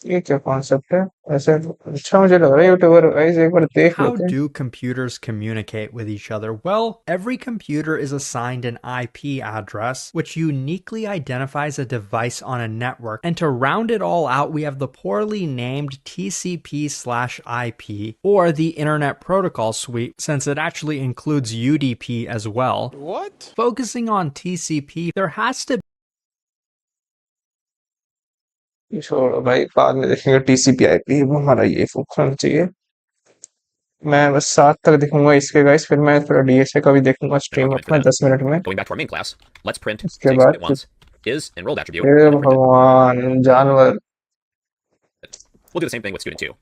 ये क्या कॉन्सेप्ट है ऐसे? अच्छा मुझे लग रहा है यूट्यूबर, गाइस एक बार देख How लेते हैं। do computers communicate with each other? Well, every computer is assigned an IP address, which uniquely identifies a device on a network. And to round it all out, we have the poorly named TCP/IP, or the Internet Protocol Suite, since it actually includes UDP as well. What? Focusing on TCP, there has to छोड़ो भाई, बाद में देखेंगे। TCP IP हमारा ये focus होना चाहिए। मैं बस 7 तक दिखूंगा इसके गाइस, फिर मैं थोड़ा डीएसए का भी देखूंगा The स्ट्रीम document for अपना that. 10 मिनट में। Going back to our main class, let's print उसके say बाद student ones is enrolled attribute हे and print it. भगवान जानवर। We'll do the same thing with student 2.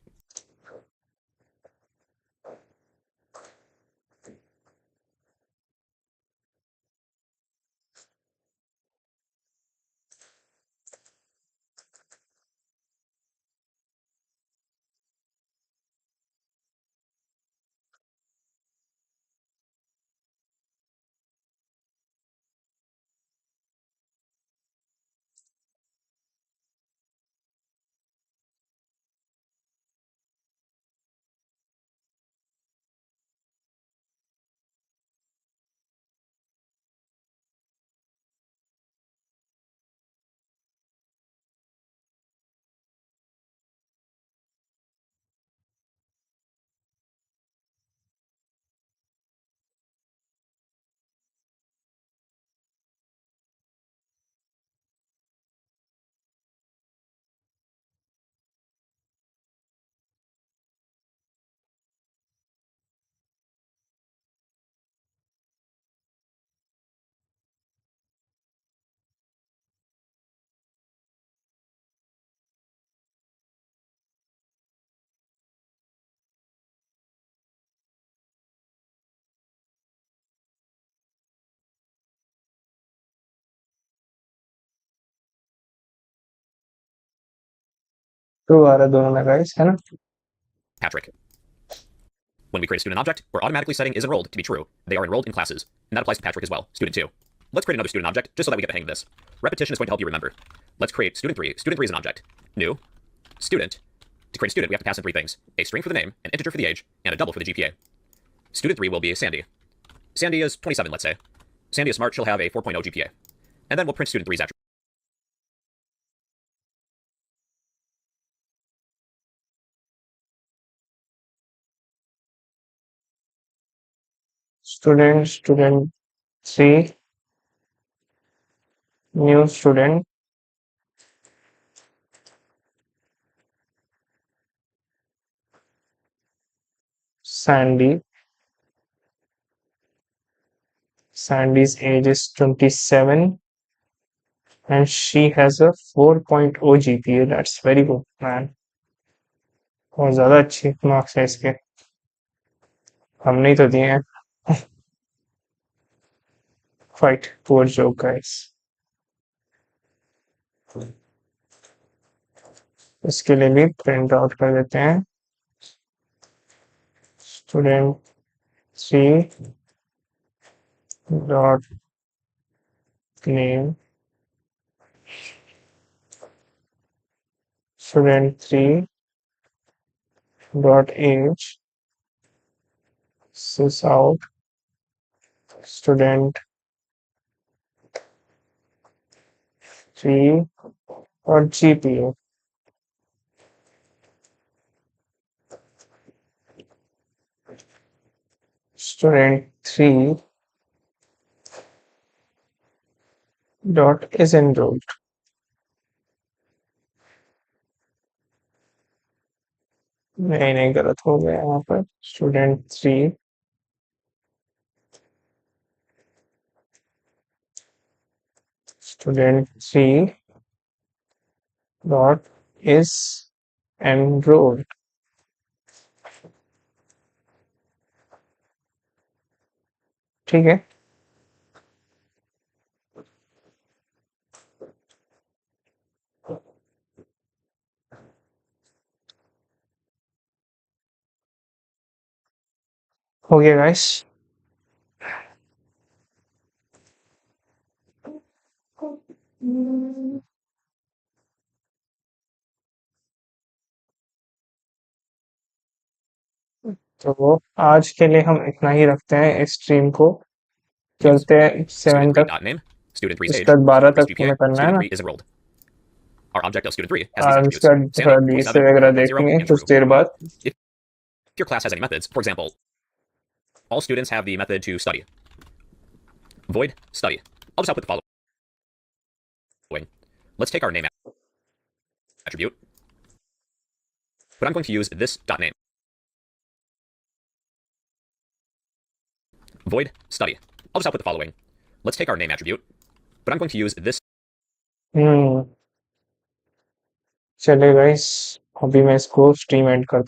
तो आ रहा है दोनों में गाइस, है ना? Patrick. When we create a student object, we're automatically setting is enrolled to be true. They are enrolled in classes, and that applies to Patrick as well, student 2. Let's create another student object just so that we get the hang of this. Repetition is going to help you remember. Let's create student 3. Student 3 is an object. New. Student. To create a student, we have to pass in 3 things. A string for the name, an integer for the age, and a double for the GPA. Student 3 will be Sandy. Sandy is 27, let's say. Sandy is smart, she'll have a 4.0 GPA. And then we'll print student 3's attribute. student 3, new student, Sandy. Sandy's age is 27 and she has a 4.0 GPA. That's very good, man. बहुत ज़्यादा अच्छी marks है इसके, हमने ही तो दिए हैं। Quite poor joke, guys. इसके लिए भी प्रिंट आउट कर देते हैं। Student 3 dot name, student 3 dot age, sys out, student 3 dot GPA. Student 3 dot is enrolled. नहीं गलत हो गया यहाँ पर। Student 3 dot is enrolled. ठीक है, हो गया गाइस। तो आज के लिए हम इतना ही रखते हैं इस स्ट्रीम को। चलते हैं 7 Student 3 तक, dot name, student 3's उसके age, बाद 12 student तक 3's पूरा GPA, करना है student ना, 3 is enrolled. Our object of student 3 has these और attributes: उसके बाद Sandy, 20 47, वगैरह 0, देखेंगे and कुछ true. देर बाद। If your class has any methods, for example, all students have the method to study. Void study. I'll just output the following. Let's take our name attribute, but I'm going to use this dot name. Void study. I'll just output the following. Let's take our name attribute, but I'm going to use this. चले guys, अभी मैं इसको stream and करता हूँ।